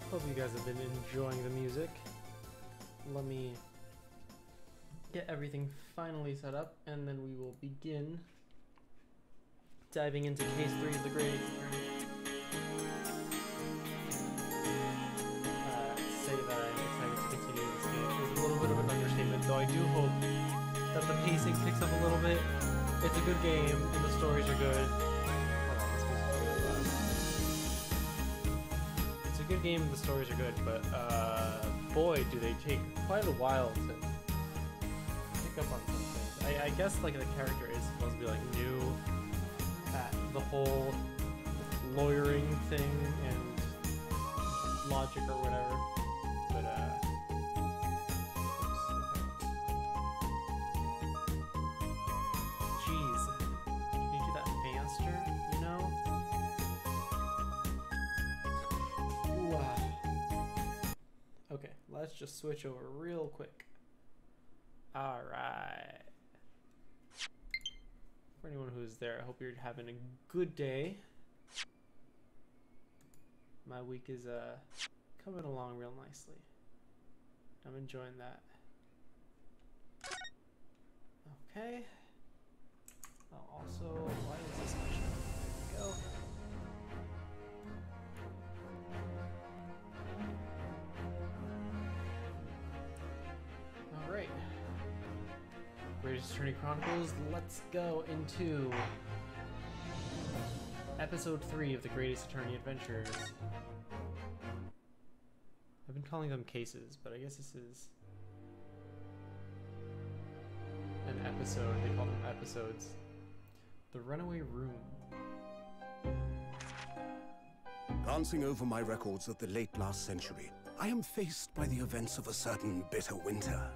Hope you guys have been enjoying the music. Let me get everything finally set up, and then we will begin diving into Case 3 of the Grade. Say that I'm excited to continue this game is a little bit of an understatement, though I do hope that the pacing picks up a little bit. It's a good game, and the stories are good. It's a good game, and the stories are good, but boy, do they take quite a while to pick up on some things. I guess like the character is supposed to be like new at the whole lawyering thing and logic or whatever. But jeez, can you do that faster? You know? Wow. Okay, let's just switch over real quick. All right. For anyone who's there, I hope you're having a good day. My week is coming along real nicely. I'm enjoying that. Okay. I'll also, why is this not showing? There we go. All right. Greatest Attorney Chronicles. Let's go into episode 3 of the Greatest Attorney Adventures. I've been calling them cases, but I guess this is an episode. They call them episodes. The Runaway Room. Glancing over my records of the late last century, I am faced by the events of a certain bitter winter.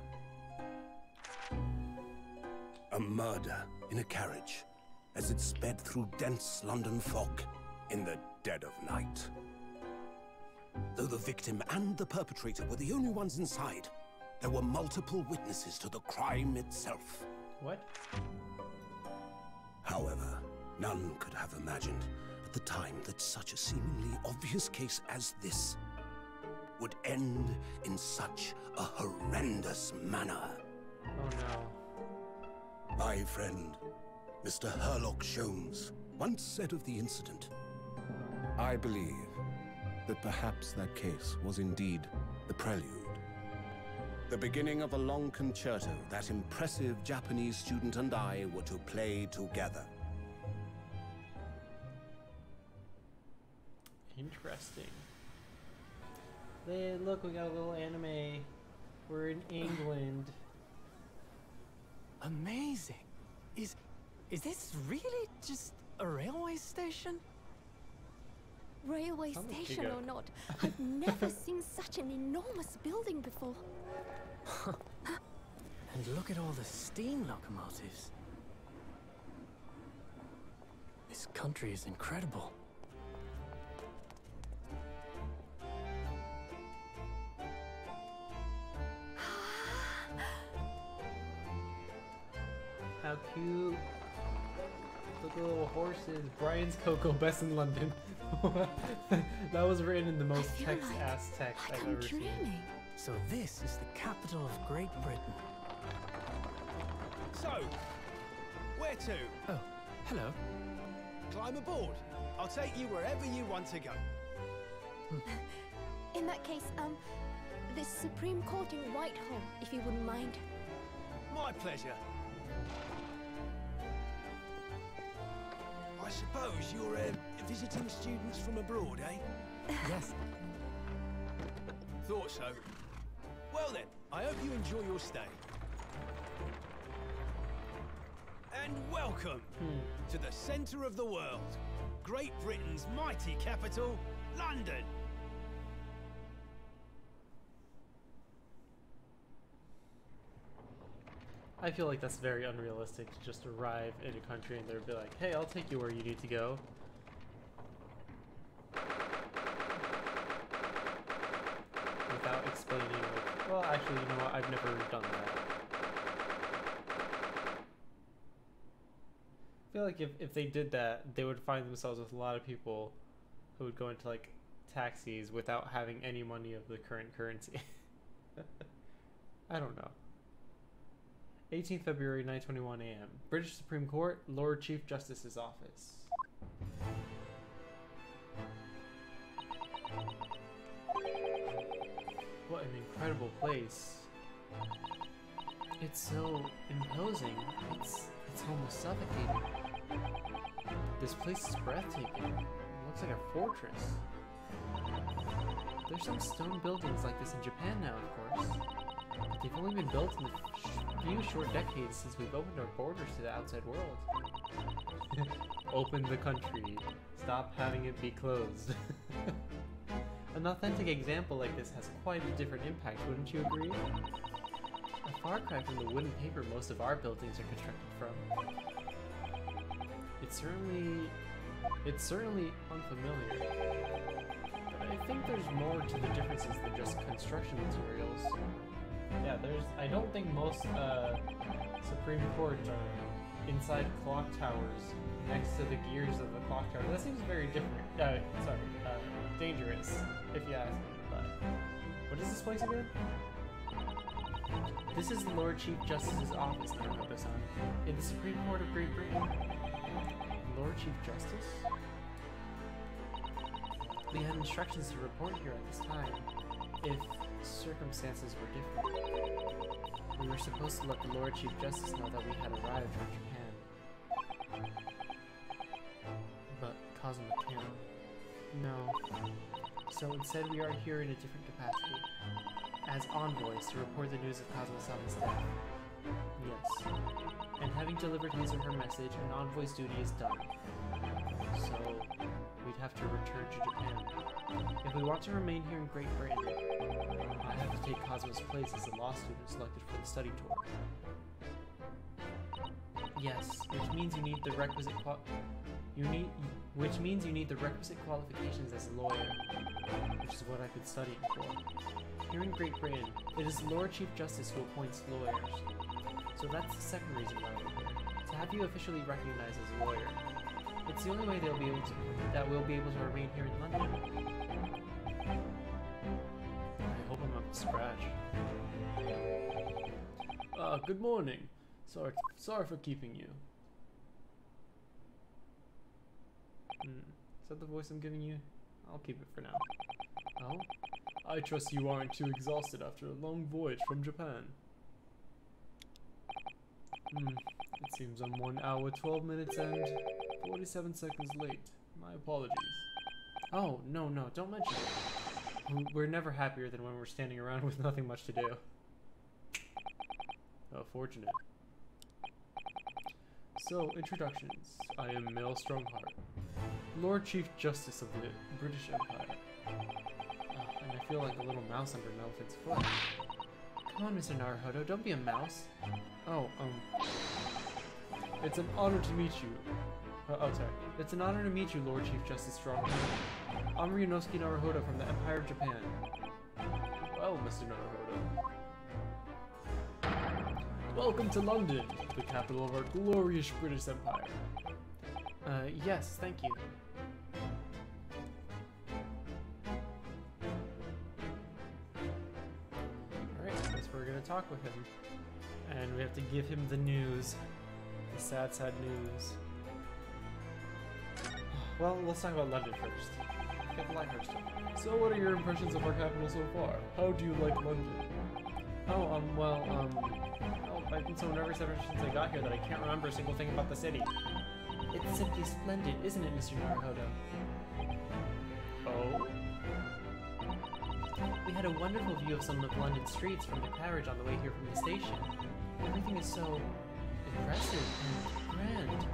A murder in a carriage as it sped through dense London fog in the dead of night. Though the victim and the perpetrator were the only ones inside, there were multiple witnesses to the crime itself. What? However, none could have imagined at the time that such a seemingly obvious case as this would end in such a horrendous manner. Oh no. My friend, Mr. Herlock Sholmes, once said of the incident, "I believe that perhaps that case was indeed the prelude. The beginning of a long concerto that impressive Japanese student and I were to play together." Interesting. Hey, look, we got a little anime. We're in England. Amazing. Is this really just a railway station? Railway station or not, I've never seen such an enormous building before. And look at all the steam locomotives. This country is incredible. How cute. Look at the little horses. Brian's Cocoa, best in London. That was written in the most text-ass text I've ever seen. So this is the capital of Great Britain. So, where to? Oh, hello. Climb aboard. I'll take you wherever you want to go. In that case, the Supreme Court in Whitehall, if you wouldn't mind. My pleasure. I suppose you're visiting students from abroad, eh? Yes. Thought so. Well then, I hope you enjoy your stay. And welcome to the centre of the world, Great Britain's mighty capital, London. I feel like that's very unrealistic to just arrive in a country and they'll be like, hey, I'll take you where you need to go. Without explaining, like, well, actually, you know what, I've never done that. I feel like if they did that, they would find themselves with a lot of people who would go into, like, taxis without having any money of the current currency. I don't know. 18th February, 9:21 a.m. British Supreme Court, Lord Chief Justice's office. What an incredible place. It's so imposing. It's almost suffocating. This place is breathtaking. It looks like a fortress. There's some stone buildings like this in Japan now, of course. But they've only been built in a few short decades since we've opened our borders to the outside world. Open the country. Stop having it be closed. An authentic example like this has quite a different impact, wouldn't you agree? A far cry from the wood and paper most of our buildings are constructed from. It's certainly unfamiliar. But I think there's more to the differences than just construction materials. Yeah, I don't think most Supreme Courts are inside clock towers next to the gears of the clock tower. That seems very different. Dangerous, if you ask me. But what is this place again? This is the Lord Chief Justice's office, Naruto-san, in the Supreme Court of Great Britain. Lord Chief Justice? We had instructions to report here at this time, if circumstances were different. We were supposed to let the Lord Chief Justice know that we had arrived from Japan. But Kazuma can't. No. So instead we are here in a different capacity, as envoys to report the news of Kazuma-sama's death. Yes. And having delivered his or her message, an envoy's duty is done. So, we'd have to return to Japan. If we want to remain here in Great Britain, I have to take Kazuma's place as a law student selected for the study tour. Yes, which means you need the requisite qualifications as a lawyer, which is what I've been studying for. Here in Great Britain, it is the Lord Chief Justice who appoints lawyers. So that's the second reason why we're here, to have you officially recognized as a lawyer. It's the only way we'll be able to remain here in London. I hope I'm up to scratch. Good morning. Sorry for keeping you. Is that the voice I'm giving you? I'll keep it for now. Oh? I trust you aren't too exhausted after a long voyage from Japan. It seems I'm 1 hour, 12 minutes and 47 seconds late. My apologies. Oh, no, don't mention it. We're never happier than when we're standing around with nothing much to do. How fortunate. So, introductions. I am Male Strongheart, Lord Chief Justice of the British Empire. And I feel like a little mouse under an elephant's foot. Come on, Mr. Naruhodo, don't be a mouse. Oh, it's an honor to meet you. Sorry. It's an honor to meet you, Lord Chief Justice Strongheart. I'm Ryunosuke Naruhodo from the Empire of Japan. Well, Mr. Naruhodo. Welcome to London, the capital of our glorious British Empire. Yes, thank you. Alright, I guess we're gonna talk with him. And we have to give him the news. The sad, sad news. Well, let's talk about London first. Get the lighthearted stuff. So what are your impressions of our capital so far? How do you like London? Oh, well, I've been so nervous ever since I got here that I can't remember a single thing about the city. It's simply splendid, isn't it, Mr. Naruhodo? Oh? We had a wonderful view of some of London's streets from the carriage on the way here from the station. Everything is so impressive and grand.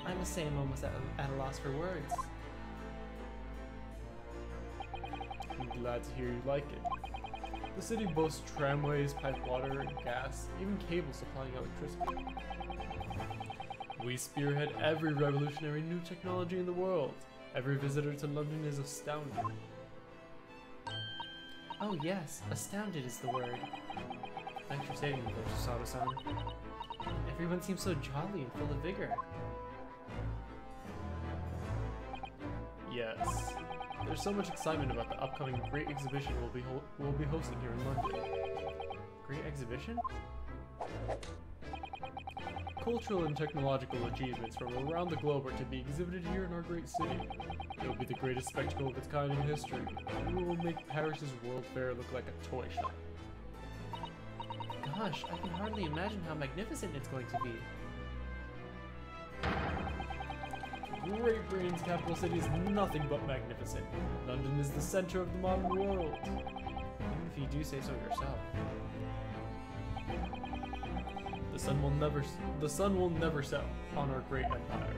I must say I'm almost at a loss for words. I'm glad to hear you like it. The city boasts tramways, piped water, and gas, even cables supplying electricity. We spearhead every revolutionary new technology in the world. Every visitor to London is astounded. Oh yes, astounded is the word. Thanks for saving me, Lord Sato-san. Everyone seems so jolly and full of vigor. Yes. There's so much excitement about the upcoming great exhibition we'll be hosting here in London. Great exhibition? Cultural and technological achievements from around the globe are to be exhibited here in our great city. It will be the greatest spectacle of its kind in history, and we will make Paris's World Fair look like a toy shop. Gosh, I can hardly imagine how magnificent it's going to be. Great Britain's capital city is nothing but magnificent. London is the center of the modern world. Even if you do say so yourself. The sun will never set on our great empire.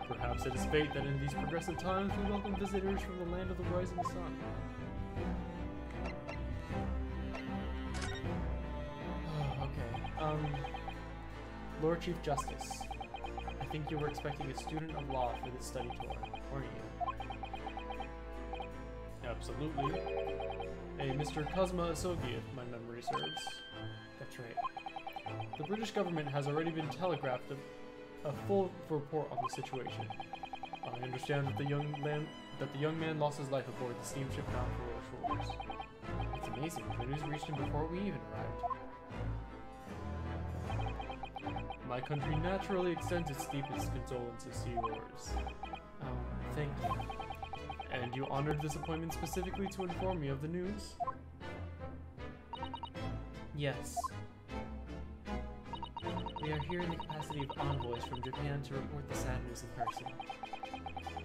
Perhaps it is fate that in these progressive times we welcome visitors from the land of the rising sun. Okay. Lord Chief Justice, I think you were expecting a student of law for this study tour, weren't you? Absolutely. A Mr. Cosma Asogi, if my memory serves. That's right. The British government has already been telegraphed a full report on the situation. I understand that the young man lost his life aboard the steamship bound for our shores. It's amazing. The news reached him before we even arrived. My country naturally extends its deepest condolences to yours. Thank you. And you honored this appointment specifically to inform me of the news? Yes. We are here in the capacity of envoys from Japan to report the sad news in person.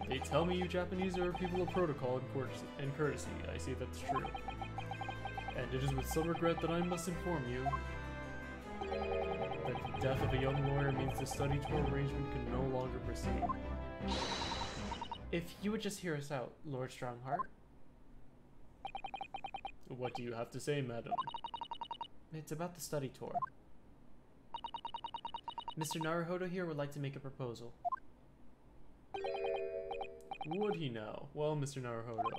They tell me you Japanese are people of protocol and courtesy. I see that's true. And it is with some regret that I must inform you that the death of a young lawyer means the study tour arrangement can no longer proceed. If you would just hear us out, Lord Strongheart. What do you have to say, madam? It's about the study tour. Mr. Naruhodo here would like to make a proposal. Would he now? Well, Mr. Naruhodo.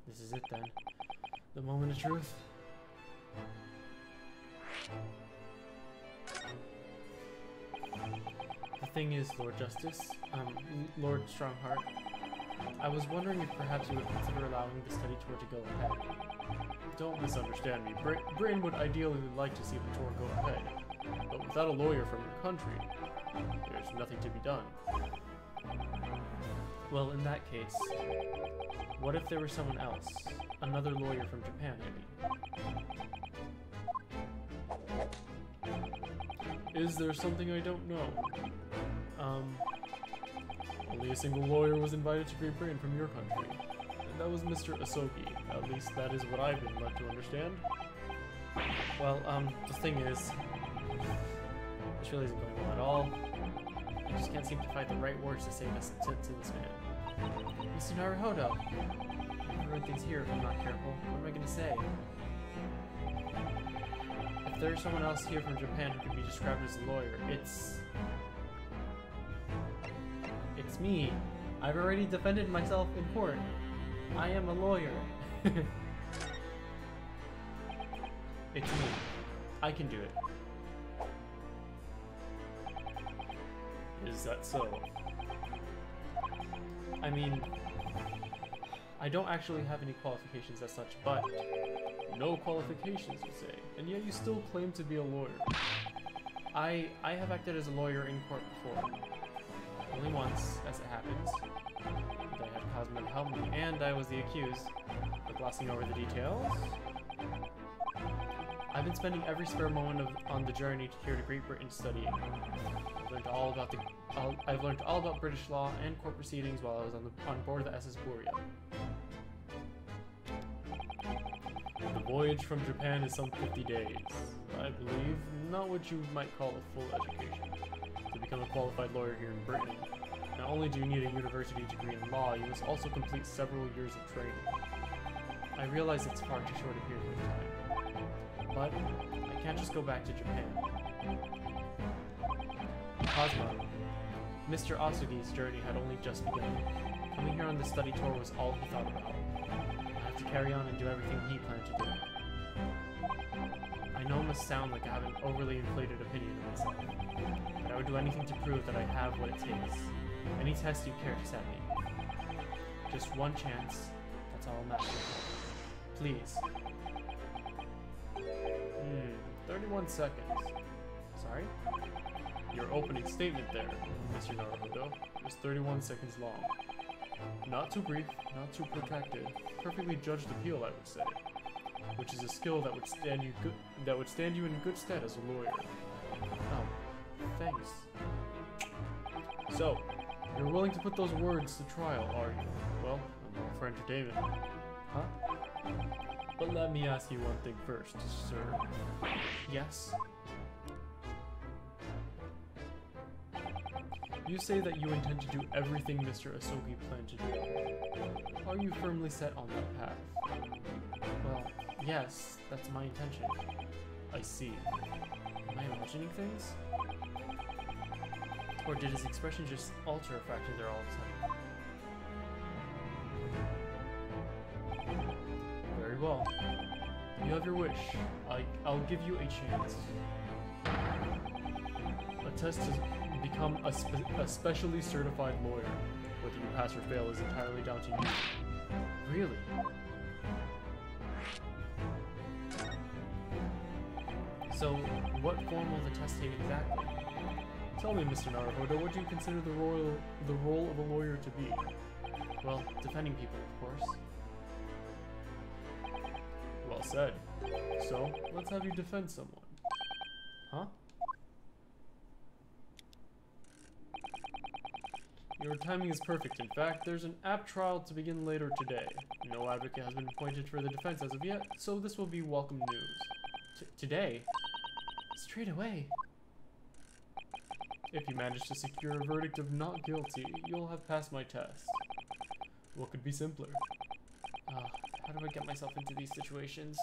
This is it then. The moment of truth. The thing is, Lord Justice, Lord Strongheart, I was wondering if perhaps you would consider allowing the study tour to go ahead. Don't misunderstand me. Britain would ideally like to see the tour go ahead, but without a lawyer from your country, there's nothing to be done. Well, in that case, what if there were someone else? Another lawyer from Japan, maybe? Is there something I don't know? Only a single lawyer was invited to Great Britain from your country. And that was Mr. Asogi. At least that is what I've been led to understand. Well, the thing is, this really isn't going well at all. I just can't seem to find the right words to say this to this man. Mr. Naruhodo, I've ruined things here if I'm not careful. What am I gonna say? If there's someone else here from Japan who could be described as a lawyer, it's me. I've already defended myself in court. I am a lawyer. It's me. I can do it. Is that so? I mean, I don't actually have any qualifications as such, but no qualifications, you say, and yet you still claim to be a lawyer. I have acted as a lawyer in court before. Only once, as it happens. And I had Cosmo help me, and I was the accused. But glossing over the details, I've been spending every spare moment on the journey here to Great Britain studying. I've learned all about British law and court proceedings while I was on board the SS Buria. The voyage from Japan is some 50 days, I believe. Not what you might call a full education. To become a qualified lawyer here in Britain, not only do you need a university degree in law, you must also complete several years of training. I realize it's far too short a period of time, but I can't just go back to Japan. Cosmo, Mr. Asugi's journey had only just begun. Coming here on the study tour was all he thought about. I have to carry on and do everything he planned to do. I know it must sound like I have an overly inflated opinion of myself, but I would do anything to prove that I have what it takes. Any test you care to set me. Just one chance, that's all I'm asking for. Please. 31 seconds. Sorry? Your opening statement there, Mr. Naruhodo, was 31 seconds long. Not too brief, not too protracted, perfectly judged appeal, I would say. Which is a skill that would stand you in good stead as a lawyer. Oh, thanks. So, you're willing to put those words to trial, are you? Well, I'm all for entertainment. Huh? But let me ask you one thing first, sir. Yes? You say that you intend to do everything Mr. Asogi planned to do. Are you firmly set on that path? Well, yes, that's my intention. I see. Am I imagining things? Or did his expression just alter a fraction there all of a sudden? Very well. You have your wish. I'll give you a chance. A test to become a specially certified lawyer. Whether you pass or fail is entirely down to you. Really? So, what form will the test take exactly? Tell me, Mr. Naruhodo, what do you consider the role of a lawyer to be? Well, defending people, of course. Well said. So, let's have you defend someone. Huh? Your timing is perfect. In fact, there's an apt trial to begin later today. No advocate has been appointed for the defense as of yet, so this will be welcome news. Today? Straight away? If you manage to secure a verdict of not guilty, you'll have passed my test. What could be simpler? How do I get myself into these situations?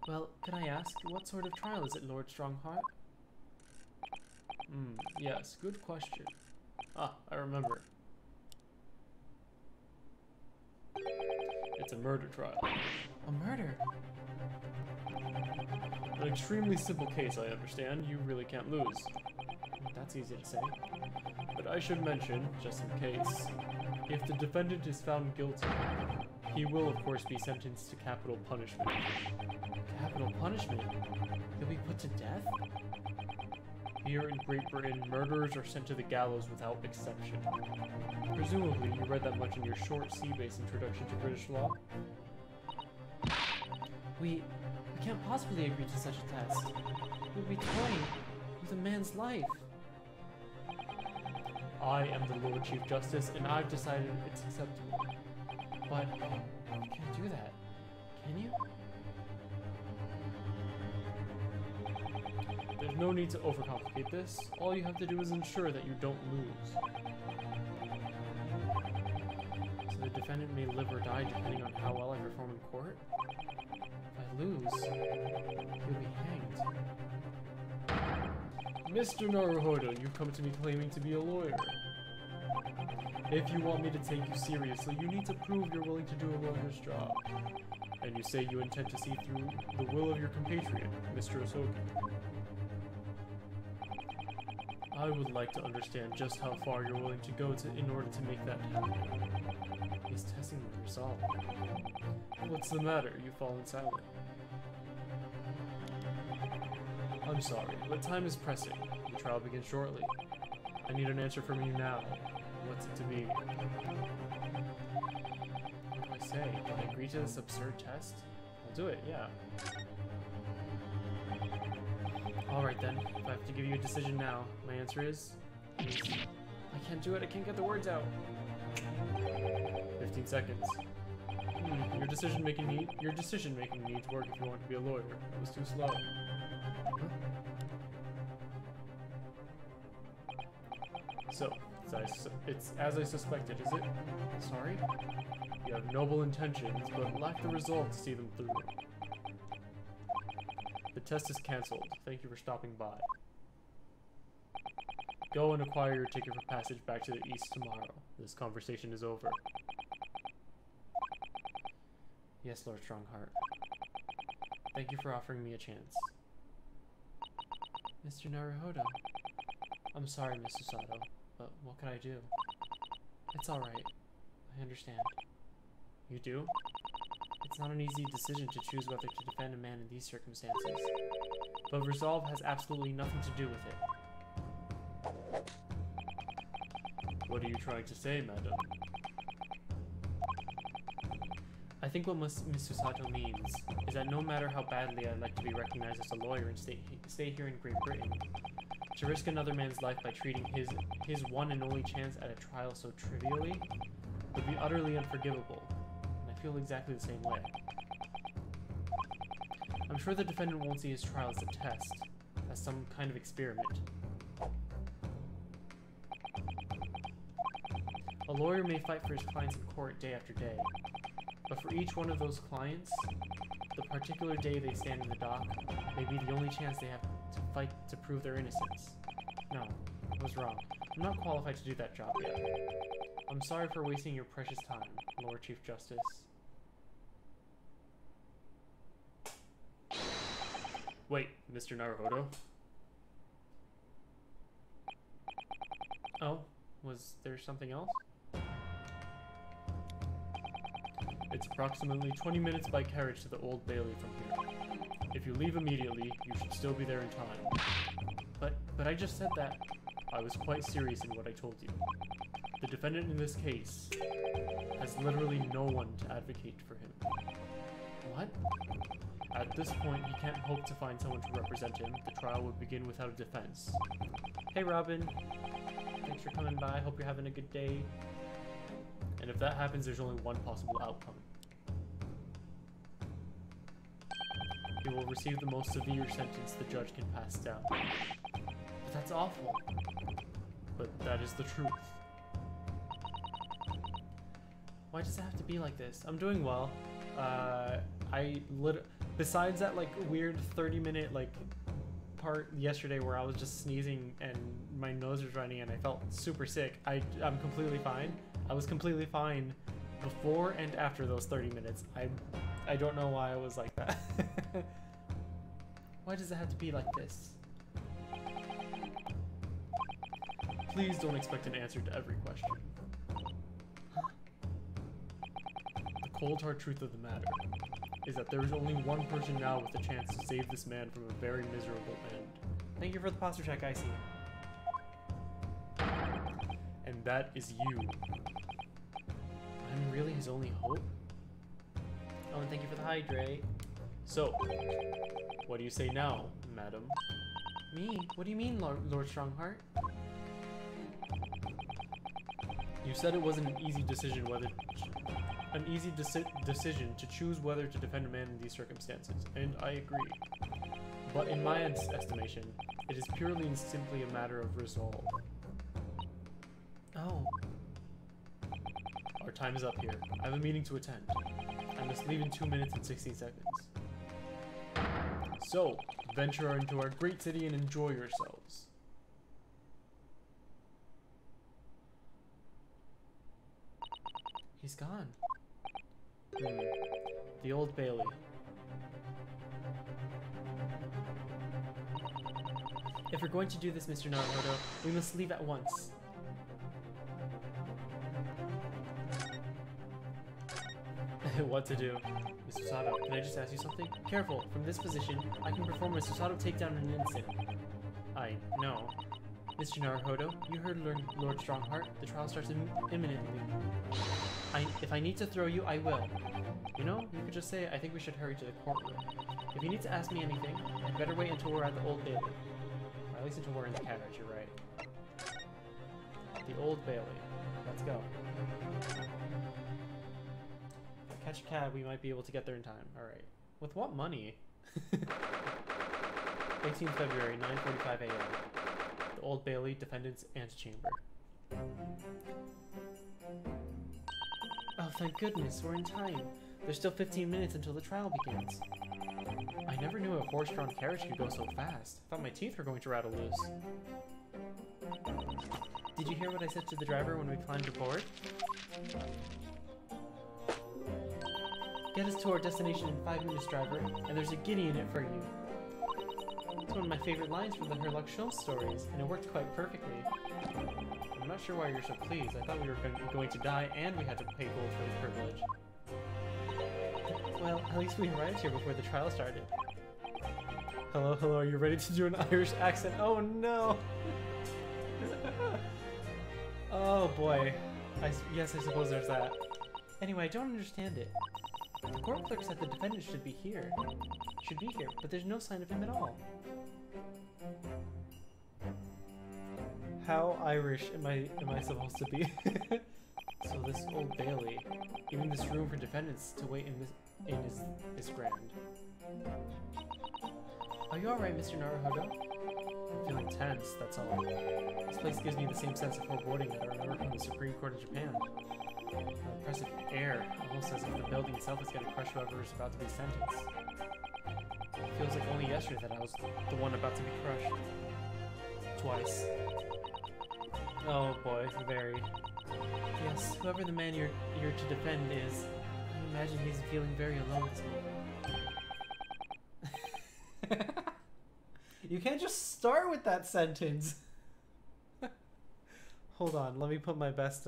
Well, can I ask, what sort of trial is it, Lord Strongheart? Yes, good question. Ah, I remember. It's a murder trial. A murder? An extremely simple case, I understand. You really can't lose. That's easy to say. But I should mention, just in case, if the defendant is found guilty, he will of course be sentenced to capital punishment. Capital punishment? He'll be put to death? Here in Great Britain, murderers are sent to the gallows without exception. Presumably, you read that much in your short sea-based introduction to British law? We can't possibly agree to such a test. We'll be toying with a man's life. I am the Lord Chief Justice, and I've decided it's acceptable. But you can't do that, can you? There's no need to overcomplicate this. All you have to do is ensure that you don't lose. So the defendant may live or die depending on how well I perform in court? If I lose, he'll be hanged. Mr. Naruhodo, you come to me claiming to be a lawyer. If you want me to take you seriously, you need to prove you're willing to do a lawyer's job. And you say you intend to see through the will of your compatriot, Mr. Asogi. I would like to understand just how far you're willing to go in order to make that happen. He's testing the resolve. What's the matter? You've fallen silent. I'm sorry, but time is pressing. The trial begins shortly. I need an answer from you now. What's it to be? What do I say? Do I agree to this absurd test? I'll do it, yeah. Alright then, if I have to give you a decision now, my answer is... I can't do it, I can't get the words out. 15 seconds. Your decision-making needs work if you want to be a lawyer. It was too slow. So, it's as I suspected, is it? Sorry? You have noble intentions, but lack the resolve to see them through. The test is cancelled. Thank you for stopping by. Go and acquire your ticket for passage back to the east tomorrow. This conversation is over. Yes, Lord Strongheart. Thank you for offering me a chance. Mr. Naruhodo. I'm sorry, Mr. Sato, but what could I do? It's alright. I understand. You do? It's not an easy decision to choose whether to defend a man in these circumstances, but resolve has absolutely nothing to do with it. What are you trying to say, madam? I think what Mr. Sato means is that no matter how badly I'd like to be recognized as a lawyer and stay here in Great Britain, To risk another man's life by treating his one and only chance at a trial so trivially would be utterly unforgivable, and I feel exactly the same way. I'm sure the defendant won't see his trial as a test, as some kind of experiment. A lawyer may fight for his clients in court day after day, but for each one of those clients, the particular day they stand in the dock may be the only chance they have to fight to prove their innocence. No, I was wrong. I'm not qualified to do that job yet. I'm sorry for wasting your precious time, Lord Chief Justice. Wait, Mr. Naruhodo? Oh, was there something else? It's approximately 20 minutes by carriage to the Old Bailey from here. If you leave immediately, you should still be there in time. But I just said that. I was quite serious in what I told you. The defendant in this case has literally no one to advocate for him. What? At this point, he can't hope to find someone to represent him. The trial would begin without a defense. Hey Robin. Thanks for coming by. Hope you're having a good day. And if that happens, there's only one possible outcome. He will receive the most severe sentence the judge can pass down. But that's awful. But that is the truth. Why does it have to be like this? I'm doing well. Besides that like weird 30-minute like part yesterday where I was just sneezing and my nose was running and I felt super sick, I'm completely fine. I was completely fine before and after those 30 minutes. I don't know why I was like that. Why does it have to be like this? Please don't expect an answer to every question. The cold hard truth of the matter is that there is only one person now with a chance to save this man from a very miserable end. Thank you for the posture check, I see. And that is you. I'm really his only hope? Oh, and thank you for the hydrate. So, what do you say now, madam? Me? What do you mean, Lord Strongheart? You said it wasn't an easy decision decision to choose whether to defend a man in these circumstances, and I agree. But in my estimation, it is purely and simply a matter of resolve. Oh. Our time is up here. I have a meeting to attend. I must leave in 2 minutes and 16 seconds. So, venture into our great city and enjoy yourselves. He's gone. The Old Bailey. If we're going to do this, Mr. Naruhodo, we must leave at once. What to do? Mr. Sato, can I just ask you something? Careful, from this position, I can perform a Sato takedown in an instant. I know. Mr. Naruhodo, you heard Lord Strongheart. The trial starts imminently. If I need to throw you, I will. You know, you could just say, I think we should hurry to the courtroom. If you need to ask me anything, I'd better wait until we're at the Old Bailey. Or at least until we're in the carriage, you're right. The Old Bailey. Let's go. Catch a cab, we might be able to get there in time. Alright. With what money? 18th February, 9:45 a.m. The Old Bailey, Defendant's Antechamber. Oh, thank goodness, we're in time. There's still 15 minutes until the trial begins. I never knew a horse-drawn carriage could go so fast. I thought my teeth were going to rattle loose. Did you hear what I said to the driver when we climbed aboard? Get us to our destination in 5 minutes, driver, and there's a guinea in it for you. It's one of my favorite lines from the Herlock Sholmes stories, and it worked quite perfectly. I'm not sure why you're so pleased. I thought we were going to die and we had to pay gold for this privilege. Well, at least we arrived here before the trial started. Hello, hello, are you ready to do an Irish accent? Oh no! Oh boy. Yes, I suppose there's that. Anyway, I don't understand it. The court clerk said the defendant should be here, but there's no sign of him at all. How Irish am I supposed to be? So this Old Bailey, even this room for defendants to wait in is grand. Are you alright, Mr. Naruhodo? I'm feeling tense, that's all. This place gives me the same sense of foreboding that I remember from the Supreme Court of Japan. An oppressive air, almost as if the building itself is going to crush whoever is about to be sentenced. It feels like only yesterday that I was the one about to be crushed. Twice. Oh boy, very. Yes, whoever the man you're to defend is, I imagine he's feeling very alone this moment. You can't just start with that sentence. Hold on, let me put my best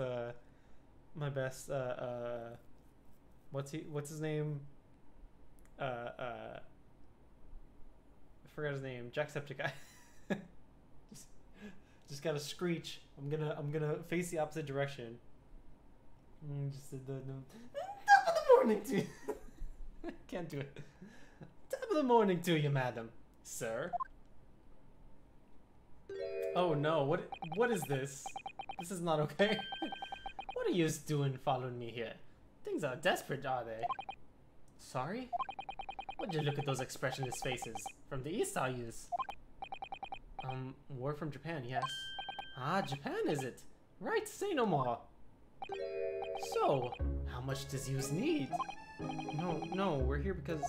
what's his name? I forgot his name. Jacksepticeye. Just gotta screech. I'm gonna face the opposite direction. Just the top of the morning to you. Can't do it. Top of the morning to you, madam. Sir. Oh no, what is this? This is not okay. What are you doing following me here? Things are desperate, are they? Sorry? Would you look at those expressionless faces? From the east, are yous? We're from Japan, yes. Ah, Japan is it? Right, say no more. So, how much does yous need? No, we're here because...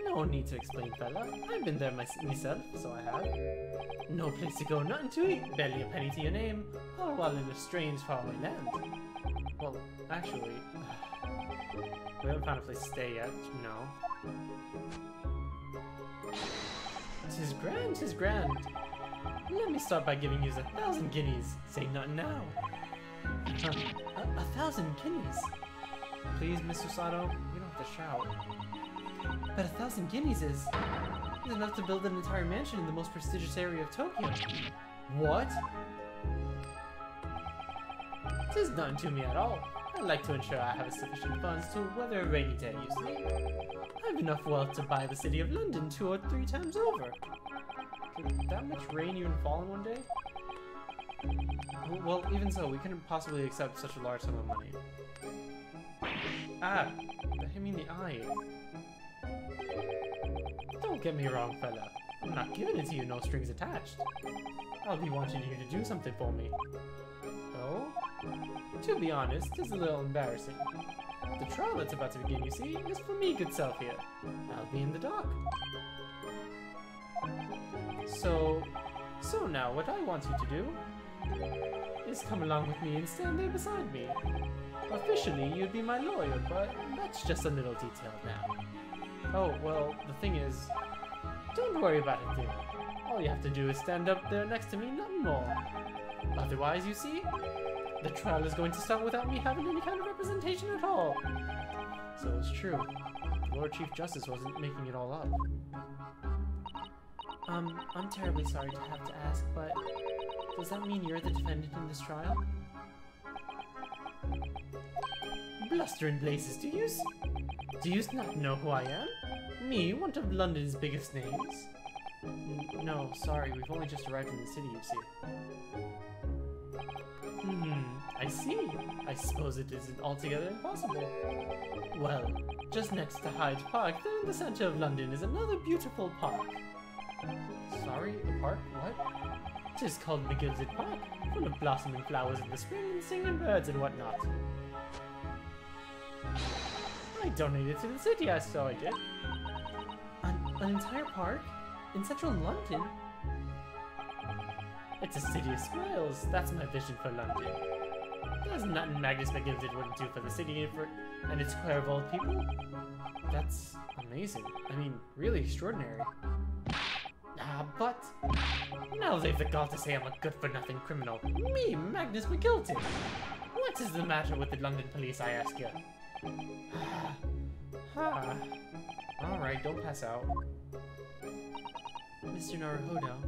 No need to explain, fella. I've been there myself, so I have. No place to go, nothing to eat, barely a penny to your name, all while in a strange, faraway land. Well, actually, we haven't found a place to stay yet, no. 'Tis grand, 'tis grand. Let me start by giving you 1,000 guineas. Say nothing now. 1,000 guineas? Please, Miss Susato, you don't have to shout. But 1,000 guineas is enough to build an entire mansion in the most prestigious area of Tokyo. What? 'Tis nothing to me at all. I'd like to ensure I have sufficient funds to weather a rainy day, you see. I have enough wealth to buy the city of London 2 or 3 times over. Could that much rain even fall in one day? Well, even so, we couldn't possibly accept such a large sum of money. Ah, that hit me in the eye. Don't get me wrong, fella. I'm not giving it to you, no strings attached. I'll be wanting you to do something for me. Oh? To be honest, it's a little embarrassing. The trial that's about to begin, you see, is for me, good self here. I'll be in the dock. So now what I want you to do is come along with me and stand there beside me. Officially, you'd be my lawyer, but that's just a little detail now. Oh, well, the thing is, don't worry about it, dear. All you have to do is stand up there next to me, nothing more. Otherwise, you see, the trial is going to start without me having any kind of representation at all. So it's true. The Lord Chief Justice wasn't making it all up. I'm terribly sorry to have to ask, but does that mean you're the defendant in this trial? Bluster and blazes, do yous? Do yous not know who I am? Me, one of London's biggest names? No, sorry, we've only just arrived in the city, you see. I see. I suppose it isn't altogether impossible. Well, just next to Hyde Park, there in the center of London, is another beautiful park. Sorry, a park? What? 'Tis called the Gilded Park, full of blossoming flowers in the spring and singing birds and whatnot. I donated to the city, I saw I did. An entire park? In central London? It's a city of smiles. That's my vision for London. There's nothing Magnus McGilded wouldn't do for the city and its square of old people. That's amazing. I mean, really extraordinary. But now they've the gall to say I'm a good-for-nothing criminal. Me, Magnus McGilded. What is the matter with the London police, I ask you? Alright, don't pass out. Mr. Naruhodo,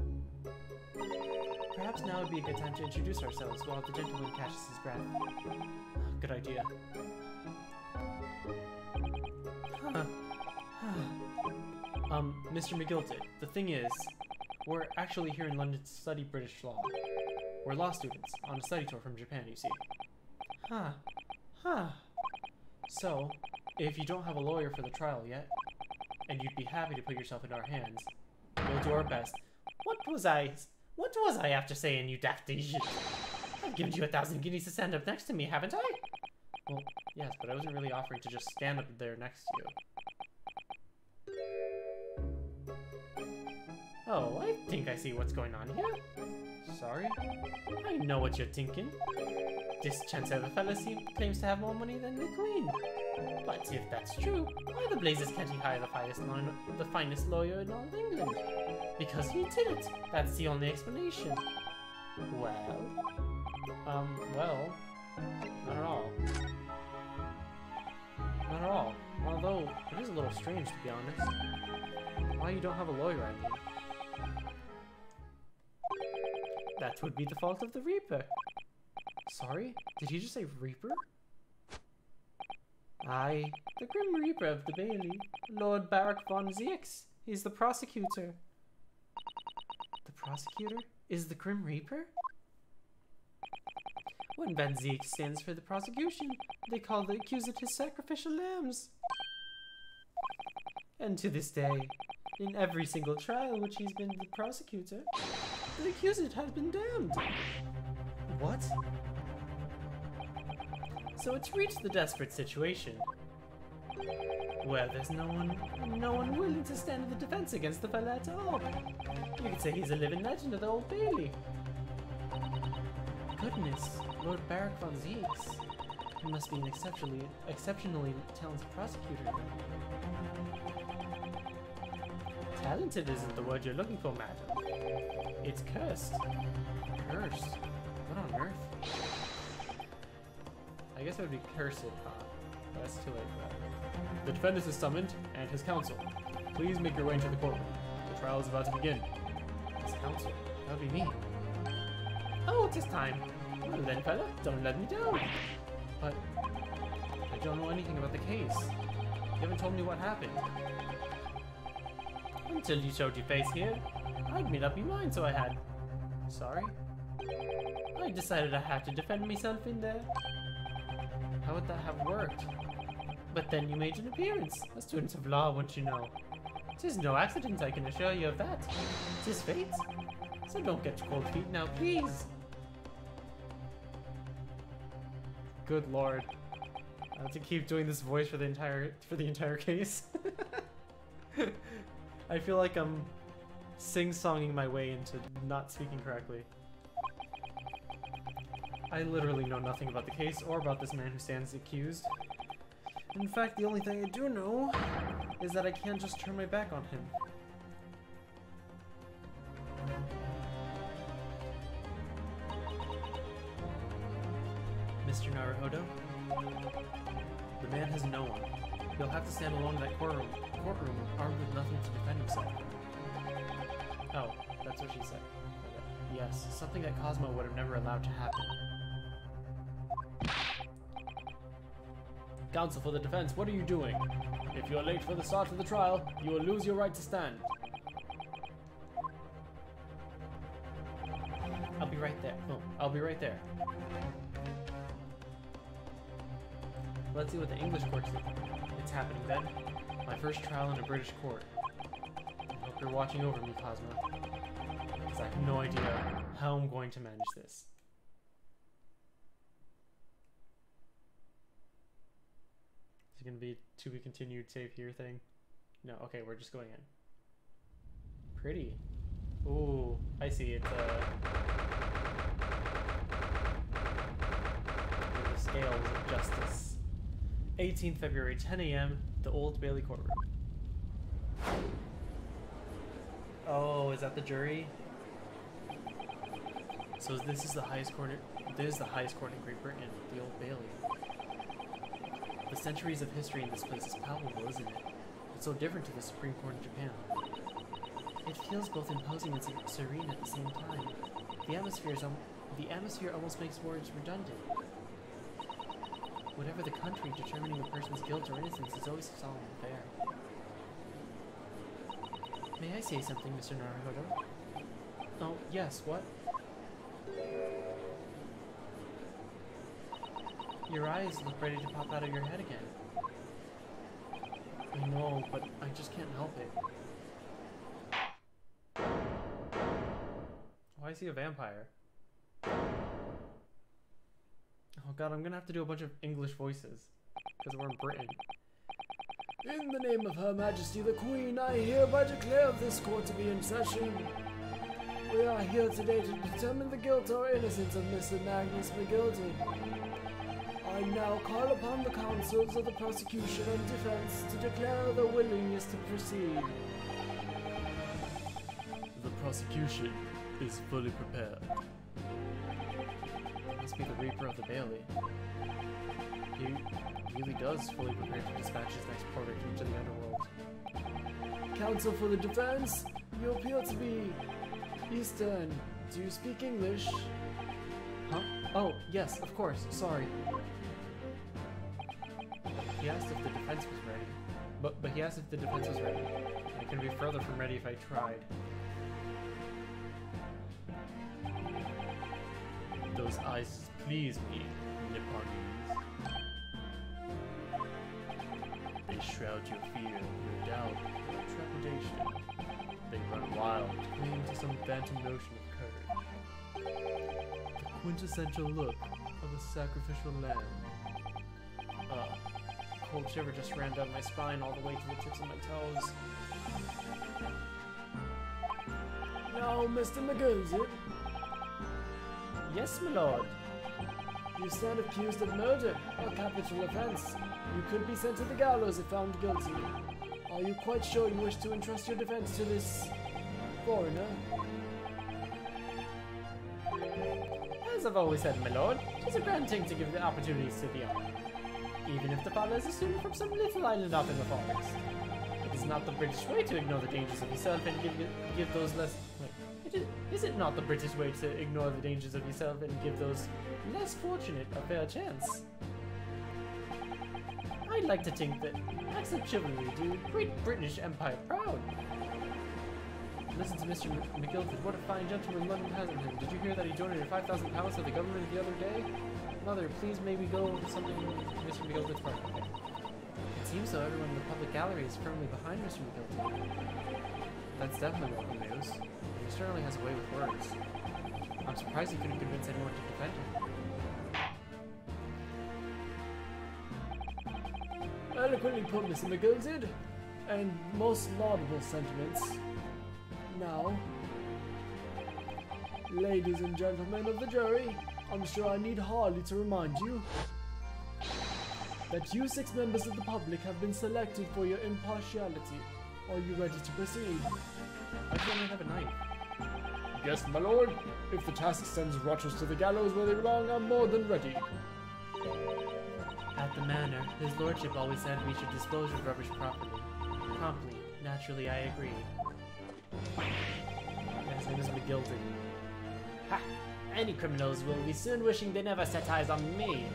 perhaps now would be a good time to introduce ourselves while the gentleman catches his breath. Good idea. Mr. McGilded, the thing is, We're actually here in London to study British law. We're law students on a study tour from Japan, you see. Huh. So, if you don't have a lawyer for the trial yet, and you'd be happy to put yourself in our hands, we'll do our best. What was I after saying, you daft idiot? I've given you 1,000 guineas to stand up next to me, haven't I? Well, yes, but I wasn't really offering to just stand up there next to you. Oh, I think I see what's going on here. Sorry? I know what you're thinking. This Chancellor fella claims to have more money than the Queen. But if that's true, why the blazes can't he hire the finest lawyer in all of England? Because he did it. That's the only explanation. Well, not at all. Not at all. Although, it is a little strange, to be honest. Why you don't have a lawyer, I mean. That would be the fault of the Reaper. Sorry? Did he just say Reaper? Aye, the Grim Reaper of the Bailey, Lord Barak von Zieks. He's the prosecutor. The prosecutor is the Grim Reaper? When Van Zieks stands for the prosecution, they call the accused his sacrificial lambs. And to this day, in every single trial which he's been the prosecutor, the accused has been damned. What? So it's reached the desperate situation where there's no one willing to stand in the defense against the fella at all. You could say he's a living legend of the Old Bailey. Goodness, Lord Barak von Zieks. He must be an exceptionally talented prosecutor. Talented isn't the word you're looking for, madam. It's cursed. Cursed? What on earth? I guess it would be cursed, huh? But that's too late for that. The defendant is summoned, and his counsel. Please make your way into the courtroom. The trial is about to begin. His counsel? That would be me. Oh, it's time. Well then, fella, don't let me down. But I don't know anything about the case. You haven't told me what happened. Until you showed your face here, I'd made up your mind, so I had. Sorry? I decided I had to defend myself in there. How would that have worked? But then you made an appearance. A student of law, won't you know? 'Tis no accident, I can assure you of that. 'Tis fate. So don't get cold feet now, please. Good lord. I have to keep doing this voice for the entire case. I feel like I'm sing-songing my way into not speaking correctly. I literally know nothing about the case or about this man who stands accused. In fact, the only thing I do know is that I can't just turn my back on him. Mr. Naruhodo? The man has no one. He'll have to stand alone in that courtroom armed with nothing to defend himself. Oh, that's what she said. Okay. Yes, something that Cosmo would have never allowed to happen. Counsel for the defense, what are you doing? If you're late for the start of the trial, you will lose your right to stand. I'll be right there. Oh, I'll be right there. Let's see what the English court's doing. It's happening then. My first trial in a British court. I hope you're watching over me, Cosmo. Because I have no idea how I'm going to manage this. Is it going to be to be continued save here thing? No, okay, we're just going in. Pretty. Ooh, I see it. The scales of justice. 18th February, 10 a.m., the Old Bailey courtroom. Oh, is that the jury? So this is the highest court. This is the highest court in Great Britain, the Old Bailey. The centuries of history in this place is palpable, isn't it? It's so different to the Supreme Court in Japan. It feels both imposing and serene at the same time. The atmosphere almost makes words redundant. Whatever the country, determining a person's guilt or innocence is always a solemn affair. May I say something, Mr. Naruhodo? Oh, yes, what? Your eyes look ready to pop out of your head again. I know, but I just can't help it. Why is he a vampire? Oh god, I'm gonna have to do a bunch of English voices. Because we're in Britain. In the name of Her Majesty the Queen, I hereby declare this court to be in session. We are here today to determine the guilt or innocence of Mr. Magnus McGilty. I now call upon the counsels of the prosecution and defense to declare their willingness to proceed. The prosecution is fully prepared. Must be the Reaper of the Bailey. He really does fully prepare to dispatch his next product into the underworld. Counsel for the defense, you appear to be Eastern. Do you speak English? Huh? Oh, yes, of course. Sorry. He asked if the defense was ready. But he asked if the defense was ready. I couldn't be further from ready if I tried. Those eyes please me, Nipponese. They shroud your fear, your doubt, your trepidation. They run wild, clinging to some phantom notion of courage. The quintessential look of a sacrificial lamb. Cold shiver just ran down my spine all the way to the tips of my toes. Now, Mr. McGilty. Yes, my lord. You stand accused of murder, a capital offense. You could be sent to the gallows if found guilty. Are you quite sure you wish to entrust your defense to this foreigner? As I've always said, my lord, it is a grand thing to give the opportunities to the young, even if the father is a student from some little island off in the forest. It is not the British way to ignore the dangers of yourself and give those less... Wait, is it not the British way to ignore the dangers of yourself and give those less fortunate a fair chance? I'd like to think that acts of chivalry do great British Empire proud. Listen to Mr. McGilford, what a fine gentleman London has in him. Did you hear that he donated £5,000 to the government the other day? Mother, please maybe go something Mr. McGilford's part. Okay. It seems though everyone in the public gallery is firmly behind Mr. McGilford. That's definitely welcome news. He certainly has a way with words. I'm surprised he couldn't convince anyone to defend him. Eloquently put, Mr. McGilty, and most laudable sentiments. Now, ladies and gentlemen of the jury, I'm sure I need hardly to remind you that you 6 members of the public have been selected for your impartiality. Are you ready to proceed? I don't have a knife. Yes, my lord. If the task sends rotters to the gallows where they belong, I'm more than ready. At the manor, his lordship always said we should dispose of rubbish properly. Promptly. Naturally, I agree. His name is McGilty. Ha! Any criminals will be soon wishing they never set eyes on me.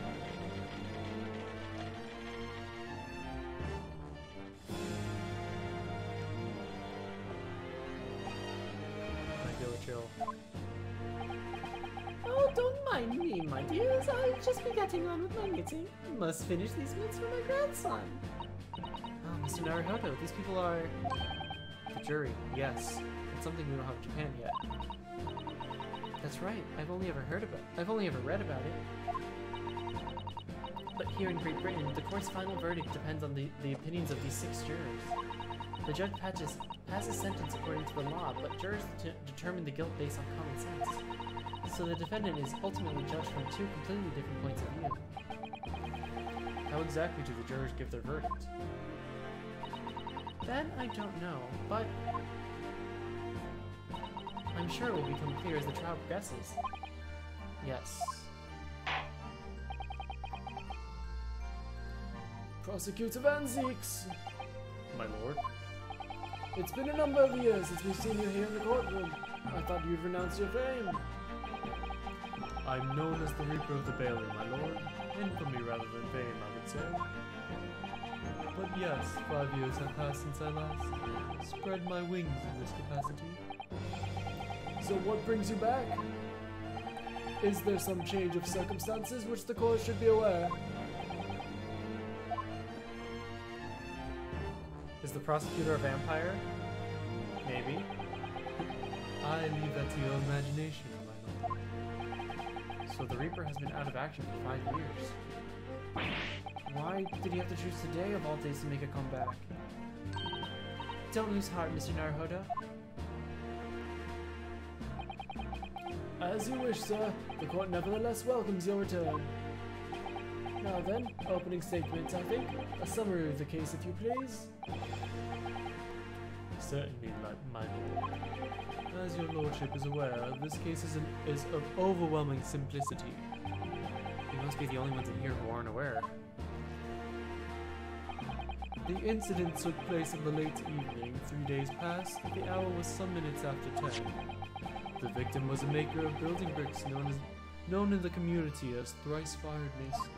I feel a chill. Oh, don't mind me, my dears. I'll just be getting on with my knitting. Must finish these mitts for my grandson. Oh, Mr. Naruhodo, these people are... The jury, yes. It's something we don't have in Japan yet. That's right, I've only ever read about it. But here in Great Britain, the court's final verdict depends on the opinions of these 6 jurors. The judge passes a sentence according to the law, but jurors determine the guilt based on common sense. So the defendant is ultimately judged from 2 completely different points of view. How exactly do the jurors give their verdict? That I don't know, but I'm sure it will become clear as the trial progresses. Yes. Prosecutor Van Zeeks. My lord? It's been a number of years since we've seen you here in the courtroom. I thought you'd renounce your fame. I'm known as the Reaper of the Bailey, my lord. Infamy rather than fame, I would say. But yes, 5 years have passed since I last spread my wings in this capacity. So So what brings you back? Is there some change of circumstances which the court should be aware? Is the prosecutor a vampire? Maybe. I leave that to your imagination, my lord. So the Reaper has been out of action for 5 years. Why did he have to choose today of all days to make a comeback? Don't lose heart, Mr. Naruhodo. As you wish, sir. The court nevertheless welcomes your return. Now then, opening statements, I think. A summary of the case, if you please. Certainly, my lord. As your lordship is aware, this case is of overwhelming simplicity. You must be the only ones in here who aren't aware. The incident took place in the late evening, 3 days past. The hour was some minutes after 10. The victim was a maker of building bricks known in the community as Thrice Fired Mason.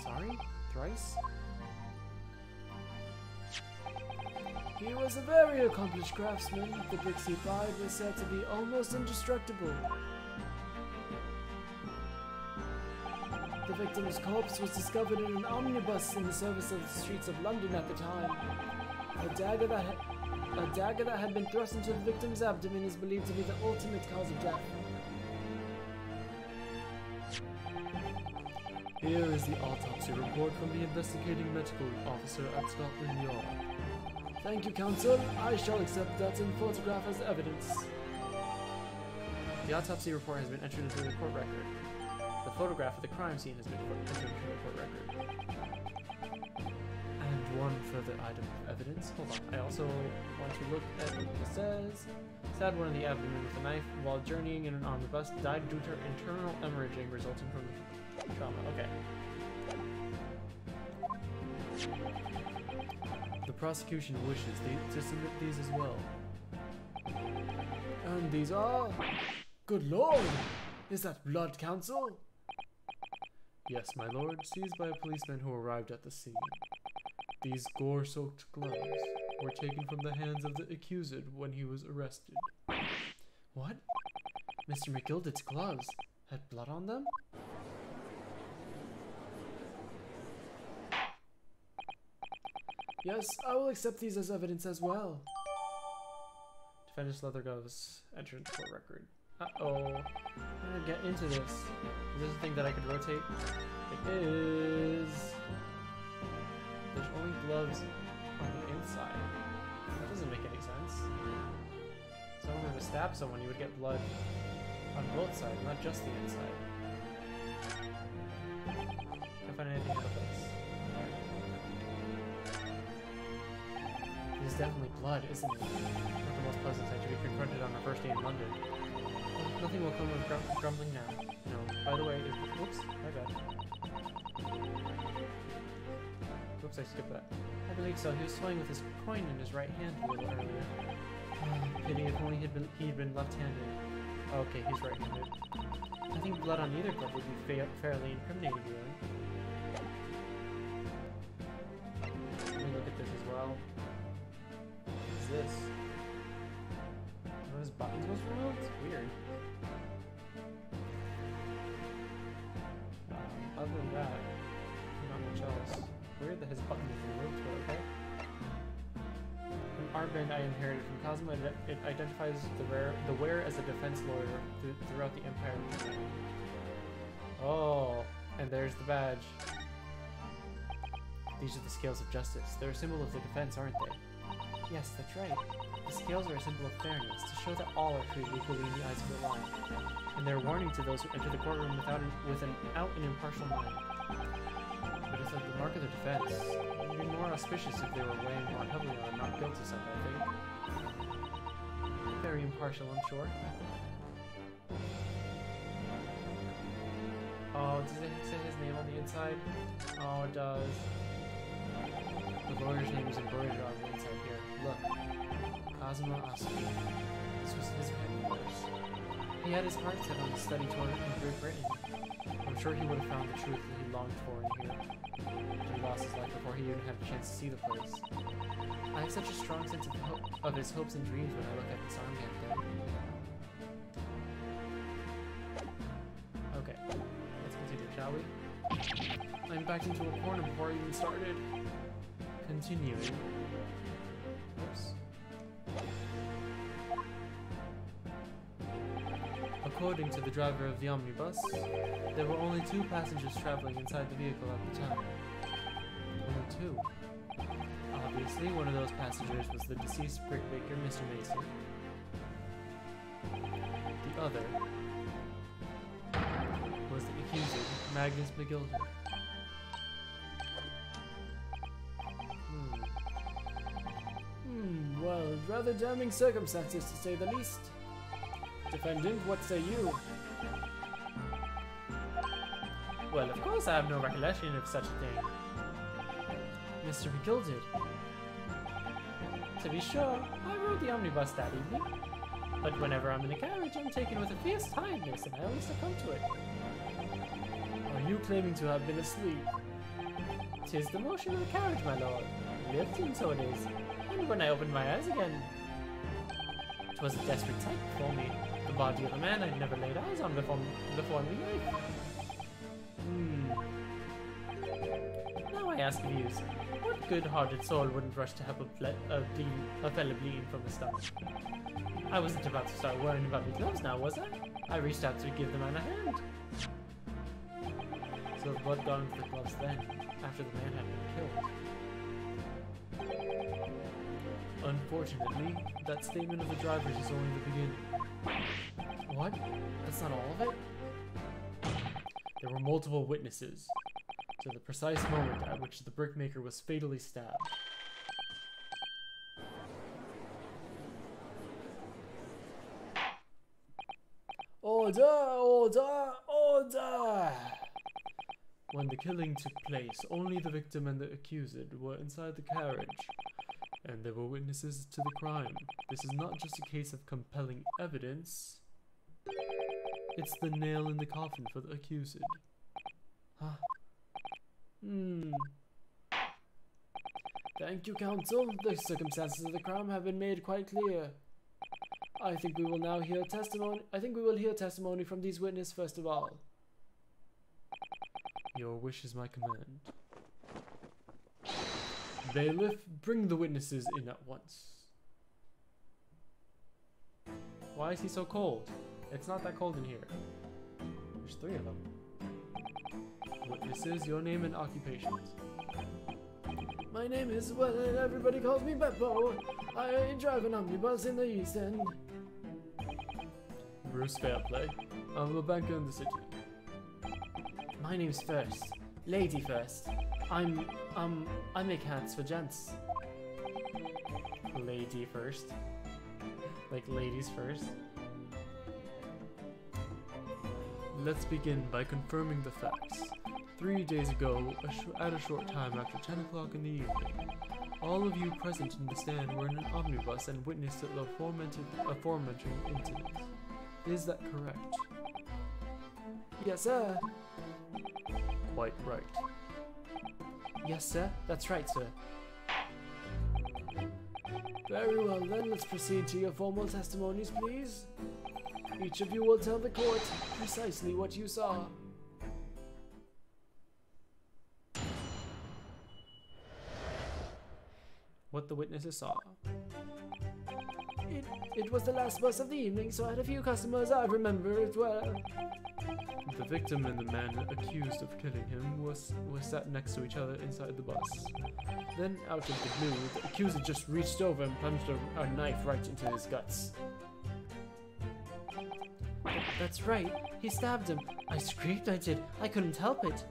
Sorry? Thrice? He was a very accomplished craftsman. The bricks he fired were said to be almost indestructible. The victim's corpse was discovered in an omnibus in the service of the streets of London at the time. A dagger that had been thrust into the victim's abdomen is believed to be the ultimate cause of death. Here is the autopsy report from the investigating medical officer at Scotland Yard. Thank you, counsel. I shall accept that in photograph as evidence. The autopsy report has been entered into the court record. The photograph of the crime scene has been entered into the court record. And one further item of evidence. Hold on, I also want to look at what it says. Stabbed one in the abdomen with a knife while journeying in an omnibus. Died due to internal hemorrhaging resulting from trauma. Okay. The prosecution wishes to submit these as well. And these are... Good lord! Is that blood, counsel? Yes, my lord, seized by a policeman who arrived at the scene. These gore-soaked gloves were taken from the hands of the accused when he was arrested. What? Mr. McGilded's gloves had blood on them? Yes, I will accept these as evidence as well. Defendant's leather gloves entered into court record. Uh-oh. I'm gonna get into this. Is this a thing that I could rotate? It is. There's only gloves on the inside. That doesn't make any sense. If someone were to stab someone, you would get blood on both sides, not just the inside. Can't find anything in the place. It is definitely blood, isn't it? Not the most pleasant sight to be confronted on our first day in London. Nothing will come of grumbling now. No. By the way, whoops, my bad. Whoops, I skipped that. I believe so. He was toying with his coin in his right hand a little earlier. Pity if only he'd been left-handed. Okay, he's right-handed. I think blood on either glove would be fairly incriminating, really. Let me look at this as well. What is this? One of his buttons was removed? It's weird. Other than that, not much else. Weird that his button was removed, but okay. An armband I inherited from Cosmo. It identifies the wearer as a defense lawyer throughout the Empire. Oh, and there's the badge. These are the scales of justice. They're a symbol of the defense, aren't they? Yes, that's right. The scales are a symbol of fairness, to show that all are treated equally in the eyes of the law. And they're a warning to those who enter the courtroom without an impartial mind. But it's like the mark of the defense. It would be more auspicious if they were weighing more heavily on a not guilty side, I think. Very impartial, I'm sure. Oh, does it say his name on the inside? Oh, it does. The lawyer's name is embroidered on the inside here. Look. Cosmo Oscar. This was his pen yours. He had his heart set on the study tour in Great Britain. I'm sure he would have found the truth that he longed for in here. But he lost his life before he even had a chance to see the place. I have such a strong sense of his hopes and dreams when I look at this armband there. went back into a corner before I even started. Continuing. Oops. According to the driver of the omnibus, there were only 2 passengers traveling inside the vehicle at the time. Only 2. Obviously, one of those passengers was the deceased brickmaker, Mr. Mason. The other was the accuser, Magnus McGilder. Well, rather damning circumstances to say the least. Defendant, what say you? Well, of course I have no recollection of such a thing. Mr. McGill did. To be sure, I rode the omnibus that evening. But whenever I'm in a carriage, I'm taken with a fierce tiredness, and I always succumb to it. Are you claiming to have been asleep? 'Tis the motion of the carriage, my lord. Lifting, so it is. And when I opened my eyes again, 'twas a desperate sight before me. The body of a man I'd never laid eyes on before in my life. Now I ask of you, what good-hearted soul wouldn't rush to help a fella bleeding from the stomach? I wasn't about to start worrying about my gloves now, was I? I reached out to give the man a hand. So the blood got into the gloves then, after the man had been killed. Unfortunately, that statement of the driver's is only the beginning. What? That's not all of it? There were multiple witnesses to the precise moment at which the brickmaker was fatally stabbed. Order! Order! Order! When the killing took place, only the victim and the accused were inside the carriage, and there were witnesses to the crime. This is not just a case of compelling evidence, it's the nail in the coffin for the accused. Huh? Thank you, counsel. The circumstances of the crime have been made quite clear. I think we will now hear testimony. I think we will hear testimony from these witnesses first of all. Your wish is my command. Bailiff, bring the witnesses in at once. Why is he so cold? It's not that cold in here. There's 3 of them. Witnesses, your name and occupations. My name is, well, everybody calls me Beppo. I drive an omnibus in the East End. Bruce Fairplay. I'm a banker in the city. My name's First. Lady First. I make hats for gents. Lady first. Like ladies first. Let's begin by confirming the facts. 3 days ago, at a short time after 10 o'clock in the evening, all of you present in the stand were in an omnibus and witnessed the aforementioned incident. Is that correct? Yes, sir. Quite right. Yes, sir. That's right, sir. Very well, then let's proceed to your formal testimonies, please. Each of you will tell the court precisely what you saw. What the witnesses saw. It was the last bus of the evening, so I had a few customers. I remember it well. The victim and the man accused of killing him were sat next to each other inside the bus. Then, out of the blue, the accused just reached over and plunged a knife right into his guts. That's right. He stabbed him. I screamed, I did. I couldn't help it.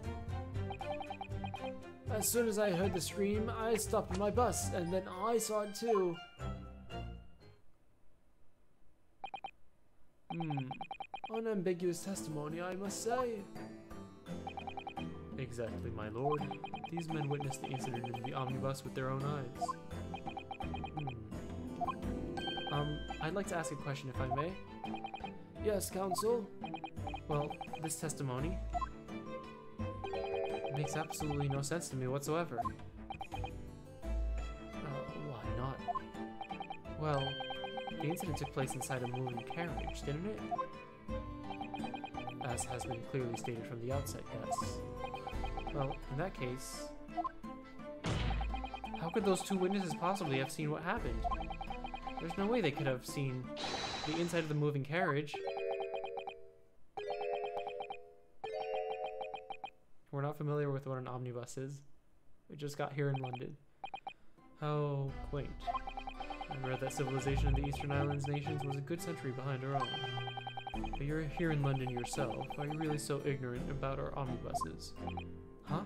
As soon as I heard the scream, I stopped my bus, and then I saw it too. Unambiguous testimony, I must say. Exactly, my lord. These men witnessed the incident in the omnibus with their own eyes. I'd like to ask a question, if I may. Yes, counsel. Well, this testimony makes absolutely no sense to me whatsoever. Why not? Well, the incident took place inside a moving carriage, didn't it? As has been clearly stated from the outset, yes. Well, in that case, how could those two witnesses possibly have seen what happened? There's no way they could have seen the inside of the moving carriage. We're not familiar with what an omnibus is. We just got here in London. How quaint. I read that civilization of the Eastern Islands nations was a good century behind our own. But you're here in London yourself. Are you really so ignorant about our omnibuses? Huh?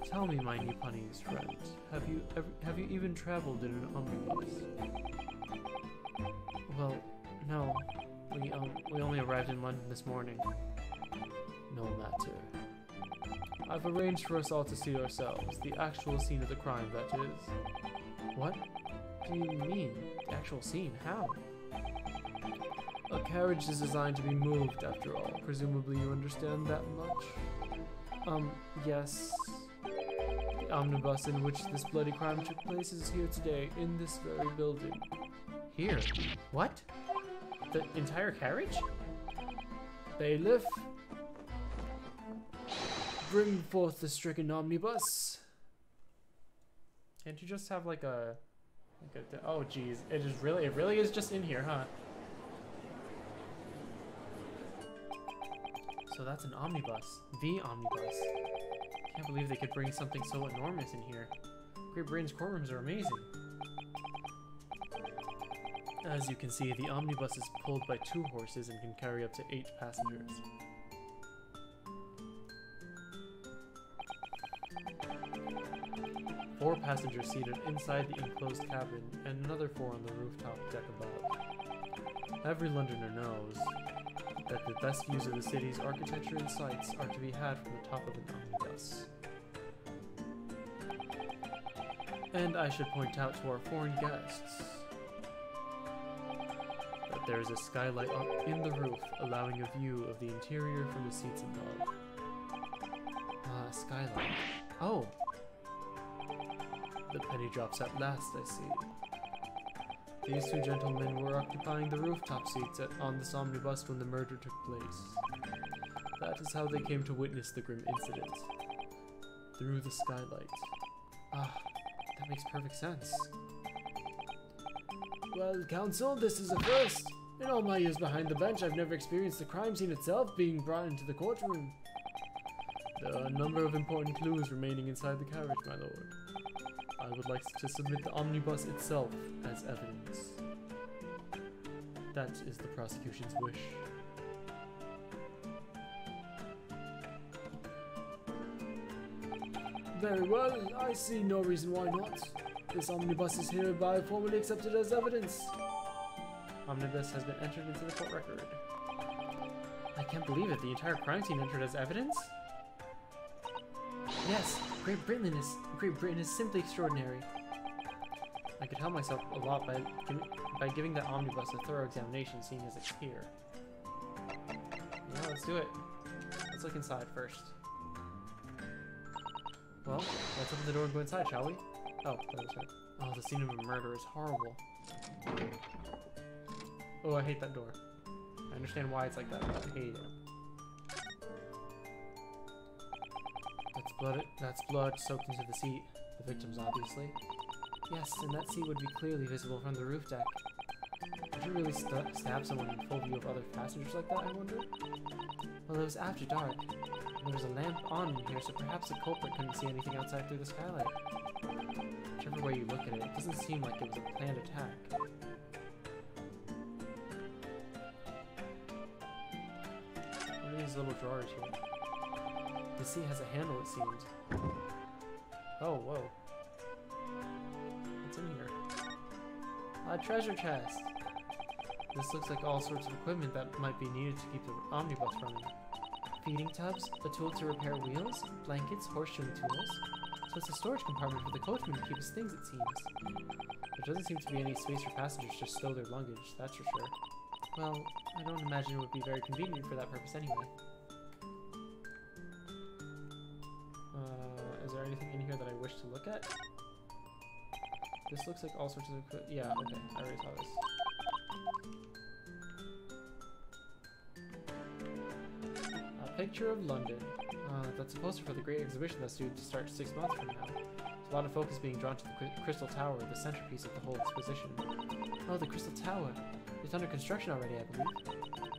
Tell me, my Nipponiese friend, have you even traveled in an omnibus? Well, no. We only arrived in London this morning. No matter. I've arranged for us all to see ourselves, the actual scene of the crime, that is. What do you mean, the actual scene? How? A carriage is designed to be moved, after all. Presumably you understand that much? Yes. The omnibus in which this bloody crime took place is here today, in this very building. Here? What? The entire carriage? Bailiff, bring forth the stricken omnibus. Can't you just have like a oh geez, it really is just in here, huh? So that's an omnibus, the omnibus. Can't believe they could bring something so enormous in here. Great Britain's courtrooms are amazing. As you can see, the omnibus is pulled by 2 horses and can carry up to 8 passengers. Four passengers seated inside the enclosed cabin, and another 4 on the rooftop deck above. Every Londoner knows that the best views of the city's architecture and sights are to be had from the top of an omnibus. And I should point out to our foreign guests that there is a skylight up in the roof, allowing a view of the interior from the seats above. Ah, skylight. Oh! The penny drops at last, I see. These 2 gentlemen were occupying the rooftop seats on this omnibus when the murder took place. That is how they came to witness the grim incident. Through the skylight. Ah, that makes perfect sense. Well, counsel, this is a first. In all my years behind the bench, I've never experienced the crime scene itself being brought into the courtroom. There are a number of important clues remaining inside the carriage, my lord. I would like to submit the omnibus itself as evidence. That is the prosecution's wish. Very well, I see no reason why not. This omnibus is hereby formally accepted as evidence. Omnibus has been entered into the court record. I can't believe it, the entire crime scene entered as evidence? Yes, Great Britain is simply extraordinary. I could help myself a lot by giving that omnibus a thorough examination, seeing as it's here. Yeah, let's do it. Let's look inside first. Well, let's open the door and go inside, shall we? Oh, that was right. Oh, the scene of a murder is horrible. Oh, I hate that door. I understand why it's like that, but I hate it. That's blood soaked into the seat. The victim's, obviously. Yes, and that seat would be clearly visible from the roof deck. Did you really stab someone in full view of other passengers like that, I wonder? Well, it was after dark. There was a lamp on in here, so perhaps the culprit couldn't see anything outside through the skylight. Whichever way you look at it, it doesn't seem like it was a planned attack. What are these little drawers here? The seat has a handle, it seems. Oh, whoa. What's in here? A treasure chest! This looks like all sorts of equipment that might be needed to keep the omnibus running. Feeding tubs, a tool to repair wheels, blankets, horseshoeing tools. So it's a storage compartment for the coachman to keep his things, it seems. There doesn't seem to be any space for passengers to stow their luggage, that's for sure. Well, I don't imagine it would be very convenient for that purpose anyway. Is there anything in here that I wish to look at? This looks like all sorts of equipment. Yeah, okay, I already saw this. A picture of London. That's a poster for the great exhibition that's due to start 6 months from now. There's a lot of focus being drawn to the Crystal Tower, the centerpiece of the whole exposition. Oh, the Crystal Tower. It's under construction already, I believe.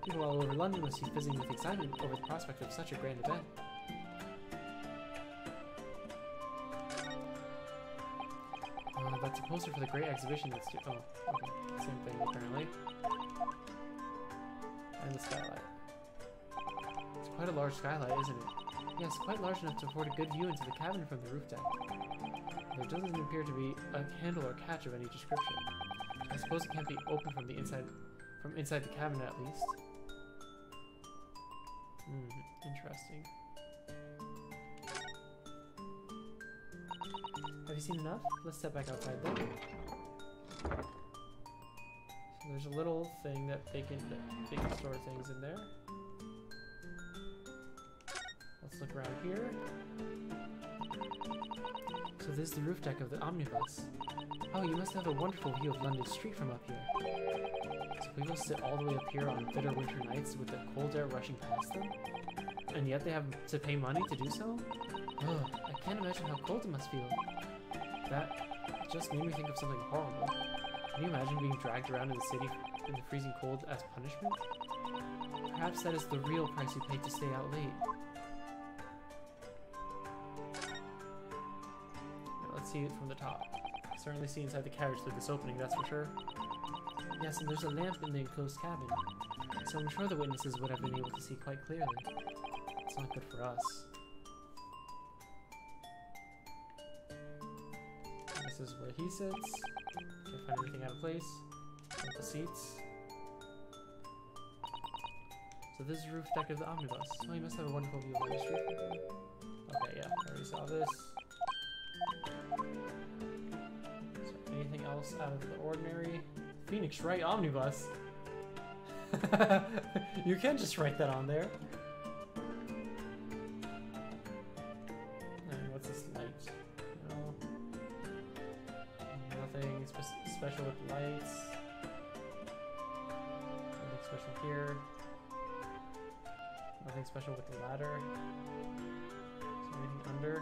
People all over London must be fizzing with excitement over the prospect of such a grand event. That's a poster for the great exhibition that's due. Oh, okay. Same thing, apparently. And the skylight. It's quite a large skylight, isn't it? Yes, quite large enough to afford a good view into the cabin from the roof deck. There doesn't appear to be a handle or catch of any description. I suppose it can't be opened from the inside, the cabin at least. Interesting. Have you seen enough? Let's step back outside then. So there's a little thing that they can store things in there. Let's look around here. So this is the roof deck of the omnibus. Oh, you must have a wonderful view of London Street from up here. So people sit all the way up here on bitter winter nights with the cold air rushing past them? And yet they have to pay money to do so? Ugh, I can't imagine how cold it must feel. That just made me think of something horrible. Can you imagine being dragged around in the city in the freezing cold as punishment? Perhaps that is the real price you pay to stay out late. Now, let's see it from the top. Certainly see inside the carriage through this opening, that's for sure. Yes, and there's a lamp in the enclosed cabin. So I'm sure the witnesses would have been able to see quite clearly. It's not good for us. This is where he sits. Can't find anything out of place. With the seats. So this is the roof deck of the omnibus. Oh, you must have a wonderful view of the street. Okay, yeah, I already saw this. So anything else out of the ordinary? Phoenix Wright Omnibus. You can't just write that on there. And what's this light? No. Nothing special with lights. Nothing special here. Nothing special with the ladder. Is there anything under?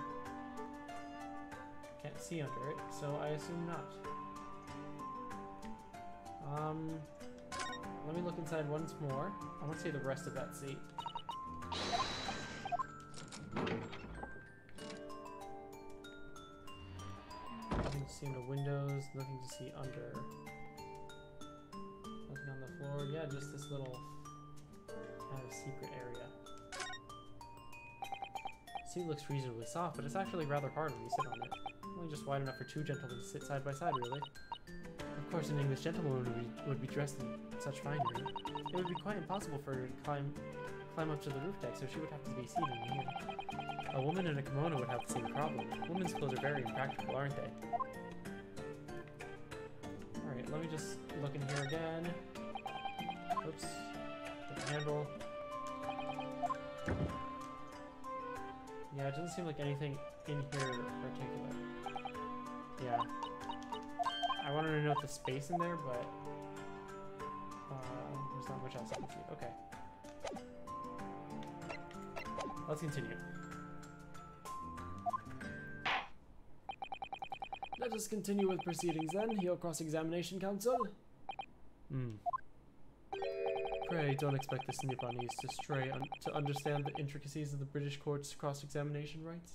Can't see under it, so I assume not. Let me look inside once more. I want to see the rest of that seat. Nothing to see in the windows, nothing to see under. Nothing on the floor. Yeah, just this little kind of secret area. The seat looks reasonably soft, but it's actually rather hard when you sit on it. Only just wide enough for two gentlemen to sit side by side, really. Of course, an English gentleman would be dressed in such finery. It would be quite impossible for her to climb up to the roof deck, so she would have to be seated in here. A woman in a kimono would have the same problem. Women's clothes are very impractical, aren't they? Alright, let me just look in here again. Oops. The handle. Yeah, it doesn't seem like anything in here in particular. Yeah. I wanted to note the space in there, but there's not much else I can see. Okay. Let's continue. Let us continue with proceedings then, your cross-examination, counsel. Pray don't expect the Nipponese to stray to understand the intricacies of the British court's cross-examination rights.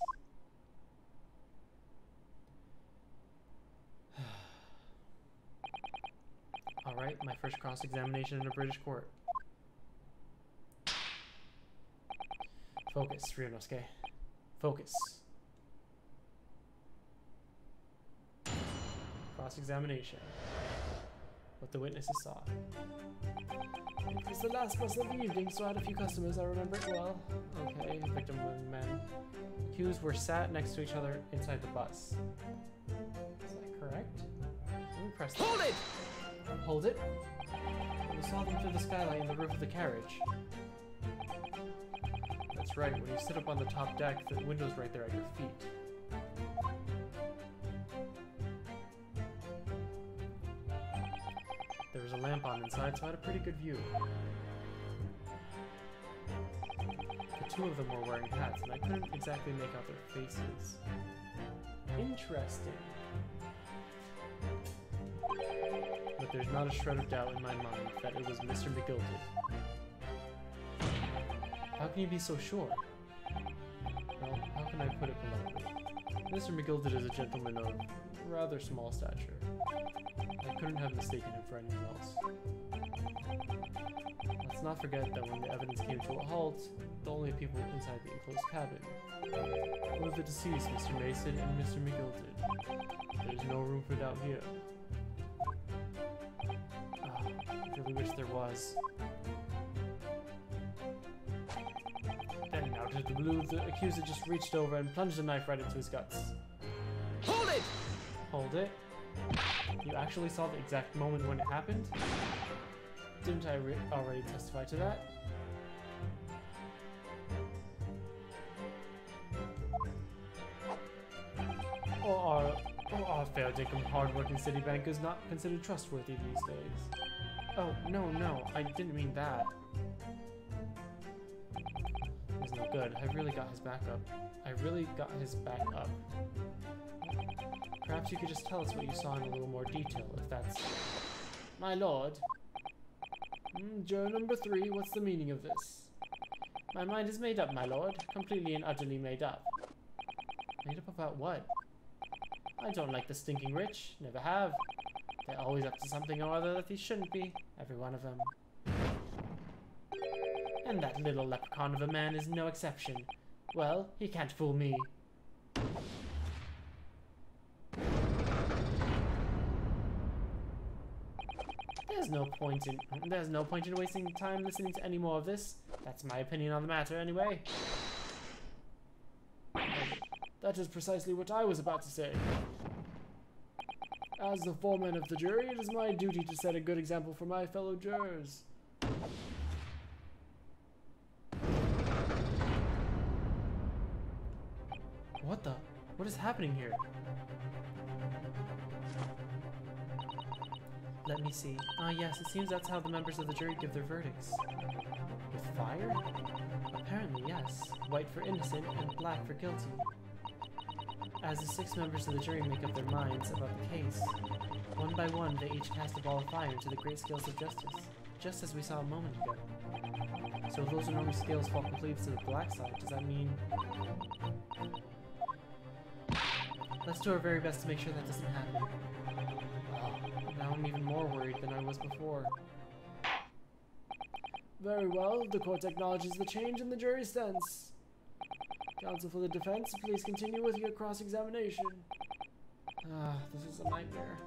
Alright, my first cross-examination in a British court. Focus, Ryunosuke. Focus. Cross-examination. What the witnesses saw. It was the last bus of the evening, so I had a few customers, I remember it well. Okay, victim and men. Accused were sat next to each other inside the bus. Is that correct? Let me press that. Hold it! Hold it. We saw them through the skylight in the roof of the carriage. That's right, when you sit up on the top deck, the window's right there at your feet. There was a lamp on inside, so I had a pretty good view. The two of them were wearing hats, and I couldn't exactly make out their faces. Interesting. But there's not a shred of doubt in my mind that it was Mr. McGilded. How can you be so sure? Well, how can I put it politely? Mr. McGilded is a gentleman of rather small stature. I couldn't have mistaken him for anyone else. Let's not forget that when the evidence came to a halt, the only people inside the enclosed cabin were the deceased Mr. Mason and Mr. McGilded. There's no room for doubt here. I really wish there was. Then, out of the blue, the accuser just reached over and plunged a knife right into his guts. Hold it! Hold it? You actually saw the exact moment when it happened? Didn't I already testify to that? Or are fair dinkum hard-working city bankers not considered trustworthy these days? Oh, no, I didn't mean that. It's no good. I really got his back up. Perhaps you could just tell us what you saw in a little more detail, if that's... My lord. Juror number 3, what's the meaning of this? My mind is made up, my lord. Completely and utterly made up. Made up about what? I don't like the stinking rich. Never have. They're always up to something or other that they shouldn't be. Every one of them. And that little leprechaun of a man is no exception. Well, he can't fool me. There's no point in wasting time listening to any more of this. That's my opinion on the matter, anyway. That is precisely what I was about to say. As the foreman of the jury, it is my duty to set a good example for my fellow jurors. What is happening here? Let me see. Ah, yes, it seems that's how the members of the jury give their verdicts. With fire? Apparently, yes. White for innocent and black for guilty. As the 6 members of the jury make up their minds about the case, one by one they each cast a ball of fire into the great scales of justice, just as we saw a moment ago. So if those enormous scales fall completely to the black side, does that mean... Let's do our very best to make sure that doesn't happen. Now I'm even more worried than I was before. Very well, the court acknowledges the change in the jury's stance. Counsel for the defense, please continue with your cross-examination. This is a nightmare.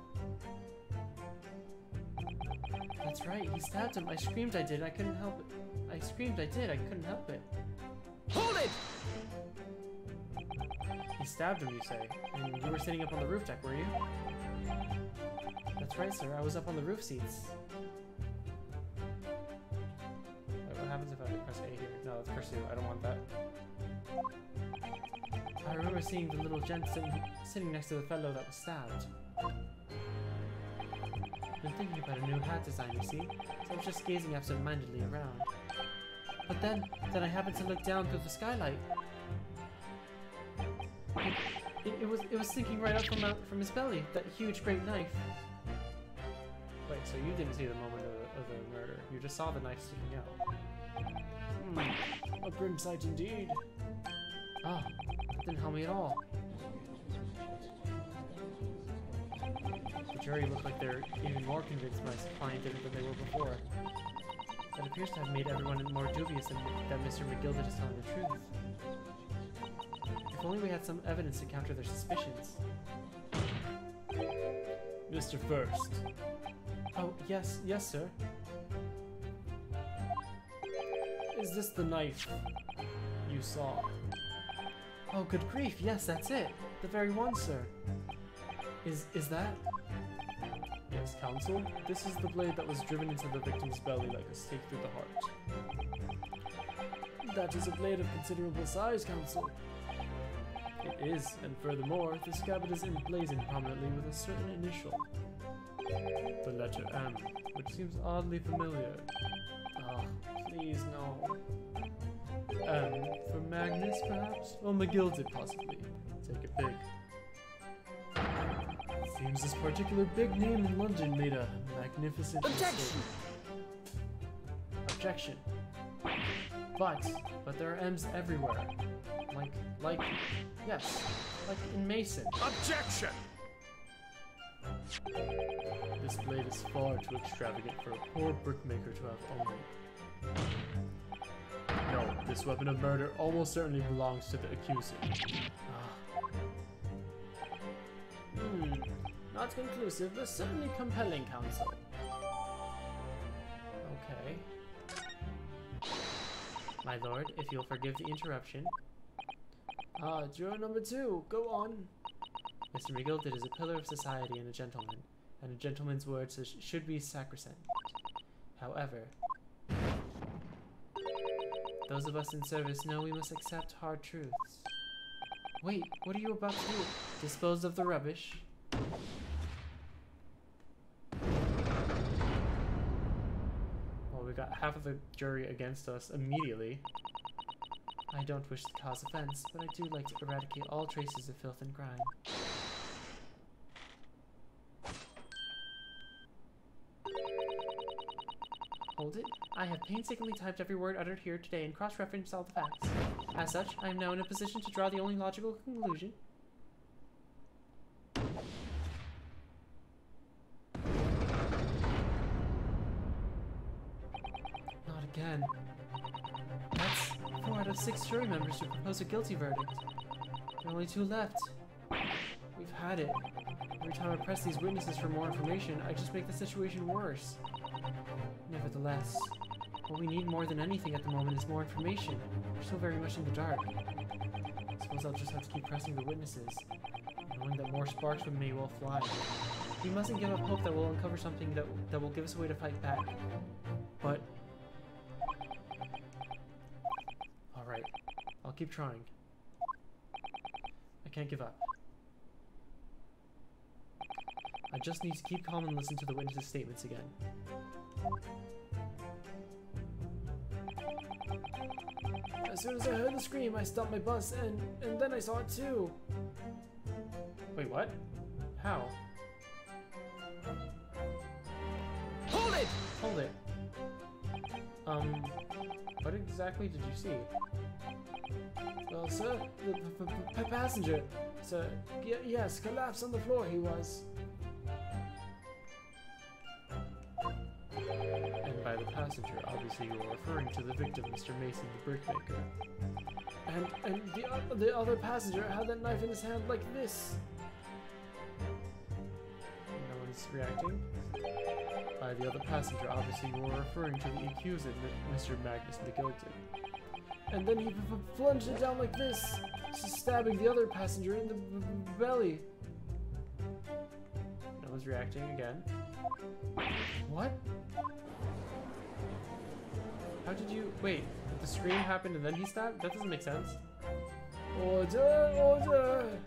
That's right, he stabbed him. I screamed I did, I couldn't help it. I screamed I did, I couldn't help it. Hold it! He stabbed him, you say? And you were sitting up on the roof deck, were you? That's right, sir. I was up on the roof seats. Wait, what happens if I press A here? No, let's pursue. I don't want that. I remember seeing the little gent sitting next to the fellow that was stabbed. Been thinking about a new hat design, you see? So I was just gazing absent-mindedly around. But then I happened to look down through the skylight. It was sticking right up from his belly, that huge great knife. Wait, so you didn't see the moment of the murder. You just saw the knife sticking out. A grim sight indeed. Ah, that didn't help me at all. The jury looked like they're even more convinced my client did it than they were before. That appears to have made everyone more dubious that Mr. McGilded is telling the truth. If only we had some evidence to counter their suspicions. Mr. First. Oh, yes, sir. Is this the knife you saw? Oh, good grief, yes, that's it. The very one, sir. Is that? Yes, counsel. This is the blade that was driven into the victim's belly like a stake through the heart. That is a blade of considerable size, counsel. It is, and furthermore, the scabbard is emblazoned prominently with a certain initial. The letter M, which seems oddly familiar. Oh, please, no. For Magnus, perhaps? Or McGilded, possibly. Take it big. Seems this particular big name in London made a magnificent Objection! Objection. But there are M's everywhere. Yes, like in Mason. Objection! This blade is far too extravagant for a poor brickmaker to have owned. No, this weapon of murder almost certainly belongs to the accused. Not conclusive, but certainly compelling, counsel. Okay. My lord, if you'll forgive the interruption. Juror number 2, go on. Mr. McGilded is a pillar of society and a gentleman's words should be sacrosanct. However, those of us in service know we must accept hard truths. Wait, what are you about to do? Dispose of the rubbish? Well, we got half of the jury against us immediately. I don't wish to cause offense, but I do like to eradicate all traces of filth and crime. Hold it. I have painstakingly typed every word uttered here today and cross-referenced all the facts. As such, I am now in a position to draw the only logical conclusion. Not again. That's 4 out of 6 jury members who propose a guilty verdict. There are only 2 left. We've had it. Every time I press these witnesses for more information, I just make the situation worse. Nevertheless, what we need more than anything at the moment is more information. We're still very much in the dark. I suppose I'll just have to keep pressing the witnesses, knowing that more sparks may well fly. We mustn't give up hope that we'll uncover something that will give us a way to fight back. But... alright, I'll keep trying. I can't give up. I just need to keep calm and listen to the witnesses' statements again. As soon as I heard the scream, I stopped my bus, and then I saw it too. Wait, what? How? Hold it! Hold it. What exactly did you see? Well, sir, the passenger, sir, yes, collapsed on the floor he was. And by the passenger, obviously you are referring to the victim, Mr. Mason, the brickmaker. And the other passenger had that knife in his hand like this. No one's reacting? By the other passenger, obviously you are referring to the accused, Mr. Magnus McGilded. And then he plunged it down like this, stabbing the other passenger in the belly. No one's reacting again. What? How did you... wait, did the scream happen and then he stabbed? That doesn't make sense. Order! Order!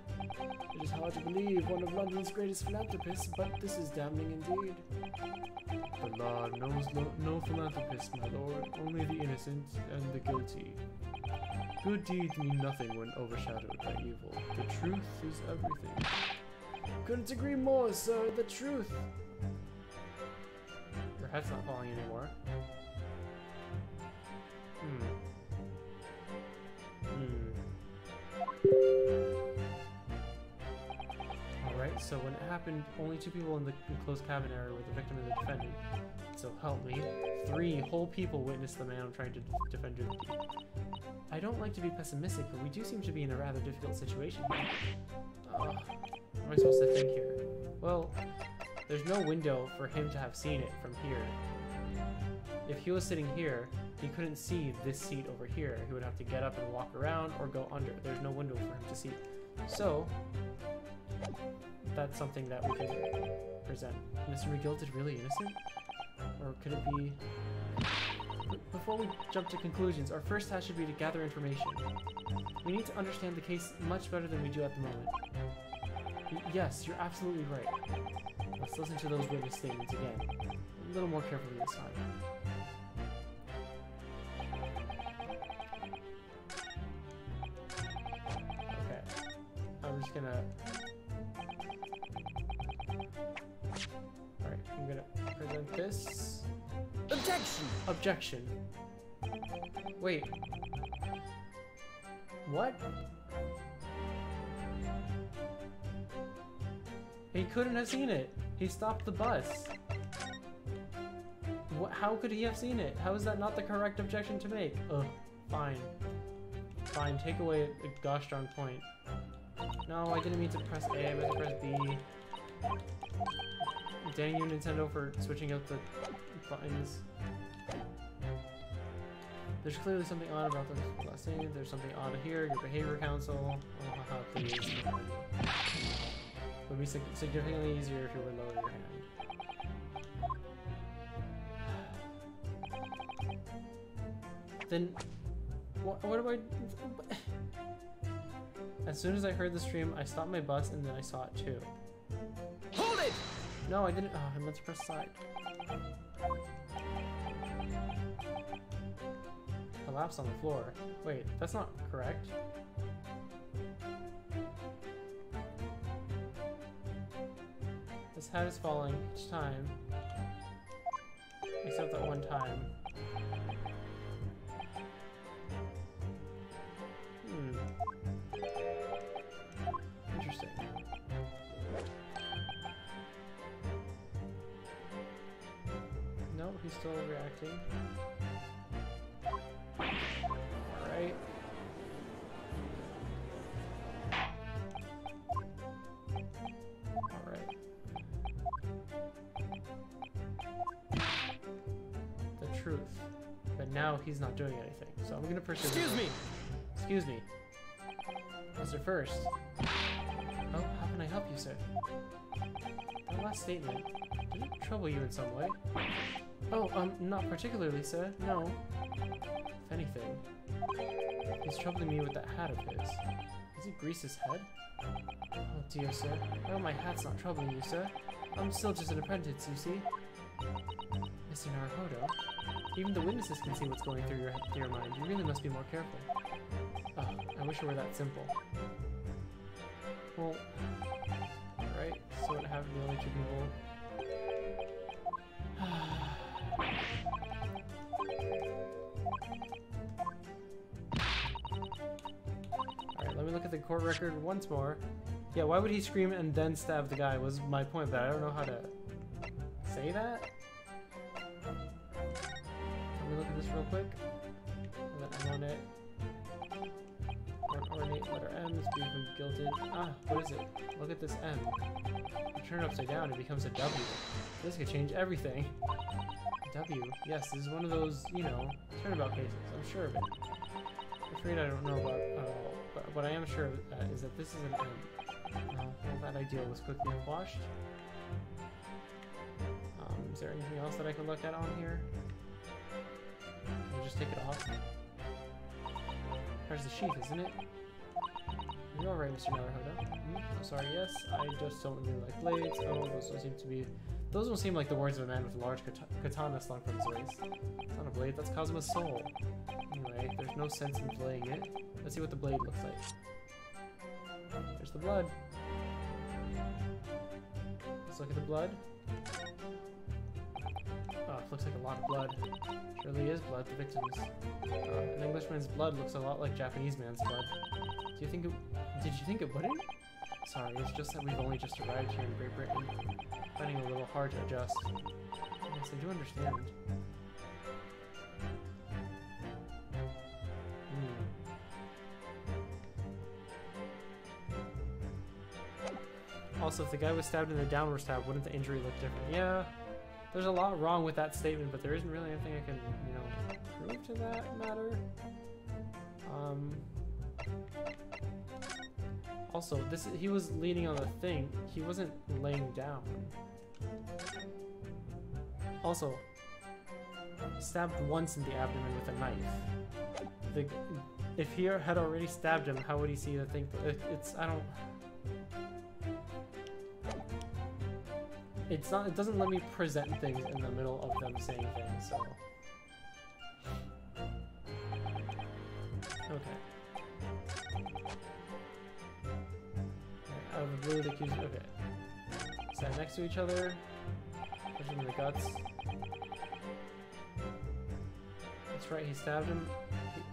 It is hard to believe one of London's greatest philanthropists, but this is damning indeed. The law knows no philanthropist, my lord, only the innocent and the guilty. Good deeds mean nothing when overshadowed by evil. The truth is everything. Couldn't agree more, sir. The truth. Your head's not falling anymore. Alright, so when it happened, only 2 people in the enclosed cabin area were the victim and the defendant. So help me. 3 whole people witnessed the man trying to defend your deed. I don't like to be pessimistic, but we do seem to be in a rather difficult situation. What am I supposed to think here? Well, there's no window for him to have seen it from here. If he was sitting here, he couldn't see this seat over here. He would have to get up and walk around or go under. There's no window for him to see. So, that's something that we can present. Mr. McGilded really innocent? Or could it be... Before we jump to conclusions, our first task should be to gather information. We need to understand the case much better than we do at the moment. Yes, you're absolutely right. Let's listen to those witness statements again. A little more carefully this time. I'm just gonna... Alright, I'm gonna present this. Objection! Objection. Wait. What? He couldn't have seen it. He stopped the bus. What? How could he have seen it? How is that not the correct objection to make? Ugh. Fine. Fine. Take away a gosh darn point. No, I didn't mean to press A. I meant to press B. Dang you, Nintendo, for switching up the buttons. There's clearly something odd about this last name. There's something odd here. Your behavior council. Oh, haha, please. It would be significantly easier if you would lower your hand. Then, what do I... As soon as I heard the stream, I stopped my bus and then I saw it too. Hold it! No, I didn't. Oh, I meant to press side. Collapse on the floor. Wait, that's not correct. This hat is falling each time. Except that one time. Interesting. No, he's still reacting. Alright. Alright. The truth. But now he's not doing anything. So I'm gonna pursue. Excuse me! Excuse me. Mr. First. Oh, how can I help you, sir? That last statement, did it trouble you in some way? Oh, not particularly, sir. No. If anything, he's troubling me with that hat of his. Does he grease his head? Oh dear, sir. Oh, my hat's not troubling you, sir. I'm still just an apprentice, you see. Mr. Naruhodo, even the witnesses can see what's going through your mind. You really must be more careful. Oh, I wish it were that simple. Well, right, so what happened to the only two people? Alright, let me look at the court record once more. Yeah, why would he scream and then stab the guy was my point, but I don't know how to say that. Let me look at this real quick. And then I'm on it. Ornate letter M is beautifully gilded. Ah, what is it? Look at this M. You turn it upside down, it becomes a W. This could change everything. W. Yes, this is one of those, you know, turnabout cases. I'm sure of it. I'm afraid I don't know about it at all. But what I am sure of is that this is an M. Well, that idea was quickly quashed. Is there anything else that I can look at on here? Can I just take it off? There's the sheath, isn't it? Are you alright, Mr. Naruhodo? I'm sorry, yes. I just don't really like blades. Oh, those don't seem like the words of a man with a large katana slung from his waist. It's not a blade, that's Kazuma's soul. Anyway, there's no sense in flaying it. Let's see what the blade looks like. There's the blood. Let's look at the blood. Oh, it looks like a lot of blood. Surely is blood, the victim's. An Englishman's blood looks a lot like Japanese man's blood. Did you think it wouldn't? Sorry, it's just that we've only just arrived here in Great Britain. Finding it a little hard to adjust. Yes, I do understand. Also, if the guy was stabbed in the downward stab, wouldn't the injury look different? Yeah, there's a lot wrong with that statement, but there isn't really anything I can, you know, prove to that matter. Also, he was leaning on the thing. He wasn't laying down. Also, stabbed once in the abdomen with a knife. If he had already stabbed him, how would he see the thing? It doesn't let me present things in the middle of them saying things, so. Okay. of the blue, the accused. Okay. Stand next to each other. Push him in the guts. That's right, he stabbed him.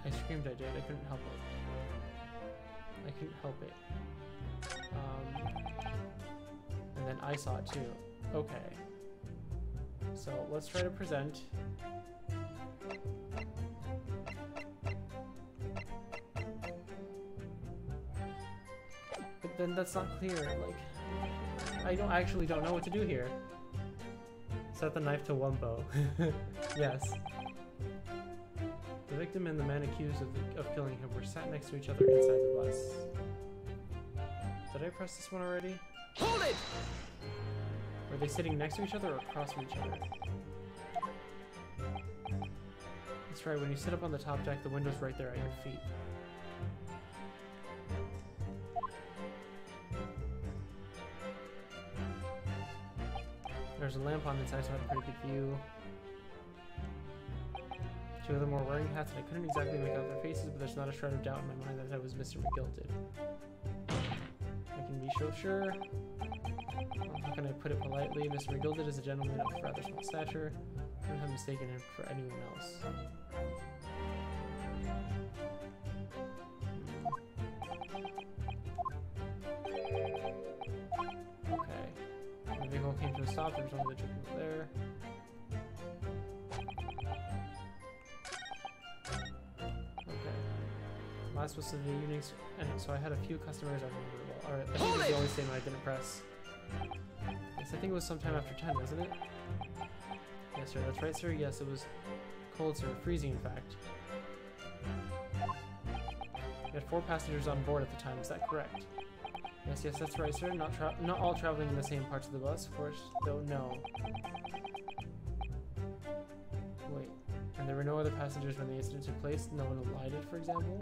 I screamed I did. I couldn't help it. I couldn't help it. And then I saw it too. Okay. So let's try to present. But then that's not clear. Like, I don't know what to do here. Set the knife to Wumbo. Yes. The victim and the man accused of killing him were sat next to each other inside the bus. Did I press this one already? Hold it! Were they sitting next to each other or across from each other? That's right, when you sit up on the top deck, the window's right there at your feet. There's a lamp on inside, so I had a pretty good view. Two of them were wearing hats, and I couldn't exactly make out their faces, but there's not a shred of doubt in my mind that that was Mr. McGilted. I can be so sure. How can I put it politely? Mr. McGilted is a gentleman of rather small stature. I couldn't have mistaken him for anyone else. Okay. When the vehicle came to a stop, there was only the two people there. Last was the evenings, and so I had a few customers I remember well. Alright, I think it was the only statement I didn't press. Yes, I think it was sometime after 10, wasn't it? Yes, sir, that's right, sir. Yes, it was cold, sir. Freezing, in fact. We had 4 passengers on board at the time, is that correct? Yes, yes, that's right, sir. Not all traveling in the same parts of the bus, of course, though no. Wait. And there were no other passengers when the incident took place? No one alighted, for example?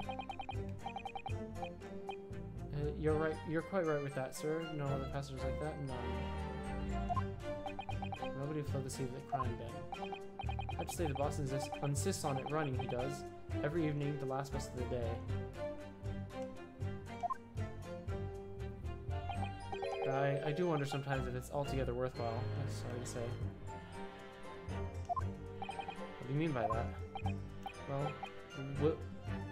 You're right. You're quite right with that, sir. No other passengers like that? None. Nobody fled the scene of the crime then. I have to say the boss insists on it running, he does. Every evening, the last bus of the day. I do wonder sometimes if it's altogether worthwhile, I'm sorry to say. What do you mean by that? Well,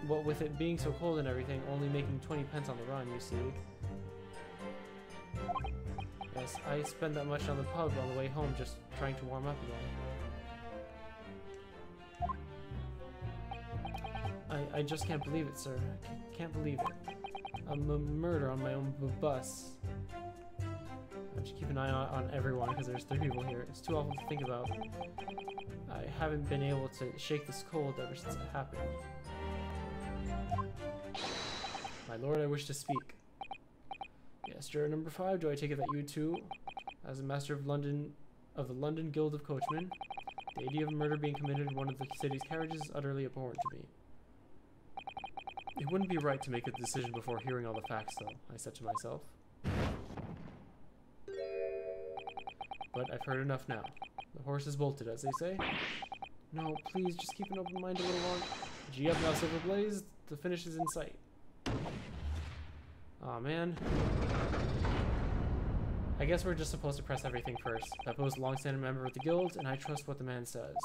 what with it being so cold and everything, only making 20 pence on the run, you see. Yes, I spend that much on the pub on the way home just trying to warm up again. I just can't believe it, sir. I can't believe it. A murder on my own bus. I have to keep an eye on everyone because there's 3 people here. It's too awful to think about. I haven't been able to shake this cold ever since it happened. My lord, I wish to speak. Yes, juror number 5, do I take it that you too, as a master of the London Guild of Coachmen, the idea of murder being committed in one of the city's carriages is utterly abhorrent to me. It wouldn't be right to make a decision before hearing all the facts, though, I said to myself. But I've heard enough now. The horse is bolted, as they say. No, please, just keep an open mind a little longer. Gee up now, Silver Blaze. The finish is in sight. Aw, man. I guess we're just supposed to press everything first. Beppo's a long-standing member of the guild, and I trust what the man says.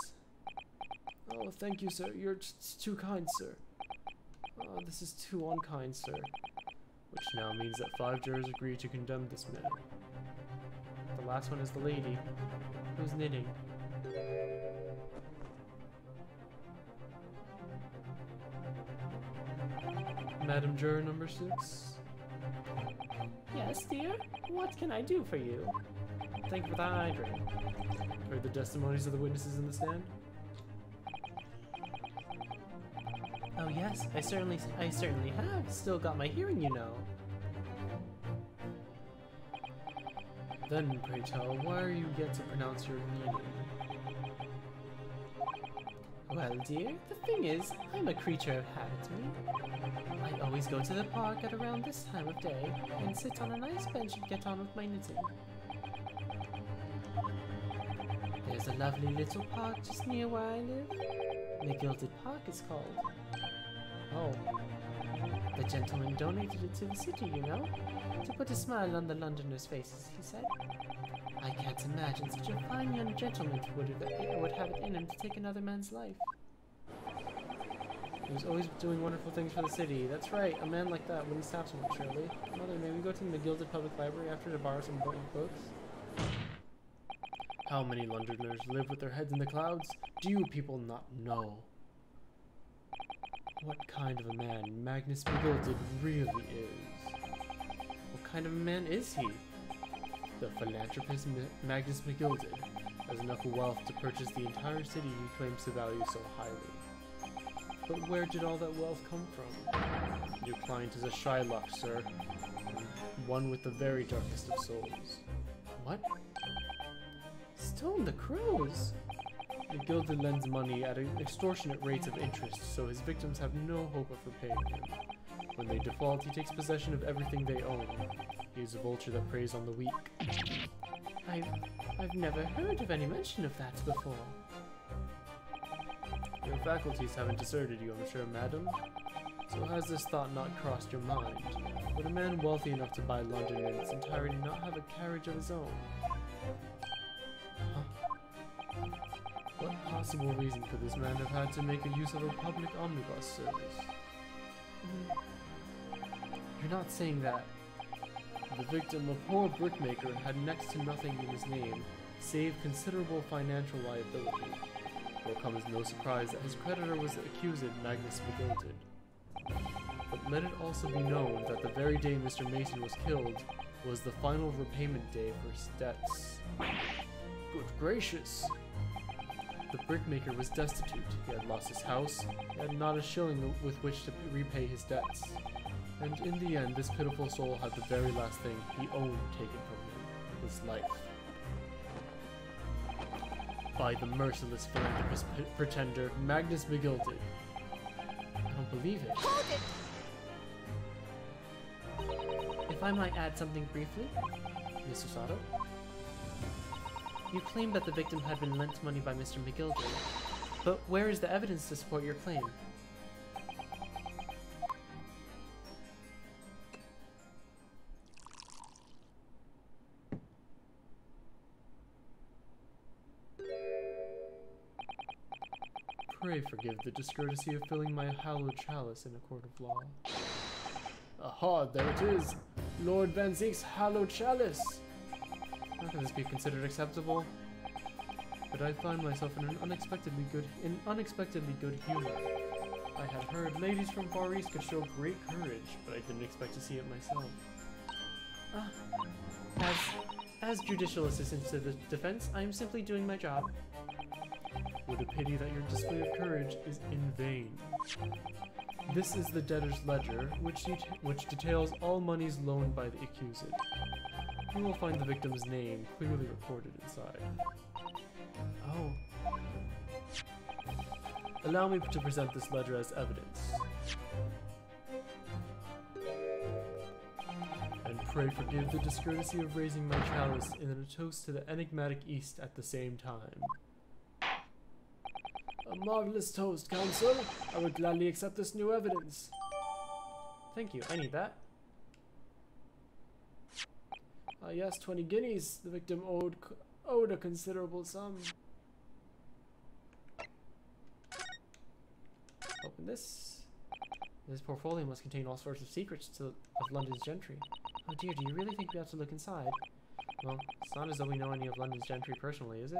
Oh, thank you, sir. You're too kind, sir. Oh, this is too unkind, sir. Which now means that 5 jurors agree to condemn this man. The last one is the lady. Who's knitting? Madam Juror number 6? Yes, dear? What can I do for you? Thank you for that hydrant. Heard the testimonies of the witnesses in the stand? Oh yes, I certainly have. Still got my hearing, you know. Then, pray tell, why are you yet to pronounce your meaning? Well, dear, the thing is, I'm a creature of habit, I always go to the park at around this time of day, and sit on a nice bench and get on with my knitting. There's a lovely little park just near where I live. The Gilded Park is called. Oh. The gentleman donated it to the city, you know? To put a smile on the Londoners' faces, he said. I can't imagine such a fine young gentleman would have it in him to take another man's life. He was always doing wonderful things for the city. That's right, a man like that wouldn't stop so much, surely. Mother, may we go to the Gilded Public Library after to borrow some important books? How many Londoners live with their heads in the clouds? Do you people not know? What kind of a man Magnus McGilded really is? What kind of a man is he? The philanthropist Magnus McGilded has enough wealth to purchase the entire city he claims to value so highly. But where did all that wealth come from? Your client is a Shylock, sir. One with the very darkest of souls. What? Stone the Crows! The Gilded lends money at extortionate rates of interest, so his victims have no hope of repaying him. When they default, he takes possession of everything they own. He is a vulture that preys on the weak. I've never heard of any mention of that before. Your faculties haven't deserted you, I'm sure, madam. So has this thought not crossed your mind? Would a man wealthy enough to buy London in its entirety not have a carriage of his own? Huh? What possible reason could this man have had to make a use of a public omnibus service? You're not saying that. The victim, a poor brickmaker, had next to nothing in his name, save considerable financial liability. It will come as no surprise that his creditor was the accused Magnus McGilded. But let it also be known that the very day Mr. Mason was killed was the final repayment day for his debts. Good gracious! The brickmaker was destitute. He had lost his house. He had not a shilling with which to repay his debts. And in the end, this pitiful soul had the very last thing he owned taken from him, his life. By the merciless philanthropist pretender, Magnus McGilded. I don't believe it. Hold it! If I might add something briefly, Mr. Sato. You claim that the victim had been lent money by Mr. McGilded, but where is the evidence to support your claim? Pray forgive the discourtesy of filling my hallowed chalice in a court of law. Aha, there it is! Lord Van Zeek's hallowed chalice! How can this be considered acceptable? But I find myself in unexpectedly good humor. I had heard ladies from Far East could show great courage, but I didn't expect to see it myself. As judicial assistant to the defense, I am simply doing my job. What a pity that your display of courage is in vain. This is the debtor's ledger, which details all monies loaned by the accused. You will find the victim's name clearly recorded inside. Oh. Allow me to present this ledger as evidence. And pray forgive the discourtesy of raising my chalice in a toast to the enigmatic East at the same time. A marvelous toast, Counsel. I would gladly accept this new evidence. Thank you. I need that. Yes, 20 guineas. The victim owed a considerable sum. Open this. This portfolio must contain all sorts of secrets of London's gentry. Oh dear, do you really think we ought to look inside? Well, it's not as though we know any of London's gentry personally, is it?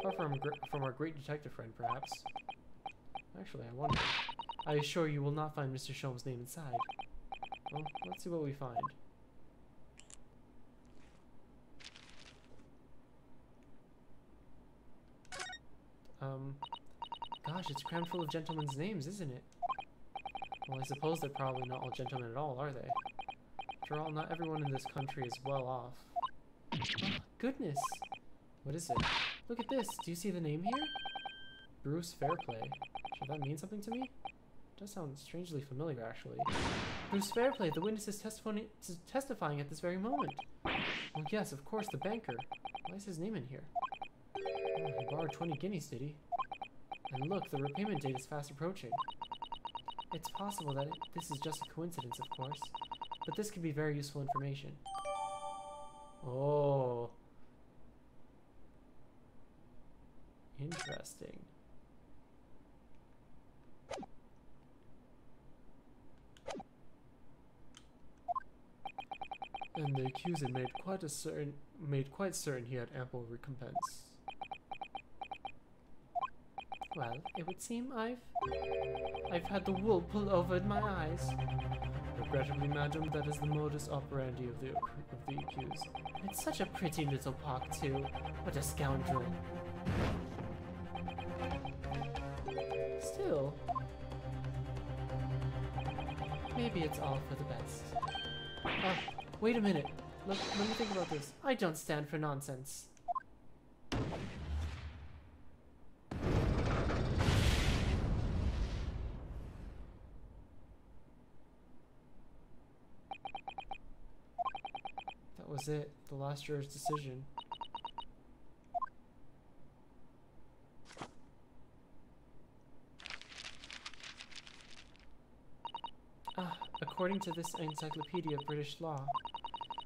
Apart from our great detective friend, perhaps. Actually, I wonder. I assure you will not find Mr. Sholmes' name inside. Well, let's see what we find. Gosh, it's crammed full of gentlemen's names, isn't it? Well, I suppose they're probably not all gentlemen at all, are they? After all, not everyone in this country is well off. Oh, goodness! What is it? Look at this! Do you see the name here? Bruce Fairplay. Should that mean something to me? It does sound strangely familiar, actually. Bruce Fairplay, the witness is testifying at this very moment. Well, yes, of course, the banker. Why is his name in here? Oh, he borrowed 20 guineas, did he? And look, the repayment date is fast approaching. It's possible that this is just a coincidence, of course, but this could be very useful information. Oh. Interesting. And the accused made quite certain he had ample recompense. Well, it would seem I've had the wool pulled over my eyes. Regrettably, madam, that is the modus operandi of the accused. It's such a pretty little pock, too. What a scoundrel. Still, maybe it's all for the best. Oh, wait a minute. Let me think about this. I don't stand for nonsense. That was it. The last juror's decision. According to this encyclopedia of British law,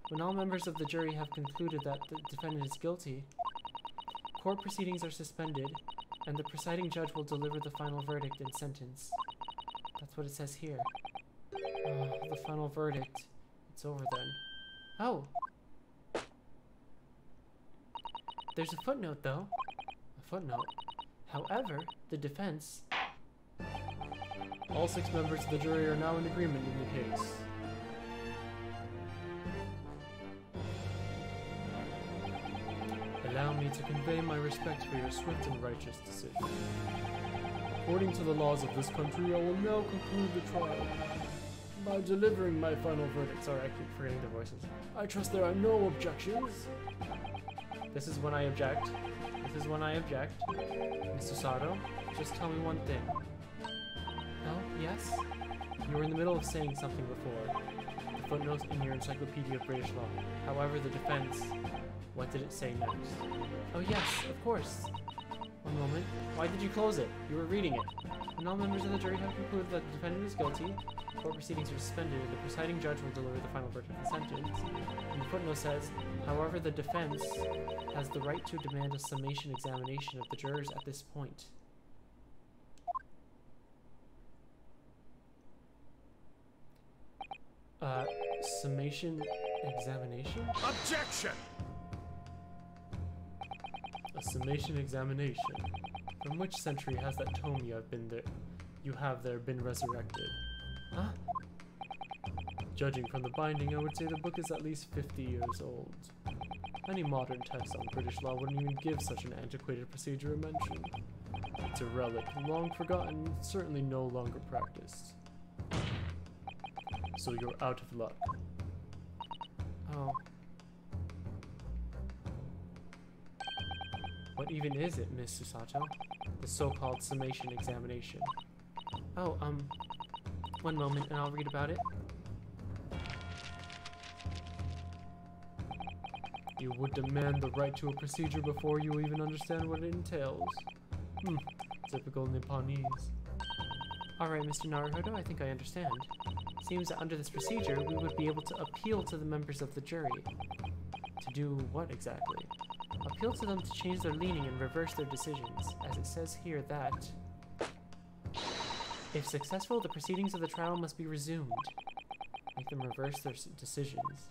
when all members of the jury have concluded that the defendant is guilty, court proceedings are suspended, and the presiding judge will deliver the final verdict and sentence. That's what it says here. The final verdict. It's over then. Oh! There's a footnote, though. A footnote. However, the defense... All 6 members of the jury are now in agreement in the case. Allow me to convey my respect for your swift and righteous decision. According to the laws of this country, I will now conclude the trial by delivering my final verdict. Sorry, I keep forgetting the voices. I trust there are no objections. This is when I object. This is when I object. Mr. Sato, just tell me one thing. No? Yes? You were in the middle of saying something before. The footnote in your Encyclopedia of British Law. However, the defense... What did it say next? Oh yes, of course. One moment. Why did you close it? You were reading it. When all members of the jury have concluded that the defendant is guilty, court proceedings are suspended, and the presiding judge will deliver the final verdict and sentence. And the footnote says, however, the defense has the right to demand a summation examination of the jurors at this point. Summation examination? Objection! A summation examination. From which century has that tome you have there been resurrected? Huh? Judging from the binding, I would say the book is at least 50 years old. Any modern text on British law wouldn't even give such an antiquated procedure a mention. It's a relic, long forgotten, certainly no longer practiced. So you're out of luck. Oh. What even is it, Miss Susato? The so-called summation examination. Oh, one moment and I'll read about it. You would demand the right to a procedure before you even understand what it entails. Typical Nipponese. Alright, Mr. Naruhodo, I think I understand. Seems that under this procedure, we would be able to appeal to the members of the jury. To do what exactly? Appeal to them to change their leaning and reverse their decisions, as it says here that... If successful, the proceedings of the trial must be resumed. Make them reverse their decisions.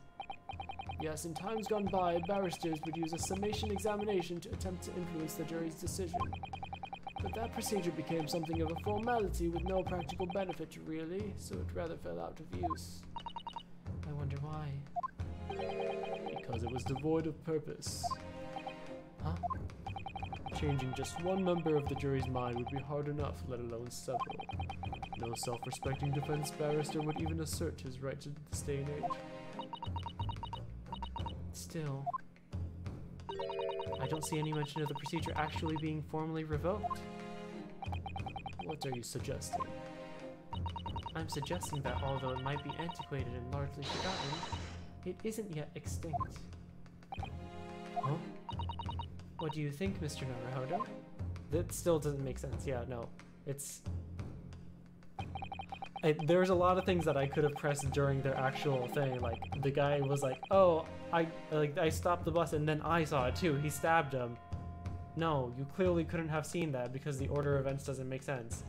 Yes, in times gone by, barristers would use a summation examination to attempt to influence the jury's decision. But that procedure became something of a formality with no practical benefit, really, so it rather fell out of use. I wonder why. Because it was devoid of purpose. Huh? Changing just one member of the jury's mind would be hard enough, let alone several. No self-respecting defense barrister would even assert his right to this day and age. Still, I don't see any mention of the procedure actually being formally revoked. What are you suggesting? I'm suggesting that although it might be antiquated and largely forgotten, it isn't yet extinct. Huh? What do you think, Mr. Naruhodo? That still doesn't make sense. Yeah, no. It's... There's a lot of things that I could have pressed during their actual thing. Like the guy was like, "Oh, I stopped the bus and then I saw it too. He stabbed him." No, you clearly couldn't have seen that because the order of events doesn't make sense.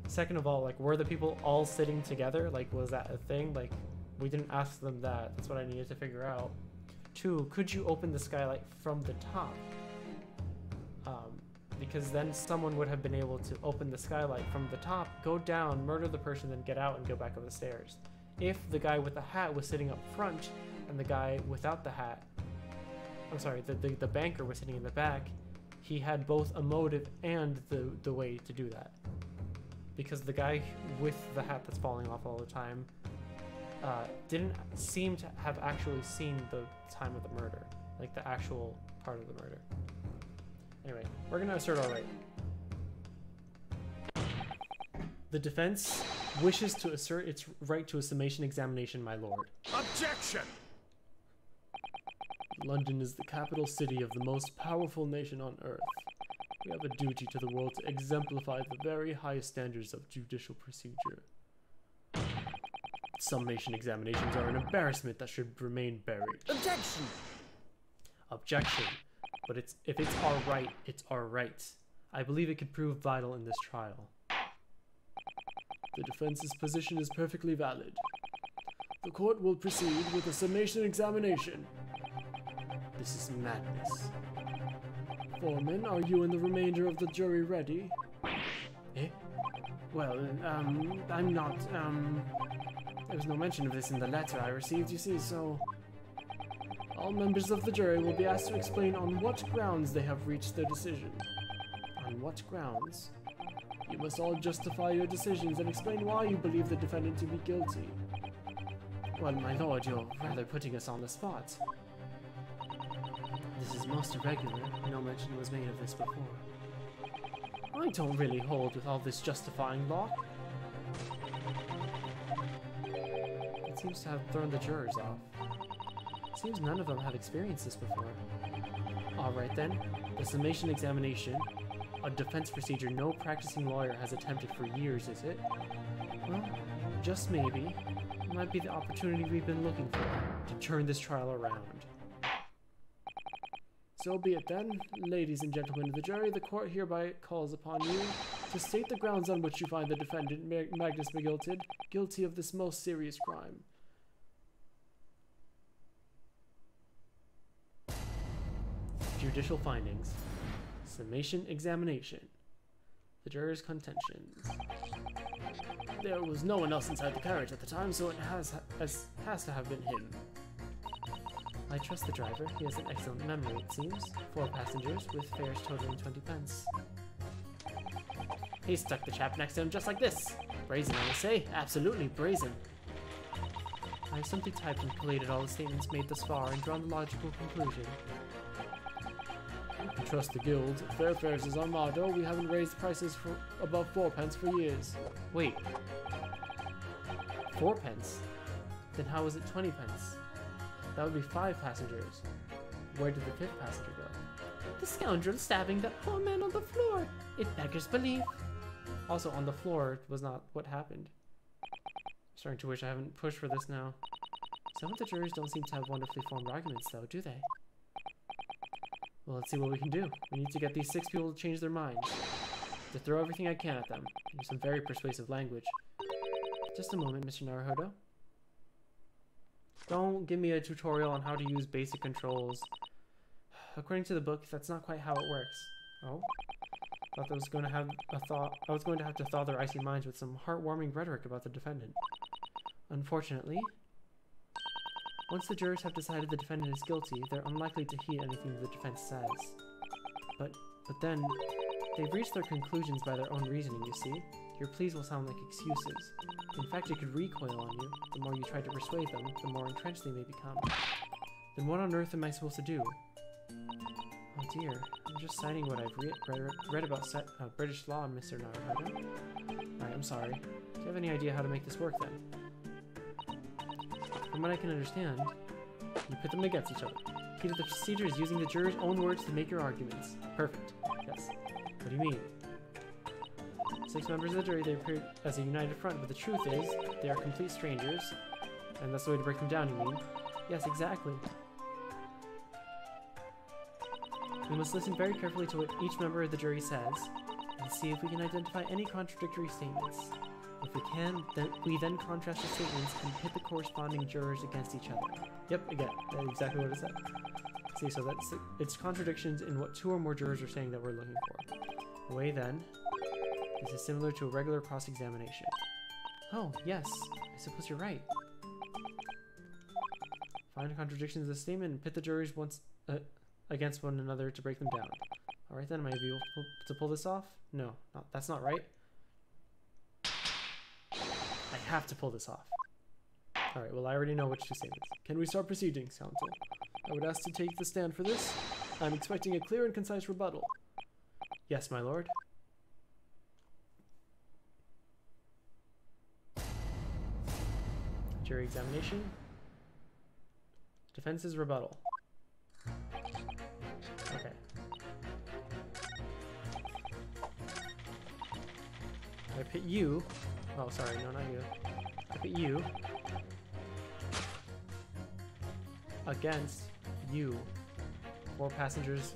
Second of all, like, were the people all sitting together? Like, was that a thing? Like, we didn't ask them that. That's what I needed to figure out. 2, could you open the skylight from the top? Because then someone would have been able to open the skylight from the top, go down, murder the person, then get out and go back up the stairs. If the guy with the hat was sitting up front and the guy without the hat, I'm sorry, the banker was sitting in the back, he had both a motive and the way to do that. Because the guy with the hat that's falling off all the time didn't seem to have actually seen the time of the murder, like the actual part of the murder. Anyway, we're gonna assert our right. The defense wishes to assert its right to a summation examination, my lord. Objection! London is the capital city of the most powerful nation on earth. We have a duty to the world to exemplify the very highest standards of judicial procedure. Summation examinations are an embarrassment that should remain buried. Objection! Objection. But if it's our right, it's our right. I believe it could prove vital in this trial. The defense's position is perfectly valid. The court will proceed with a summation examination. This is madness. Foreman, are you and the remainder of the jury ready? Eh? Well, I'm not, there was no mention of this in the letter I received, you see, so... All members of the jury will be asked to explain on what grounds they have reached their decision. On what grounds? You must all justify your decisions and explain why you believe the defendant to be guilty. Well, my lord, you're rather putting us on the spot. This is most irregular. No mention was made of this before. I don't really hold with all this justifying law. It seems to have thrown the jurors off. Seems none of them have experienced this before. Alright then, the summation examination, a defense procedure no practicing lawyer has attempted for years, is it? Well, just maybe, it might be the opportunity we've been looking for to turn this trial around. So be it then, ladies and gentlemen of the jury, the court hereby calls upon you to state the grounds on which you find the defendant, Magnus McGilted, guilty of this most serious crime. Judicial findings. Summation examination. The jurors' contentions. There was no one else inside the carriage at the time, so it has to have been him. I trust the driver. He has an excellent memory, it seems. 4 passengers, with fares totaling 20 pence. He stuck the chap next to him just like this. Brazen, I would say. Absolutely brazen. I have simply typed and collated all the statements made thus far and drawn the logical conclusion. We trust the guild. Fair fares is our motto. We haven't raised prices for above 4 pence for years. Wait. 4 pence? Then how is it 20 pence? That would be 5 passengers. Where did the 5th passenger go? The scoundrel stabbing that poor man on the floor. It beggars belief. Also, on the floor was not what happened. I'm starting to wish I haven't pushed for this now. Some of the jurors don't seem to have wonderfully formed arguments, though, do they? Well, let's see what we can do. We need to get these 6 people to change their minds. To throw everything I can at them. Use some very persuasive language. Just a moment, Mr. Naruhodo. Don't give me a tutorial on how to use basic controls. According to the book, that's not quite how it works. Oh? I was going to have to thaw their icy minds with some heartwarming rhetoric about the defendant. Unfortunately, once the jurors have decided the defendant is guilty, they're unlikely to heed anything the defense says. But then, they've reached their conclusions by their own reasoning, you see. Your pleas will sound like excuses. In fact, it could recoil on you. The more you try to persuade them, the more entrenched they may become. Then what on earth am I supposed to do? Oh dear, I'm just citing what I've read about British law, Mr. Naruhodo. Alright, I'm sorry. Do you have any idea how to make this work then? From what I can understand, you pit them against each other. Key to the procedure is using the jurors' own words to make your arguments. Perfect. Yes. What do you mean? 6 members of the jury, they appear as a united front, but the truth is, they are complete strangers. And that's the way to break them down, you mean? Yes, exactly. We must listen very carefully to what each member of the jury says, and see if we can identify any contradictory statements. If we can, we then contrast the statements and pit the corresponding jurors against each other. Yep, again, that's exactly what it said. See, so it's contradictions in what 2 or more jurors are saying that we're looking for. The way then, this is similar to a regular cross-examination. Oh, yes, I suppose you're right. Find contradictions in the statement and pit the jurors against one another to break them down. Alright then, am I able to pull this off? No, that's not right. I have to pull this off. Alright, well I already know which 2 statements. Can we start proceedings, counsel? I would ask to take the stand for this. I'm expecting a clear and concise rebuttal. Yes, my lord. Jury examination. Defense's rebuttal. Okay. I pit you. Oh, sorry, no, not you. I pit you against you. 4 passengers,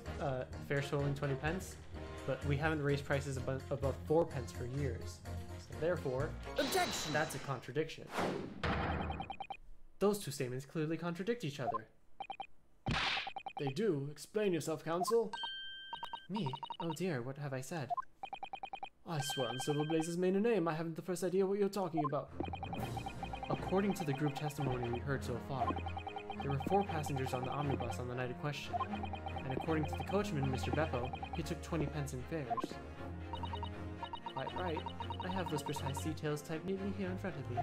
fare totaling 20 pence, but we haven't raised prices above 4 pence for years. So therefore, objection! That's a contradiction. Those 2 statements clearly contradict each other. They do. Explain yourself, counsel. Me? Oh dear, what have I said? I swear on Silver Blaze's maiden name, I haven't the first idea what you're talking about. According to the group testimony we heard so far, there were 4 passengers on the omnibus on the night of question, and according to the coachman, Mr. Beppo, he took 20 pence in fares. Quite right. I have those precise details typed neatly here in front of me.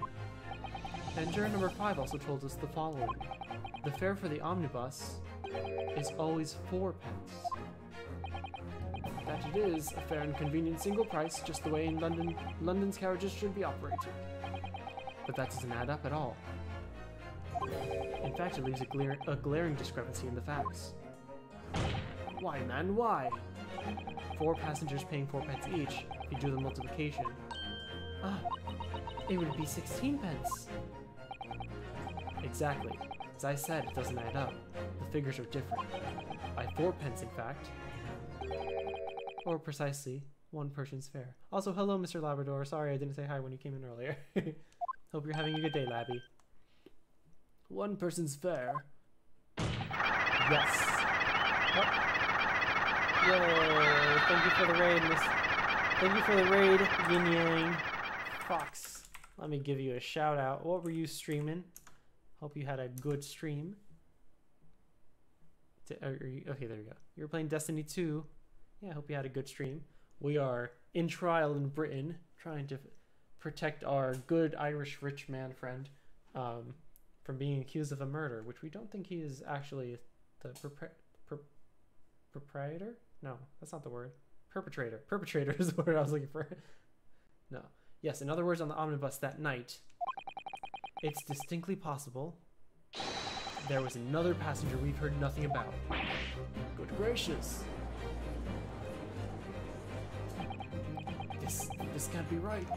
And juror number 5 also told us the following. The fare for the omnibus is always 4 pence. That it is a fair and convenient single price, just the way in London's carriages should be operated. But that doesn't add up at all. In fact, it leaves a glaring discrepancy in the facts. Why, man, why? 4 passengers paying 4 pence each, if you do the multiplication. It would be 16 pence. Exactly. As I said, it doesn't add up. The figures are different. By 4 pence, in fact. Or precisely, 1 person's fare. Also, hello, Mr. Labrador. Sorry I didn't say hi when you came in earlier. Hope you're having a good day, Labby. 1 person's fare? Yes. Oh. Yay! Thank you for the raid, Miss. Thank you for the raid, Yin Yang. Fox. Let me give you a shout out. What were you streaming? Hope you had a good stream. Okay, there we go. You were playing Destiny 2. Yeah, I hope you had a good stream. We are in trial in Britain, trying to protect our good Irish rich man friend from being accused of a murder, which we don't think he is actually the proprietor? No, that's not the word. Perpetrator. Perpetrator is the word I was looking for. No. Yes, in other words, on the omnibus that night, it's distinctly possible there was another passenger we've heard nothing about. Good gracious. This can't be right.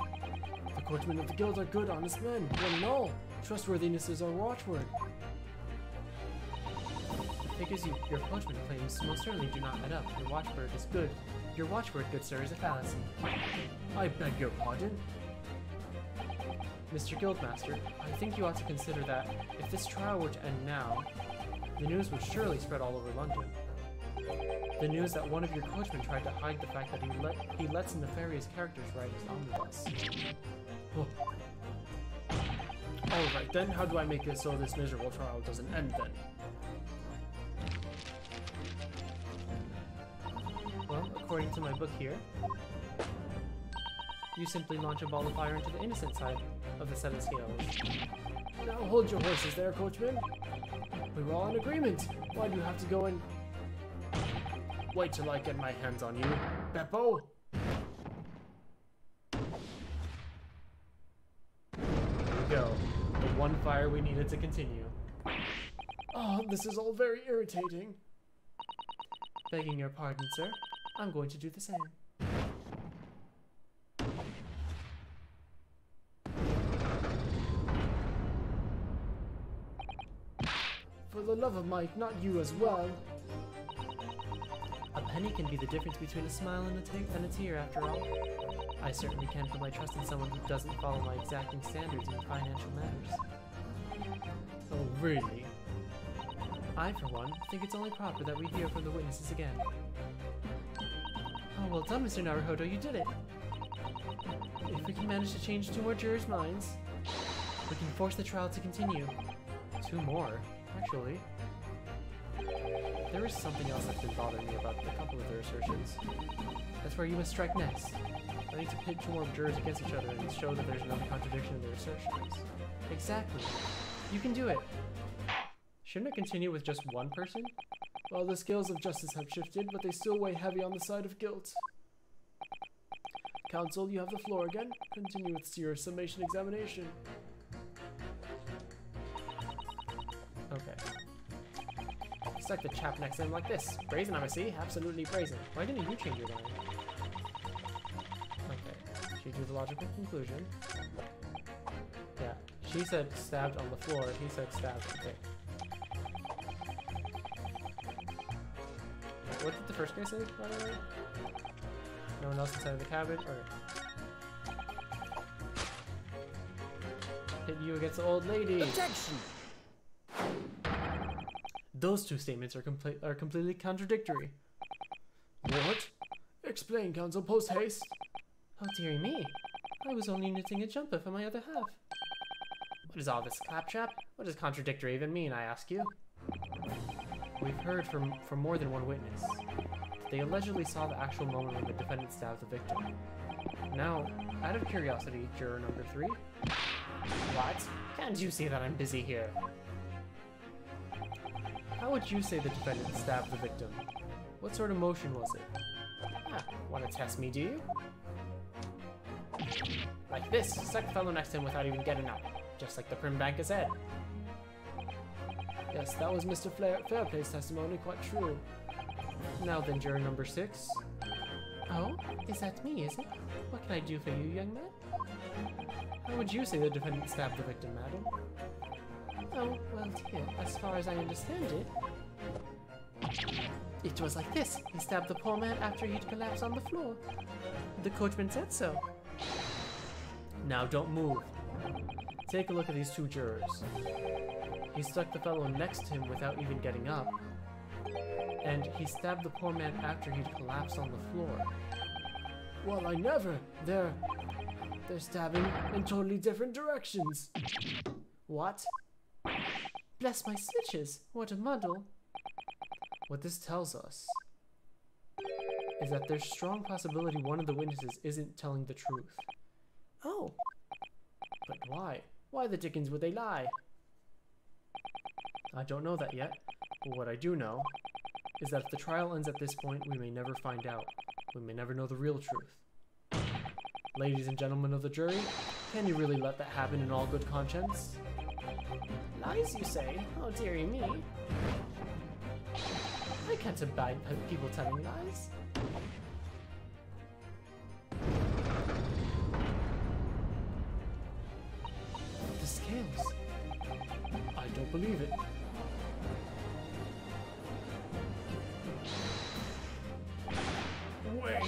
The coachmen of the guild are good, honest men, one and all. Trustworthiness is our watchword. The figures your coachman claims most certainly do not add up. Your watchword is good. Your watchword, good sir, is a fallacy. I beg your pardon? Mr. Guildmaster, I think you ought to consider that if this trial were to end now, the news would surely spread all over London. The news that one of your coachmen tried to hide the fact that he lets nefarious characters ride his omnibus. Oh. Alright then, how do I make it so this miserable trial doesn't end then? Well, according to my book here, you simply launch a ball of fire into the innocent side of the 7 scales. Now hold your horses there, coachman. We were all in agreement. Why do you have to go and... Wait till I get my hands on you, Beppo! There we go. The one fire we needed to continue. Oh, this is all very irritating. Begging your pardon, sir. I'm going to do the same. for the love of Mike, not you as well. A penny can be the difference between a smile and a tear, after all. I certainly can't put my trust in someone who doesn't follow my exacting standards in financial matters. Oh, really? I, for one, think it's only proper that we hear from the witnesses again. Oh, well done, Mr. Naruhodo, you did it! If we can manage to change 2 more jurors' minds, we can force the trial to continue. 2 more, actually. There is something else that's been bothering me about a couple of their assertions. That's where you must strike next. I need to pit 2 more jurors against each other and show that there's another contradiction in their assertions. Exactly. You can do it. Shouldn't it continue with just 1 person? Well, the scales of justice have shifted, but they still weigh heavy on the side of guilt. Counsel, you have the floor again. Continue with your summation examination. Okay. Stuck the chap next to him like this. Brazen, I see. Absolutely brazen. Why didn't you change your mind? Okay. She drew the logical conclusion. Yeah. She said stabbed on the floor. He said stabbed. Okay. Wait, what did the first guy say, by the way? No one else inside of the cabin? Or hit you against the old lady. Objection! Those 2 statements are completely contradictory. What? Explain, counsel, post haste. Oh dearie me. I was only knitting a jumper for my other half. What is all this claptrap? What does contradictory even mean, I ask you? We've heard from more than one witness. They allegedly saw the actual moment when the defendant stabbed the victim. Now, out of curiosity, juror number 3. What? Can't you see that I'm busy here? How would you say the defendant stabbed the victim? What sort of motion was it? Ah, want to test me, do you? Like this, stuck the fellow next to him without even getting up, just like the prim banker said. Yes, that was Mr. Fairplay's testimony, quite true. Now then, juror number 6. Oh, is that me, is it? What can I do for you, young man? How would you say the defendant stabbed the victim, madam? Oh, well, dear, as far as I understand it, it was like this. He stabbed the poor man after he'd collapsed on the floor. The coachman said so. Now don't move. Take a look at these 2 jurors. He stuck the fellow next to him without even getting up. And he stabbed the poor man after he'd collapsed on the floor. Well, I never. They're stabbing in totally different directions. What? Bless my stitches, what a muddle. What this tells us is that there's strong possibility one of the witnesses isn't telling the truth. Oh, but why? Why the dickens would they lie? I don't know that yet, but what I do know is that if the trial ends at this point, we may never find out. We may never know the real truth. Ladies and gentlemen of the jury, can you really let that happen in all good conscience? Lies, you say? Oh, dearie me. I can't abide people telling lies. The scales. I don't believe it. Wait!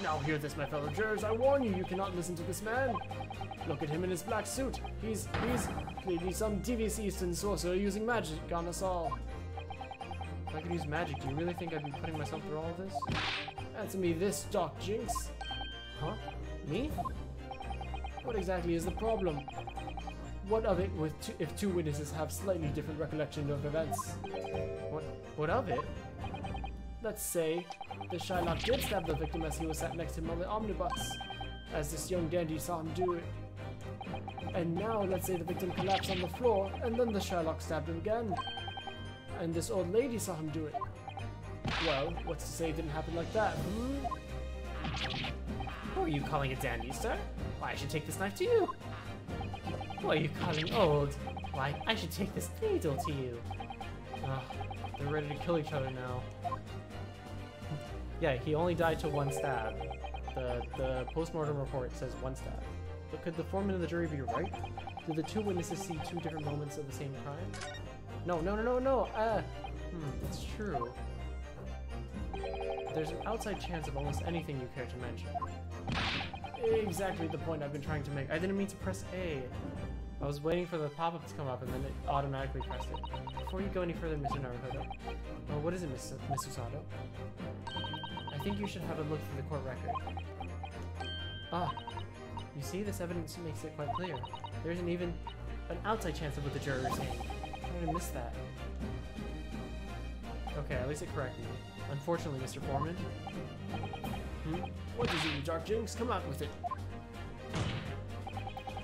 Now hear this, my fellow jurors. I warn you, you cannot listen to this man. Look at him in his black suit. He's clearly some devious Eastern sorcerer using magic on us all. If I could use magic, do you really think I'd be putting myself through all of this? Answer me this, Doc Jinx. Huh? Me? What exactly is the problem? What of it if 2 witnesses have slightly different recollection of events? What of it? Let's say the Shylock did stab the victim as he was sat next to him on the omnibus, as this young dandy saw him do it. And now let's say the victim collapsed on the floor, and then the Shylock stabbed him again. And this old lady saw him do it. Well, what's to say it didn't happen like that, Who are you calling a dandy, sir? Why, I should take this knife to you. Who are you calling old? Why, I should take this needle to you. They're ready to kill each other now. Yeah, he only died to 1 stab. The post-mortem report says 1 stab. But could the foreman of the jury be right? Did the 2 witnesses see 2 different moments of the same crime? No. It's true. There's an outside chance of almost anything you care to mention. Exactly the point I've been trying to make. I didn't mean to press A. I was waiting for the pop-up to come up and then it automatically pressed it. Before you go any further, Mr. Naruhodo. Oh, what is it, Miss Usato? I think you should have a look through the court record. Ah, you see, this evidence makes it quite clear. There isn't even an outside chance of what the juror is saying. I would have missed that. Okay, at least it corrected me. Unfortunately, Mr. Foreman. What is it, you dark jinx? Come out with it.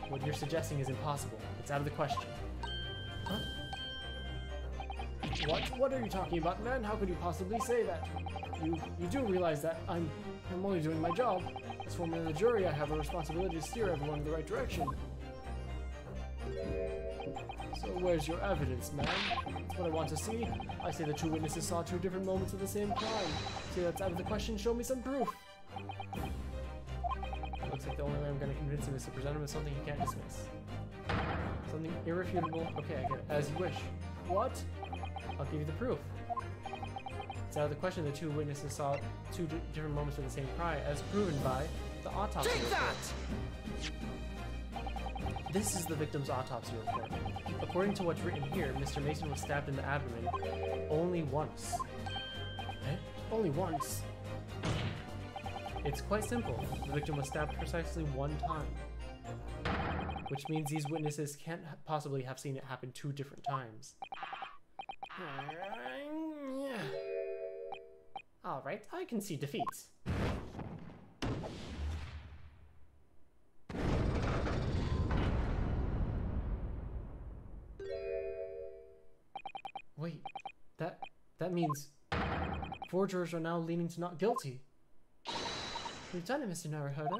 What you're suggesting is impossible. It's out of the question. Huh? What are you talking about, man? How could you possibly say that? You do realize that I'm only doing my job. As foreman of the jury, I have a responsibility to steer everyone in the right direction. So where's your evidence, man? That's what I want to see. I say the two witnesses saw two different moments of the same crime. Say that's out of the question, show me some proof. Looks like the only way I'm going to convince him is to present him with something he can't dismiss. Something irrefutable. Okay, I get it. As you wish. What? I'll give you the proof. It's out of the question the two witnesses saw two different moments of the same crime, as proven by the autopsy report. This is the victim's autopsy report. According to what's written here, Mr. Mason was stabbed in the abdomen only once. Eh? Only once? It's quite simple. The victim was stabbed precisely one time. Which means these witnesses can't possibly have seen it happen two different times. Alright, I can see defeat. Wait, that means four jurors are now leaning to not guilty. We've done it, Mr. Naruhodo.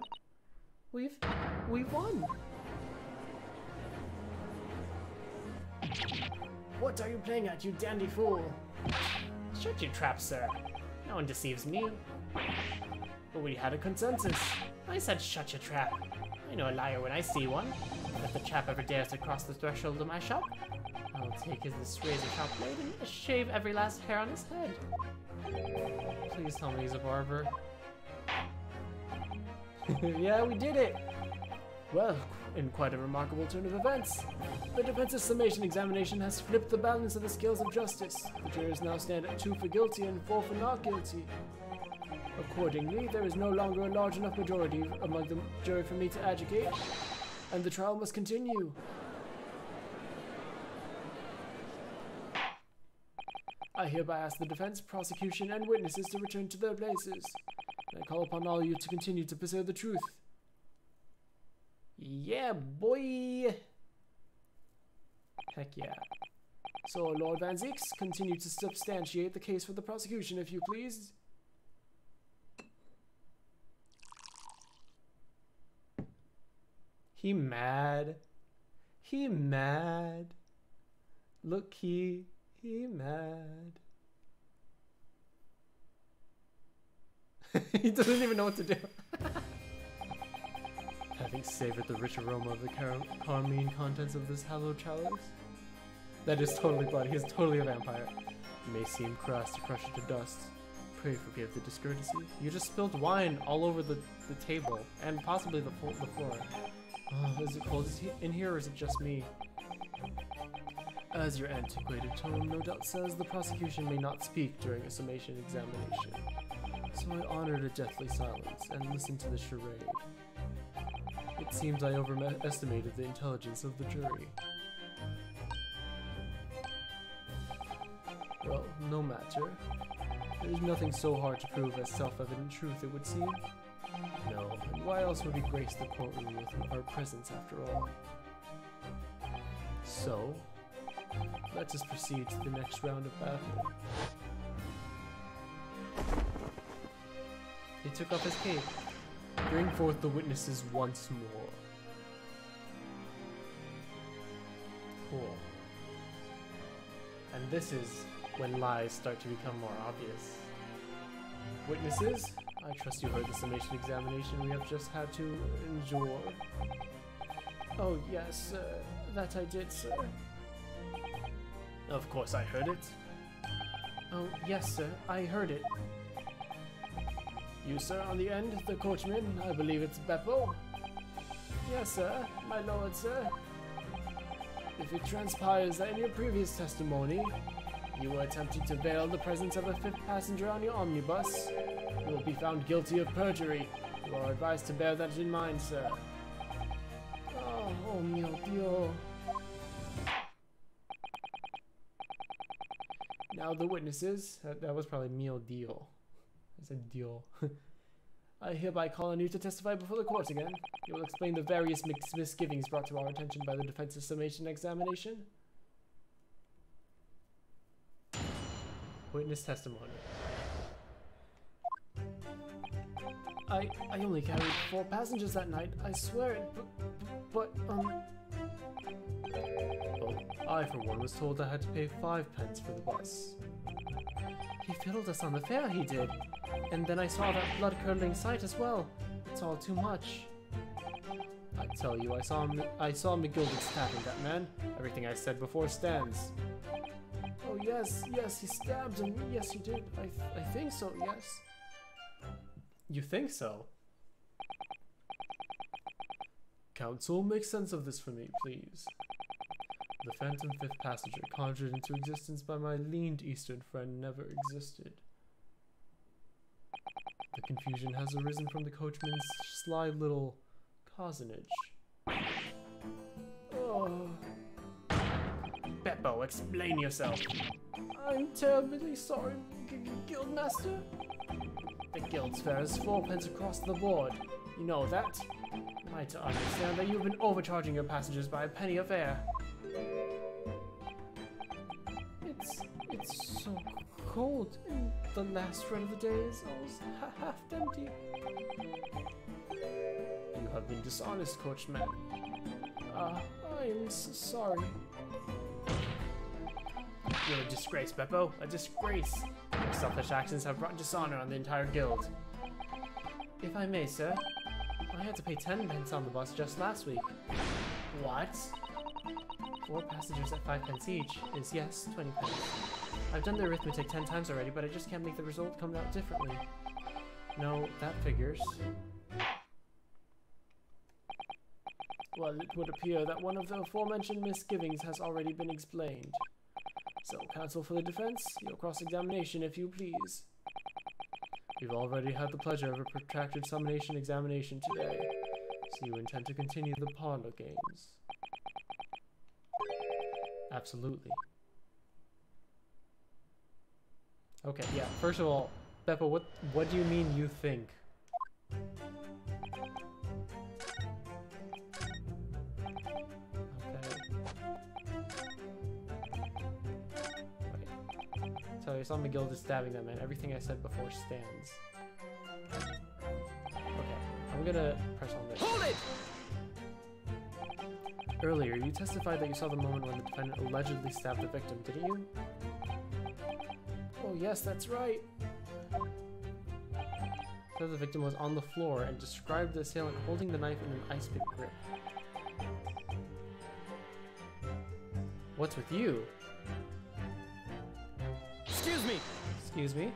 We've won. What are you playing at, you dandy fool? Shut your trap, sir. No one deceives me. But we had a consensus. I said shut your trap. I know a liar when I see one. If the chap ever dares to cross the threshold of my shop, I will take this razor sharp blade and shave every last hair on his head. Please tell me he's a barber. Yeah, we did it! Well, in quite a remarkable turn of events, the defense's summation examination has flipped the balance of the scales of justice. The jurors now stand at 2 for guilty and 4 for not guilty. Accordingly, there is no longer a large enough majority among the jury for me to adjudicate, and the trial must continue. I hereby ask the defense, prosecution, and witnesses to return to their places. I call upon all of you to continue to preserve the truth. Yeah, boy! Heck yeah. So, Lord Van Zieks, continue to substantiate the case for the prosecution, if you please. He mad. He mad. Look, he mad. He doesn't even know what to do. Having savored the rich aroma of the carmine contents of this hallowed chalice. That is totally blood. He is totally a vampire. It may seem crass to crush it to dust. Pray forgive the discourtesy. You just spilled wine all over the table and possibly the floor. Oh, is it cold in here or is it just me? As your antiquated tone no doubt says, the prosecution may not speak during a summation examination. So I honored a deathly silence and listened to the charade. It seems I overestimated the intelligence of the jury. Well, no matter. There's nothing so hard to prove as self-evident truth, it would seem. No, and why else would we grace the courtroom with our presence after all? So, let us proceed to the next round of battle. He took off his cape. Bring forth the witnesses once more. Cool. And this is when lies start to become more obvious. Witnesses, I trust you heard the summation examination we have just had to endure. Oh yes, that I did, sir. Of course I heard it. Oh, yes, sir. I heard it. You, sir, on the end, the coachman. I believe it's Beppo. Yes, sir. My lord, sir. If it transpires that in your previous testimony, you were attempting to veil the presence of a fifth passenger on your omnibus, you will be found guilty of perjury. You are advised to bear that in mind, sir. Oh mio Dio. Now the witnesses. That was probably mio Dio. I said Dio. I hereby call on you to testify before the court again. You will explain the various misgivings brought to our attention by the defense's summation examination. Witness testimony. I only carried 4 passengers that night. I swear it, but Well, I for one was told I had to pay 5 pence for the bus. He fiddled us on the fare, he did. And then I saw that blood-curdling sight as well. It's all too much. I tell you, I saw McGilden stabbing that man. Everything I said before stands. Oh yes, he stabbed him. Yes, he did. I think so, yes. You think so? Counsel, make sense of this for me, please. The phantom fifth passenger conjured into existence by my leaned eastern friend never existed. The confusion has arisen from the coachman's sly little cozenage. Oh. Beppo, explain yourself. I'm terribly sorry, Guildmaster. The guild's fare is 4 pence across the board. You know that? Am I to understand that you've been overcharging your passengers by a penny a fare? It's so cold, and the last run of the day is almost half empty. You have been dishonest, coachman. I am sorry. You're a disgrace, Beppo. A disgrace. Your selfish actions have brought dishonor on the entire guild. If I may, sir, I had to pay 10 pence on the bus just last week. What? 4 passengers at 5 pence each is, yes, 20 pence. I've done the arithmetic 10 times already, but I just can't make the result come out differently. No, that figures. Well, it would appear that one of the aforementioned misgivings has already been explained. So, counsel for the defense, your cross-examination, if you please. We've already had the pleasure of a protracted summation examination today, so you intend to continue the parlor games. Absolutely. Okay, yeah, first of all, Beppo, what do you mean you think? So I saw McGill just stabbing that man. Everything I said before stands. Okay, I'm gonna press on this. Hold it! Earlier, you testified that you saw the moment when the defendant allegedly stabbed the victim, didn't you? Oh yes, that's right. So the victim was on the floor and described the assailant holding the knife in an ice pick grip. What's with you? Excuse me! Excuse me?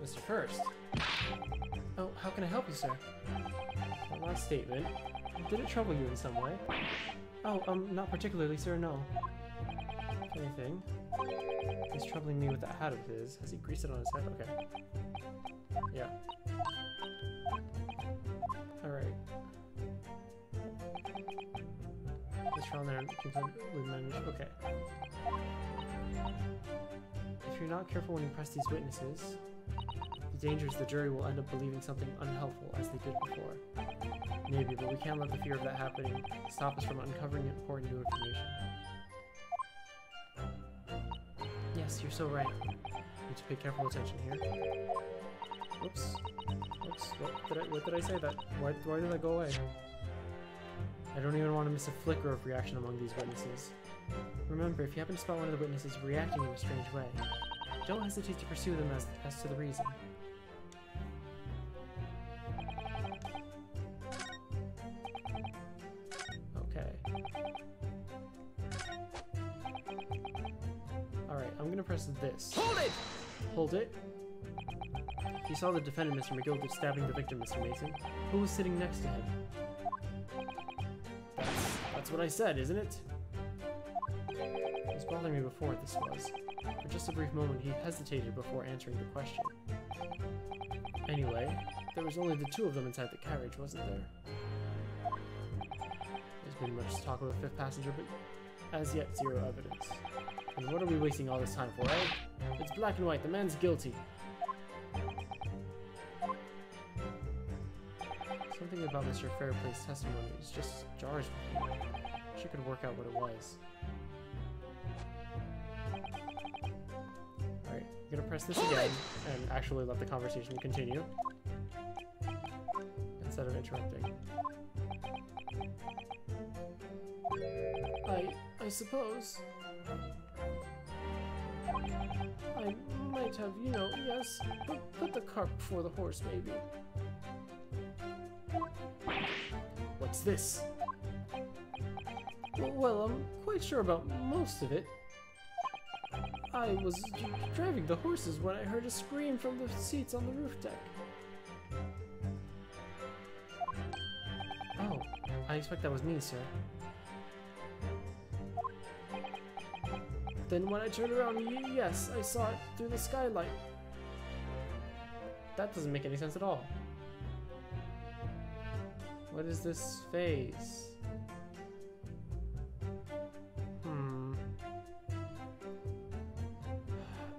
Mr. First. Oh, how can I help you, sir? That last statement. Did it trouble you in some way? Oh, not particularly, sir, no. If anything, he's troubling me with that hat of his. Has he greased it on his head? Okay. Yeah. Alright. This trial there we managed. Okay. If you're not careful when you press these witnesses, the danger is the jury will end up believing something unhelpful as they did before. Maybe, but we can't let the fear of that happening stop us from uncovering important new information. Yes, you're so right. Need to pay careful attention here. Whoops. Whoops. What did I say? Why did I go away? I don't even want to miss a flicker of reaction among these witnesses. Remember, if you happen to spot one of the witnesses reacting in a strange way, don't hesitate to pursue them as to the reason. Okay. press this. Hold it! Hold it. You saw the defendant, Mr. McGillicuddy, stabbing the victim, Mr. Mason. Who was sitting next to him? That's what I said, isn't it? It was bothering me before, this was. For just a brief moment, he hesitated before answering the question. Anyway, there was only the two of them inside the carriage, wasn't there? There's been much talk of a fifth passenger, but as yet, zero evidence. And what are we wasting all this time for, eh? It's black and white. The man's guilty. Something about Mr. Fairplay's testimony just jars with me. I wish I could work out what it was. Alright, I'm gonna press this again and actually let the conversation continue instead of interrupting. I suppose I might have, you know, yes, put the cart before the horse, maybe. What's this? Well, I'm quite sure about most of it. I was driving the horses when I heard a scream from the seats on the roof deck. Oh, I expect that was me, sir. Then when I turned around, yes, I saw it through the skylight. That doesn't make any sense at all. What is this face?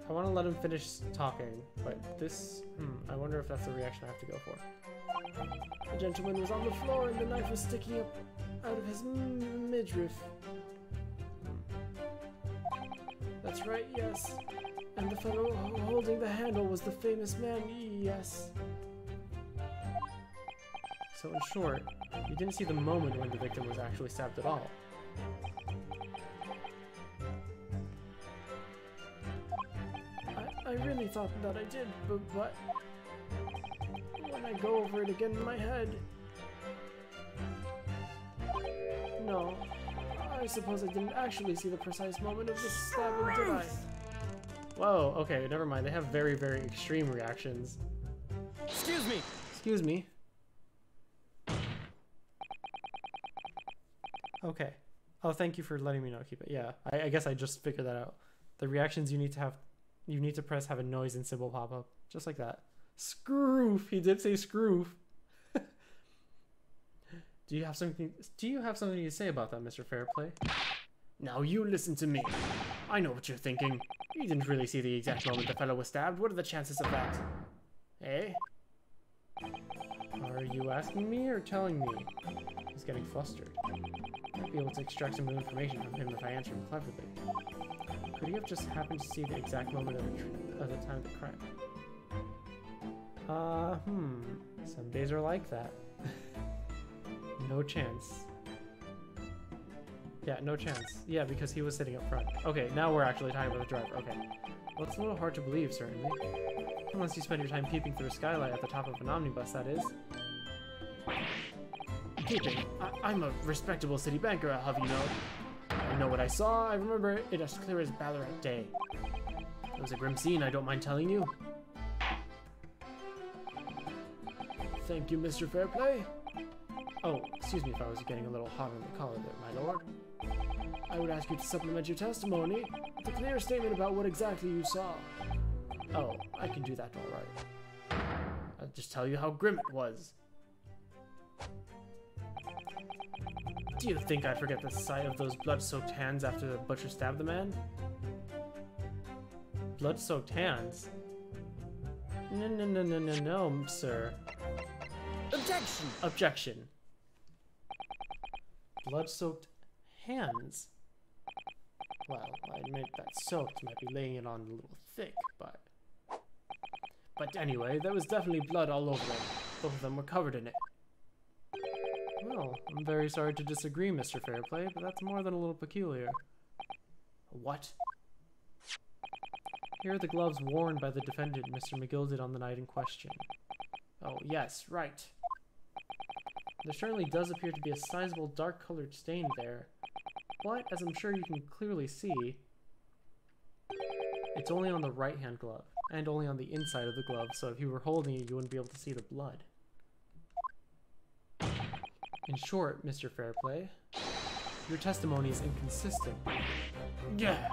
I want to let him finish talking, but this... I wonder if that's the reaction I have to go for. The gentleman was on the floor and the knife was sticking up out of his midriff. That's right, yes. And the fellow holding the handle was the famous man, yes. So in short, you didn't see the moment when the victim was actually stabbed at all. I really thought that I did, but when I go over it again in my head... No, I suppose I didn't actually see the precise moment of the stabbing, did I? Whoa, okay, never mind. They have very, very extreme reactions. Excuse me! Excuse me. Okay. Oh, thank you for letting me know. Keep it. Yeah, I guess I just figured that out. The reactions you need to have, you need to press have a noise and symbol pop up. Just like that. Scroof! He did say scroof. Do you have something to say about that, Mr. Fairplay? Now you listen to me. I know what you're thinking. You didn't really see the exact moment the fellow was stabbed. What are the chances of that? Eh? Are you asking me or telling me? He's getting flustered. Might be able to extract some information from him if I answer him cleverly. Could he have just happened to see the exact moment of the time of the crime? Some days are like that. No chance. Yeah, no chance. Yeah, because he was sitting up front. Okay, now we're actually talking about the driver. Okay. Well, it's a little hard to believe, certainly. Unless you spend your time peeping through a skylight at the top of an omnibus, that is. Peeping? I'm a respectable city banker, I'll have you know. I know what I saw. I remember it as clear as Ballarat day. It was a grim scene, I don't mind telling you. Thank you, Mr. Fairplay. Oh, excuse me if I was getting a little hot on the collar there, my lord. I would ask you to supplement your testimony with a clear statement about what exactly you saw. Oh, I can do that all right. I'll just tell you how grim it was. Do you think I'd forget the sight of those blood-soaked hands after the butcher stabbed the man? Blood-soaked hands? No, sir. Objection! Objection. Blood-soaked hands? Well, I admit that soaked might be laying it on a little thick, but... But anyway, there was definitely blood all over them. Both of them were covered in it. Well, I'm very sorry to disagree, Mr. Fairplay, but that's more than a little peculiar. What? Here are the gloves worn by the defendant, Mr. McGill, did on the night in question. Oh, yes, right. There certainly does appear to be a sizable dark-colored stain there, but, as I'm sure you can clearly see, It's only on the right-hand glove, and only on the inside of the glove, so if you were holding it, you wouldn't be able to see the blood. In short, Mr. Fairplay, your testimony is inconsistent. Yeah.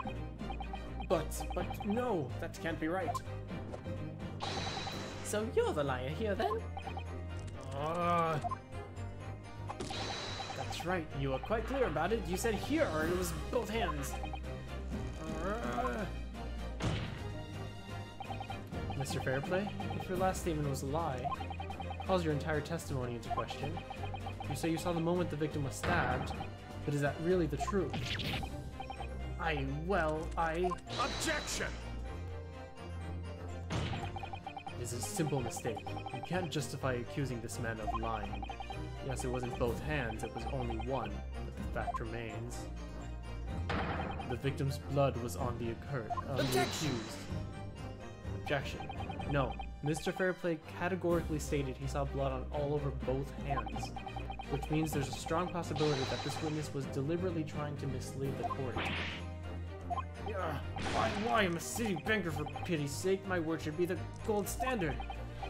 But no, that can't be right. So you're the liar here, then? That's right, you were quite clear about it. You said here, and it was both hands. Mr. Fairplay, if your last statement was a lie, it calls your entire testimony into question. You say you saw the moment the victim was stabbed, but is that really the truth? Objection! It is a simple mistake. You can't justify accusing this man of lying. Yes, it wasn't both hands, it was only one, but the fact remains. The victim's blood was on the accused. Objection. No. Mr. Fairplay categorically stated he saw blood on all over both hands, which means there's a strong possibility that this witness was deliberately trying to mislead the court. Why? I'm a city banker, for pity's sake. My word should be the gold standard.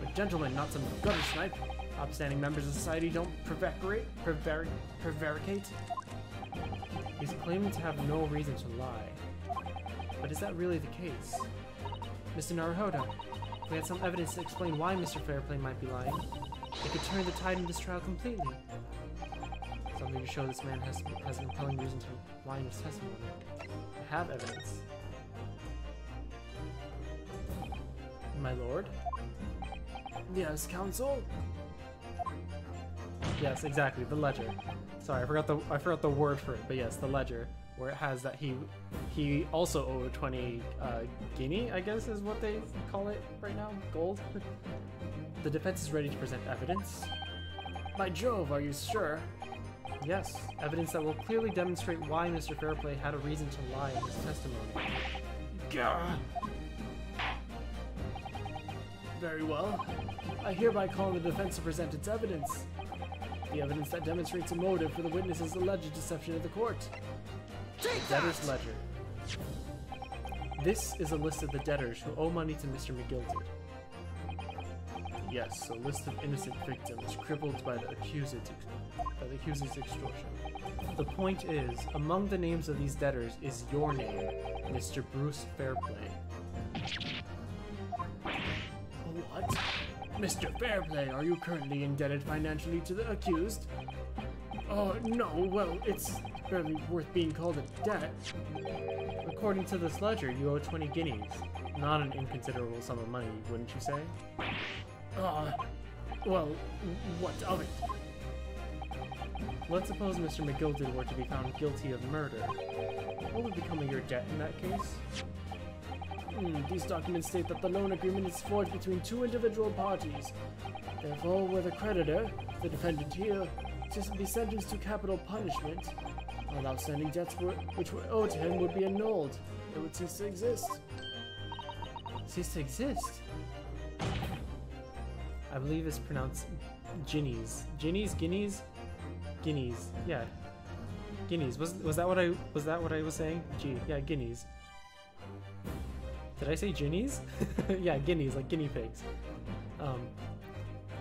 A gentleman, not some gutter snipe. Upstanding members of society don't prevaricate. He's claiming to have no reason to lie. But is that really the case? Mr. Naruhodo, if we had some evidence to explain why Mr. Fairplay might be lying, it could turn the tide in this trial completely. Something to show this man has a compelling reason to lie in his testimony. I have evidence. My lord? Yes, counsel? Yes, exactly, the ledger. Sorry, I forgot the word for it, but yes, the ledger, where it has that he also owed 20 guinea, I guess is what they call it right now, gold. The defense is ready to present evidence. By Jove, are you sure? Yes, evidence that will clearly demonstrate why Mr. Fairplay had a reason to lie in his testimony. Gah! Very well. I hereby call on the defense to present its evidence. The evidence that demonstrates a motive for the witness's alleged deception of the court. Debtor's ledger. This is a list of the debtors who owe money to Mr. McGilted. Yes, a list of innocent victims crippled by the accused's extortion. The point is, among the names of these debtors is your name, Mr. Bruce Fairplay. What? Mr. Fairplay, are you currently indebted financially to the accused? Oh, no, well, it's barely worth being called a debt. According to this ledger, you owe 20 guineas. Not an inconsiderable sum of money, wouldn't you say? Well, what of it? Let's suppose Mr. McGilted were to be found guilty of murder. What would become of your debt in that case? These documents state that the loan agreement is forged between two individual parties. Therefore, were the creditor, the defendant here, to be sentenced to capital punishment, all outstanding debts which were owed to him would be annulled. It would cease to exist. Cease to exist? I believe it's pronounced guineas. Guineas? Guineas. Yeah. Guineas. Was that what I was saying? Gee, yeah, guineas. Did I say guineas? Yeah, guineas, like guinea pigs.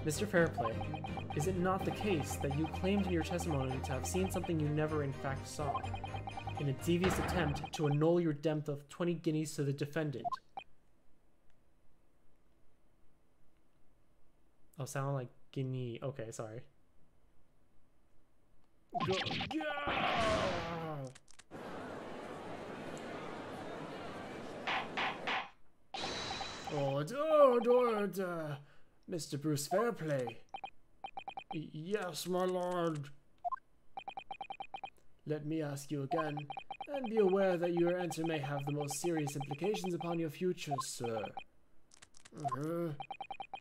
Mr. Fairplay, is it not the case that you claimed in your testimony to have seen something you never in fact saw, in a devious attempt to annul your debt of 20 guineas to the defendant? Oh, sound like guinea. Okay, sorry. Order, Mr. Bruce Fairplay. Yes, my lord. Let me ask you again, and be aware that your answer may have the most serious implications upon your future, sir.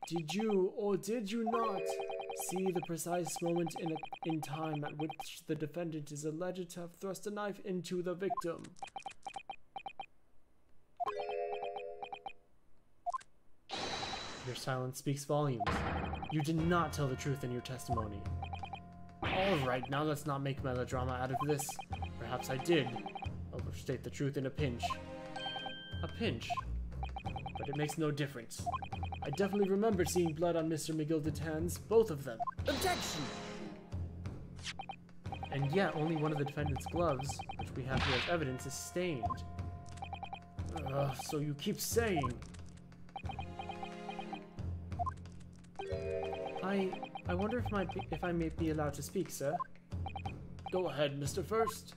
Did you or did you not see the precise moment in time at which the defendant is alleged to have thrust a knife into the victim? Your silence speaks volumes. You did not tell the truth in your testimony. Alright, now let's not make melodrama out of this. Perhaps I did overstate the truth in a pinch. A pinch. But it makes no difference. I definitely remember seeing blood on Mr. McGildered's hands, both of them. Objection! And yet, only one of the defendant's gloves, which we have here as evidence, is stained. So you keep saying. I wonder if I may be allowed to speak, sir. Go ahead, Mr. First.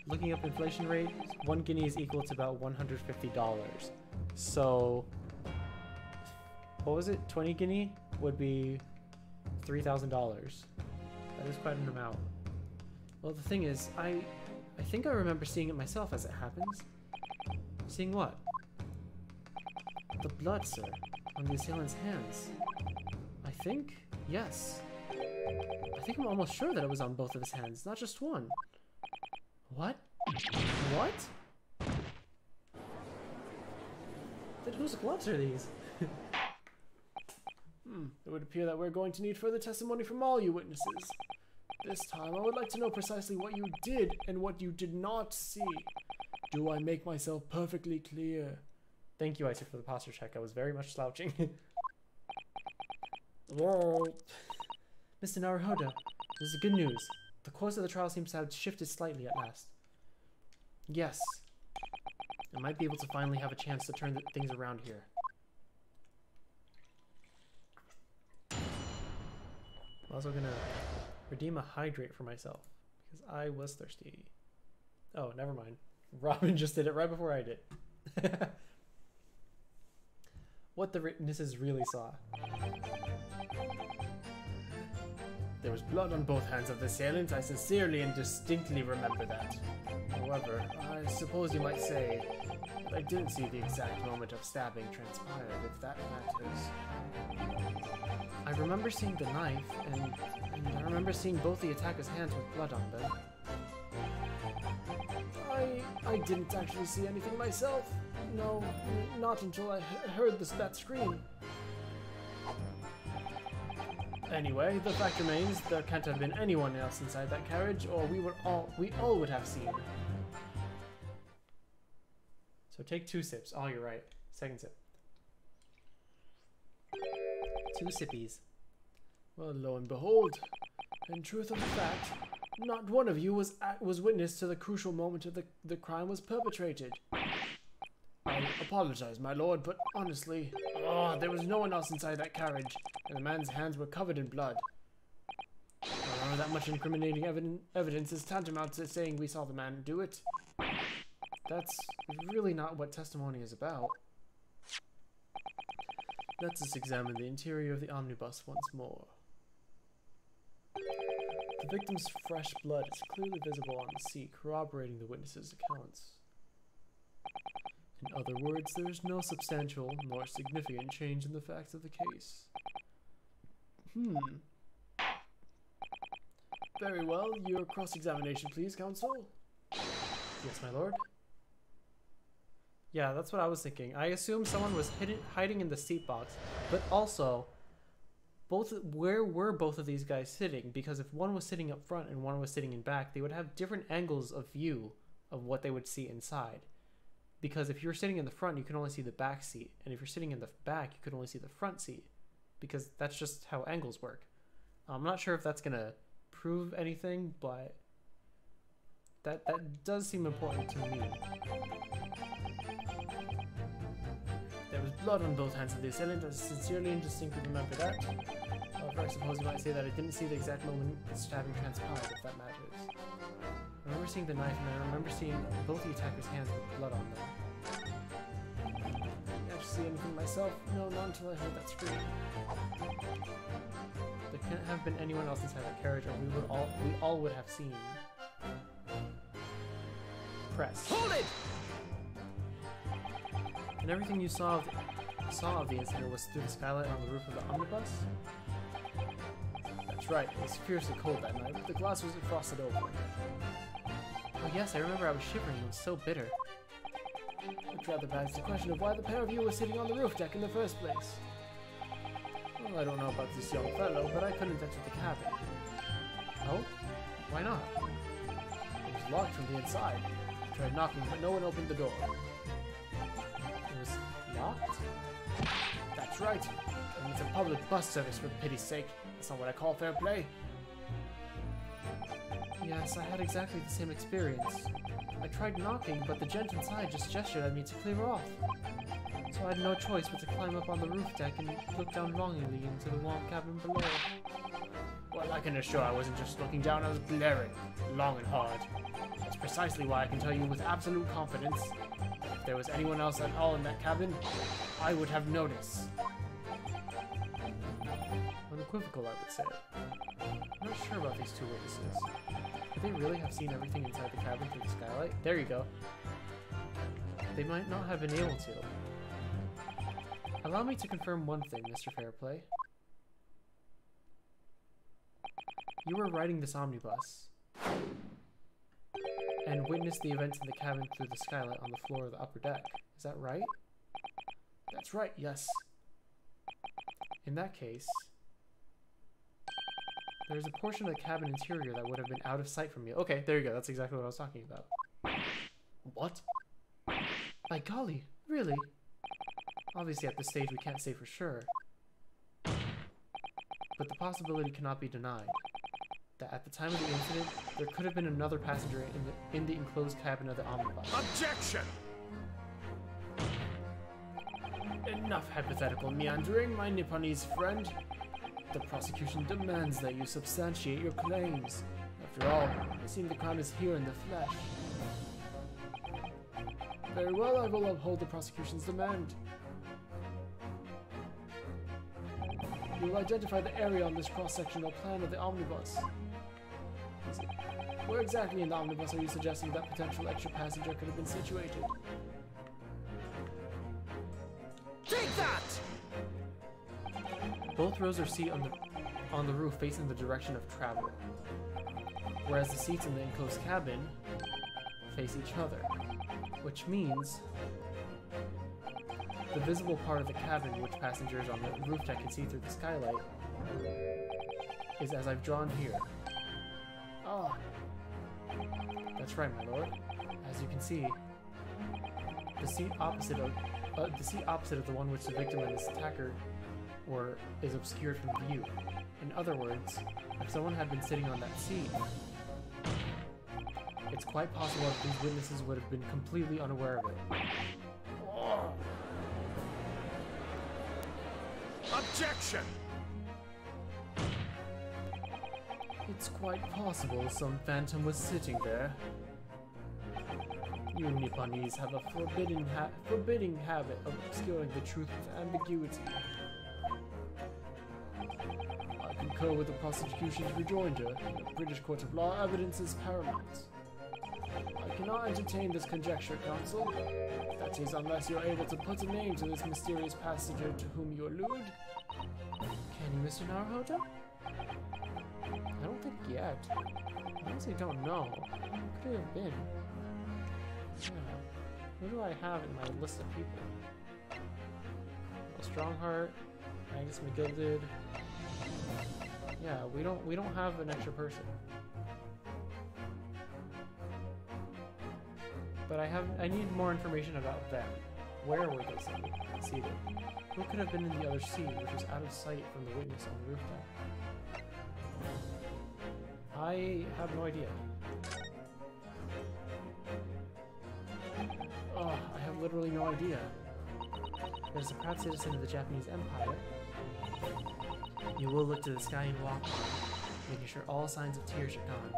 Looking up inflation rate, 1 guinea is equal to about $150. So, what was it? 20 guinea would be $3,000. That is quite an amount. Well, the thing is, I think I remember seeing it myself as it happens. Seeing what? The blood, sir, on the assailant's hands. I think? Yes. I think I'm almost sure that it was on both of his hands, not just one. What? What? Then whose gloves are these? It would appear that we're going to need further testimony from all you witnesses. This time, I would like to know precisely what you did and what you did not see. Do I make myself perfectly clear? Thank you, Isaac, for the posture check. I was very much slouching. Whoa. Mr. Naruhodo, this is good news. The course of the trial seems to have shifted slightly at last. Yes. I might be able to finally have a chance to turn things around here. I'm also gonna redeem a hydrate for myself, because I was thirsty. Oh, never mind. Robin just did it right before I did. What the witnesses really saw. There was blood on both hands of the assailant. I sincerely and distinctly remember that. However, I suppose you might say that I didn't see the exact moment of stabbing transpire, if that matters. I remember seeing the knife, and I remember seeing both the attacker's hands with blood on them. I didn't actually see anything myself. No, not until I heard that scream. Anyway, the fact remains, there can't have been anyone else inside that carriage, or we all would have seen. So take 2 sips. Oh, you're right. Second sip. 2 sippies. Well, lo and behold, in truth of the fact, not one of you was witness to the crucial moment of the crime was perpetrated. I apologize, my lord, but honestly, there was no one else inside that carriage, and the man's hands were covered in blood. That much incriminating evidence is tantamount to saying we saw the man do it. That's really not what testimony is about. Let us examine the interior of the omnibus once more. The victim's fresh blood is clearly visible on the seat, corroborating the witnesses' accounts. In other words, there is no substantial nor significant change in the facts of the case. Very well. Your cross-examination, please, counsel. Yes, my lord. Yeah, that's what I was thinking. I assumed someone was hiding in the seat box, but also, where were both of these guys sitting? Because if one was sitting up front and one was sitting in back, they would have different angles of view of what they would see inside. Because if you're sitting in the front, you can only see the back seat, and if you're sitting in the back, you can only see the front seat, because that's just how angles work. I'm not sure if that's gonna prove anything, but that does seem important to me. There was blood on both hands of the assailant. I sincerely and distinctly remember that. However, I suppose you might say that I didn't see the exact moment the stabbing transpired, if that matters. I remember seeing the knife, and I remember seeing both the attacker's hands with blood on them. Did I actually see anything myself? No, not until I heard that scream. There can't have been anyone else inside that carriage, or we all would have seen. Press. Hold it! And everything you saw of the incident was through the skylight on the roof of the omnibus? That's right, it was fiercely cold that night, but the glass wasn't frosted over. Oh yes, I remember I was shivering, it was so bitter. Which rather begs the question of why the pair of you were sitting on the roof deck in the first place. Well, I don't know about this young fellow, but I couldn't enter the cabin. Oh? Why not? It was locked from the inside. I tried knocking, but no one opened the door. locked? That's right. And it's a public bus service, for pity's sake. That's not what I call fair play. Yes, I had exactly the same experience. I tried knocking, but the gent inside just gestured at me to clear off. So I had no choice but to climb up on the roof deck and look down longingly into the warm cabin below. Well, I can assure I wasn't just looking down, I was glaring, long and hard. That's precisely why I can tell you with absolute confidence that if there was anyone else at all in that cabin, I would have noticed. Unequivocal, I would say. I'm not sure about these two witnesses. Could they really have seen everything inside the cabin through the skylight? There you go. They might not have been able to. Allow me to confirm one thing, Mr. Fairplay. You were riding this omnibus and witnessed the events in the cabin through the skylight on the floor of the upper deck. Is that right? That's right, yes. In that case, there's a portion of the cabin interior that would have been out of sight from you. Okay, there you go. That's exactly what I was talking about. What? By golly, really? Obviously, at this stage, we can't say for sure. But the possibility cannot be denied that at the time of the incident, there could have been another passenger in the enclosed cabin of the omnibus. Objection! Enough hypothetical meandering, my Nipponese friend. The prosecution demands that you substantiate your claims. After all, it seems the crime is here in the flesh. Very well, I will uphold the prosecution's demand. You will identify the area on this cross-sectional plan of the omnibus. Where exactly in the omnibus are you suggesting that potential extra passenger could have been situated? Take that! Both rows are seated on the roof facing the direction of travel, whereas the seats in the enclosed cabin face each other, which means the visible part of the cabin which passengers on the roof deck can see through the skylight is as I've drawn here. Ah, that's right, my lord. As you can see, the seat opposite of the one which the victim and his attacker is obscured from view. In other words, if someone had been sitting on that seat, it's quite possible that these witnesses would have been completely unaware of it. Objection! it's quite possible some phantom was sitting there. You Nipponese have a forbidding habit of obscuring the truth with ambiguity. I concur with the prosecution's rejoinder. In the British court of law, evidence is paramount. I cannot entertain this conjecture, counsel. That is, unless you're able to put a name to this mysterious passenger to whom you allude. Can you, Mr. Naruhodo? I don't think yet. I honestly don't know. Who could it have been? Yeah. Who do I have in my list of people? Strongheart, Magnus McGilded. Yeah, we don't have an extra person. But I need more information about them. Where were they seated? Who could have been in the other seat, which was out of sight from the witness on the roof deck? I have no idea. Oh, I have literally no idea. As a proud citizen of the Japanese Empire, you will look to the sky and walk, making sure all signs of tears are gone.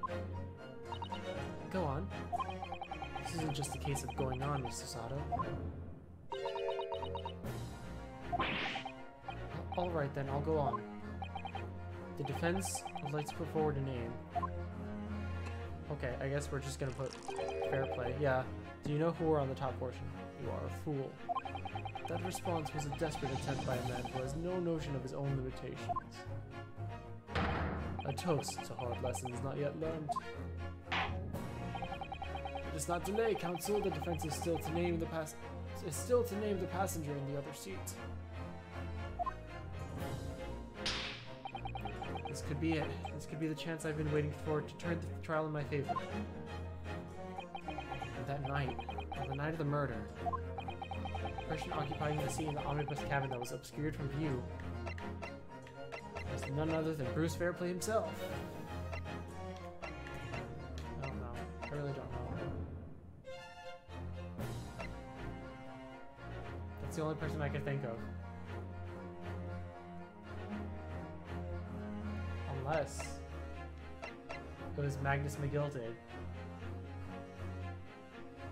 Go on. This isn't just a case of going on, Mr. Sato. Alright then, I'll go on. The defense would like to put forward a name. Okay, I guess we're just gonna put fair play. Yeah. Do you know who are on the top portion? You are a fool. That response was a desperate attempt by a man who has no notion of his own limitations. A toast to hard lessons not yet learned. It is not delay, counsel. The defense is still to name the passenger in the other seat. This could be it. This could be the chance I've been waiting for to turn the trial in my favor. And that night, on the night of the murder, person occupying the seat in the omnibus cabin that was obscured from view was none other than Bruce Fairplay himself. I don't know. I really don't know. That's the only person I can think of. Unless it was Magnus McGilded.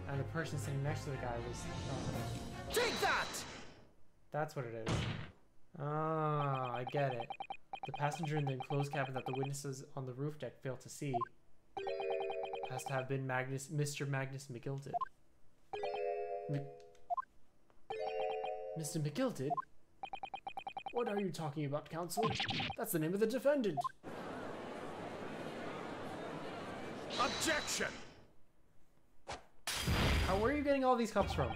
And the person sitting next to the guy was... Take that! That's what it is. Ah, I get it. The passenger in the enclosed cabin that the witnesses on the roof deck failed to see has to have been Mr. Magnus McGilded. Mr. McGilded? What are you talking about, counsel? That's the name of the defendant. Objection! Where are you getting all these cups from?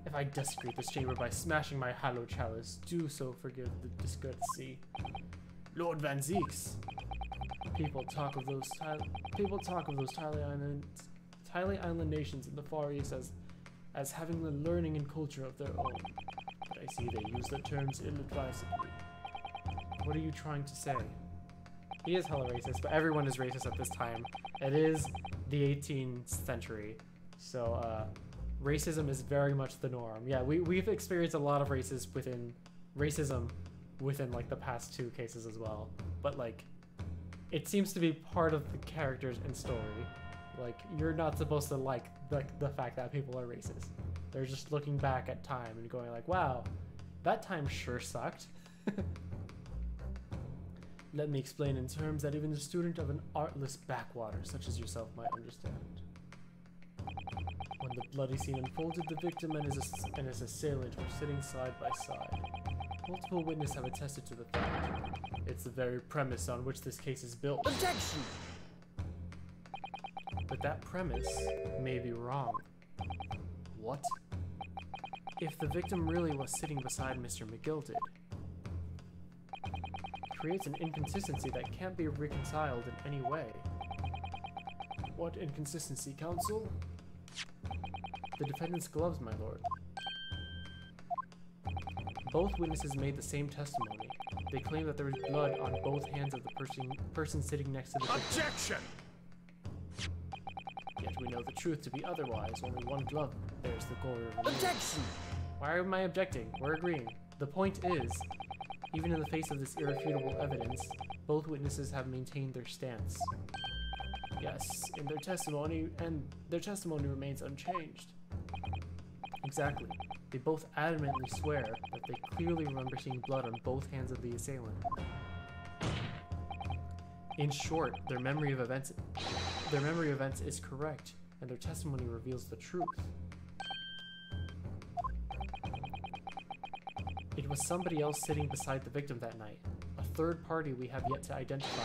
If I desecrate this chamber by smashing my hallowed chalice, do so forgive the discourtesy. Lord Van Zeeks. People talk of those Tile Island nations in the Far East as having the learning and culture of their own. But I see they use the terms ill-advisedly. What are you trying to say? He is hella racist, but everyone is racist at this time. It is the 18th century, so racism is very much the norm. Yeah, we've experienced a lot of racism within like the past 2 cases as well, but like it seems to be part of the characters and story. Like, you're not supposed to like the fact that people are racist. They're just looking back at time and going like, wow, that time sure sucked. Let me explain in terms that even a student of an artless backwater such as yourself might understand. When the bloody scene unfolded, the victim and his assailant were sitting side by side. Multiple witnesses have attested to the fact. It's the very premise on which this case is built. Objection! But that premise may be wrong. What? If the victim really was sitting beside Mr. McGilded, creates an inconsistency that can't be reconciled in any way. What inconsistency, counsel? The defendant's gloves, my lord. Both witnesses made the same testimony. They claim that there was blood on both hands of the person sitting next to the victim. Objection! Yet we know the truth to be otherwise. Only one glove bears the gore of the Objection! Why am I objecting? We're agreeing. The point is, even in the face of this irrefutable evidence, both witnesses have maintained their stance. Yes, in their testimony, and their testimony remains unchanged. Exactly. They both adamantly swear that they clearly remember seeing blood on both hands of the assailant. In short, their memory of events is correct, and their testimony reveals the truth. It was somebody else sitting beside the victim that night, a third party we have yet to identify,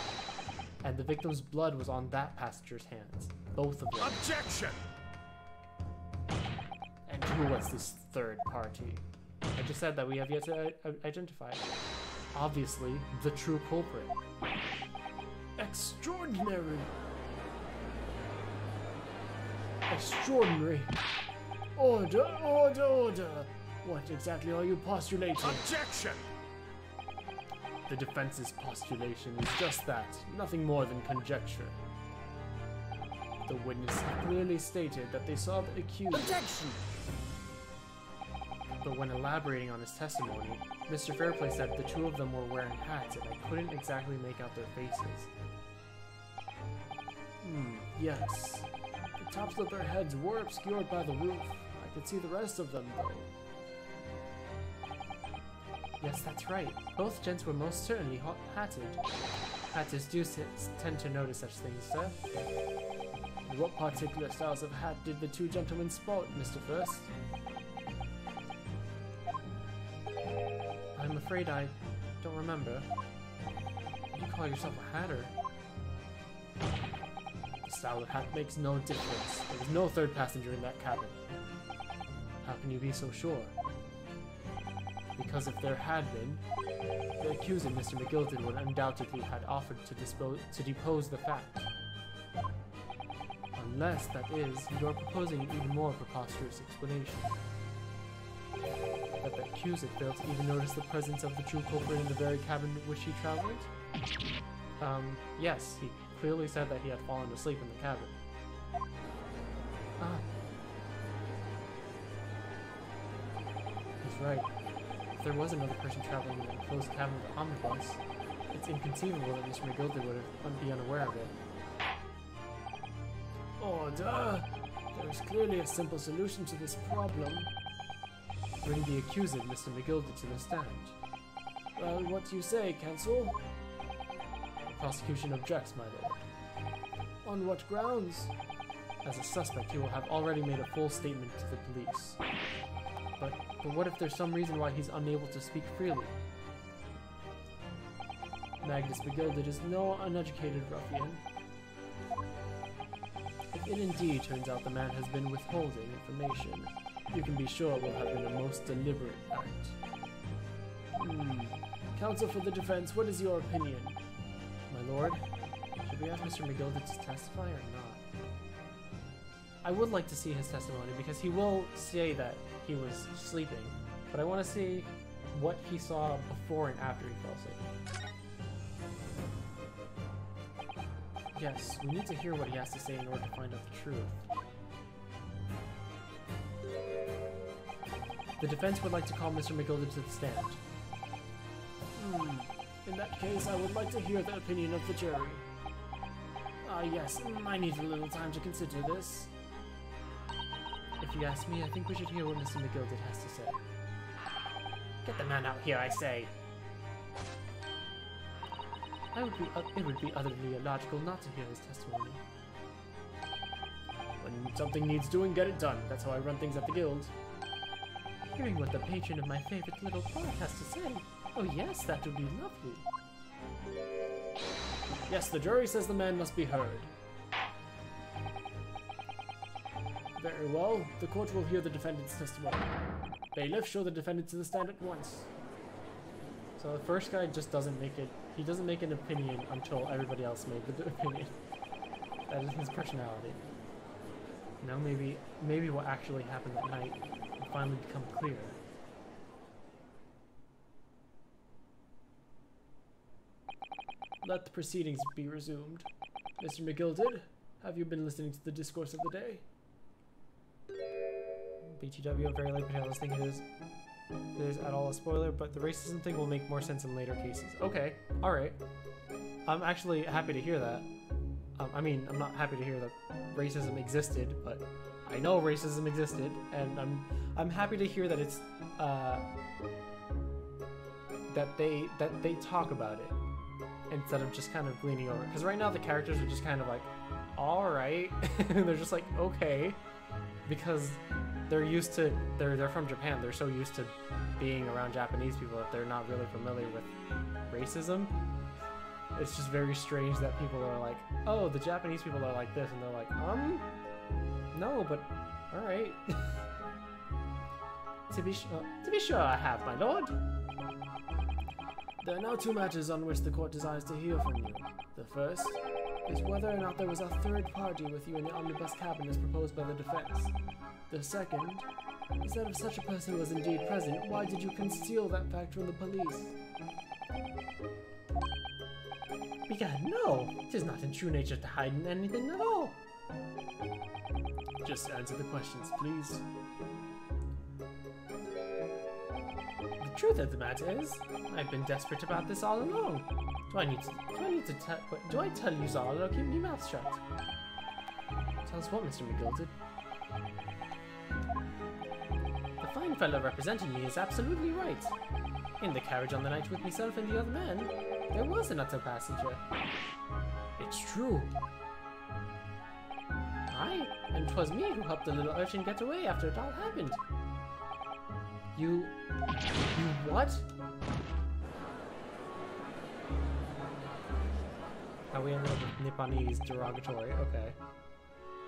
and the victim's blood was on that passenger's hands, both of them. Objection! And who was this third party? I just said that we have yet to identify. Obviously, the true culprit. Extraordinary! Extraordinary! Order, order, order! What exactly are you postulating? Objection! The defense's postulation is just that, nothing more than conjecture. The witness clearly stated that they saw the accused. Objection! But when elaborating on his testimony, Mr. Fairplay said the two of them were wearing hats and I couldn't exactly make out their faces. Yes. The tops of their heads were obscured by the roof. I could see the rest of them, though. Yes, that's right. Both gents were most certainly hatted. Hatters do tend to notice such things, sir. And what particular styles of hat did the two gentlemen sport, Mr. First? I'm afraid I don't remember. You call yourself a hatter? The style of hat makes no difference. There was no third passenger in that cabin. How can you be so sure? Because if there had been, the accuser, Mr. McGilded, would undoubtedly have offered to depose the fact. Unless, that is, you're proposing an even more preposterous explanation. That the accused failed to even notice the presence of the true culprit in the very cabin which he traveled? Yes, he clearly said that he had fallen asleep in the cabin. Ah. He's right. If there was another person traveling in the enclosed cabin of the omnibus, it's inconceivable that Mr. McGilder would be unaware of it. Order! There is clearly a simple solution to this problem. Bring the accused, Mr. McGilder, to the stand. Well, what do you say, counsel? The prosecution objects, my lord. On what grounds? As a suspect, he will have already made a full statement to the police. But what if there's some reason why he's unable to speak freely? Magnus McGilder is no uneducated ruffian. If it indeed turns out the man has been withholding information, you can be sure it will have been a most deliberate act. Counsel for the defense, what is your opinion? My lord, should we ask Mr. McGilder to testify or not? I would like to see his testimony because he will say that he was sleeping, but I want to see what he saw before and after he fell asleep. Yes, we need to hear what he has to say in order to find out the truth. The defense would like to call Mr. McGilder to the stand. In that case, I would like to hear the opinion of the jury. Yes, I need a little time to consider this. If you ask me, I think we should hear what Mr. McGilder has to say. Get the man out here, I say. It would be utterly illogical not to hear his testimony. When something needs doing, get it done. That's how I run things at the guild. Hearing what the patron of my favorite little park has to say. Oh yes, that would be lovely. Yes, the jury says the man must be heard. Very well, the court will hear the defendant's testimony. Bailiff, show the defendant to the stand at once. So the first guy just doesn't make it. He doesn't make an opinion until everybody else made the opinion. That is his personality. Now maybe what actually happened that night will finally become clear. Let the proceedings be resumed. Mr. McGilder, have you been listening to the discourse of the day? BTW, very late potatoes think it is at all a spoiler, but the racism thing will make more sense in later cases. Okay, alright. I'm actually happy to hear that. I mean, I'm not happy to hear that racism existed, but I know racism existed, and I'm happy to hear that it's that they talk about it instead of just kind of gleaning over it. Because right now the characters are just kind of like, alright, they're just like, okay, because they're used to they're from Japan. They're so used to being around Japanese people that they're not really familiar with racism. It's just very strange that people are like, oh, the Japanese people are like this, and they're like, no, but all right. To be sure, I have, my lord. There are now two matters on which the court desires to hear from you. The first is whether or not there was a third party with you in the omnibus cabin as proposed by the defense. The second is that if such a person was indeed present, why did you conceal that fact from the police? Begad, no! It is not in true nature to hide anything at all. Just answer the questions, please. The truth of the matter is, I've been desperate about this all along. Do I tell you all or keep your mouth shut? Tell us what, Mr. McGilder? The fine fellow representing me is absolutely right. In the carriage on the night with myself and the other man, there was another passenger. It's true. Aye, and 'twas me who helped the little urchin get away after it all happened. You what? How we ended up with Nipponese derogatory, okay.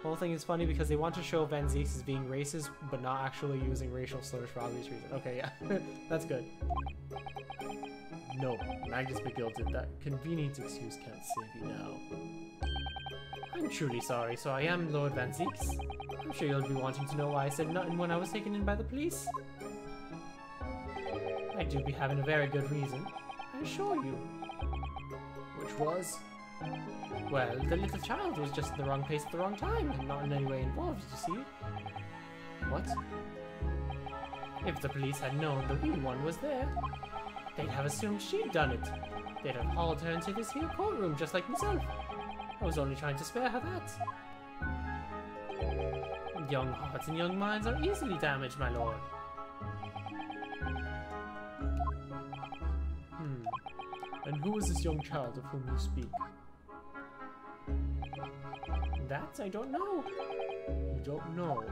The whole thing is funny because they want to show Van Zieks as being racist, but not actually using racial slurs for obvious reasons. Okay, yeah, that's good. No, Magnus McGilder, that convenient excuse can't save you now. I'm truly sorry, so I am Lord Van Zeeks. I'm sure you'll be wanting to know why I said nothing when I was taken in by the police. I do be having a very good reason, I assure you. Which was? Well, the little child was just in the wrong place at the wrong time, and not in any way involved, you see. What? If the police had known the wee one was there, they'd have assumed she'd done it. They'd have hauled her into this here courtroom just like myself. I was only trying to spare her that. Young hearts and young minds are easily damaged, my lord. And who is this young child of whom you speak? That I don't know. You don't know.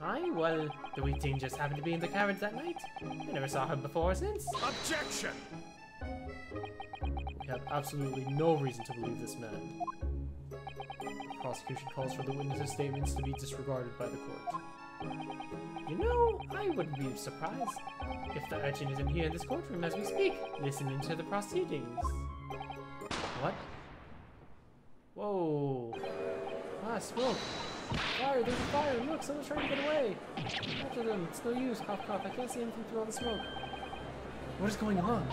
Aye, well, the wee thing just happened to be in the carriage that night. I never saw her before or since. Objection! We have absolutely no reason to believe this man. The prosecution calls for the witness's statements to be disregarded by the court. You know, I wouldn't be surprised if the urchin isn't here in this courtroom as we speak, listening to the proceedings. What? Whoa. Ah, smoke. Fire, there's a fire! Look, someone's trying to get away! After them, it's no use, cough cough, I can't see anything through all the smoke. What is going on?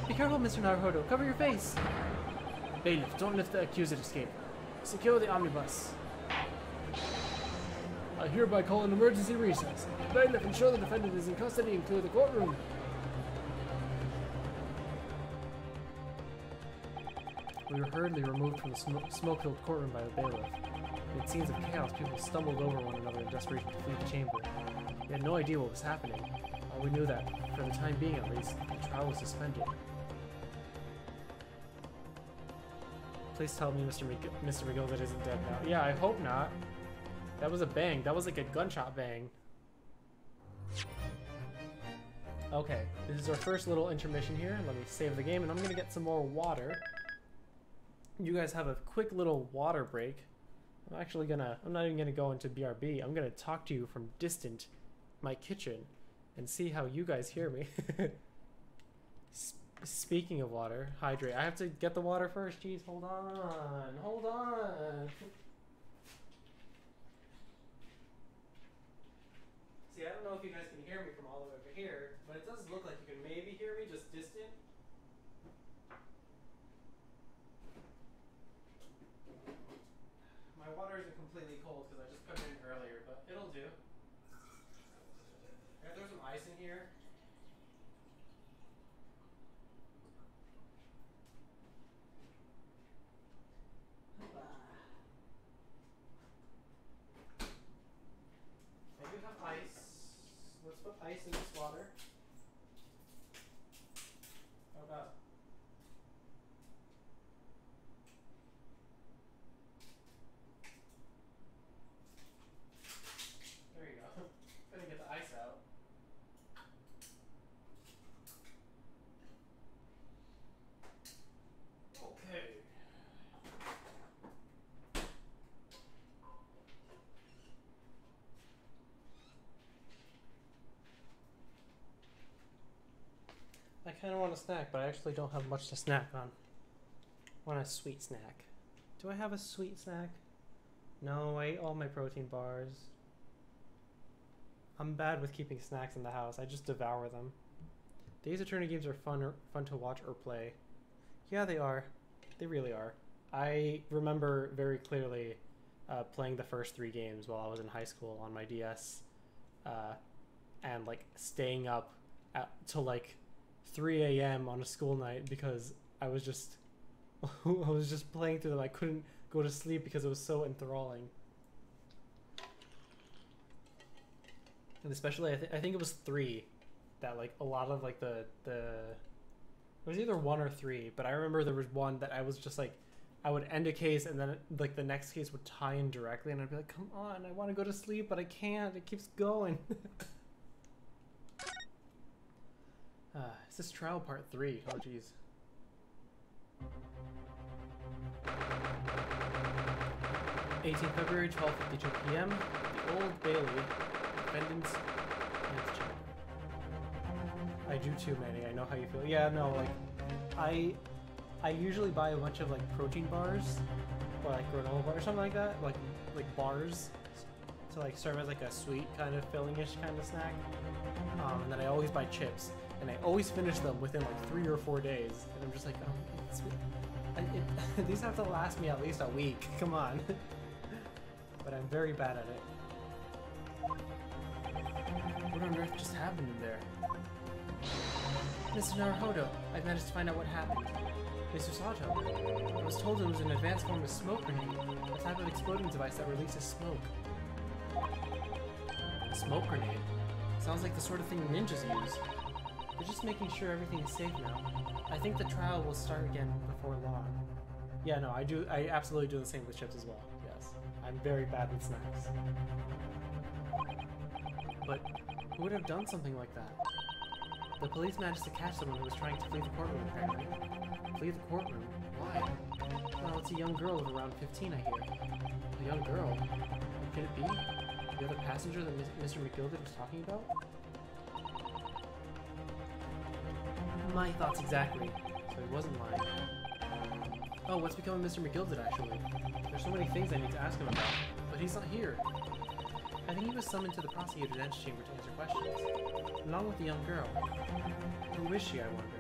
Be careful, Mr. Naruhodo, cover your face! Bailiff, don't let the accused escape. Secure the omnibus. I hereby call an emergency recess. Bailiff, ensure the defendant is in custody and clear the courtroom. We were hurriedly removed from the smoke-filled courtroom by the bailiff. Amid scenes of chaos, people stumbled over one another in desperation to flee the chamber. We had no idea what was happening. All we knew that, for the time being at least, the trial was suspended. Please tell me Mr. McGildet isn't dead now. Yeah, I hope not. That was a bang. That was like a gunshot bang. Okay, this is our first little intermission here. Let me save the game, and I'm gonna get some more water. You guys have a quick little water break. I'm not even gonna go into BRB. I'm gonna talk to you from distant my kitchen and see how you guys hear me. Speaking of water, hydrate. I have to get the water first. Jeez, hold on. Hold on. See, I don't know if you guys can hear me from all the way over here, but it does look like you can maybe hear me just distant. My water isn't completely cold because I just put it in earlier, but it'll do. Can I throw some ice in here? I do have ice. Let's put ice in this water. How about? There you go. Gonna get the ice out. Okay. I kind of want a snack, but I actually don't have much to snack on. I want a sweet snack. Do I have a sweet snack? No, I ate all my protein bars. I'm bad with keeping snacks in the house. I just devour them. The Ace Attorney games are fun to watch or play. Yeah, they are. They really are. I remember very clearly playing the first 3 games while I was in high school on my DS, and like staying up till like 3 a.m. on a school night because I was just I was just playing through them. I couldn't go to sleep because it was so enthralling. And especially I think it was 3 that like a lot of like the it was either 1 or 3, but I remember there was one that I was just like, I would end a case and then like the next case would tie in directly and I'd be like, come on, I want to go to sleep, but I can't. It keeps going. Is this trial part 3? Oh, jeez. February 12:52 p.m. The Old Bailey. Defendant's antechamber. I do too many. I know how you feel. Yeah, no, like I usually buy a bunch of like protein bars or like granola bar or something like that, like bars, to like serve as like a sweet kind of filling-ish kind of snack. And then I always buy chips, and I always finish them within like 3 or 4 days. And I'm just like, these have to last me at least a week. Come on. But I'm very bad at it. What on earth just happened in there? Mr. Naruhodo, I managed to find out what happened. Mr. Sato, I was told it was an advanced form of smoke grenade, a type of exploding device that releases smoke. A smoke grenade? Sounds like the sort of thing ninjas use. They're just making sure everything is safe now. I think the trial will start again before long. Yeah, no, I absolutely do the same with chips as well. Yes. I'm very bad with snacks. But who would have done something like that? The police managed to catch someone who was trying to flee the courtroom, apparently. Flee the courtroom? Why? Well, it's a young girl of around 15, I hear. A young girl? Could it be? The other passenger that Mr. McGilded was talking about? My thoughts exactly. So he wasn't lying. Oh, what's become of Mr. McGilded, actually? There's so many things I need to ask him about, but he's not here. I think he was summoned to the prosecutor's antechamber to answer questions, along with the young girl. Who is she, I wonder?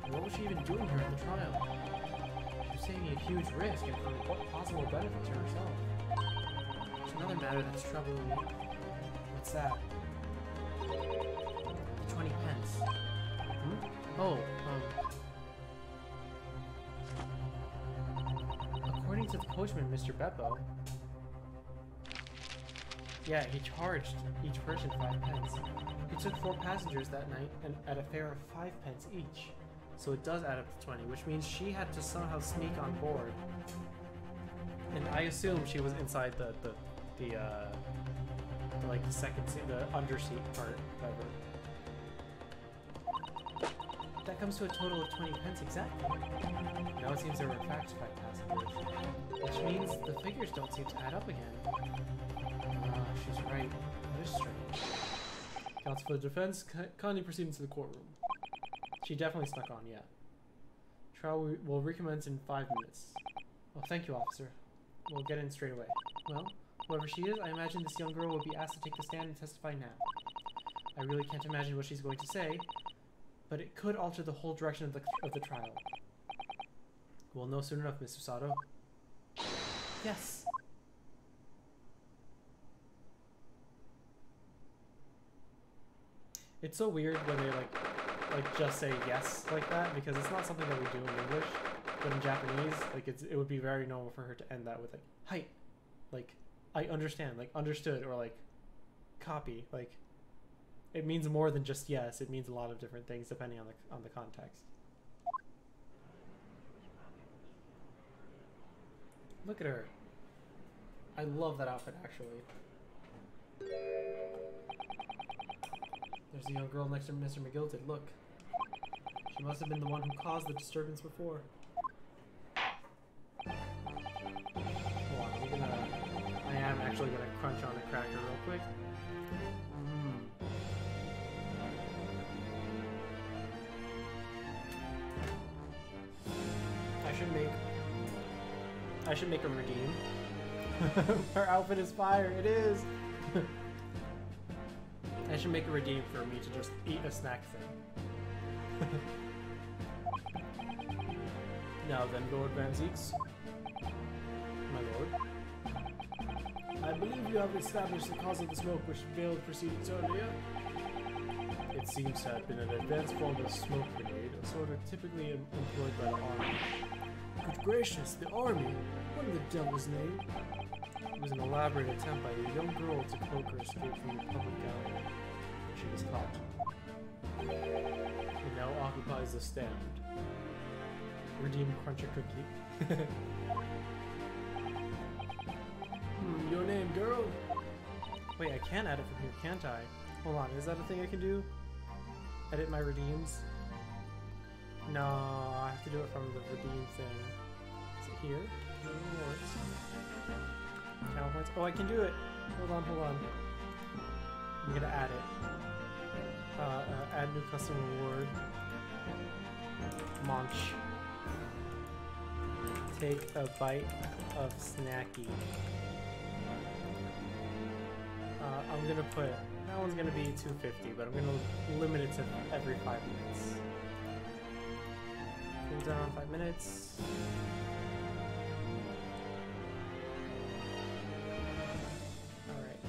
And what was she even doing here at the trial? She was taking a huge risk and for what possible benefit to herself. There's another matter that's troubling me. What's that? The 20 pence. Hmm? Oh, according to the coachman, Mr. Beppo, yeah, he charged each person 5 pence. He took 4 passengers that night and at a fare of 5 pence each. So it does add up to 20, which means she had to somehow sneak on board. And I assume she was inside the like the second seat, the underseat part, whatever. That comes to a total of 20 pence exactly. Now it seems there were in fact 5 passengers, which means the figures don't seem to add up again. She's right. That is strange. Counsel for the defense, kindly proceed into the courtroom. She definitely snuck on, yeah. Trial will recommence in 5 minutes. Oh, thank you, officer. We'll get in straight away. Well, whoever she is, I imagine this young girl will be asked to take the stand and testify now. I really can't imagine what she's going to say, but it could alter the whole direction of the trial. We'll know soon enough, Mr. Sato. Yes. It's so weird when they like just say yes like that, because it's not something that we do in English, but in Japanese, like it would be very normal for her to end that with like "Hai," like I understand, like understood, or like copy. Like it means more than just yes. It means a lot of different things depending on the context. Look at her. I love that outfit, actually. There's a young girl next to Mr. McGilded. Look. She must have been the one who caused the disturbance before. Hold on, I am actually gonna crunch on a cracker real quick. I should make a redeem. Her outfit is fire. It is. I should make a redeem for me to just eat a snack thing. Now then, Lord Van Zeeks. My lord. I believe you have established the cause of the smoke which failed proceedings earlier. It seems to have been an advanced form of smoke grenade, a sort of typically employed by the army. Good gracious, the army? What in the devil's name? It was an elaborate attempt by a young girl to cloak her escape from the public gallery. She was caught. She now occupies the stand. Redeem Cruncher Cookie. Your name, girl? Wait, I can add it from here, can't I? Hold on, is that a thing I can do? Edit my redeems? No, I have to do it from the redeem thing. Is it here? Rewards. Channel points. Oh, I can do it! Hold on. I'm gonna add it. Add new custom reward. Munch. take a bite of snacky. I'm gonna put, that one's gonna be 250, but I'm gonna limit it to every 5 minutes. Cool down 5 minutes. Alright.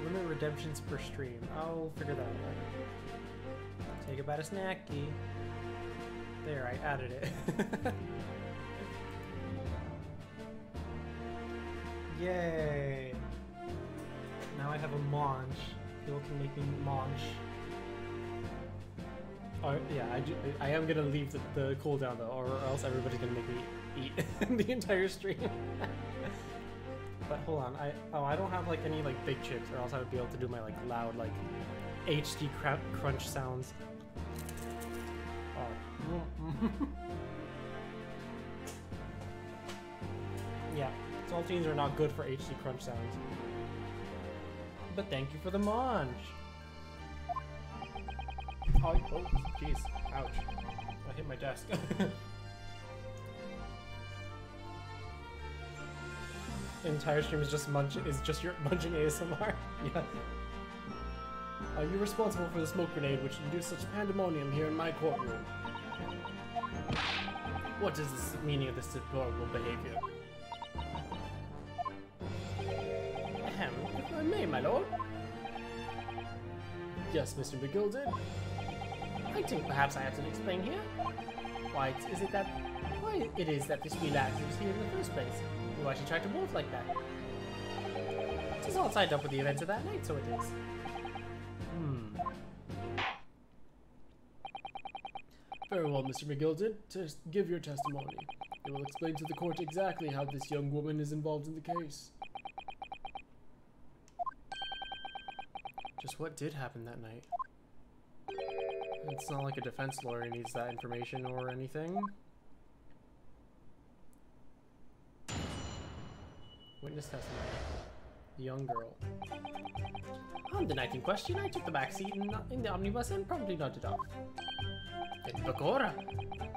Limit redemptions per stream. I'll figure that out. Take a bite of snacky. There, I added it. Yay! Now I have a munch. People can make me munch. Oh yeah, I am gonna leave the cooldown though, or else everybody's gonna make me eat the entire stream. But hold on, I don't have like any like big chips, or else I would be able to do my like loud like HD crunch sounds. Oh. Yeah, saltines are not good for HD crunch sounds. But thank you for the munch. Oh, jeez. Ouch. I hit my desk. The entire stream is just your munching ASMR. Yeah. Are you responsible for the smoke grenade which induced such pandemonium here in my courtroom? What is the meaning of this deplorable behavior? Ahem, if I may, my lord. Yes, Mr. McGilded. I think perhaps I have to explain here. Why it is that this relax was here in the first place, and why she tried to bolt like that. It is all tied up with the events of that night, so it is. Very well, Mr. McGilded. Give your testimony. You will explain to the court exactly how this young woman is involved in the case. Just what did happen that night? It's not like a defense lawyer needs that information or anything. Witness testimony. The young girl. On the night in question, I took the back seat in the omnibus and promptly nodded off. Then Bagora,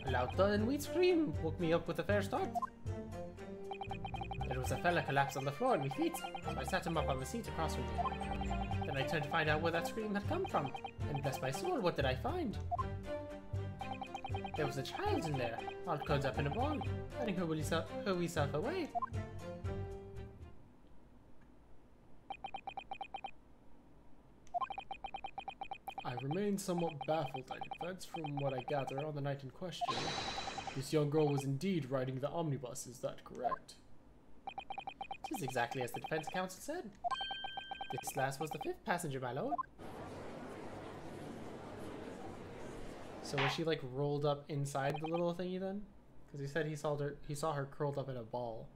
a loud thud and weak scream, woke me up with a fair start. There was a fella collapsed on the floor at my feet, so I sat him up on the seat across from me. Then I turned to find out where that scream had come from, and bless my soul, what did I find? There was a child in there, all curled up in a ball, letting her wee self away. I remain somewhat baffled, I confess, from what I gather on the night in question. This young girl was indeed riding the omnibus, is that correct? It is exactly as the defense counsel said. This last was the 5th passenger, my lord. So was she like rolled up inside the little thingy then? Because he said he saw her curled up in a ball.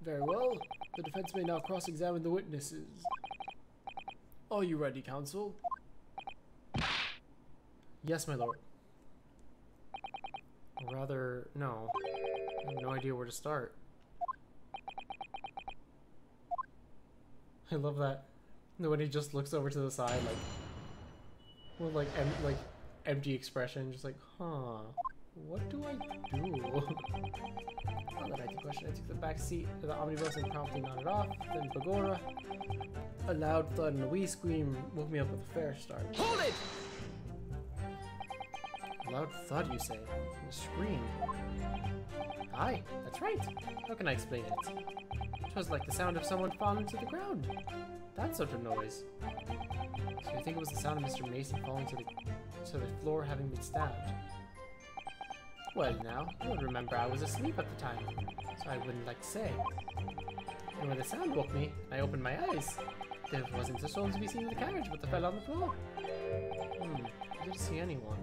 Very well. The defense may now cross-examine the witnesses. Are you ready, counsel? Yes, my lord. Or rather, no. I have no idea where to start. I love that. When he just looks over to the side, like, with like empty expression, just like, huh, what do I do? On the night question, I took the back seat of the omnibus and promptly nodded off. Then Bagora, a loud thud and a wee scream woke me up with a fair start. Hold it! A loud thud, you say? And a scream. Aye, that's right. How can I explain it? It was like the sound of someone falling to the ground. That sort of noise. So you think it was the sound of Mr. Mason falling to the floor having been stabbed? Well now, you would remember I was asleep at the time, so I wouldn't like to say. And when the sound woke me, I opened my eyes. There wasn't a soul to be seen in the carriage, but the fell on the floor. I didn't see anyone.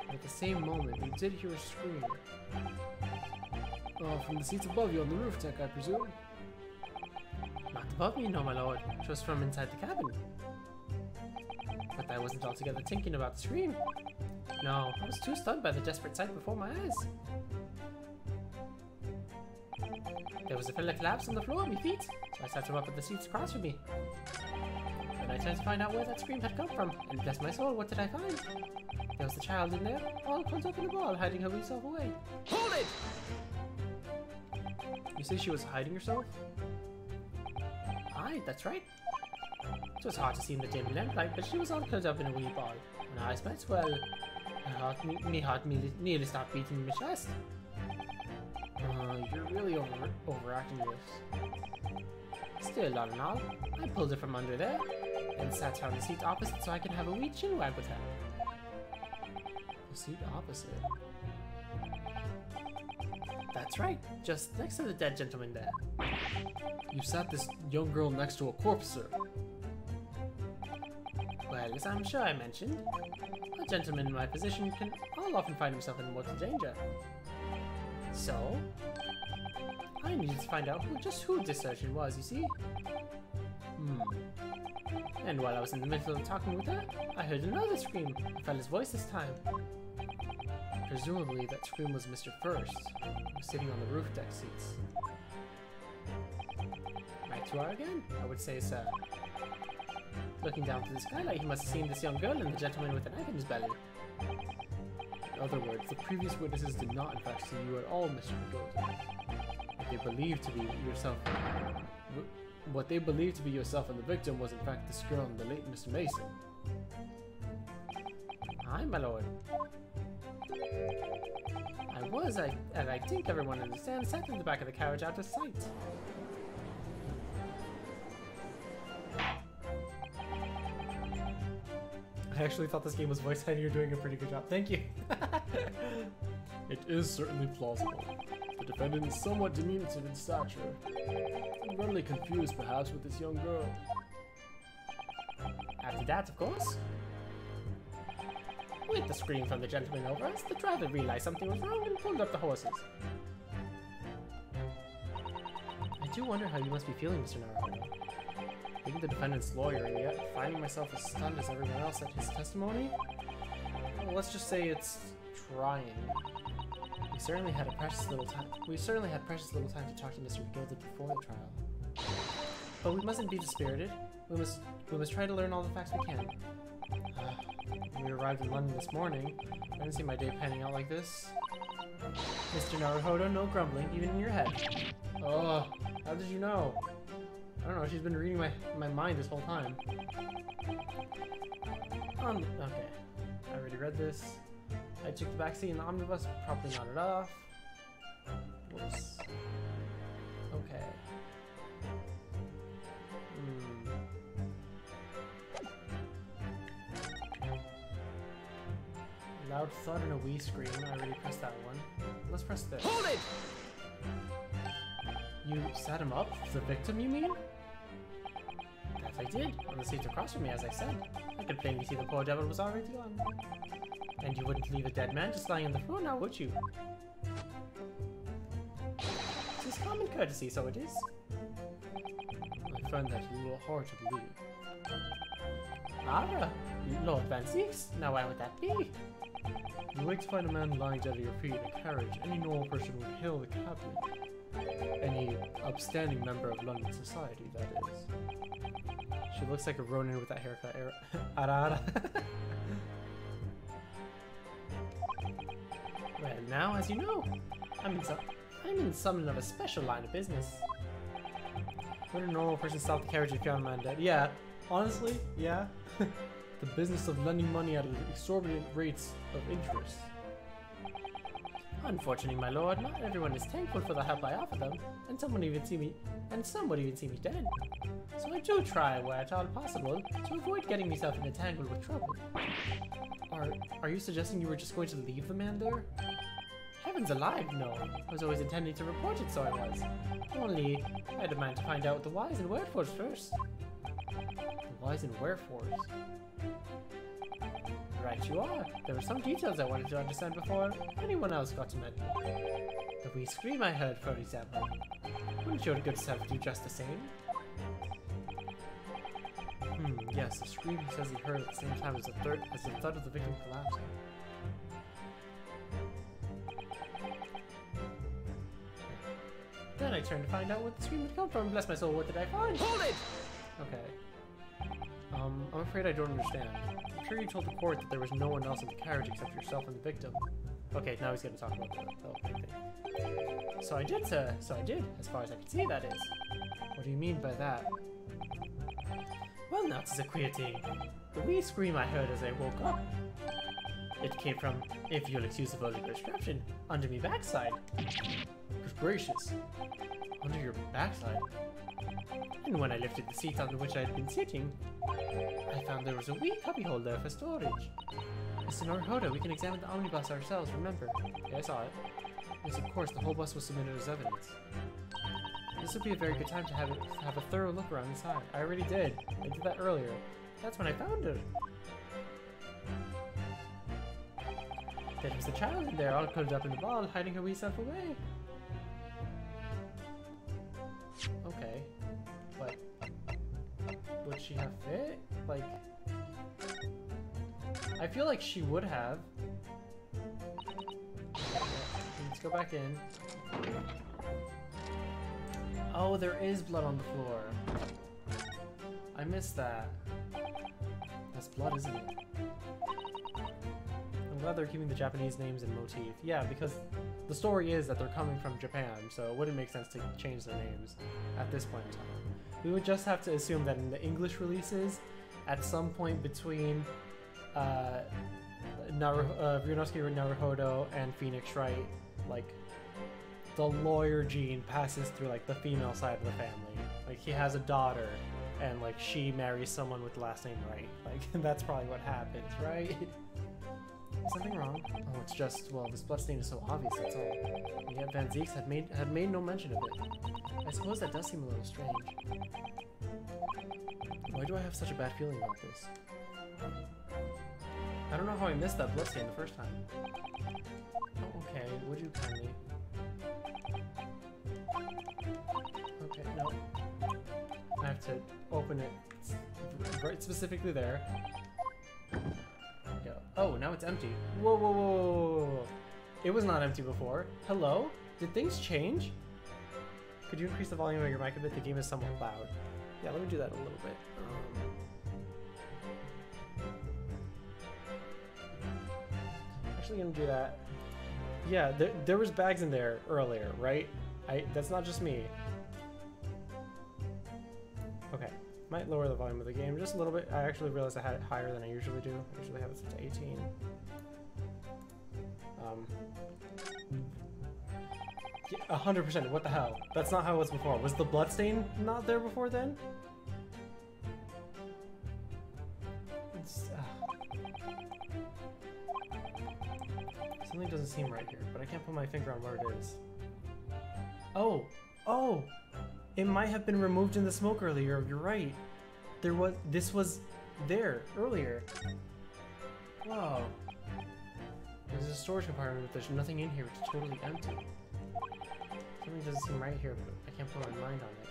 But at the same moment, we did hear a scream. Oh, from the seats above you on the roof deck, I presume? Not above me, no, my lord. Just from inside the cabin. But I wasn't altogether thinking about the scream. No, I was too stunned by the desperate sight before my eyes. There was a fella collapsed on the floor at my feet, so I sat him up at the seats across from me. Then I tried to find out where that scream had come from, and bless my soul, what did I find? There was the child in there, all curled up in a ball, hiding her wee self away. Hold it! You say she was hiding herself? Aye, that's right. It was hard to see in the dim lamplight, but she was all curled up in a wee ball. When I met, well, my heart nearly stopped beating in my chest. You're really overacting this. Still, all in all, I pulled her from under there, and sat her on the seat opposite so I can have a wee chin wag with her. The seat opposite? That's right, just next to the dead gentleman there. You sat this young girl next to a corpse, sir. Well, as I'm sure I mentioned, a gentleman in my position can often find himself in mortal danger. So, I needed to find out just who this surgeon was, you see? And while I was in the middle of talking with her, I heard another scream. A fella's voice this time. Presumably that scream was Mr. First, who was sitting on the roof deck seats. Right you are again, I would say, sir. Looking down through the skylight, he must have seen this young girl and the gentleman with a knife in his belly. In other words, the previous witnesses did not in fact see you at all, Mr. McGilden. What they believed to be yourself and the victim was in fact this girl and the late Mr. Mason. Aye, my lord. And I think everyone understands, sat in the back of the carriage out of sight. I actually thought this game was voiced and you're doing a pretty good job. Thank you. It is certainly plausible. The defendant is somewhat diminutive in stature, and readily confused perhaps with this young girl. After that, of course. With the scream from the gentleman over us, the driver realized something was wrong and pulled up the horses. I do wonder how you must be feeling, Mr. Naruhodo. Being the defendant's lawyer and yet finding myself as stunned as everyone else at his testimony? Well, let's just say it's trying. We certainly had precious little time to talk to Mr. McGilden before the trial. But we mustn't be dispirited. We must try to learn all the facts we can. When we arrived in London this morning, I didn't see my day panning out like this. Mr. Naruhodo, no grumbling, even in your head. Oh, how did you know? I don't know, she's been reading my mind this whole time. Okay. I already read this. I took the backseat in the omnibus, properly nodded off. Whoops. Okay. Loud thud and a wee scream. I already pressed that one. Let's press this. Hold it! You set him up? The victim, you mean? That I did, on the seat across from me, as I said. I could plainly see the poor devil was already gone. And you wouldn't leave a dead man just lying on the floor now, would you? It's common courtesy, so it is. I find that a little hard to believe. Ah, Lord Van Zeeks, now why would that be? You wake to find a man lying dead at your feet in a carriage. Any normal person would hail the cabman. Any upstanding member of London society, that is. She looks like a Ronin with that haircut. Ara. Well, now, as you know, I'm in something of a special line of business. Would a normal person stop the carriage if you found a man dead? Yeah, honestly, yeah. The business of lending money at exorbitant rates of interest. Unfortunately, my lord, not everyone is thankful for the help I offer them, and some would even see me dead. So I do try, where at all possible, to avoid getting myself entangled with trouble. Are you suggesting you were just going to leave the man there? Heavens alive, no. I was always intending to report it, so I was. Only, I demand to find out the whys and wherefores first. The whys and wherefores? Right you are. There were some details I wanted to understand before anyone else got to meddle. The wee scream I heard, for example. Wouldn't your good self do just the same? Yes, the scream he says he heard at the same time as the thud of the victim collapsing. Then I turned to find out what the scream had come from. Bless my soul, what did I find? Hold it! Okay. I'm afraid I don't understand. I'm sure you told the court that there was no one else in the carriage except yourself and the victim. Okay, now he's gonna talk about the opening thing. So I did, as far as I can see, that is. What do you mean by that? Well, now it's a queer thing. The wee scream I heard as I woke up. It came from, if you'll excuse the vulgar description, under me backside. Good gracious. Under your backside? And when I lifted the seat on which I had been sitting, I found there was a wee cubbyhole there for storage. Mr. Naruhodo, we can examine the omnibus ourselves, remember? Yeah, I saw it. Yes, of course, the whole bus was submitted as evidence. This would be a very good time to have a thorough look around inside. I already did. I did that earlier. That's when I found her. There was a child in there, all cuddled up in the ball, hiding her wee self away. Okay. But would she have fit? Like, I feel like she would have. Let's go back in. Oh, there is blood on the floor. I missed that. That's blood, isn't it? I'm glad they're keeping the Japanese names in motif. Yeah, because the story is that they're coming from Japan, so it wouldn't make sense to change their names at this point in time. We would just have to assume that in the English releases, at some point between Ryunosuke Naruhodo and Phoenix Wright, like, the lawyer gene passes through, like, the female side of the family. Like, he has a daughter, and, like, she marries someone with the last name Wright. Like, that's probably what happens, right? Is something wrong? Oh, it's just, well, this bloodstain is so obvious, that's all. And yet Van Zieks had made no mention of it. I suppose that does seem a little strange. Why do I have such a bad feeling about this? I don't know how I missed that bloodstain the first time. Oh, okay, would you kindly? Okay, no. I have to open it right specifically there. Go. Oh, now it's empty. Whoa, whoa, whoa, whoa, whoa. It was not empty before. Hello? Did things change? Could you increase the volume of your mic a bit? The game is somewhat loud. Yeah, let me do that a little bit. Actually gonna do that. Yeah, there was bags in there earlier, right? That's not just me. Okay, might lower the volume of the game just a little bit. I actually realized I had it higher than I usually do. I usually have it set to 18. Yeah, 100%. What the hell? That's not how it was before. Was the bloodstain not there before then? Something doesn't seem right here, but I can't put my finger on where it is. Oh! Oh! It might have been removed in the smoke earlier, you're right. This was there earlier. Whoa. There's a storage compartment, but there's nothing in here, it's totally empty. Something doesn't seem right here, but I can't put my mind on it.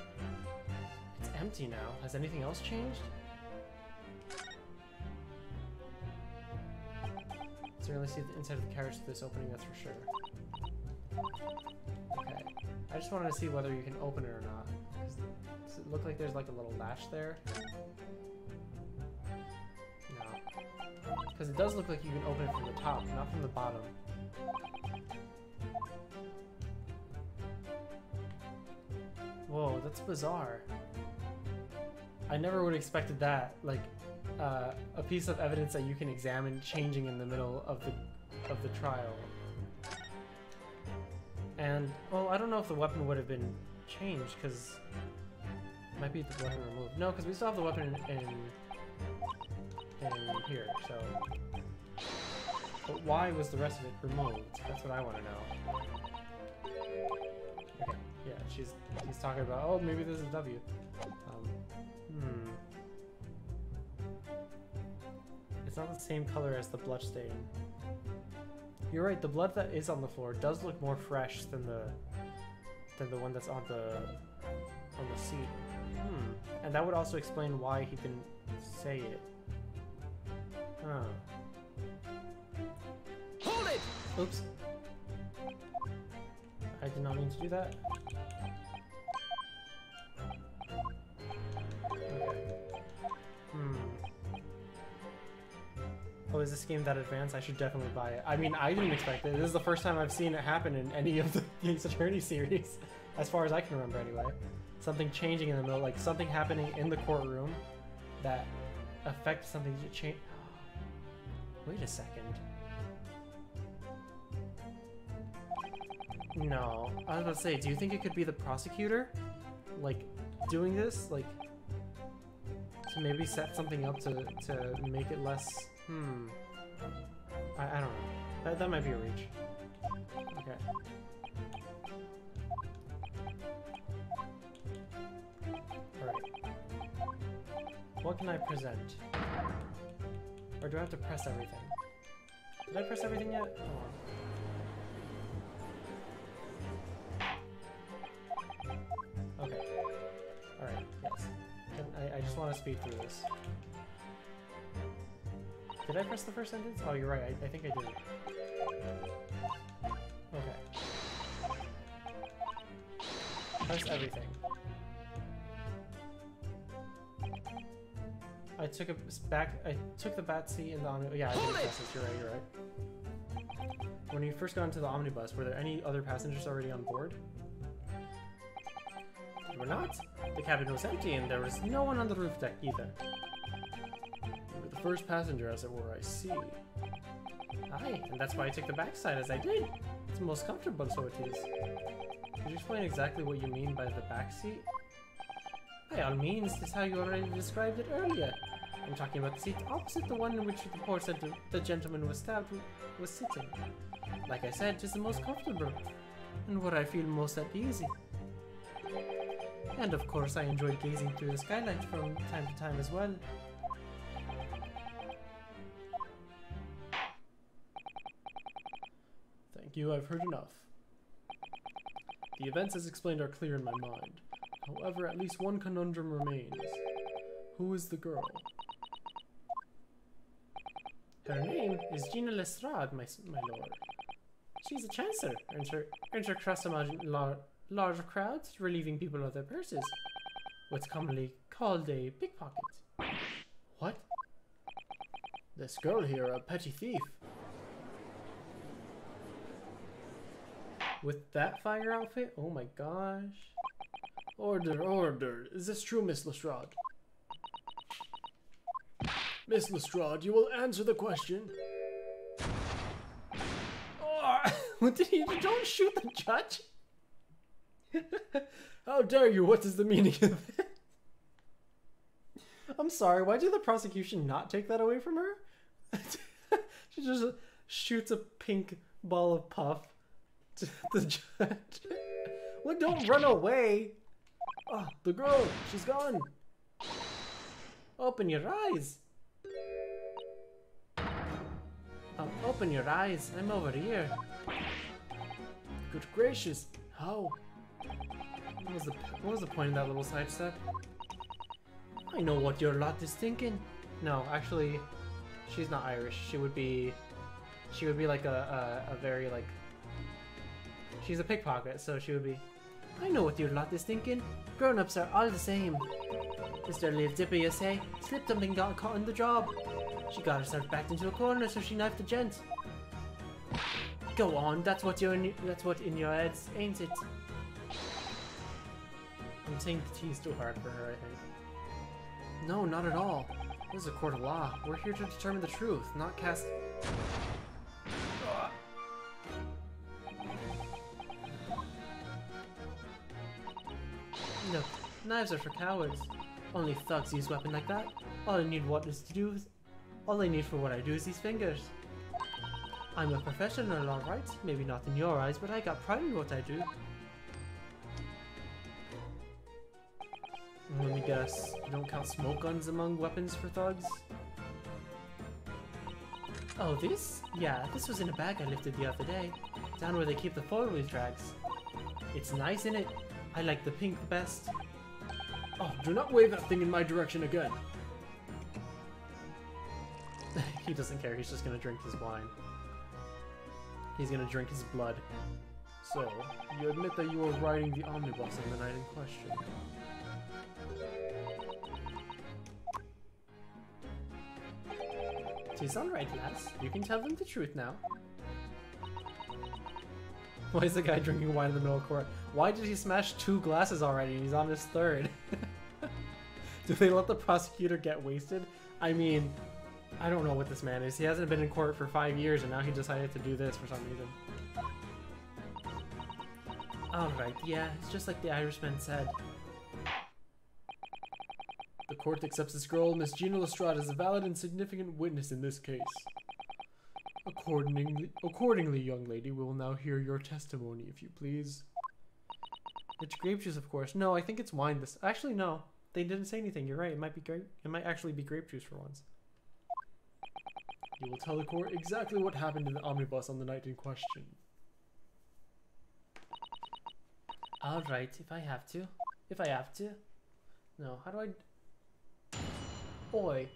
It's empty now. Has anything else changed? So really see the inside of the carriage to this opening, that's for sure. Okay. I just wanted to see whether you can open it or not. Does it look like there's like a little latch there? No. Because it does look like you can open it from the top, not from the bottom. Whoa, that's bizarre. I never would have expected that. Like, a piece of evidence that you can examine changing in the middle of the trial. And, well, I don't know if the weapon would have been changed, because it might be the weapon removed. No, because we still have the weapon in here, so. But why was the rest of it removed? That's what I want to know. Okay, yeah, she's talking about, oh, maybe this is W. It's not the same color as the bloodstain. You're right, the blood that is on the floor does look more fresh than the one that's on the seat. And that would also explain why he didn't say it. Huh. Hold it! Oops. I did not mean to do that. Okay. Oh, is this game that advanced? I should definitely buy it. I mean, I didn't expect it. This is the first time I've seen it happen in any of the Ace Attorney series. As far as I can remember, anyway. Something changing in the middle, like something happening in the courtroom that affects something to change. Wait a second. No. I was about to say, do you think it could be the prosecutor? Like, doing this? Like, to maybe set something up to make it less... I don't know. That might be a reach. Okay. Alright. What can I present? Or do I have to press everything? Did I press everything yet? Hold on. Okay. Alright, yes. I just want to speed through this. Did I press the first sentence? Oh, you're right. I think I did. Okay. Press everything. I took the bat seat in the omnibus. Yeah, I did press this. You're right. When you first got into the omnibus, were there any other passengers already on board? There were not. The cabin was empty, and there was no one on the roof deck either. You were the first passenger, as it were, I see. Aye, and that's why I took the backside as I did. It's most comfortable, so it is. Could you explain exactly what you mean by the back seat? By all means, this is how you already described it earlier. I'm talking about the seat opposite the one in which the poor said the gentleman was stabbed was sitting. Like I said, it's the most comfortable, and where I feel most at ease. And of course, I enjoyed gazing through the skylight from time to time as well. Thank you, I've heard enough. The events as explained are clear in my mind. However, at least one conundrum remains. Who is the girl? Her name is Gina Lestrade, my lord. She's a chancer, earns her crust among large crowds, relieving people of their purses. What's commonly called a pickpocket. What? This girl here, a petty thief. With that fire outfit? Oh my gosh. Order, order. Is this true, Miss Lestrade? Miss Lestrade, you will answer the question. Oh, what did he do? Don't shoot the judge. How dare you? What is the meaning of it? I'm sorry, why did the prosecution not take that away from her? She just shoots a pink ball of puff to the judge. Well, don't run away. Oh, the girl, she's gone. Open your eyes. Open your eyes. I'm over here. Good gracious. How? What was the point of that little sidestep? I know what your lot is thinking. No, actually, she's not Irish. She would be like a very like. She's a pickpocket, so she would be. I know what your lot is thinking. Grown-ups are all the same. Mr. Live Dipper, you say, slipped up and got caught in the job. She got herself backed into a corner, so she knifed the gent. Go on, that's what in your heads, ain't it? I'm saying the T's too hard for her, I think. No, not at all. This is a court of law. We're here to determine the truth, not cast... Look, knives are for cowards. Only thugs use weapons like that. All I need for what I do is these fingers. I'm a professional, alright. Maybe not in your eyes, but I got pride in what I do. Let me guess, you don't count smoke guns among weapons for thugs? Oh, this? Yeah, this was in a bag I lifted the other day. Down where they keep the four-wheel drags. It's nice, innit? I like the pink the best. Oh, do not wave that thing in my direction again. He doesn't care, he's just gonna drink his wine. He's gonna drink his blood. So, you admit that you were riding the omnibus on the night in question. 'Tis all right, lass. You can tell them the truth now. Why is the guy drinking wine in the middle of court? Why did he smash 2 glasses already and he's on his 3rd? Do they let the prosecutor get wasted? I mean, I don't know what this man is. He hasn't been in court for 5 years and now he decided to do this for some reason. Alright, yeah, it's just like the Irishman said. The court accepts this girl, Miss Gina Lestrade, as a valid and significant witness in this case. Accordingly, young lady, we will now hear your testimony, if you please. It's grape juice, of course. No, I think it's wine. This actually, no, they didn't say anything. You're right. It might be grape. It might actually be grape juice for once. You will tell the court exactly what happened in the omnibus on the night in question. All right, if I have to. If I have to. No, how do I? Boy,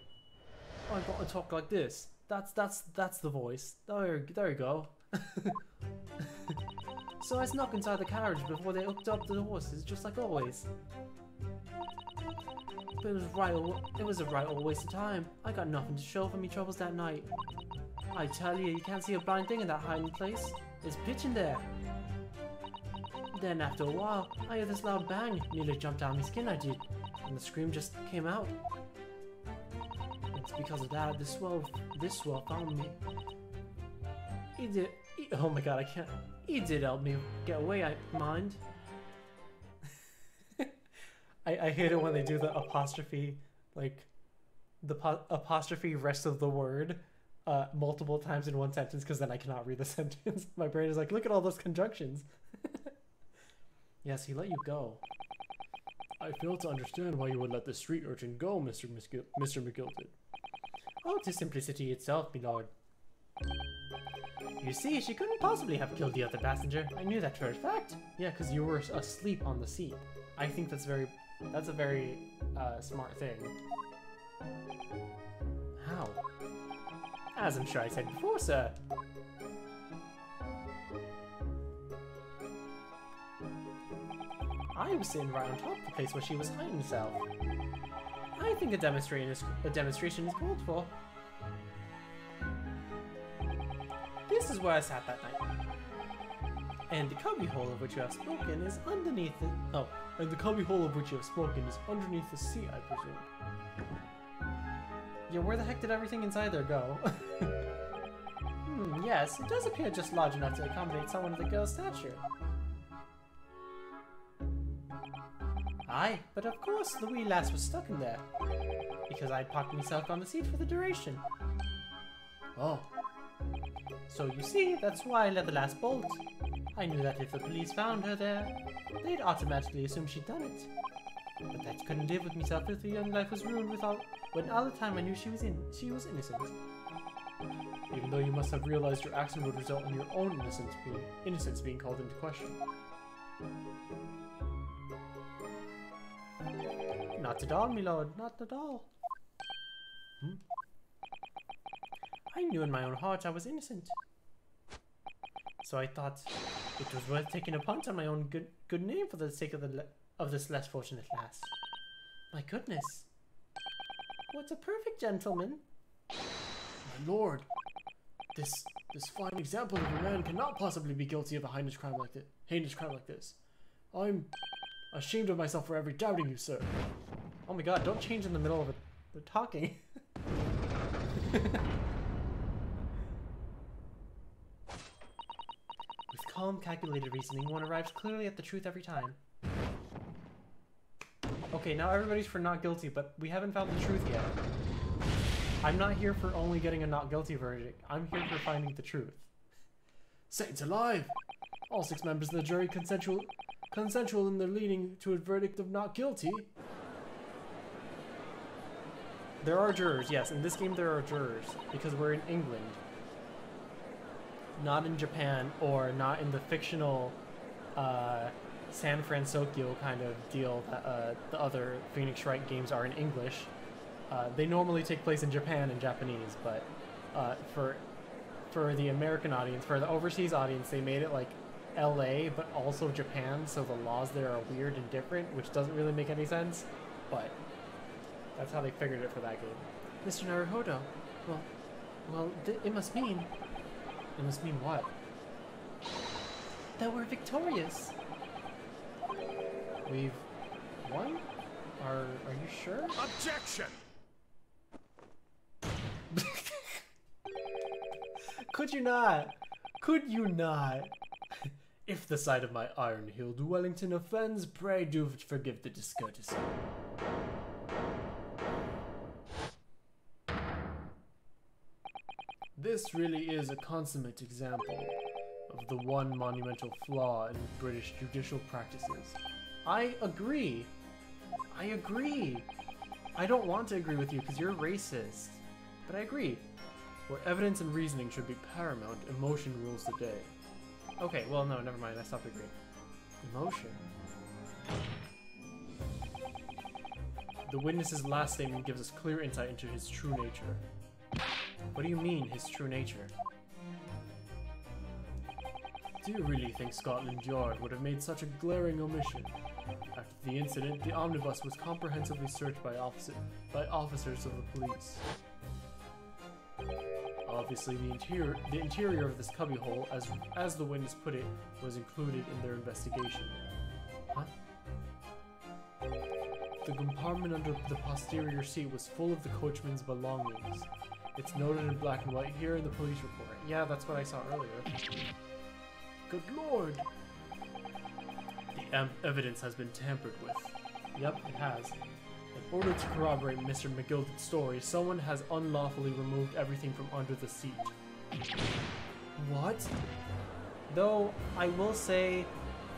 I've got to talk like this. That's the voice. There you go. So I snuck inside the carriage before they hooked up the horses, just like always. But it was a right old waste of time. I got nothing to show for me troubles that night. I tell you can't see a blind thing in that hiding place. There's pitch in there. Then after a while, I heard this loud bang. Nearly jumped down my skin, I did. And the scream just came out. It's because of that this swell found me. Oh my god, I can't. He did help me get away, I mind. I hate it when they do the apostrophe, like the apostrophe rest of the word multiple times in one sentence, because then I cannot read the sentence. My brain is like, look at all those conjunctions. Yes, he let you go. I fail to understand why you would let the street urchin go, Mr. McGilton. Oh, 'tis simplicity itself, my lord. You see, she couldn't possibly have killed the other passenger. I knew that for a fact. Yeah, because you were asleep on the seat. I think that's a very smart thing. How? As I'm sure I said before, sir. I was sitting right on top of the place where she was hiding herself. I think a demonstration is called for. This is where I sat that night. And the cubbyhole of which you have spoken is underneath the... Oh, and the cubbyhole of which you have spoken is underneath the seat, I presume. Yeah, where the heck did everything inside there go? Yes, it does appear just large enough to accommodate someone of the girl's stature. Aye, but of course the wee lass was stuck in there. Because I'd parked myself on the seat for the duration. Oh. So you see, that's why I let the lass bolt. I knew that if the police found her there, they'd automatically assume she'd done it. But I couldn't live with myself if the young life was ruined when all the time I knew she was innocent. Even though you must have realized your action would result in your own innocence being called into question. Not at all, my lord, not at all. I knew in my own heart I was innocent. So I thought it was worth taking a punt on my own good name for the sake of this less fortunate lass. My goodness. What a perfect gentleman. My lord, this fine example of a man cannot possibly be guilty of a heinous crime like this. I'm ashamed of myself for ever doubting you, sir. Oh my god, don't change in the middle of the talking. With calm, calculated reasoning, one arrives clearly at the truth every time. Okay, now everybody's for not guilty, but we haven't found the truth yet. I'm not here for only getting a not guilty verdict. I'm here for finding the truth. Saints alive! All 6 members of the jury consensual in their leaning to a verdict of not guilty. There are jurors, yes. In this game there are jurors, because we're in England. Not in Japan, or not in the fictional San Francisco kind of deal that the other Phoenix Wright games are in English. They normally take place in Japan and Japanese, but for the American audience, for the overseas audience, they made it like LA, but also Japan, so the laws there are weird and different, which doesn't really make any sense, but that's how they figured it for that game. Mr. Naruhodo, well, Well, it must mean... It must mean what? That we're victorious! We've won? Are you sure? Objection! Could you not? Could you not? If the sight of my iron-heeled Wellington offends, pray do forgive the discourtesy. This really is a consummate example of the one monumental flaw in British judicial practices. I agree. I agree. I don't want to agree with you because you're racist. But I agree. Where evidence and reasoning should be paramount, emotion rules the day. Okay, well, no, never mind. I stopped agreeing. Emotion? The witness's last statement gives us clear insight into his true nature. What do you mean, his true nature? Do you really think Scotland Yard would have made such a glaring omission? After the incident, the omnibus was comprehensively searched by officers of the police. Obviously, the interior of this cubbyhole, as the witness put it, was included in their investigation. Huh? The compartment under the posterior seat was full of the coachman's belongings. It's noted in black and white here in the police report. Yeah, that's what I saw earlier. Good lord! The evidence has been tampered with. Yep, it has. In order to corroborate Mr. McGilden's story, someone has unlawfully removed everything from under the seat. What? Though, I will say,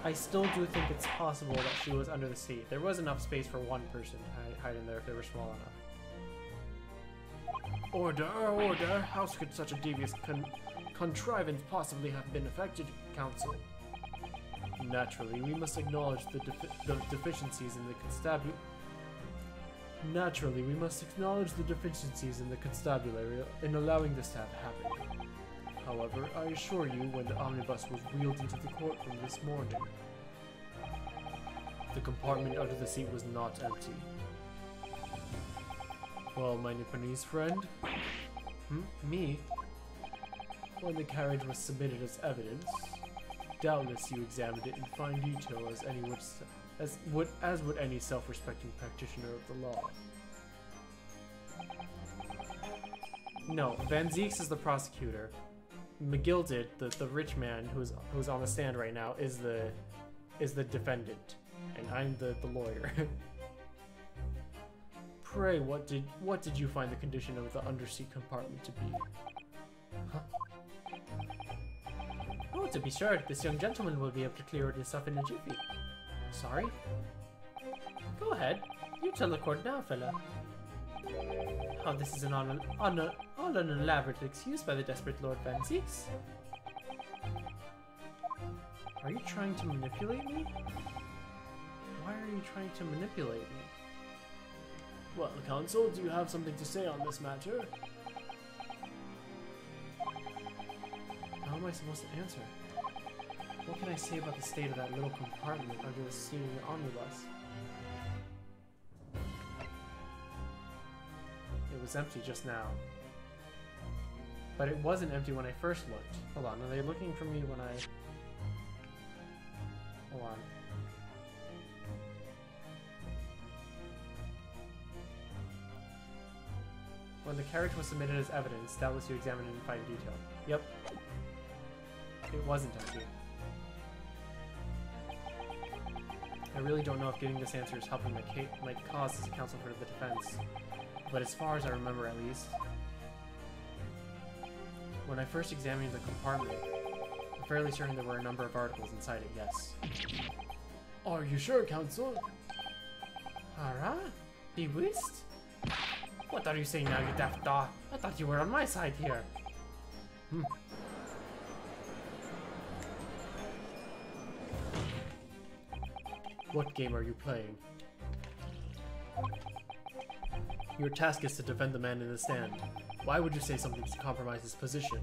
I still do think it's possible that she was under the seat. There was enough space for one person to hide in there if they were small enough. Order, order! How could such a devious contrivance possibly have been effected, counsel? Naturally, we must acknowledge the deficiencies in the constabulary. Naturally, we must acknowledge the deficiencies in the constabulary in allowing this to have happened. However, I assure you, when the omnibus was wheeled into the courtroom this morning, the compartment under the seat was not empty. Well, my Nipponese friend? Me? When the carriage was submitted as evidence, doubtless you examined it in fine detail as would any self-respecting practitioner of the law. No, Van Zieks is the prosecutor. McGilded, the rich man who's on the stand right now, is the defendant, and I'm the lawyer. Pray, what did you find the condition of the underseat compartment to be? Huh? Oh, to be sure, this young gentleman will be able to clear this up in a jiffy. Sorry? Go ahead. You tell the court now, fella. How this is all an elaborate excuse by the desperate Lord Van Zieks. Are you trying to manipulate me? Why are you trying to manipulate me? Well, counsel, do you have something to say on this matter? How am I supposed to answer? What can I say about the state of that little compartment under the seat in the omnibus? It was empty just now. But it wasn't empty when I first looked. Hold on, are they looking for me when I... Hold on. When the carriage was submitted as evidence, doubtless you examined it in fine detail. Yep. It wasn't empty. I really don't know if getting this answer is helping my cause as a counsel for the defense, but as far as I remember at least, when I first examined the compartment, I'm fairly certain there were a number of articles inside it, yes. Are you sure, counsel? Alright. Bewitched? What are you saying now, you daft dog? I thought you were on my side here. What game are you playing? Your task is to defend the man in the stand. Why would you say something to compromise his position?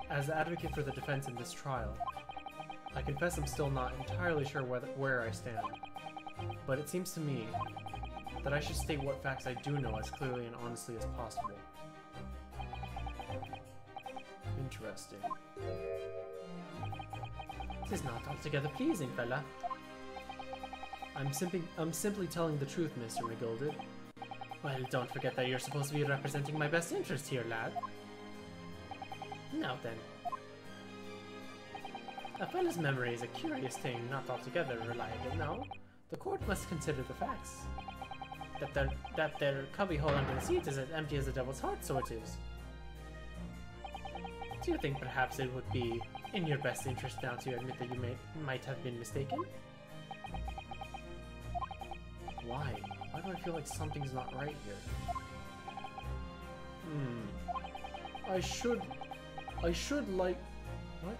As the advocate for the defense in this trial, I confess I'm still not entirely sure where I stand, but it seems to me that I should state what facts I do know as clearly and honestly as possible. Interesting. It is not altogether pleasing, fella. I'm simply telling the truth, Mr. McGolded. Well, don't forget that you're supposed to be representing my best interest here, lad. Now then. A fella's memory is a curious thing, not altogether reliable, no? The court must consider the facts. That their cubbyhole under the seat is as empty as the devil's heart, so it is. Do you think perhaps it would be in your best interest now to admit that you might have been mistaken? Why? Why do I feel like something's not right here? I should like... What?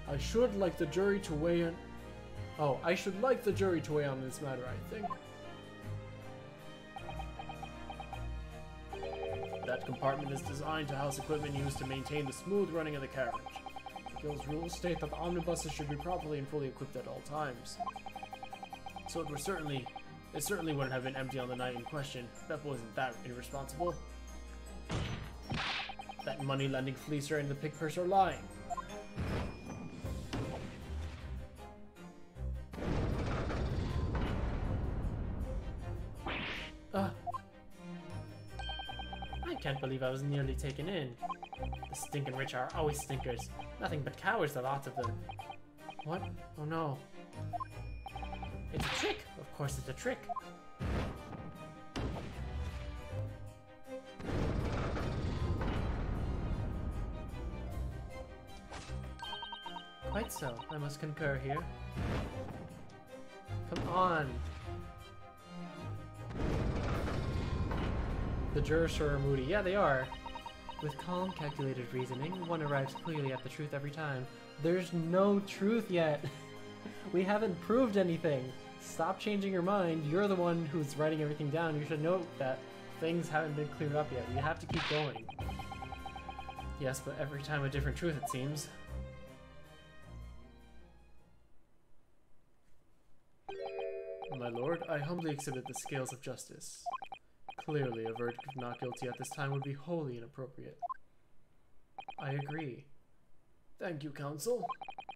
I should like the jury to weigh in... Oh, I should like the jury to weigh on this matter, I think. That compartment is designed to house equipment used to maintain the smooth running of the carriage. The Guild's rules state that the omnibuses should be properly and fully equipped at all times. So it certainly wouldn't have been empty on the night in question. That wasn't that irresponsible. That money-lending fleecer and the pig purse are lying. I can't believe I was nearly taken in. The stinking rich are always stinkers. Nothing but cowards, the lot of them. What? Oh no. It's a trick! Of course it's a trick. Quite so, I must concur here. Come on! The jurors are moody. Yeah, they are. With calm, calculated reasoning, one arrives clearly at the truth every time. There's no truth yet. We haven't proved anything. Stop changing your mind. You're the one who's writing everything down. You should know that things haven't been cleared up yet. You have to keep going. Yes, but every time a different truth, it seems. My lord, I humbly exhibit the scales of justice. Clearly, a verdict of not guilty at this time would be wholly inappropriate. I agree. Thank you, counsel.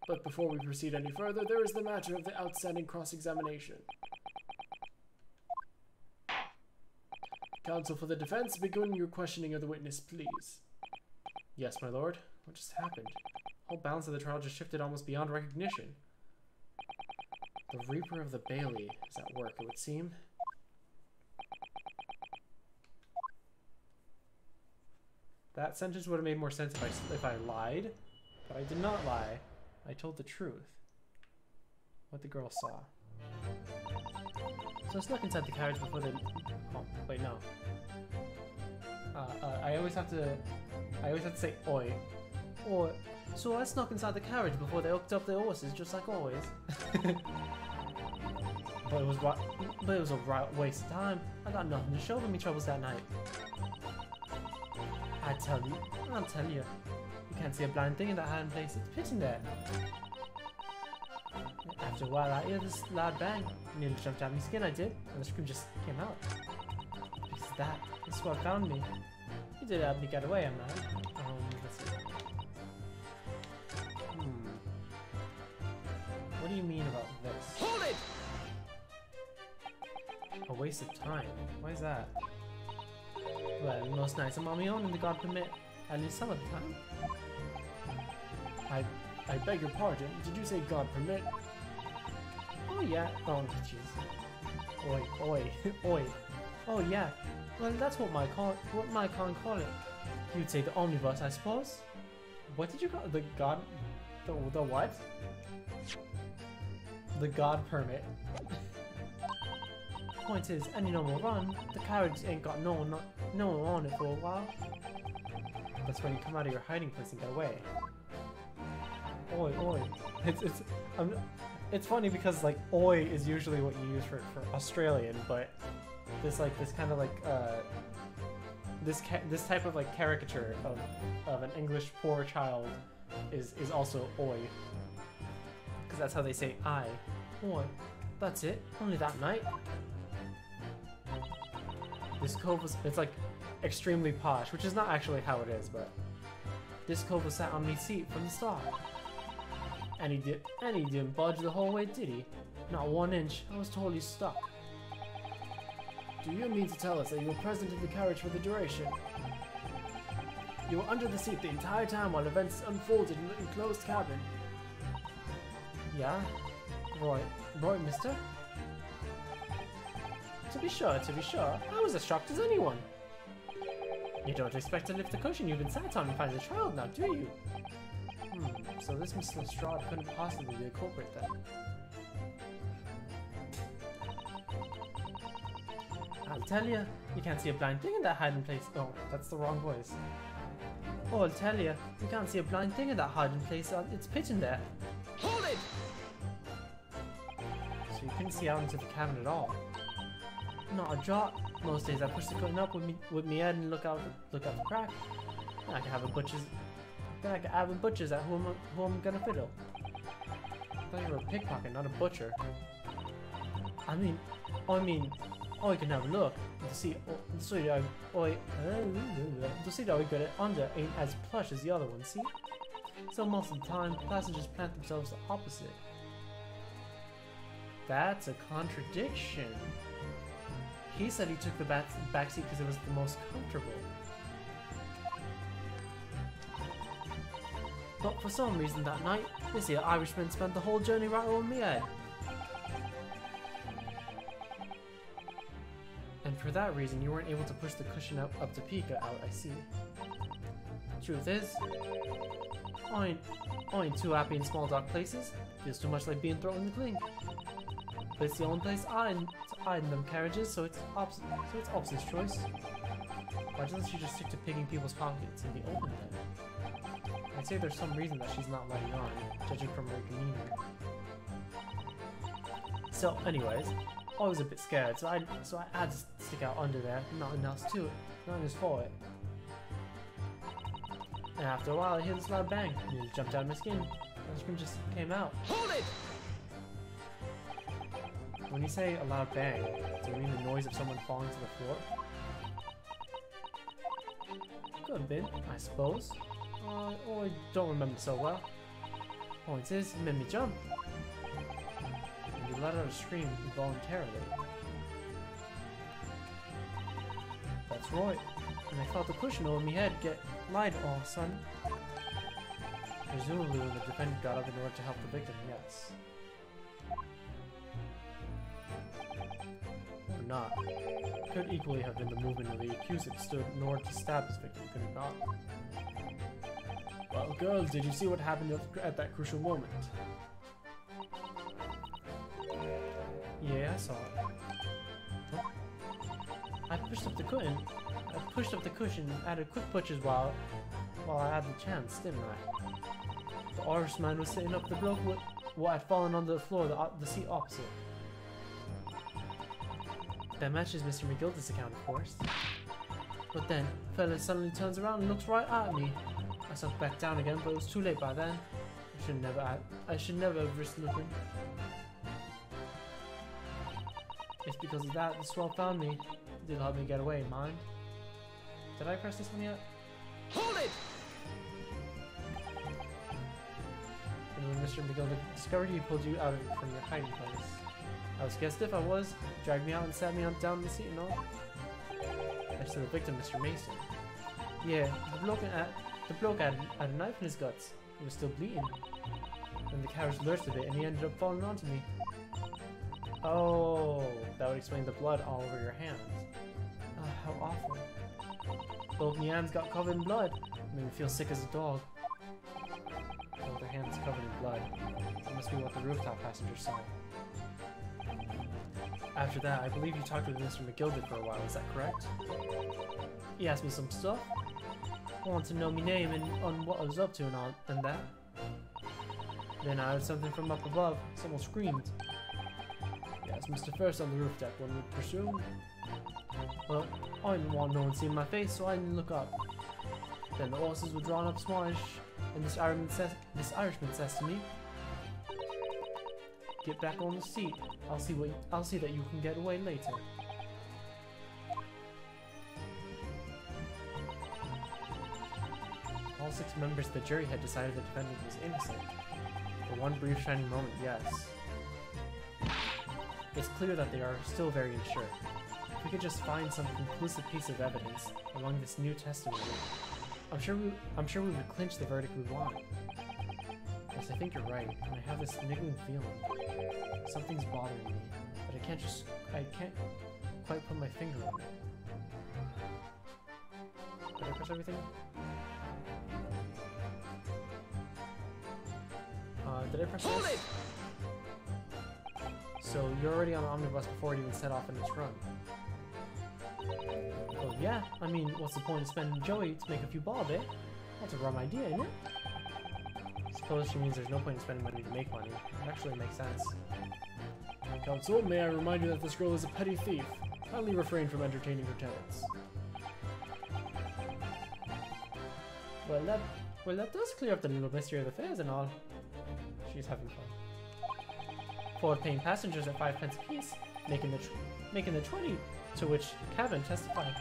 But before we proceed any further, there is the matter of the outstanding cross-examination. Counsel for the defense, begin your questioning of the witness, please. Yes, my lord. What just happened? Whole balance of the trial just shifted almost beyond recognition. The Reaper of the Bailey is at work, it would seem. That sentence would have made more sense if I lied, but I did not lie. I told the truth. What the girl saw. So I snuck inside the carriage before they... Oh, wait, no. I always have to say oi. Or, so I snuck inside the carriage before they hooked up their horses, just like always. But it was a right waste of time. I got nothing to show for me troubles that night. I'll tell you. You can't see a blind thing in that hiding place. It's pitch in there. After a while, I hear this loud bang. Nearly jumped out of my skin, I did, and the scream just came out. Because of that, the squad found me. He did help me get away, I'm not. Let's see. What do you mean about this? Hold it! A waste of time? Why is that? Well, most nights I'm on my own and the God permit, at least some of the time. I beg your pardon, did you say God permit? Oh yeah, oh jeez. Oi. Oh yeah, well that's what my con call it. You'd say the omnibus, I suppose? What did you call it? The God... The what? The God permit. Point is, any normal run, the carriage ain't got no one on it for a while. That's when you come out of your hiding place and get away. Oi. It's funny because like oi is usually what you use for Australian, but this kind of like this type of like caricature of an English poor child is also oi. Because that's how they say I. Boy, that's it? Only that night? This cove was, it's like extremely posh, which is not actually how it is, but this cove was sat on me seat from the start. And he didn't budge the whole way, did he? Not 1 inch. I was totally stuck. Do you mean to tell us that you were present in the carriage for the duration? You were under the seat the entire time while events unfolded in the enclosed cabin. Yeah? Right, mister? To be sure, I was as shocked as anyone. You don't expect to lift the cushion you've been sat on and find a child now, do you? So this Mr. Lestrade couldn't possibly be a culprit then. I'll tell you can't see a blind thing in that hiding place. Oh, that's the wrong voice. Oh, I'll tell you can't see a blind thing in that hiding place. It's pitch in there. Hold it! So you couldn't see out into the cabin at all. Not a jot. Most days I push the curtain up with me head and look out the crack. Then I can have a butcher's at who I'm gonna fiddle. I thought you were a pickpocket, not a butcher. I mean, I can have a look to see that we got it under ain't as plush as the other one, see? So most of the time, passengers plant themselves the opposite. That's a contradiction. He said he took the back seat because it was the most comfortable. But for some reason that night, this here Irishman spent the whole journey right over me head. And for that reason, you weren't able to push the cushion up to peek out, I see. Truth is, I ain't too happy in small dark places. Feels too much like being thrown in the clink. But it's the only place I hide in them carriages, so it's opposite's choice. Why doesn't she just stick to picking people's pockets in the open then? I'd say there's some reason that she's not letting on, judging from her demeanor. So, anyways, I was a bit scared, so I had to stick out under there. Nothing else to it. Nothing else for it. And after a while, I hear this loud bang. I nearly jumped out of my skin. The scream just came out. Hold it! When you say a loud bang, do you mean the noise of someone falling to the floor? Could have been, I suppose. I don't remember so well. Point is, it made me jump. And you let out a scream involuntarily. That's right. And I felt the cushion over my head get light all of a sudden. Presumably when the defendant got up in order to help the victim, yes. Or not. Could equally have been the movement of the accused that stood in order to stab his victim, could it not? Well, girls, did you see what happened at that crucial moment? Yeah, I saw it. Huh? I pushed up the cushion and added quick pushes while I had the chance, didn't I? The Irishman was sitting up the bloke who had fallen on the floor, the seat opposite. That matches Mr. McGilda's account, of course. But then, the fella suddenly turns around and looks right at me. I sunk back down again, but it was too late by then. I should never have risked looking. It's because of that the swell found me. It did help me get away, mind. Did I press this one yet? Hold it! And when Mr. McGilda discovered he pulled you out from your hiding place. I was guessed if I was, dragged me out and sat me down in the seat and all. Next to the victim, Mr. Mason. Yeah, the bloke had a knife in his guts. He was still bleeding. Then the carriage lurched a bit and he ended up falling onto me. Oh, that would explain the blood all over your hands. How awful. Both my hands got covered in blood. Made me feel sick as a dog. Both their hands covered in blood. That must be what the rooftop passengers saw. After that, I believe you talked with Mr. McGilda for a while, is that correct? He asked me some stuff. Wanted to know my name and on what I was up to and all and that. Then I heard something from up above. Someone screamed. Yes, Mr. First on the roof deck when we pursued. Well, I didn't want no one seeing my face, so I didn't look up. Then the horses were drawn up smallish, and this Irishman says to me, Get back on the seat. I'll see that you can get away later. All 6 members of the jury had decided the defendant was innocent. For one brief shining moment, yes. It's clear that they are still very unsure. If we could just find some conclusive piece of evidence among this new testimony, I'm sure we would clinch the verdict we want. Yes, I think you're right, and I have this niggling feeling. Something's bothering me, but I can't quite put my finger on it. Did I press everything? Did I press Hold this? it! So you're already on the omnibus before it even set off in its run. Well, yeah. I mean, what's the point of spending Joey to make a few bob, eh? That's a rum idea, isn't it? Suppose she means there's no point in spending money to make money. It actually makes sense. Counsel, may I remind you that this girl is a petty thief. Kindly refrain from entertaining her tenants. Well, that does clear up the little mystery of the fares and all. She's having fun. Forward-paying passengers at 5 pence apiece, making the 20, to which Kevin testified,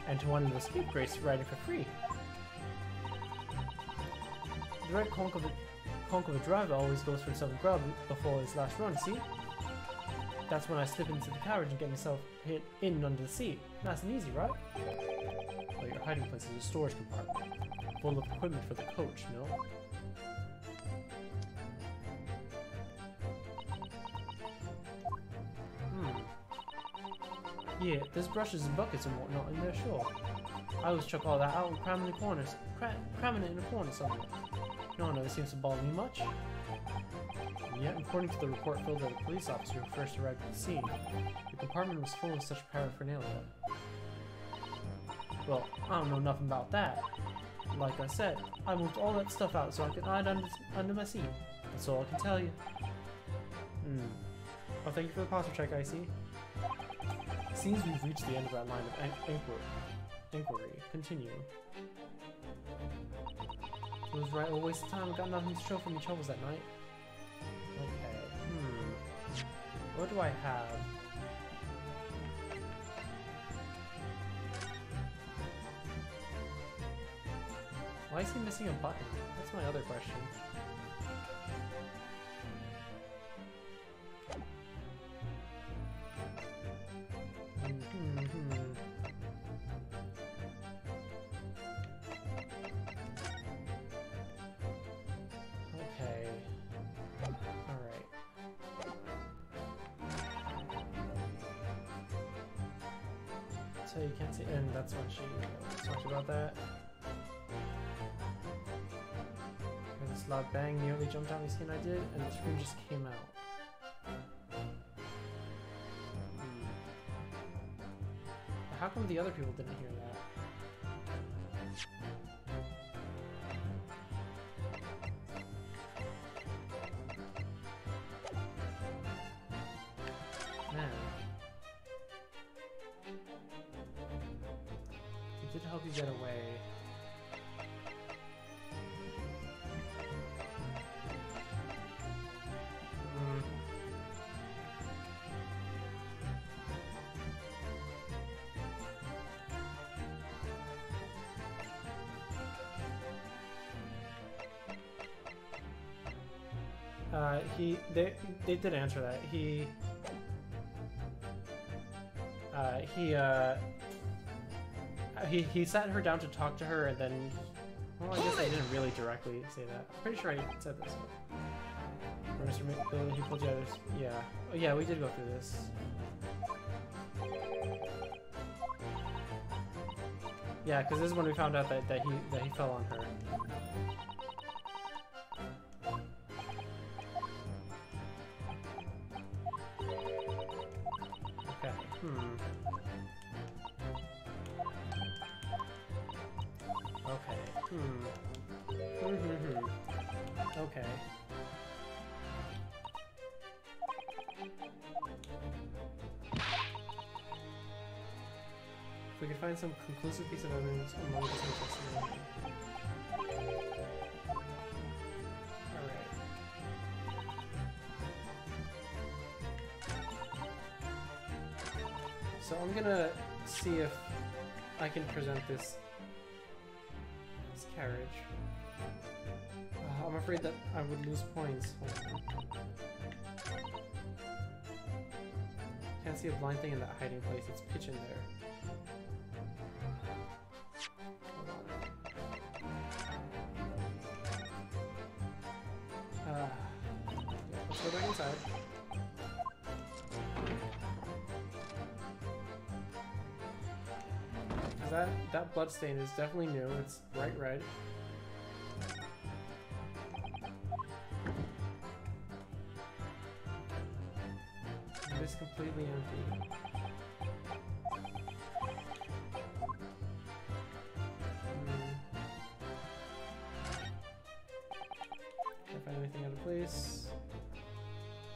and to one of the scapegrace riding for free. The red conk of a driver always goes for some grub before his last run, see? That's when I slip into the carriage and get myself hid in under the seat. Nice and easy, right? Well, your hiding place is a storage compartment, full of equipment for the coach, no? Yeah, there's brushes and buckets and whatnot in there, sure. I always chuck all that out and cram it in the corners, cramming it in a corner somewhere. No one ever seems to bother me much. And yet, according to the report filled by the police officer who first arrived at the scene, the compartment was full of such paraphernalia. Well, I don't know nothing about that. Like I said, I moved all that stuff out so I could hide under my seat. That's all I can tell you. Well, thank you for the posture check, I see. Seems we've reached the end of that line of inquiry. Continue. It was right, a waste of time. We got nothing to show from each other that night. Okay. What do I have? Why is he missing a button? That's my other question. Okay. Alright. So you can't see, and that's when she talked about that. And this loud bang nearly jumped out my skin I did, and the scream just came out. How come the other people didn't hear that? Man. It did help you get away. They did answer that. He sat her down to talk to her, and then, well, I guess I didn't really directly say that. I'm pretty sure I said this. Or Mr. McBilly, he pulled you out of this. Yeah. Oh yeah, we did go through this. Yeah, because this is when we found out that he fell on her. Okay. Okay. Okay. If we could find some conclusive piece of evidence among this testimony. Alright. So I'm gonna see if I can present this carriage. I'm afraid that I would lose points. Hold on. Can't see a blind thing in that hiding place. It's pitch in there. Hold on. Yeah, let's go back inside. That blood stain is definitely new. It's bright red. It is completely empty. Can't find anything out of place.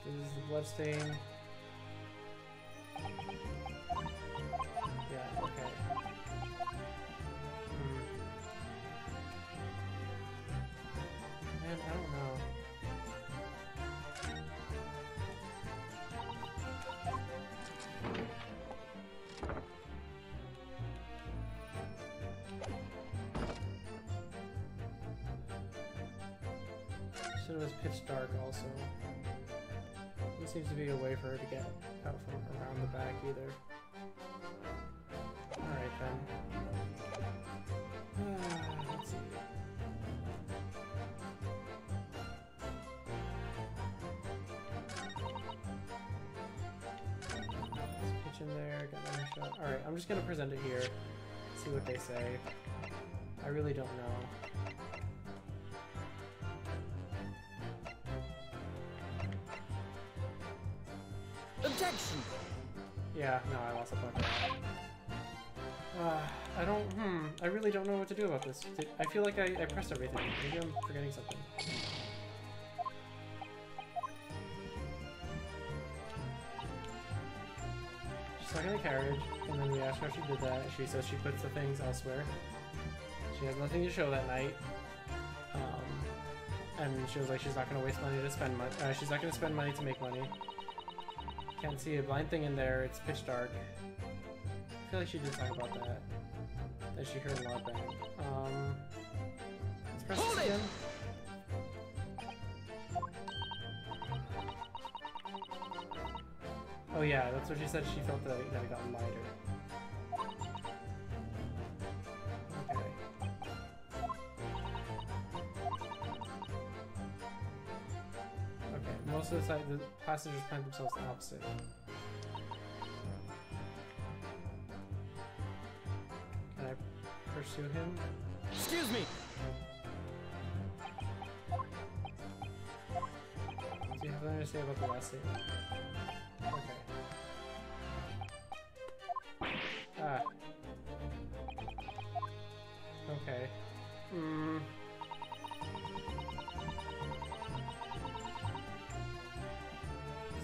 This is the blood stain. Yeah, okay. Man, I don't know. Said it was pitch dark also. There seems to be a way for her to get out from around the back either. Alright then. Let's see. Pitch in there, got another shot. Alright, I'm just gonna present it here, see what they say. I really don't know. Objection! Yeah, no, I lost a bucket. I really don't know what to do about this. I feel like I pressed everything. Maybe I'm forgetting something. She's stuck in the carriage, and then we asked her if she did that. She says she puts the things elsewhere. She has nothing to show that night. And she was like, she's not going to waste money to spend money. She's not going to spend money to make money. Can't see a blind thing in there. It's pitch dark. I feel like she did talk about that. That she heard a lot bang. Let's press this again. Oh yeah, that's what she said. She felt that it got lighter. Okay. Okay, most of the time the passengers plant themselves the opposite. Can I pursue him? Excuse me! Do you have anything to say about the last statement? Okay. Ah. Okay.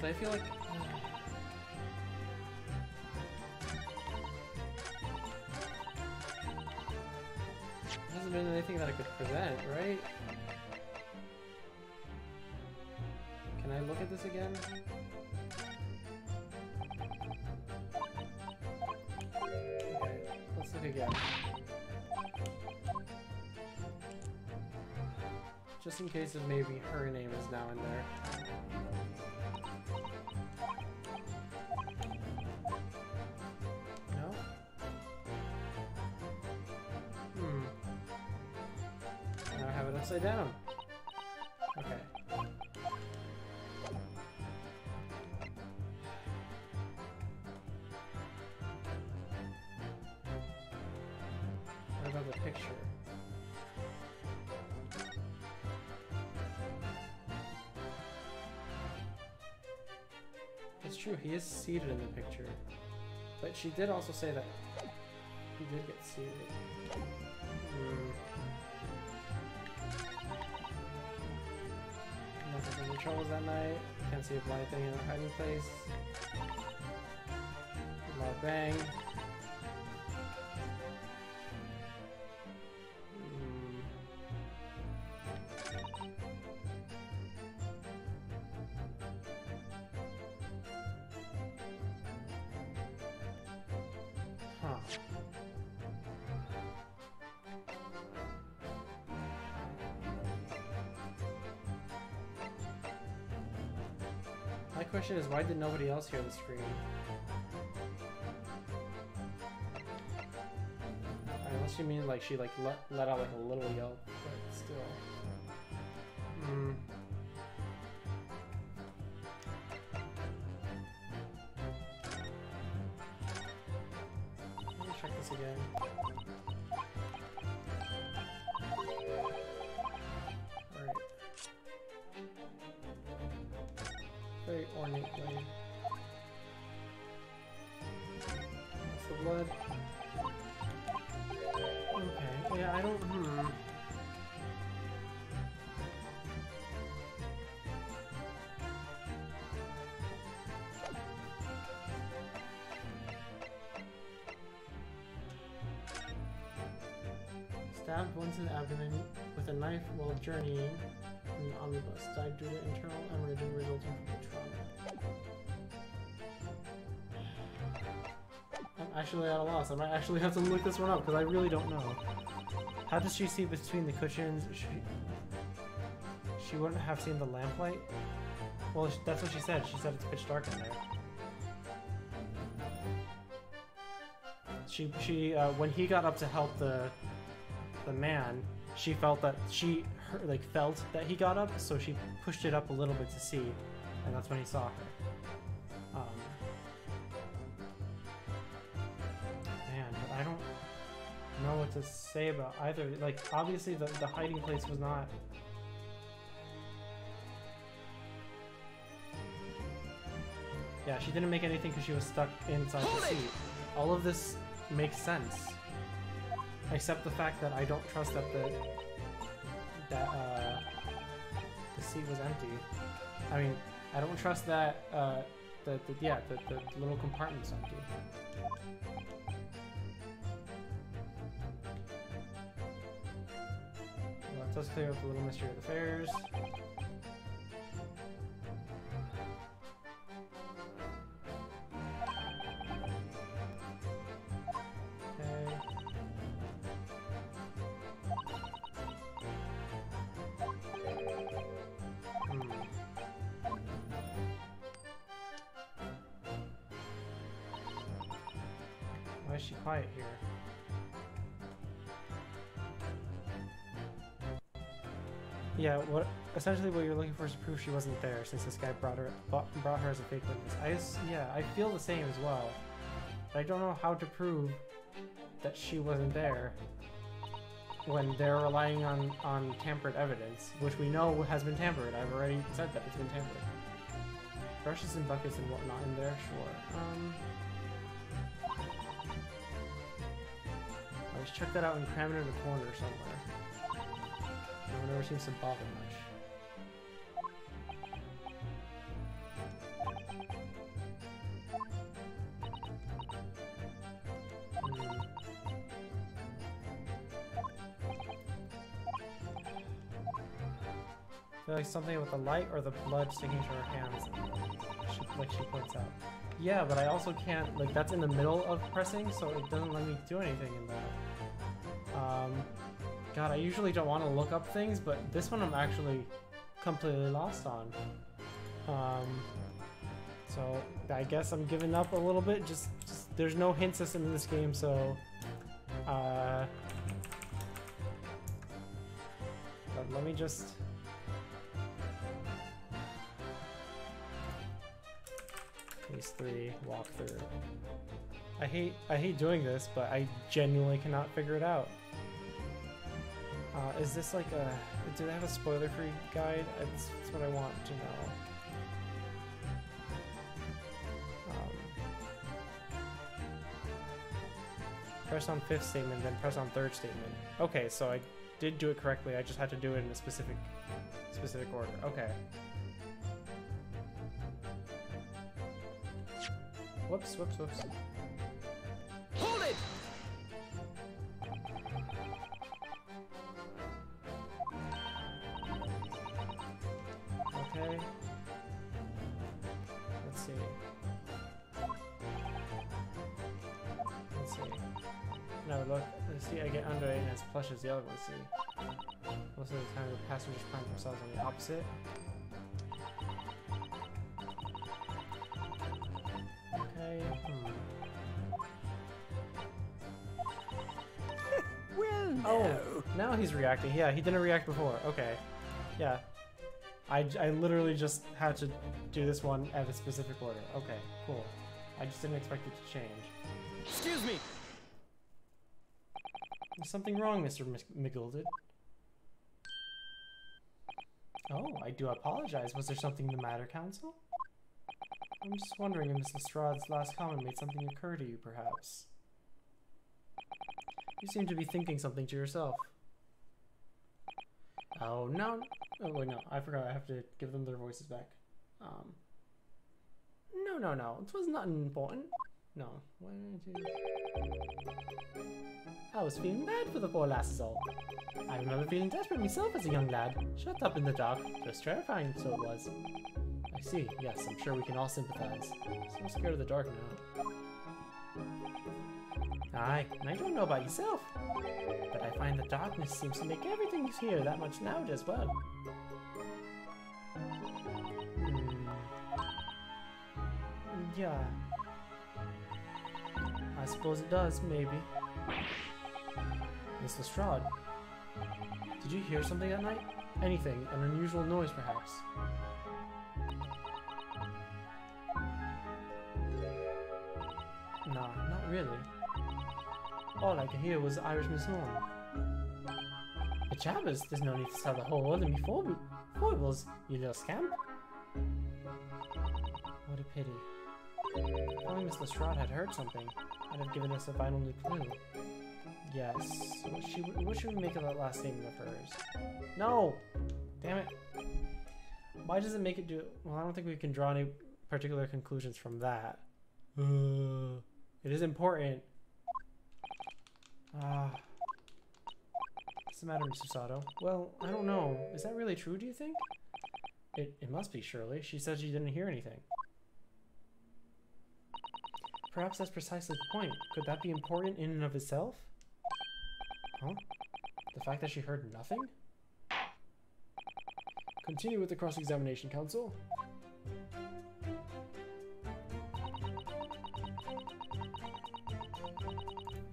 So I feel like... There hasn't been anything that I could present, right? Can I look at this again? Okay, let's look again. Just in case of maybe her name is now in there. No? Now I have it upside down. Okay. What about the picture? It's true, he is seated in the picture. But she did also say that he did get seated. Nothing any troubles that night. Can't see a blind thing in a hiding place. Loud bang. My question is, why did nobody else hear the scream? Unless you mean like she like let out like a little yelp, but still. Let me check this again. Alright. Very ornate blade. That's the blood. Okay, yeah, I don't, Stabbed once in the abdomen with a knife while journeying in the omnibus. Died due to internal hemorrhaging resulting from the trauma. I'm actually at a loss. I might actually have to look this one up because I really don't know. How does she see between the cushions? She wouldn't have seen the lamplight? Well, that's what she said. She said it's pitch dark in there. When he got up to help the man, she felt that felt that he got up, so she pushed it up a little bit to see, and that's when he saw her. Man, but I don't know what to say about either. Like, obviously the hiding place was not. Yeah, she didn't make anything because she was stuck inside the seat. All of this makes sense. Except the fact that I don't trust that the seat was empty. I mean, I don't trust that the little compartment's empty. Well, that does clear up the little mystery of the fairs. Why is she quiet here? Yeah, essentially what you're looking for is proof she wasn't there, since this guy brought her as a fake witness. I feel the same as well. But I don't know how to prove that she wasn't there when they're relying on tampered evidence, which we know has been tampered. I've already said that it's been tampered. Brushes and buckets and whatnot in there, sure. Let's check that out and cram it in a corner somewhere. No one ever seems to bother much. I feel like something with the light or the blood sticking to her hands, like she points out. Yeah, but I also can't, like, that's in the middle of pressing, so it doesn't let me do anything in that. God, I usually don't want to look up things, but this one I'm actually completely lost on. So I guess I'm giving up a little bit. Just there's no hint system in this game, so but let me just these three walkthrough. I hate doing this, but I genuinely cannot figure it out. Is this like a... Do they have a spoiler-free guide? That's what I want to know. Press on 5th statement, then press on 3rd statement. Okay, so I did do it correctly. I just had to do it in a specific order. Okay. Whoops. Hold it! Okay. Let's see. look. The seat I get under ain't as plush as the other ones see. Most of the time the passengers find themselves on the opposite. Okay, Well, no. Oh, now he's reacting. Yeah, he didn't react before. Okay. Yeah. I literally just had to do this one at a specific order. Okay, cool. I just didn't expect it to change. Excuse me. There's something wrong, Mr. McGilded. Oh, I do apologize. Was there something the matter, Counsel? I'm just wondering if Miss Lestrade's last comment made something occur to you, perhaps. You seem to be thinking something to yourself. Oh, no. Oh, wait, no. I forgot. I have to give them their voices back. No. It was nothing important. No. 1, 2. I was feeling bad for the poor lasses all. I remember feeling desperate myself as a young lad. Shut up in the dark. Just terrifying, so it was. I see. Yes, I'm sure we can all sympathize. So scared of the dark now. Aye, and I don't know about yourself, but I find the darkness seems to make everything here that much louder as well. Yeah. I suppose it does, maybe. Miss Lestrade, did you hear something that night? Anything? An unusual noise, perhaps? Nah, not really. All I could hear was the Irishman's horn. The Chabbers, there's no need to tell the whole world of me foibles, you little scamp. What a pity. If only Miss Lestrade had heard something, I'd have given us a vital new clue. Yes. What should we make of that last statement of hers? No! Damn it. Why does it make it do it? Well, I don't think we can draw any particular conclusions from that. It is important. What's the matter, Mr. Sato? Well, I don't know. Is that really true, do you think? It must be, surely. She said she didn't hear anything. Perhaps that's precisely the point. Could that be important in and of itself? Huh? The fact that she heard nothing? Continue with the cross-examination, Counsel.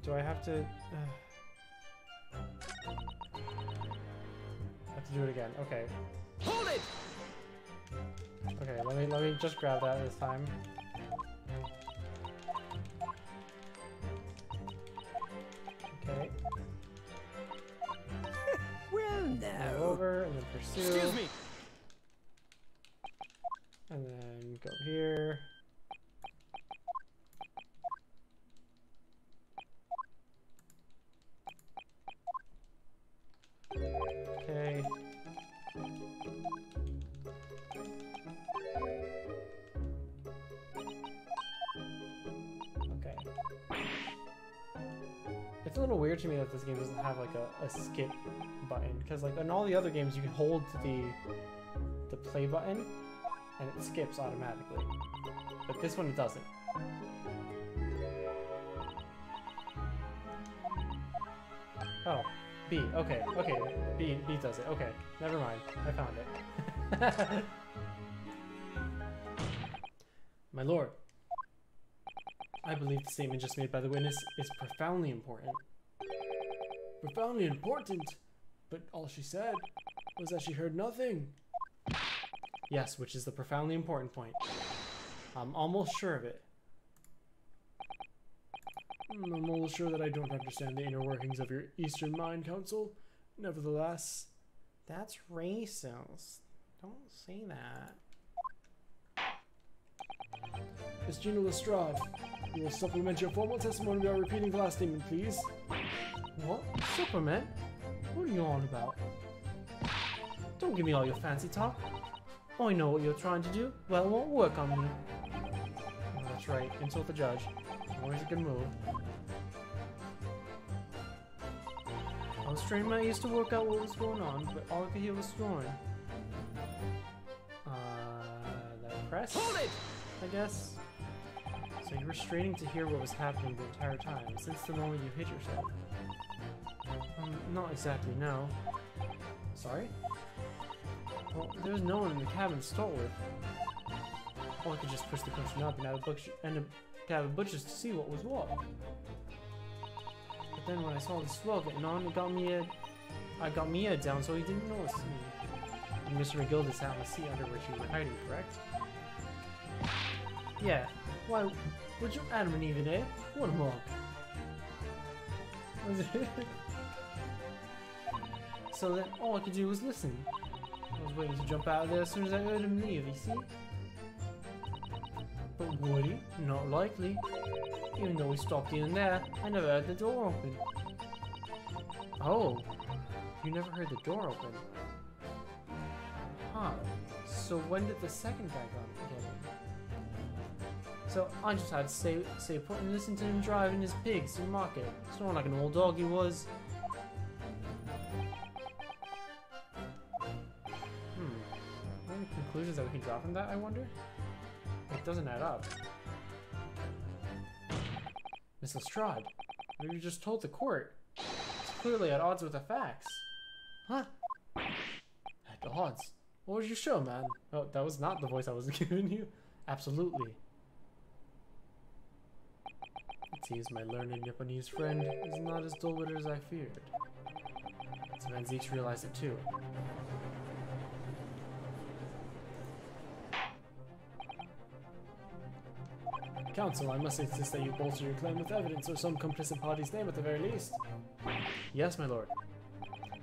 Do I have to... have to do it again. Okay. Hold it! Okay, let me just grab that this time. Okay. Well, Move no. over and then pursue. Excuse me. And then go here. Okay. Okay. It's a little weird to me that this game doesn't have like a skip button, because like in all the other games you can hold the play button and it skips automatically, but this one it doesn't. Oh, B. Okay, okay. B does it. Okay, never mind. I found it. My lord, I believe the statement just made by the witness is profoundly important. Profoundly important? But all she said was that she heard nothing. Yes, which is the profoundly important point. I'm almost sure of it. I'm almost sure that I don't understand the inner workings of your Eastern mind, Counsel. Nevertheless... That's racist. Don't say that. Miss Gina Lestrade, you will supplement your formal testimony by repeating the last statement, please. What? Supplement? What are you on about? Don't give me all your fancy talk. I know what you're trying to do. Well, it won't work on me. Oh, that's right. Insult the judge. Always a good move. I was straining my ears to work out what was going on, but all I could hear was snoring. That press? Hold it! I guess. So you were straining to hear what was happening the entire time, since the moment you hit yourself. Not exactly, no. Sorry? Well, there was no one in the cabin to start with. Or I could just push the cushion up and have a butcher's to see what was what. But then when I saw the swell getting on, I got Mia down so he didn't notice me. And Mr. McGilda sat on the seat under which you were hiding, correct? Yeah. Why, would you Adam and Eve in, eh? What a mug. So then all I could do was listen. I was waiting to jump out of there as soon as I heard him leave, you see? But would he? Not likely. Even though we stopped in there, I never heard the door open. Oh, you never heard the door open? Huh. So when did the second guy get in? So I just had to stay put and listen to him driving his pigs to market. Snoring like an old dog he was. Any conclusions that we can draw from that, I wonder? It doesn't add up. Miss Lestrade, what you just told the court. It's clearly at odds with the facts. Huh? At odds? What was your show, man? Oh, that was not the voice I was giving you. Absolutely. It seems my learned Japanese friend is not as dull-witted as I feared. So Van Zeeks realized it too. Counsel, I must insist that you bolster your claim with evidence or some complicit party's name at the very least. Yes, my lord.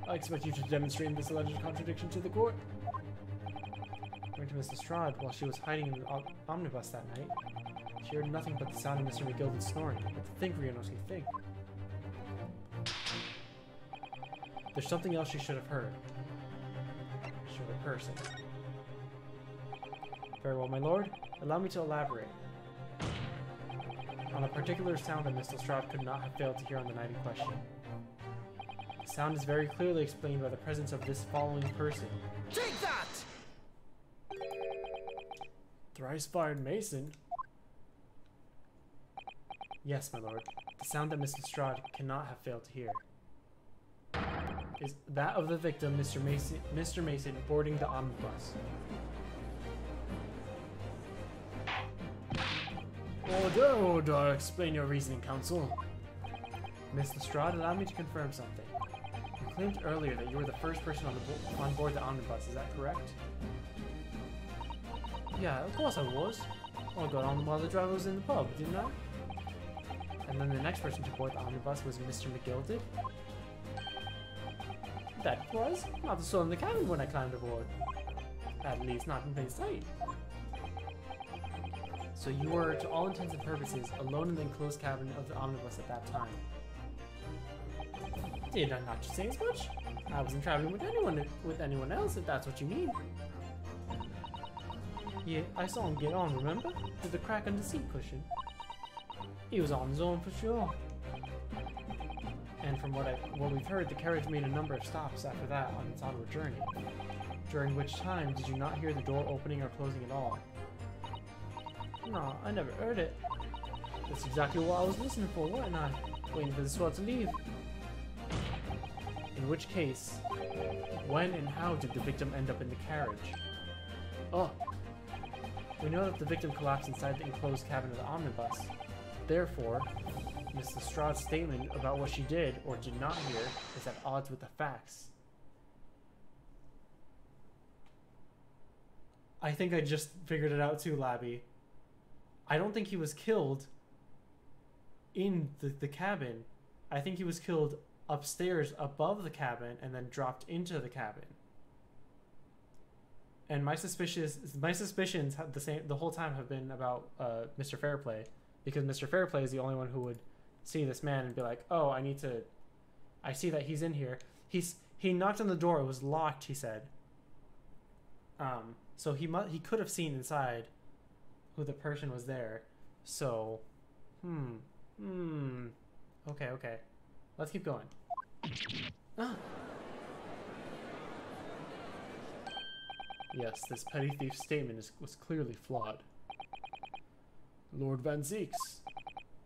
I expect you to demonstrate this alleged contradiction to the court. According to Miss Lestrade, while she was hiding in the omnibus that night, she heard nothing but the sound of Mr. McGilden's snoring. But to think, Rihanna, she think. There's something else she should have heard. Should a person. Very well, my lord. Allow me to elaborate. On a particular sound that Miss Lestrade could not have failed to hear on the night in question. The sound is very clearly explained by the presence of this following person. Take that! Thrice-fired mason? Yes, my lord. The sound that Miss Lestrade cannot have failed to hear is that of the victim, Mr. Mason, boarding the omnibus. Order, explain your reasoning, counsel. Miss Lestrade, allow me to confirm something. You claimed earlier that you were the first person on board the omnibus, is that correct? Yeah, of course I was. I got on while the driver was in the pub, didn't I? And then the next person to board the omnibus was Mr. McGilden? That was not the soul in the cabin when I climbed aboard. At least not in plain sight. So you were, to all intents and purposes, alone in the enclosed cabin of the omnibus at that time. Did I not just say as much? I wasn't traveling with anyone else, if that's what you mean. Yeah, I saw him get on, remember? With the crack on the seat cushion. He was on his own for sure. And from what we've heard, the carriage made a number of stops after that on its onward journey. During which time did you not hear the door opening or closing at all? No, I never heard it. That's exactly what I was listening for, wasn't I? Waiting for the SWAT to leave. In which case, when and how did the victim end up in the carriage? Oh, we know that the victim collapsed inside the enclosed cabin of the omnibus. Therefore, Miss Lestrade's statement about what she did or did not hear is at odds with the facts. I think I just figured it out too, Labby. I don't think he was killed in the cabin. I think he was killed upstairs above the cabin and then dropped into the cabin. And my suspicions have the whole time have been about Mr. Fairplay, because Mr. Fairplay is the only one who would see this man and be like, "Oh, I see that he's in here." He knocked on the door. It was locked, he said. So he could have seen inside who the person was there. So, okay. Let's keep going. Yes, this petty thief's statement was clearly flawed. Lord Van Zeeks.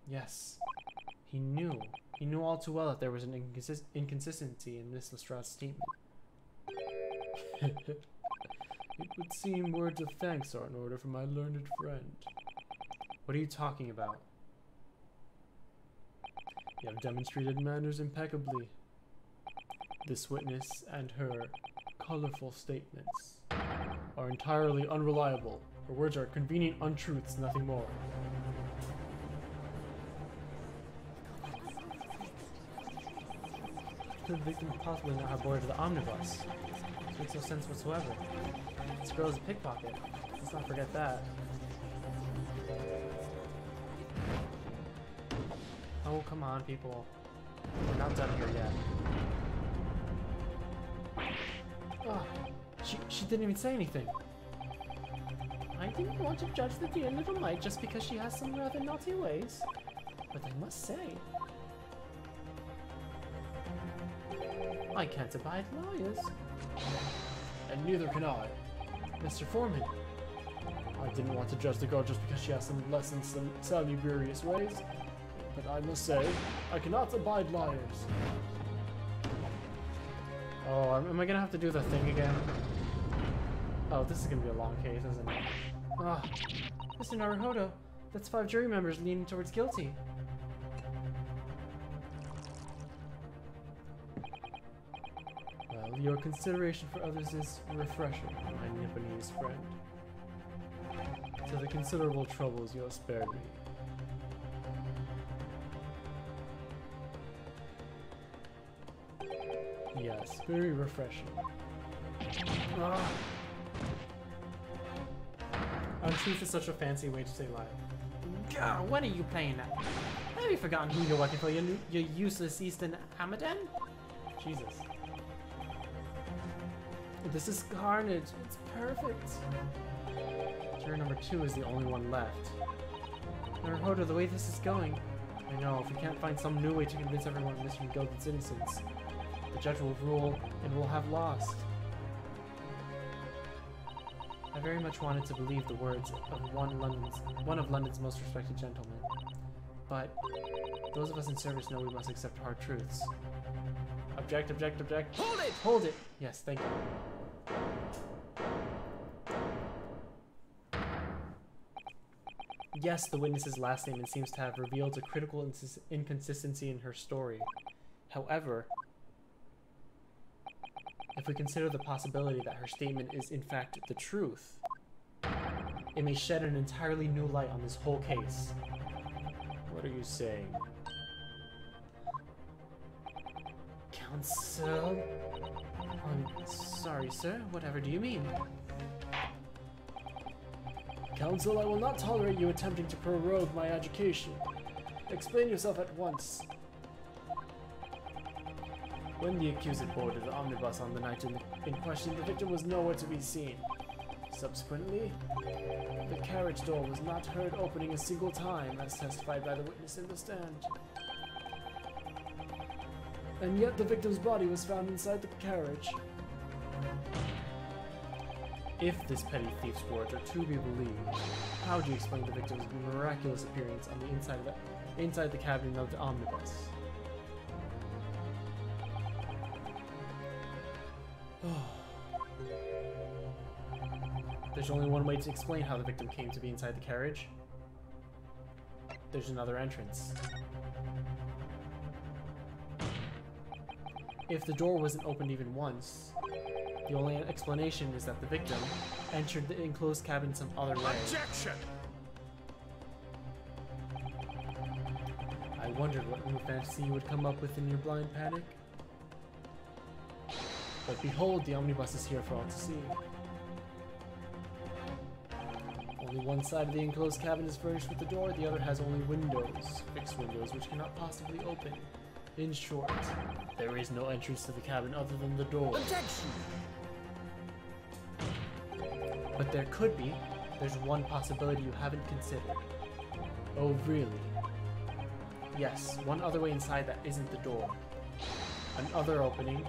Yes. He knew. He knew all too well that there was an inconsistency in Miss Lestrange's statement. It would seem words of thanks are in order for my learned friend. What are you talking about? You have demonstrated manners impeccably. This witness and her colorful statements are entirely unreliable. Her words are convenient untruths, nothing more. Could the victim possibly not have boarded the omnibus? This makes no sense whatsoever. This girl is a pickpocket. Let's not forget that. Oh, come on, people. We're not done here yet. Oh, she didn't even say anything. I didn't want to judge the dear little mite just because she has some rather naughty ways. But I must say, I can't abide liars. And neither can I. Mr. Foreman. I didn't want to judge the girl just because she has some less than some salubrious ways. But I must say, I cannot abide liars. Oh, am I gonna have to do the thing again? Oh, this is gonna be a long case, isn't it? Ah, Mr. Naruhodo, that's 5 jury members leaning towards guilty. Well, your consideration for others is refreshing, my Nipponese friend. To the considerable troubles you have spared me. Yes, very refreshing. Ah. Untruth is such a fancy way to say lie. God, when are you playing that? Have you forgotten who you're working for? You useless Eastern Hamadan? Jesus. This is carnage. It's perfect. Juror number 2 is the only one left. Naruhodo, the way this is going, I know, if we can't find some new way to convince everyone of Mr. McGilden's innocence, the judge will rule and we'll have lost. I very much wanted to believe the words of one of London's most respected gentlemen, but those of us in service know we must accept hard truths. Object, object, object. Hold it! Hold it! Yes, thank you. Yes, the witness's last statement seems to have revealed a critical inconsistency in her story. However, if we consider the possibility that her statement is in fact the truth, it may shed an entirely new light on this whole case. What are you saying? Counsel? I'm sorry, sir. Whatever do you mean? Counsel, I will not tolerate you attempting to prorogue my education. Explain yourself at once. When the accused boarded the omnibus on the night in question, the victim was nowhere to be seen. Subsequently, the carriage door was not heard opening a single time, as testified by the witness in the stand. And yet the victim's body was found inside the carriage. If this petty thief's words are to be believed, how do you explain the victim's miraculous appearance on the inside the cabin of the omnibus? There's only one way to explain how the victim came to be inside the carriage. There's another entrance. If the door wasn't opened even once, the only explanation is that the victim entered the enclosed cabin some other way. Objection! I wondered what new fantasy you would come up with in your blind panic. But behold, the omnibus is here for all to see. Only one side of the enclosed cabin is furnished with the door, the other has only windows, fixed windows, which cannot possibly open. In short, there is no entrance to the cabin other than the door. Objection! But there could be. There's one possibility you haven't considered. Oh, really? Yes, one other way inside that isn't the door. Another opening,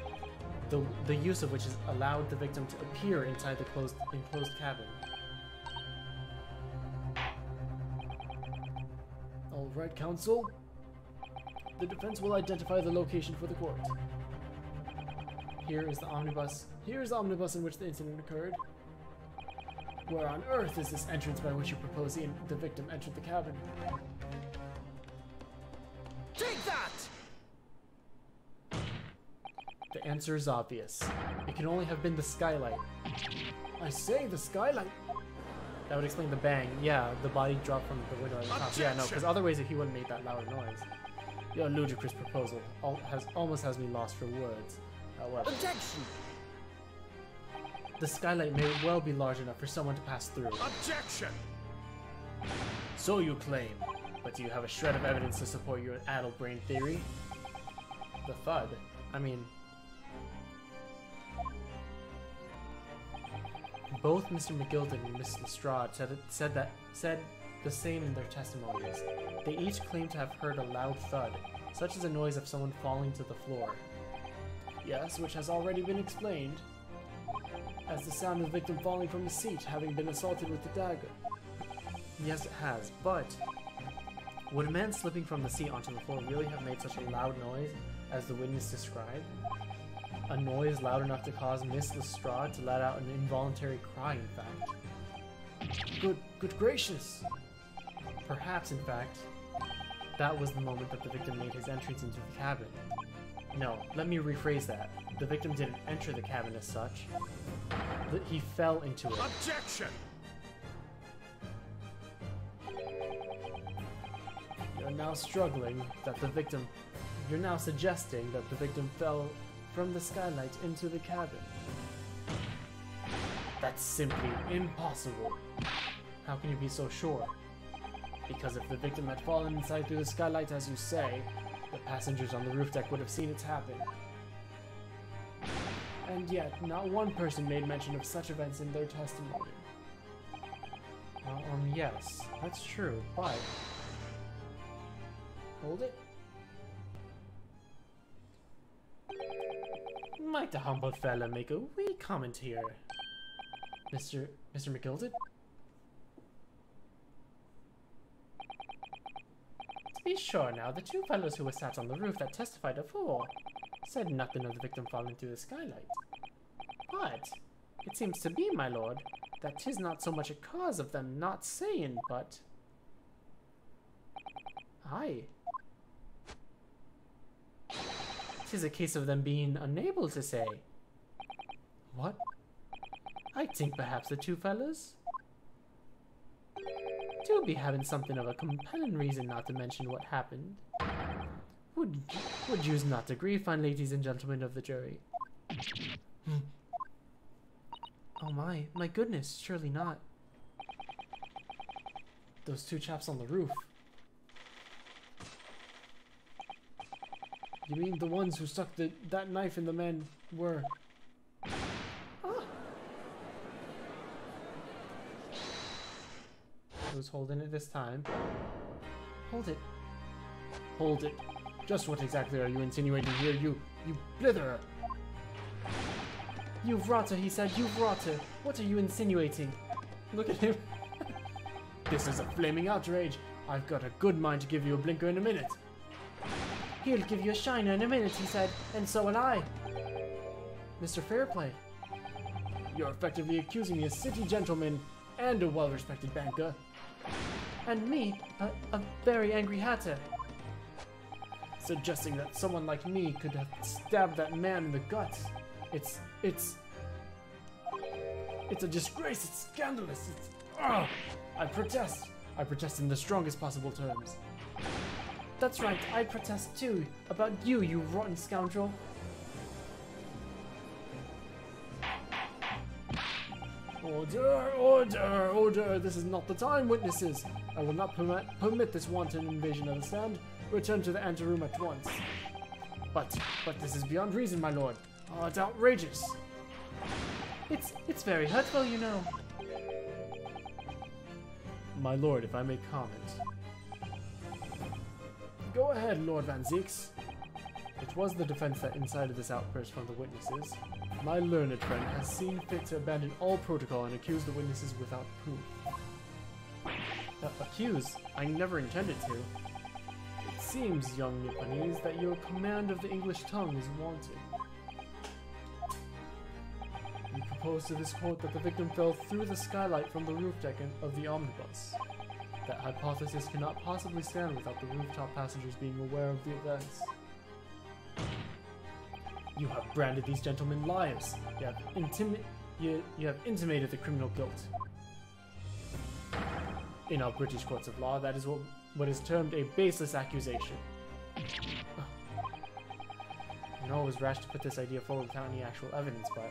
the use of which has allowed the victim to appear inside the enclosed cabin. All right, counsel. The defense will identify the location for the court. Here is the omnibus. Here is the omnibus in which the incident occurred. Where on earth is this entrance by which you propose the victim entered the cabin? Take that! The answer is obvious. It can only have been the skylight. I say, the skylight. That would explain the bang. Yeah, the body dropped from the window at the top. Yeah, no, because otherwise he wouldn't make that loud noise. Your ludicrous proposal almost has me lost for words. However, Objection! the skylight may well be large enough for someone to pass through. Objection! So you claim, but do you have a shred of evidence to support your addle-brained theory? The thud. I mean, both Mr. McGilden and Miss Lestrade said the same in their testimonies. They each claimed to have heard a loud thud, such as a noise of someone falling to the floor. Yes, which has already been explained as the sound of the victim falling from his seat, having been assaulted with the dagger. Yes, it has, but would a man slipping from the seat onto the floor really have made such a loud noise as the witness described? A noise loud enough to cause Miss Lestrade to let out an involuntary cry, in fact. Good gracious! Perhaps, in fact, that was the moment that the victim made his entrance into the cabin. No, let me rephrase that. The victim didn't enter the cabin as such. He fell into it. Objection! You're now suggesting that the victim fell from the skylight into the cabin. That's simply impossible. How can you be so sure? Because if the victim had fallen inside through the skylight as you say, the passengers on the roof deck would have seen it happen. And yet, not one person made mention of such events in their testimony. Yes, that's true, but... Hold it. Might the humble fella make a wee comment here? Mr. McGilden? To be sure now, the two fellows who were sat on the roof that testified afore said nothing of the victim falling through the skylight. But it seems to be, my lord, that 'tis not so much a cause of them not saying, but... Aye. 'Tis a case of them being unable to say. What? I think perhaps the two fellas do be having something of a compelling reason not to mention what happened. Would yous not agree, fine ladies and gentlemen of the jury? Oh my goodness, surely not. Those two chaps on the roof. You mean the ones who stuck that knife in the man were... Ah. Who's holding it this time? Hold it. Hold it. Just what exactly are you insinuating here, you blitherer? You've rotter, he said, you've rotter. What are you insinuating? Look at him. This is a flaming outrage. I've got a good mind to give you a blinker in a minute. He'll give you a shiner in a minute, he said, and so will I. Mr. Fairplay, you're effectively accusing me, a city gentleman and a well-respected banker. And me, a very angry hatter. Suggesting that someone like me could have stabbed that man in the gut. It's a disgrace, it's scandalous, it's... Ugh! I protest in the strongest possible terms. That's right, I protest too, about you rotten scoundrel. Order, order, order, this is not the time, witnesses. I will not permit this wanton invasion of the stand. Return to the anteroom at once. But this is beyond reason, my lord. Oh, it's outrageous. It's very hurtful, you know. My lord, if I may comment. Go ahead, Lord Van Zieks. It was the defense that incited this outburst from the witnesses. My learned friend has seen fit to abandon all protocol and accuse the witnesses without proof. Accuse? I never intended to. seems, young Nipponese, that your command of the English tongue is wanting. You propose to this court that the victim fell through the skylight from the roof deck of the omnibus. That hypothesis cannot possibly stand without the rooftop passengers being aware of the events. You have branded these gentlemen liars. You have intimated the criminal guilt. In our British courts of law, that is what is termed a baseless accusation. I know it was rash to put this idea forward without any actual evidence, but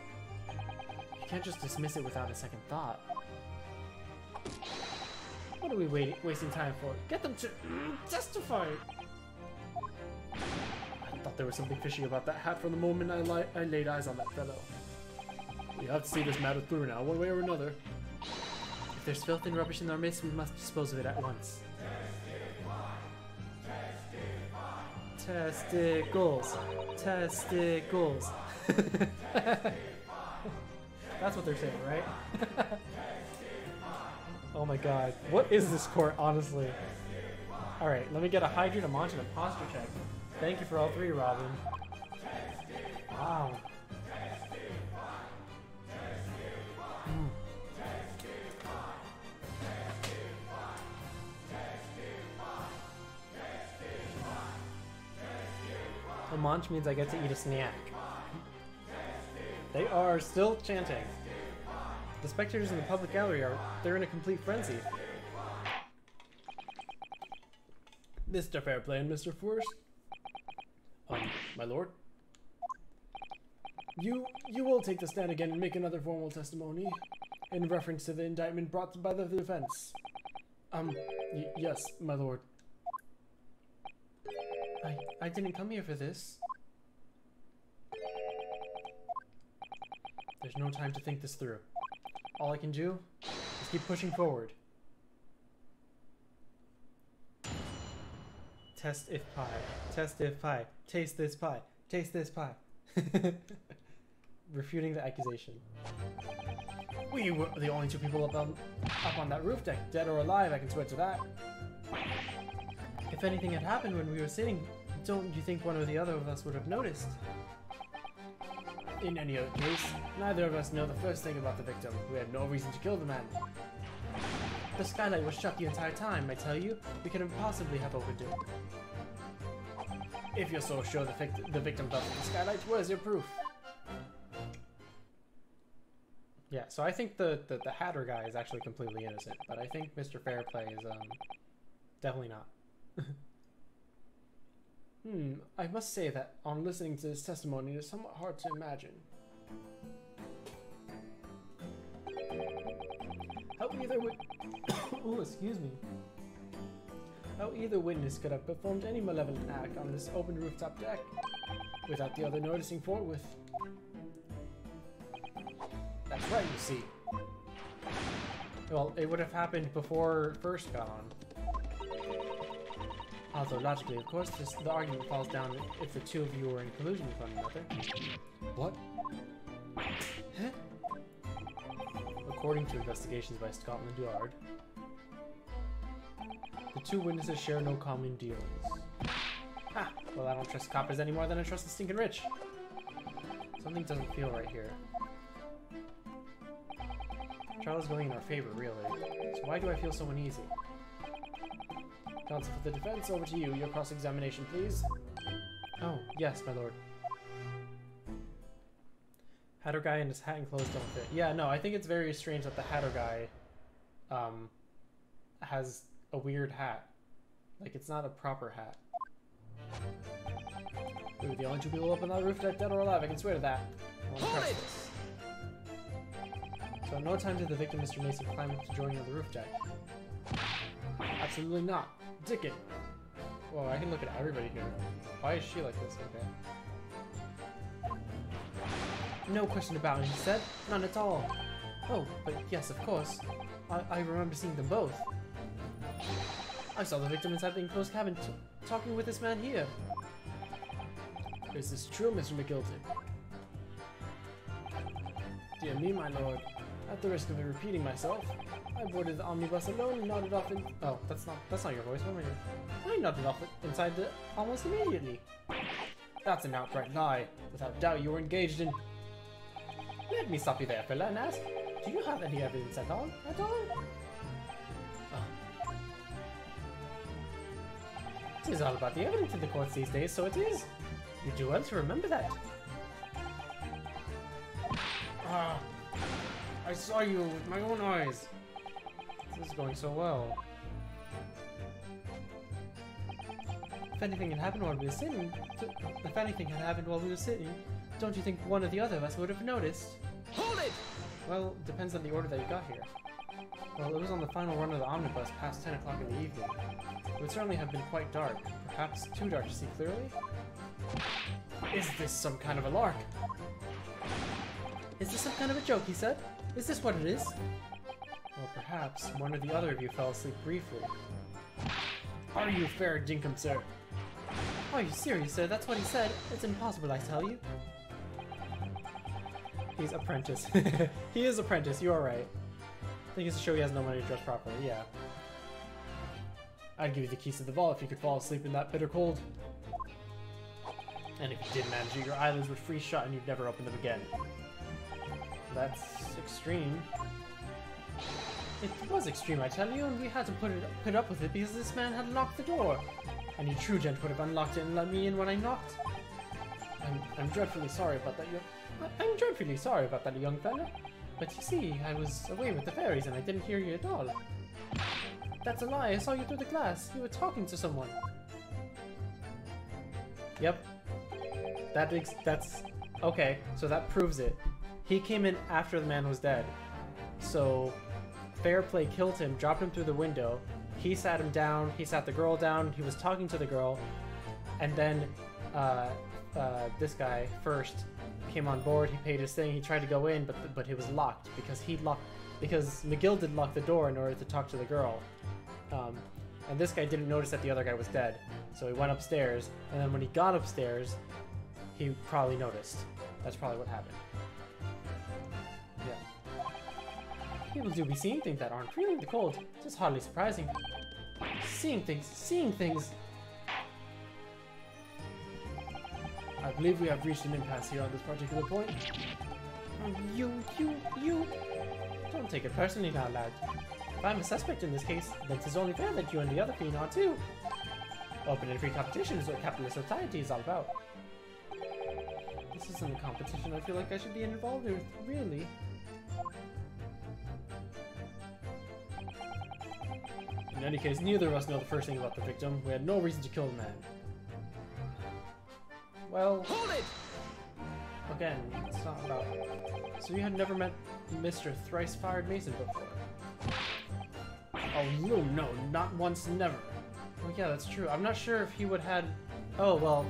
you can't just dismiss it without a second thought. What are we wasting time for? Get them to testify! I thought there was something fishy about that hat from the moment I laid eyes on that fellow. We have to see this matter through now, one way or another. If there's filth and rubbish in our midst, we must dispose of it at once. Testicles. Testicles. That's what they're saying, right? Oh my god. What is this court, honestly? Alright, let me get a hydrate, a munch, and a posture check. Thank you for all three, Robin. Wow. A munch means I get to eat a snack. They are still chanting. The spectators in the public gallery they're in a complete frenzy. Mr. Fairplay and Mr. Forrest? My lord? You will take the stand again and make another formal testimony in reference to the indictment brought by the defense. Yes, my lord. I didn't come here for this. There's no time to think this through. All I can do is keep pushing forward. Test if pie. Test if pie. Taste this pie. Taste this pie. Refuting the accusation. We were the only two people up on that roof deck, dead or alive, I can swear to that. If anything had happened when we were sitting, don't you think one or the other of us would have noticed? In any other case, neither of us know the first thing about the victim. We had no reason to kill the man. The skylight was shut the entire time, I tell you. We couldn't possibly have opened it. If you're so sure the victim fell through the skylight, where's your proof? Yeah, so I think the Hatter guy is actually completely innocent, but I think Mr. Fairplay is definitely not. I must say that on listening to his testimony, it is somewhat hard to imagine. How either witness could have performed any malevolent act on this open rooftop deck without the other noticing forthwith. That's right, you see. Well, it would have happened before first got on. Although logically, of course, the argument falls down if the two of you were in collusion with one another. What? Huh? According to investigations by Scotland Yard, the two witnesses share no common dealings. Ha! Well, I don't trust coppers any more than I trust the stinking rich. Something doesn't feel right here. Trial is going in our favor, really. So why do I feel so uneasy? Counsel for the defense, over to you. Your cross-examination, please. Oh, yes, my lord. Hatter guy and his hat and clothes don't fit. Yeah, no, I think it's very strange that the Hatter guy has a weird hat. Like, it's not a proper hat. We were the only two people up on that roof deck, dead or alive, I can swear to that. Hold it! So in no time did the victim, Mr. Mason, climb up to join on the roof deck. Absolutely not. Dickon. Whoa, I can look at everybody here. Why is she like this? Okay. No question about it, he said. None at all. Oh, but yes, of course. I remember seeing them both. I saw the victim inside the enclosed cabin talking with this man here. Is this true, Mr. McGilton? Dear me, my lord. At the risk of repeating myself, I boarded the omnibus alone and nodded off in— Oh, that's not your voice. What am I doing? I nodded off inside the almost immediately. That's an outright lie. Without doubt, you were engaged in— Let me stop you there, fella, and ask, do you have any evidence at all? Oh. It is all about the evidence in the courts these days, so it is. You do well to remember that. Ah, I saw you with my own eyes. This is going so well. If anything had happened while we were sitting, don't you think one or the other of us would have noticed? Hold it! Well, depends on the order that you got here. Well, it was on the final run of the omnibus past 10 o'clock in the evening. It would certainly have been quite dark, perhaps too dark to see clearly. Is this some kind of a lark? Is this some kind of a joke, he said? Is this what it is? Or perhaps one or the other of you fell asleep briefly. Are you fair dinkum, sir? Are you serious, sir? That's what he said. It's impossible, I tell you. He's apprentice. He is apprentice, you are right. I think it's to show he has no money to dress properly, yeah. I'd give you the keys to the vault if you could fall asleep in that bitter cold. And if you did manage it, your eyelids would freeze shut and you'd never open them again. That's extreme. It was extreme, I tell you, and we had to put up with it because this man had locked the door. Any true gent would have unlocked it and let me in when I knocked. I'm dreadfully sorry about that, I'm dreadfully sorry about that, young fella. But you see, I was away with the fairies and I didn't hear you at all. That's a lie, I saw you through the glass. You were talking to someone. Yep. That's... Okay, so that proves it. He came in after the man was dead. So, fair play killed him, dropped him through the window. He sat him down, he sat the girl down, he was talking to the girl. And then, this guy first came on board, he paid his thing, he tried to go in, but it was locked because McGill locked the door in order to talk to the girl. And this guy didn't notice that the other guy was dead. So he went upstairs, and then when he got upstairs, he probably noticed. That's probably what happened. Yeah. People do be seeing things that aren't feeling the cold. Just hardly surprising. Seeing things. I believe we have reached an impasse here on this particular point. You. Don't take it personally now, lad. If I'm a suspect in this case, then it's only fair that you and the other fiend are too. Open and free competition is what capitalist society is all about. This isn't a competition I feel like I should be involved with, really. In any case, neither of us know the first thing about the victim. We had no reason to kill the man. Well, hold it! Again, it's not about... So you had never met Mr. Thrice-Fired Mason before? Oh no, not once, never. Well, yeah, that's true. I'm not sure if he would had... Oh, well...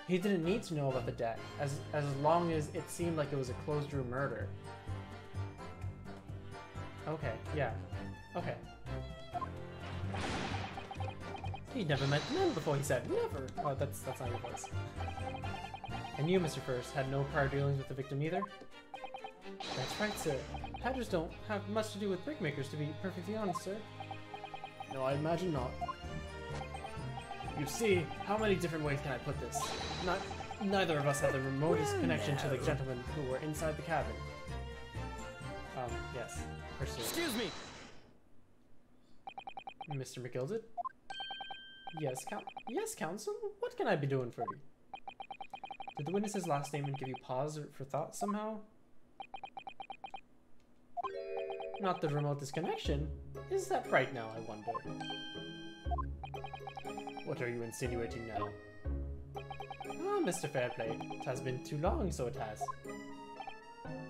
He didn't need to know about the debt, as long as it seemed like it was a closed-room murder. Okay, yeah. Okay. He'd never met the man before, he said. Never! Oh, that's not your voice. And you, Mr. First, had no prior dealings with the victim either? That's right, sir. Hatters don't have much to do with brickmakers, to be perfectly honest, sir. No, I imagine not. You see, how many different ways can I put this? Neither of us had the remotest connection to the gentlemen who were inside the cabin. Yes. Pursue. Excuse me! Mr. McGilded? Yes, counsel? What can I be doing for you? Did the witness's last statement give you pause for thought somehow? Not the remotest connection. Is that right now, I wonder? What are you insinuating now? Ah, Mr. Fairplay. It has been too long, so it has.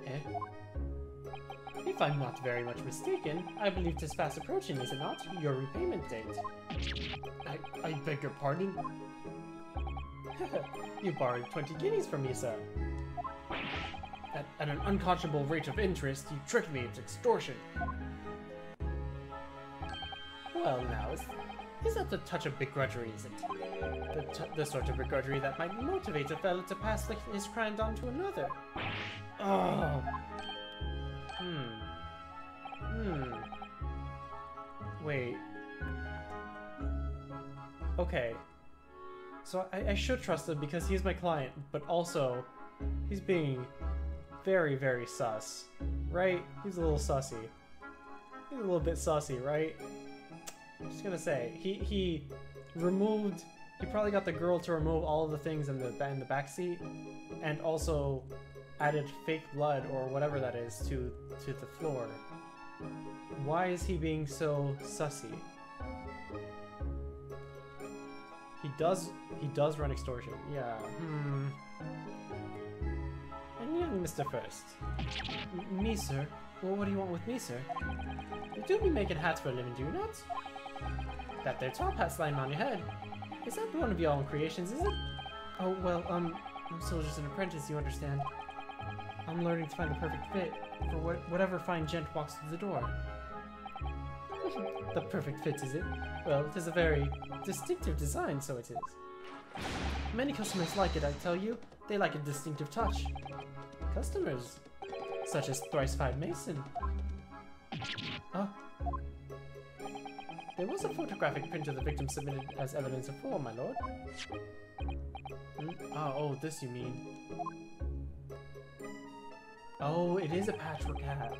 Eh? If I'm not very much mistaken, I believe 'tis fast approaching, is it not? Your repayment date. I beg your pardon? You borrowed 20 guineas from me, sir. At an unconscionable rate of interest, you tricked me. It's extortion. Well, now, is that the touch of begrudgery, is it? The sort of begrudgery that might motivate a fella to pass his crime on to another. Oh. Wait. Okay. So I should trust him because he's my client, but also he's being very, very sus. Right? He's a little sussy. He's a little bit sussy, right? I'm just gonna say. He removed... He probably got the girl to remove all of the things in the back seat, and also added fake blood or whatever that is to the floor. Why is he being so sussy? He does run extortion. Yeah. And young Mr. First. Me, sir? Well, what do you want with me, sir? You do be making hats for a living, do you not? That there top hat's lying on your head. Is that one of your own creations, is it? Oh, well, I'm still just an apprentice, you understand. I'm learning to find the perfect fit for whatever fine gent walks through the door. The perfect fit, is it? Well, it is a very distinctive design, so it is. Many customers like it, I tell you. They like a distinctive touch. Customers, such as Thrice-Five Mason. Oh. There was a photographic print of the victim submitted as evidence of fraud, my lord. Oh, this you mean. Oh, it is a patchwork hat.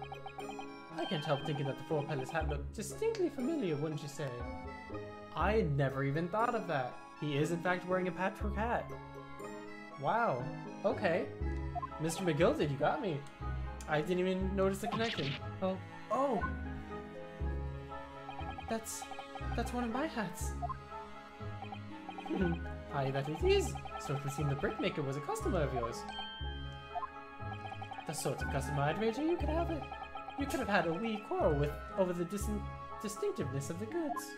I can't help thinking that the four-petal's hat looked distinctly familiar, wouldn't you say? I had never even thought of that. He is in fact wearing a patchwork hat. Wow. Okay. Mr. McGilded, you got me. I didn't even notice the connection. Oh. That's one of my hats. Aye, that it is. So it would seem the brickmaker was a customer of yours. The sort of customer I'd wager you could have it. You could have had a wee quarrel over the distinctiveness of the goods.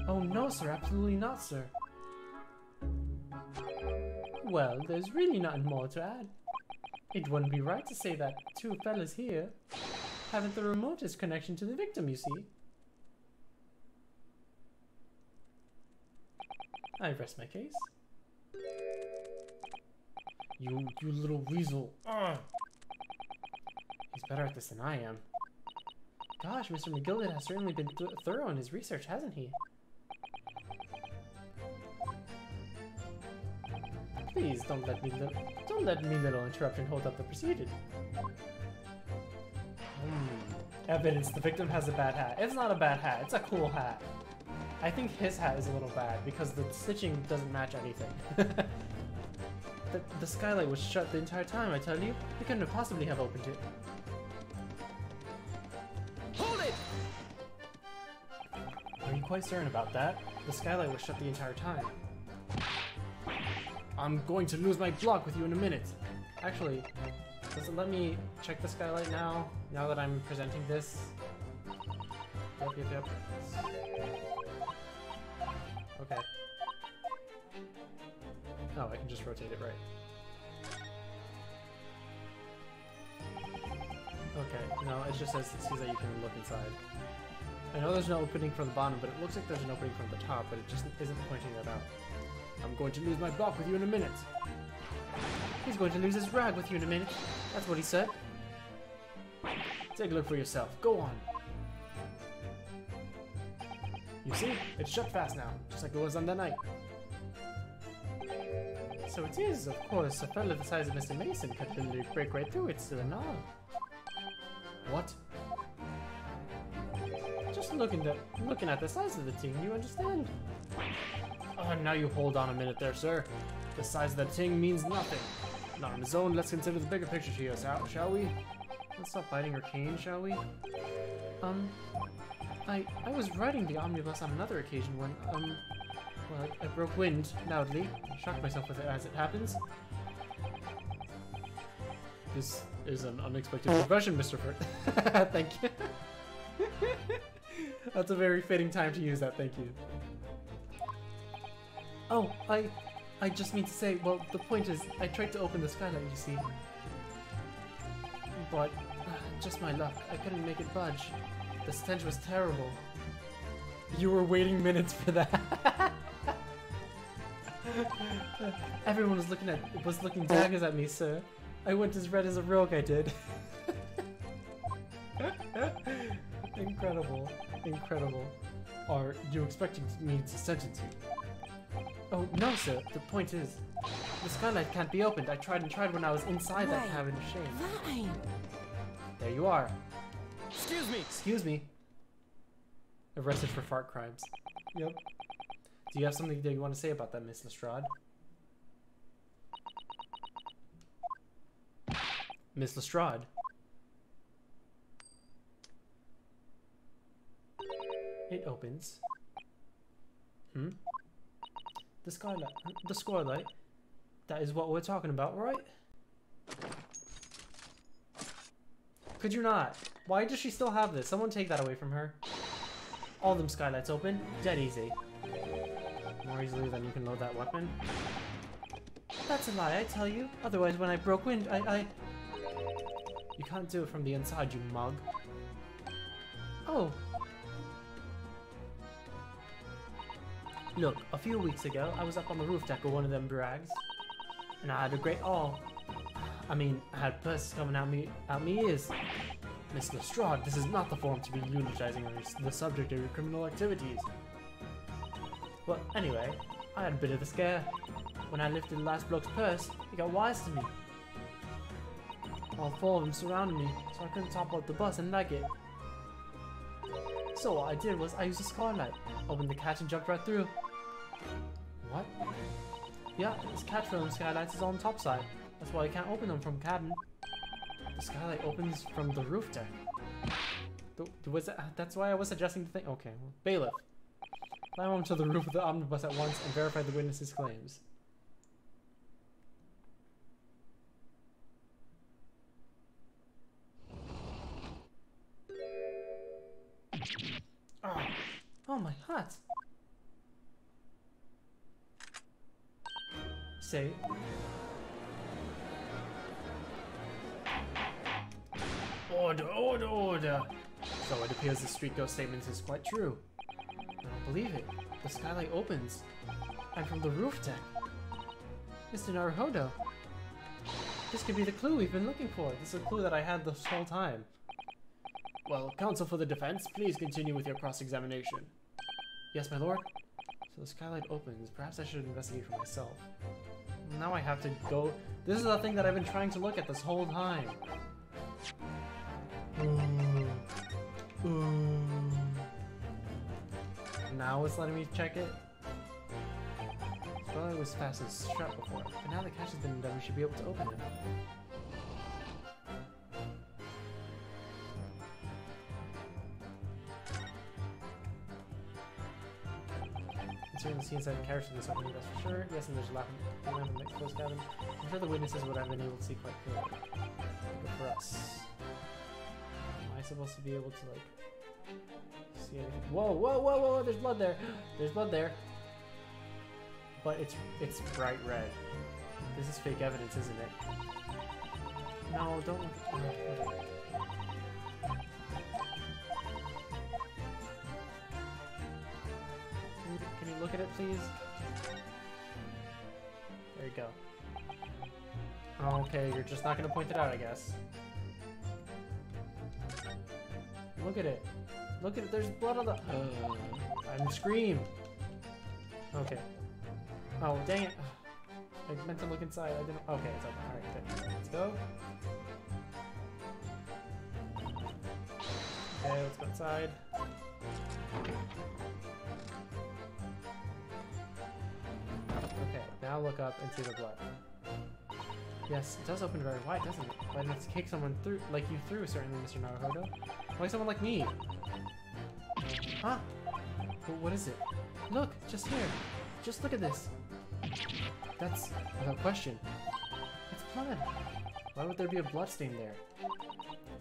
Oh no, sir, absolutely not, sir. Well, there's really nothing more to add. It wouldn't be right to say that two fellas here haven't the remotest connection to the victim, you see. I rest my case. You little weasel. Ugh. He's better at this than I am. Gosh, Mr. McGilded has certainly been thorough in his research, hasn't he? Please don't let me little interruption hold up the proceeding. Evidence the victim has a bad hat. It's not a bad hat, it's a cool hat. I think his hat is a little bad because the stitching doesn't match anything. The skylight was shut the entire time, I tell you. They couldn't have possibly have opened it. Hold it! Are you quite certain about that? The skylight was shut the entire time. I'm going to lose my block with you in a minute. Actually, does it let me check the skylight now that I'm presenting this? Yep. Okay. Oh, I can just rotate it right. Okay, no, it just says it sees that you can look inside. I know there's no opening from the bottom, but it looks like there's an opening from the top, but it just isn't pointing that out. I'm going to lose my block with you in a minute. He's going to lose his rag with you in a minute. That's what he said. Take a look for yourself. Go on. You see? It's shut fast now, just like it was on that night. So it is, of course, a fellow the size of Mr. Mason could literally break right through it still and all. What? Just looking at the size of the thing, you understand? Oh, now you hold on a minute there, sir. The size of that thing means nothing. Not on its own, let's consider the bigger picture here, shall we? Let's stop biting your cane, shall we? I was riding the omnibus on another occasion when, well, I broke wind loudly. I shocked myself with it as it happens. This is an unexpected profession, Mr. Furt. Thank you. That's a very fitting time to use that, thank you. Oh, I just mean to say, well, the point is, I tried to open the skylight, you see. But, just my luck, I couldn't make it budge. The stench was terrible. You were waiting minutes for that. Everyone was looking daggers at me, sir. I went as red as a rogue, I did. Incredible. Incredible. Are you expecting me to sentence you? Oh, no, sir. The point is, the skylight can't be opened. I tried and tried when I was inside that Right. cabin of shame. That ain't. There you are. Excuse me. Excuse me. Arrested for fart crimes. Yep. Do you have something that you want to say about that, Miss Lestrade? Miss Lestrade? It opens. The skylight. The skylight. That is what we're talking about, right? Could you not? Why does she still have this? Someone take that away from her. All them skylights open. Dead easy. More easily than you can load that weapon. That's a lie, I tell you. Otherwise, when I broke wind, I... You can't do it from the inside, you mug. Oh. Look, a few weeks ago, I was up on the roof deck of one of them brags. And I had a great awe. I mean, I had pus coming out me ears. Miss Lestrade, this is not the forum to be eulogizing on the subject of your criminal activities. Well, anyway, I had a bit of a scare. When I lifted the last bloke's purse, he got wise to me. All four of them surrounded me, so I couldn't top out the bus and leg it. So what I did was I used a skylight, opened the catch and jumped right through. What? Yeah, this catch for them skylights is on the top side. That's why I can't open them from cabin. The skylight opens from the roof deck. That's why I was suggesting the thing. Okay, well, bailiff. Climb onto the roof of the omnibus at once and verify the witness's claims. Oh my hat! Say. Order, order, order! So it appears the street ghost statement is quite true. I don't believe it. The skylight opens. And from the roof deck. Mr. Naruhodo. This could be the clue we've been looking for. This is a clue that I had this whole time. Well, counsel for the defense, please continue with your cross-examination. Yes, my lord. So the skylight opens. Perhaps I should investigate for myself. Now I have to go. This is the thing that I've been trying to look at this whole time. Now it's letting me check it. Well, it was fast as shut before, but now the catch has been done, we should be able to open it. Considering the see inside the carriage for this opening, that's for sure. Yes, and there's a lamp in the next closed cabin. I'm sure the witnesses would have been able to see quite clearly. Good for us. Am I supposed to be able to, like, see anything? Whoa, whoa, whoa, whoa, there's blood there! There's blood there! But it's bright red. This is fake evidence, isn't it? No, don't look at it. Can you look at it, please? There you go. Okay, you're just not gonna point it out, I guess. Look at it. Look at it. There's blood on the. I'm scream. Okay. Oh, dang it. I meant to look inside. I didn't. Okay, it's open. Alright, good. Let's go. Okay, let's go inside. Okay, now look up and see the blood. Yes, it does open very wide, doesn't it? Why didn't it kick someone through, like you through, certainly, Mr. Naruhodo? Why someone like me? Huh? Well, what is it? Look, just here. Just look at this. That's, without question, it's blood. Why would there be a blood stain there?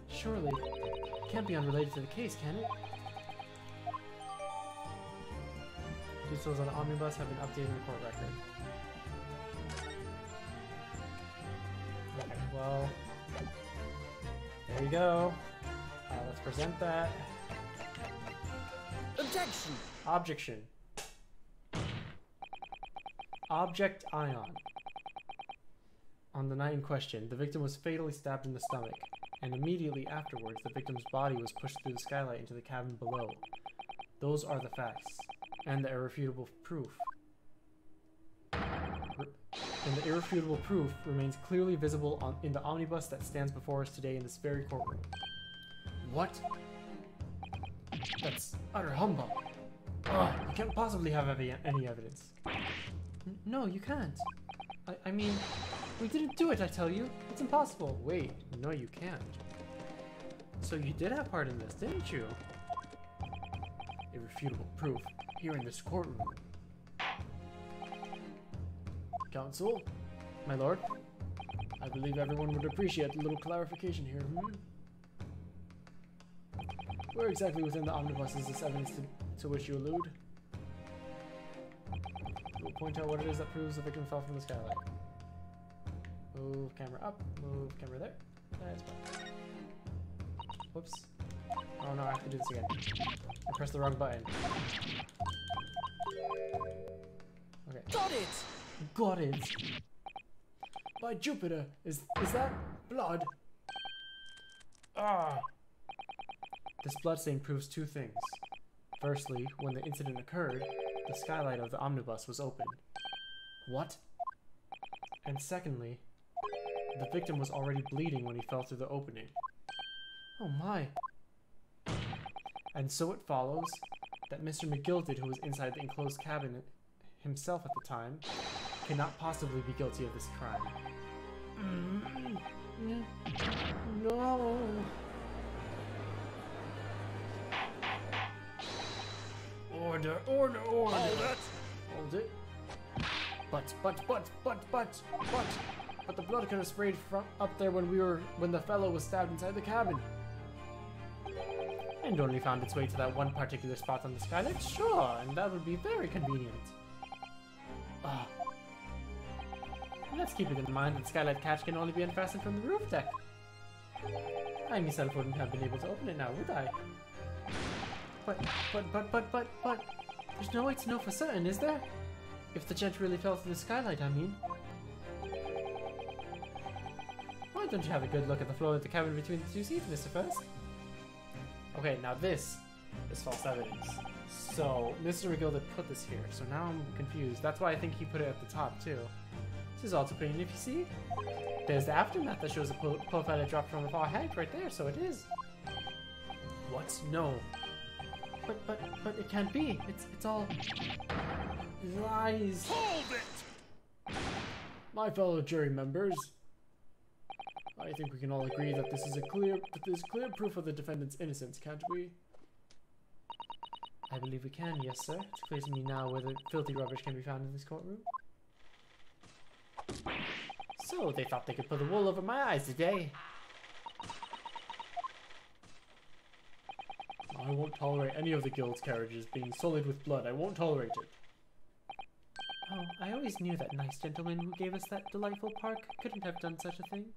Surely, it can't be unrelated to the case, can it? Details on the omnibus have been updated in the court record. Okay, well, there you go. Let's present that. Objection! Objection. Object ion. On the night in question, the victim was fatally stabbed in the stomach and immediately afterwards the victim's body was pushed through the skylight into the cabin below. Those are the facts, and the irrefutable proof. And the irrefutable proof remains clearly visible in the omnibus that stands before us today in this very courtroom. What? That's utter humbug. Ugh, you can't possibly have any evidence. No, you can't. I mean, we didn't do it, I tell you. It's impossible. Wait, no you can't. So you did have part in this, didn't you? Irrefutable proof here in this courtroom. Counsel, My lord? I believe everyone would appreciate a little clarification here. Where exactly within the omnibus is this evidence to which you allude? We'll point out what it is that proves the victim fell from the skylight. Move camera up, move camera there. That's fine. Whoops. Oh no, I have to do this again. I pressed the wrong button. Okay. Got it! Got it! By Jupiter, is that blood? Ah! This bloodstain proves two things. Firstly, when the incident occurred, the skylight of the omnibus was open. What? And secondly, the victim was already bleeding when he fell through the opening. Oh my. And so it follows that Mr. McGilded, who was inside the enclosed cabin himself at the time, cannot possibly be guilty of this crime. No. Order, order, order. Hold it! Hold it. But the blood could have sprayed from up there when the fellow was stabbed inside the cabin. And only found its way to that one particular spot on the skylight? Sure, and that would be very convenient. Ah. Let's keep it in mind that the skylight catch can only be unfastened from the roof deck. I myself wouldn't have been able to open it now, would I? But, there's no way to know for certain, is there? If the gent really fell through the skylight, I mean. Why don't you have a good look at the floor of the cabin between the two seats, Mr. First? Okay, now this is false evidence. So, Mr. McGilded put this here, so now I'm confused. That's why I think he put it at the top, too. This is all too plain if you see. There's the aftermath that shows the profile that dropped from the far height right there, so it is. What? No. But it can't be. It's all lies. Hold it! My fellow jury members, I think we can all agree that this is clear proof of the defendant's innocence, can't we? I believe we can, yes sir. It's clear to me now where the filthy rubbish can be found in this courtroom. So, they thought they could pull the wool over my eyes today. I won't tolerate any of the guild's carriages being sullied with blood. I won't tolerate it. Oh, I always knew that nice gentleman who gave us that delightful park couldn't have done such a thing.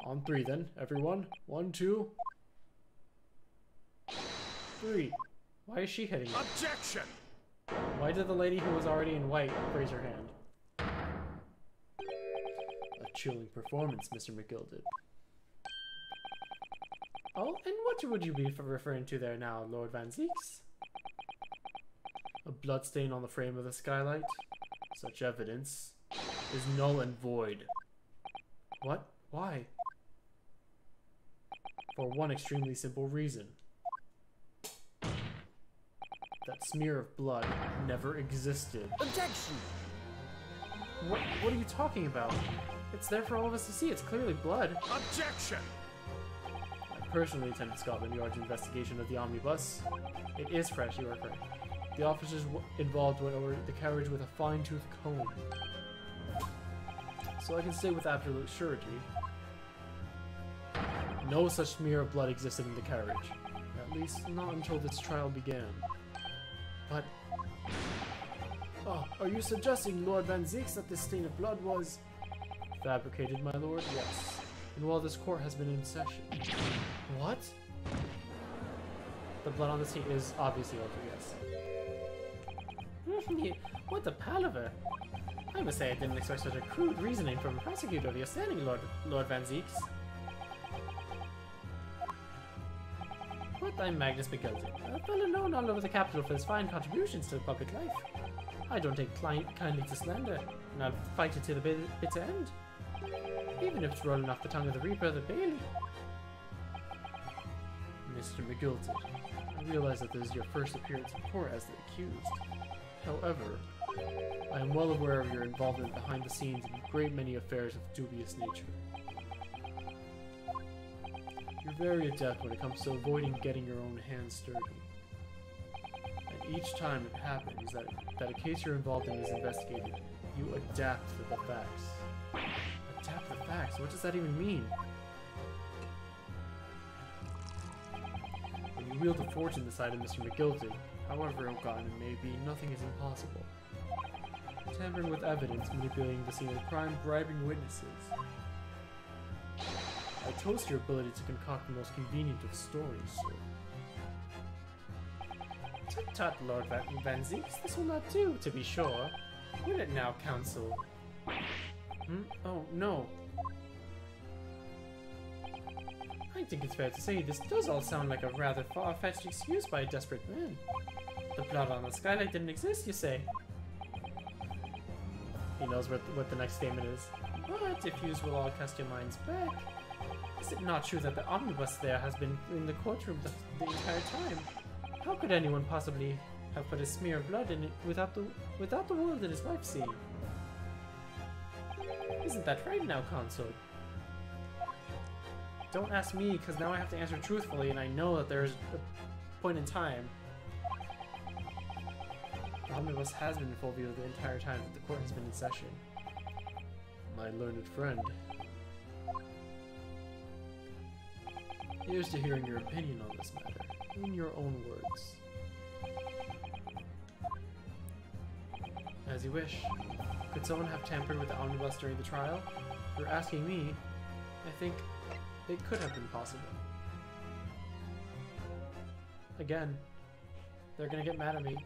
On three then, everyone. 1, 2, 3. Why is she hitting me? Objection! Why did the lady who was already in white raise her hand? A chilling performance, Mr. McGilded. Oh, and what would you be referring to there now, Lord Van Zeeks? A bloodstain on the frame of the skylight? Such evidence is null and void. What? Why? For one extremely simple reason. That smear of blood never existed. Objection! What are you talking about? It's there for all of us to see. It's clearly blood. Objection! I personally attended Scotland Yard's investigation of the omnibus. It is fresh, you are correct. The officers involved went over the carriage with a fine-tooth comb. So I can say with absolute surety, no such smear of blood existed in the carriage. At least not until this trial began. But... oh, are you suggesting, Lord Van Zeeks, that this stain of blood was... fabricated, my lord? Yes. And while this court has been in session... What? The blood on the seat is obviously altered, yes. What the palaver! I must say I didn't expect such a crude reasoning from a prosecutor of your standing, Lord Van Zeeks. I'm Magnus McGilty, a fellow known all over the capital for his fine contributions to public life. I don't take kindly to slander, and I'll fight it to the bitter end. Even if it's rolling off the tongue of the Reaper of the Bailey. Mr. McGilty, I realize that this is your first appearance in court as the accused. However, I am well aware of your involvement behind the scenes in a great many affairs of dubious nature. You're very adept when it comes to avoiding getting your own hands dirty. And each time it happens that a case you're involved in is investigated, you adapt to the facts. Adapt the facts? What does that even mean? When you wield the fortune the side of Mr. McGilty, however ill-gotten it may be, nothing is impossible. Tampering with evidence, manipulating the scene of crime, bribing witnesses. I toast your ability to concoct the most convenient of stories, sir. Tut-tut, Lord Van Zeeks, this will not do, to be sure. Will it now, counsel? Oh, no. I think it's fair to say this does all sound like a rather far-fetched excuse by a desperate man. The blood on the skylight didn't exist, you say? He knows what the next statement is. But if yous will all cast your minds back, is it not true that the omnibus there has been in the courtroom the entire time? How could anyone possibly have put a smear of blood in it without the world and his wife seeing? Isn't that right now, consort? Don't ask me, because now I have to answer truthfully, and I know that there's a point in time. The omnibus has been in full view the entire time that the court has been in session. My learned friend. Here's to hearing your opinion on this matter, in your own words. As you wish. Could someone have tampered with the omnibus during the trial? If you're asking me, I think it could have been possible. Again, they're gonna get mad at me.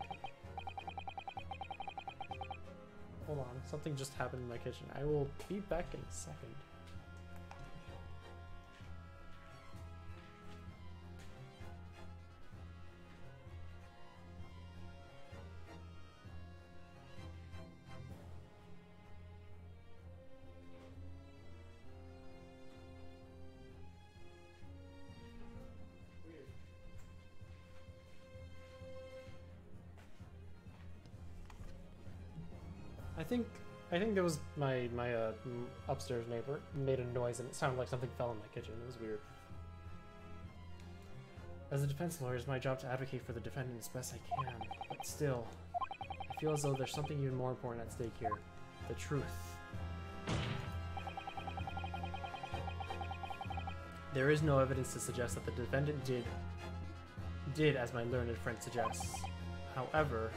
Hold on, something just happened in my kitchen. I will be back in a second. I think there was my upstairs neighbor made a noise and it sounded like something fell in my kitchen. It was weird. As a defense lawyer, it's my job to advocate for the defendant as best I can, but still, I feel as though there's something even more important at stake here. The truth. There is no evidence to suggest that the defendant did as my learned friend suggests. However,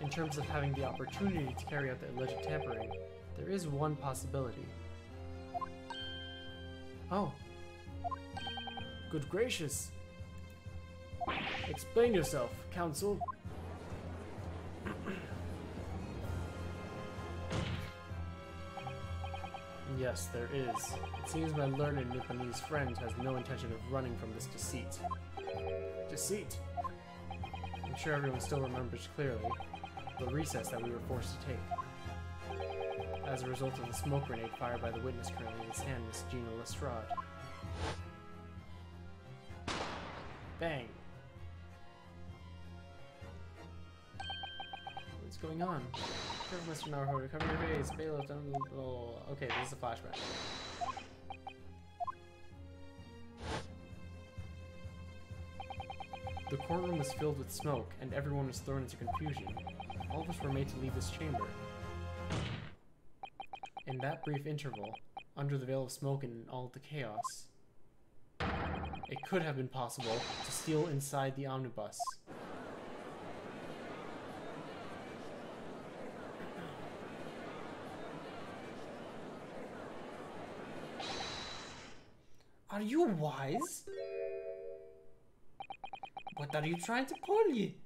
in terms of having the opportunity to carry out the alleged tampering, there is one possibility. Oh. Good gracious. Explain yourself, counsel. Yes, there is. It seems my learned Nipponese friend has no intention of running from this deceit. Deceit? I'm sure everyone still remembers clearly the recess that we were forced to take as a result of the smoke grenade fired by the witness currently in his hand, Miss Gina Lestrade. Bang! What's going on? Careful, Mr. Naruhodo, cover your face. Bailiff, don't... Oh, okay, this is a flashback. The courtroom was filled with smoke, and everyone was thrown into confusion. All of us were made to leave this chamber. In that brief interval, under the veil of smoke and all the chaos, it could have been possible to steal inside the omnibus. Are you wise? What are you trying to pull ye?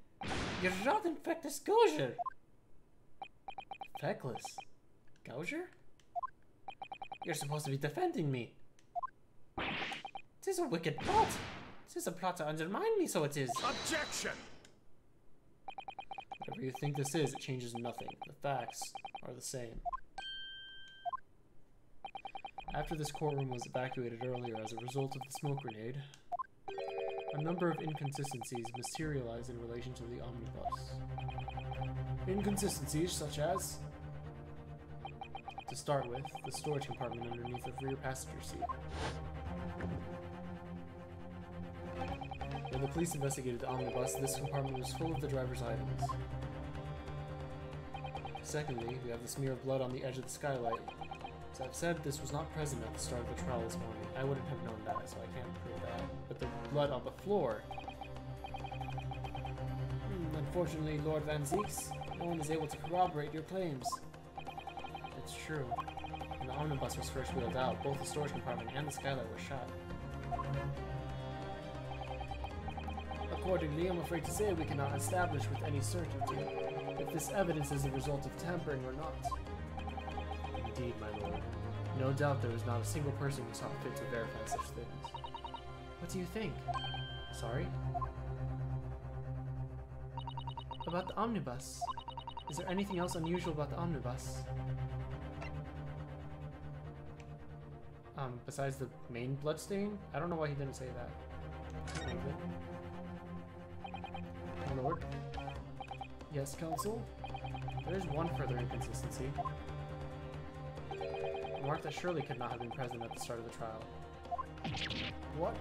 You're not in fact a Gauger. Feckless? Gauger? You're supposed to be defending me. 'Tis a wicked plot. This is a plot to undermine me, so it is. Objection! Whatever you think this is, it changes nothing. The facts are the same. After this courtroom was evacuated earlier as a result of the smoke grenade, a number of inconsistencies materialized in relation to the omnibus. Inconsistencies such as? To start with, the storage compartment underneath the rear passenger seat. When the police investigated the omnibus, this compartment was full of the driver's items. Secondly, we have the smear of blood on the edge of the skylight. As I've said, this was not present at the start of the trial this morning. I wouldn't have known that, so I can't prove that. But the blood on the floor... Unfortunately, Lord Van Zieks, no one is able to corroborate your claims. It's true. When the omnibus was first wheeled out, both the storage compartment and the skylight were shot. Accordingly, I'm afraid to say we cannot establish with any certainty if this evidence is the result of tampering or not. Indeed, my lord. No doubt there was not a single person who saw fit to verify such things. What do you think? Sorry? About the omnibus. Is there anything else unusual about the omnibus? Besides the main bloodstain? I don't know why he didn't say that. My lord? Yes, counsel? There is one further inconsistency. A mark that surely could not have been present at the start of the trial. What?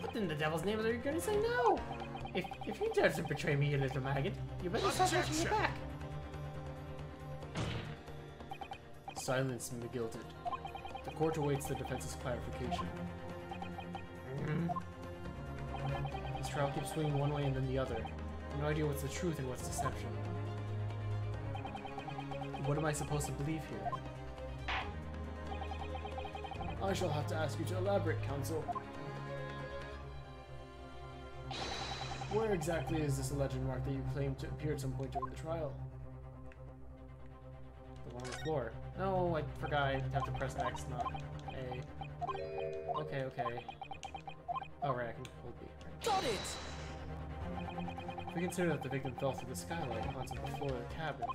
What in the devil's name are you going to say no? If you dare to betray me, you little maggot, you better start watching your back. Silence, McGilded. The court awaits the defense's clarification. This trial keeps swinging one way and then the other. I have no idea what's the truth and what's deception. What am I supposed to believe here? I shall have to ask you to elaborate, counsel. Where exactly is this alleged mark that you claim to appear at some point during the trial? The one on the floor. No, I forgot I have to press X, not A. Okay, okay. Oh, right, I can hold B. Got it! If we consider that the victim fell through the skylight onto the floor of the cabin,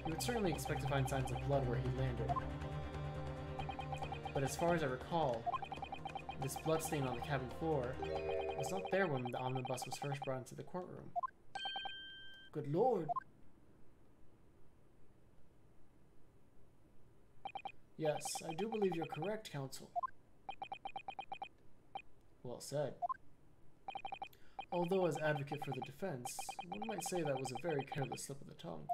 you would certainly expect to find signs of blood where he landed. But as far as I recall, this bloodstain on the cabin floor was not there when the omnibus was first brought into the courtroom. Good lord. Yes, I do believe you're correct, counsel. Well said. Although as advocate for the defense, one might say that was a very careless slip of the tongue.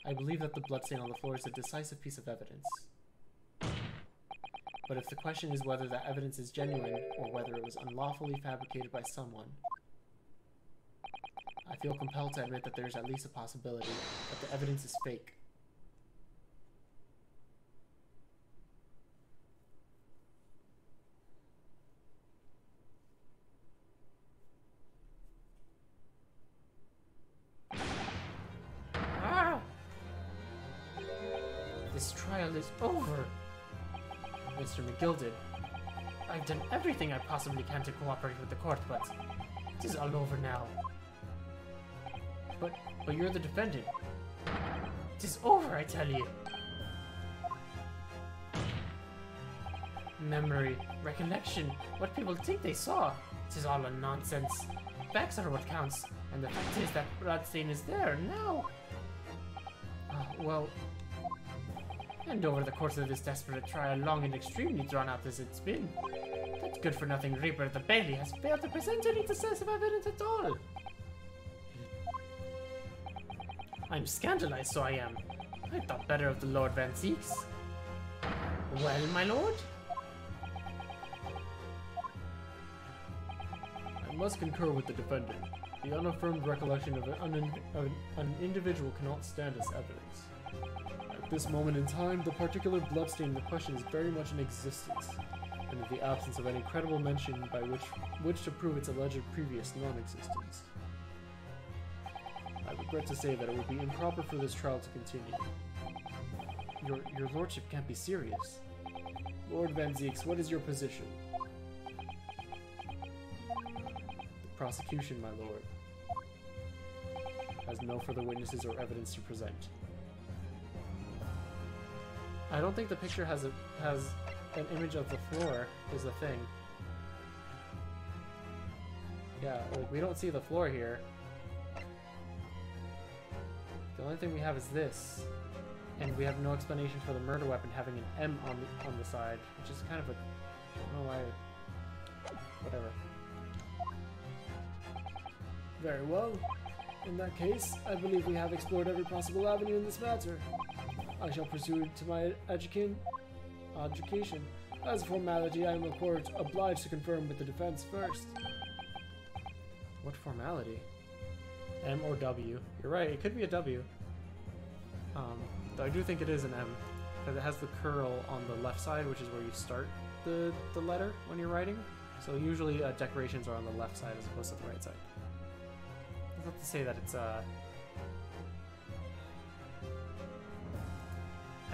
I believe that the bloodstain on the floor is a decisive piece of evidence. But if the question is whether that evidence is genuine or whether it was unlawfully fabricated by someone, I feel compelled to admit that there is at least a possibility that the evidence is fake. This trial is over. Mr. McGilded, I've done everything I possibly can to cooperate with the court, but it is all over now. But you're the defendant. It is over, I tell you. Memory, recollection, what people think they saw. It is all a nonsense. Facts are what counts, and the fact is that bloodstain is there now. Well... And over the course of this desperate trial, long and extremely drawn out as it's been, that good-for-nothing Reaper at the Bailey has failed to present any decisive evidence at all. I'm scandalized, so I am. I thought better of the Lord Van Zieks. Well, my lord? I must concur with the defendant. The unaffirmed recollection of an individual cannot stand as evidence. At this moment in time, the particular bloodstain in question is very much in existence, and in the absence of any credible mention by which to prove its alleged previous non-existence. I regret to say that it would be improper for this trial to continue. Your lordship can't be serious. Lord Van Zeeks, what is your position? The prosecution, my lord, has no further witnesses or evidence to present. I don't think the picture has an image of the floor is the thing. Yeah, like we don't see the floor here. The only thing we have is this, and we have no explanation for the murder weapon having an M on the side, which is kind of a, I don't know why. Whatever. Very well. In that case, I believe we have explored every possible avenue in this matter. I shall proceed to my education. As a formality, I am of course obliged to confirm with the defense first. What formality? M or W? You're right, it could be a W. Though I do think it is an M, because it has the curl on the left side, which is where you start the letter when you're writing. So usually decorations are on the left side as opposed to the right side. That's not to say that it's I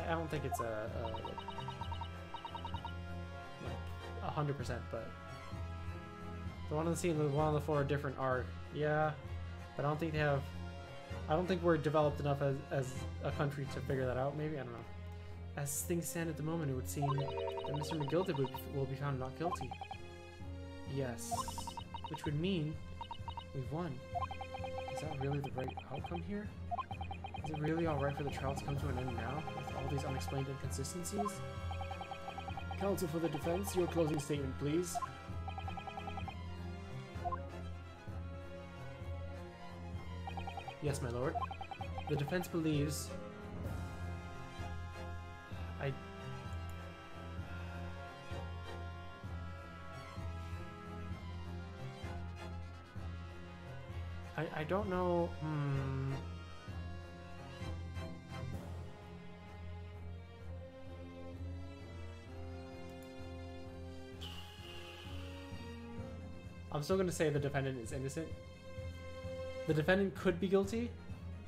don't think it's like 100%, but the one on the scene and the one on the floor are different are, yeah, but I don't think they have, I don't think we're developed enough as a country to figure that out, maybe, I don't know. As things stand at the moment, it would seem that Mr. McGilted will be found not guilty. Yes, which would mean we've won. Is that really the right outcome here? Is it really alright for the trial to come to an end now, with all these unexplained inconsistencies? Counsel for the defense, your closing statement, please. Yes, my lord. The defense believes... I don't know... I'm still going to say the defendant is innocent. The defendant could be guilty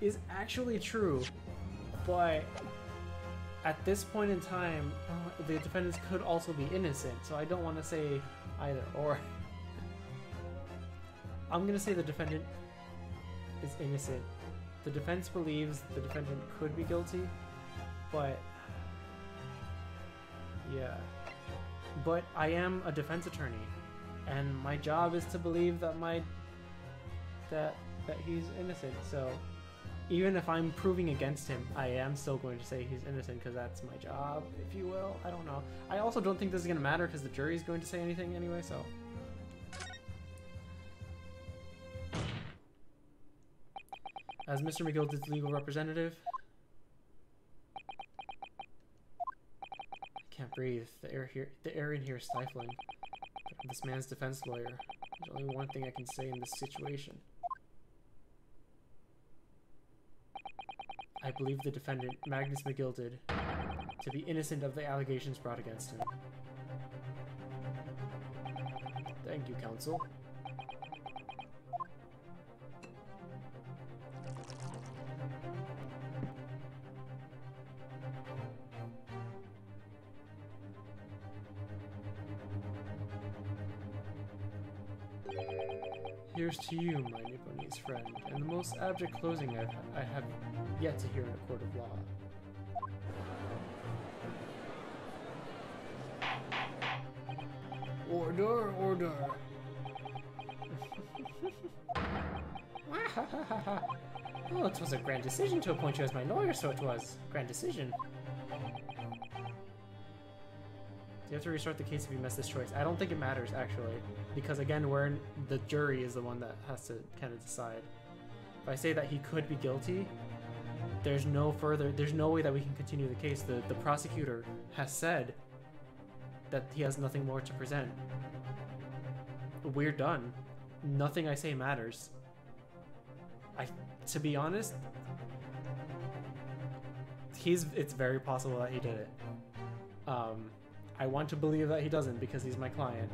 is actually true, but at this point in time, the defendants could also be innocent, so I don't want to say either or. I'm going to say the defendant is innocent. The defense believes the defendant could be guilty, but yeah. But I am a defense attorney, and my job is to believe that that he's innocent. So even if I'm proving against him, I am still going to say he's innocent because that's my job, if you will. I don't know. I also don't think this is going to matter because the jury is going to say anything anyway, so. As Mr. McGilted's legal representative, I can't breathe. The air in here is stifling. But I'm this man's defense lawyer. There's only one thing I can say in this situation. I believe the defendant, Magnus McGilted, to be innocent of the allegations brought against him. Thank you, counsel. Here's to you, my Nipponese friend, and the most abject closing I have yet to hear in a court of law. Order, order. Oh, it was a grand decision to appoint you as my lawyer, so it was. Grand decision. You have to restart the case if you miss this choice. I don't think it matters, actually, because again, the jury is the one that has to kind of decide. If I say that he could be guilty, there's no way that we can continue the case. The prosecutor has said that he has nothing more to present. We're done. Nothing I say matters. To be honest, it's very possible that he did it. I want to believe that he doesn't because he's my client,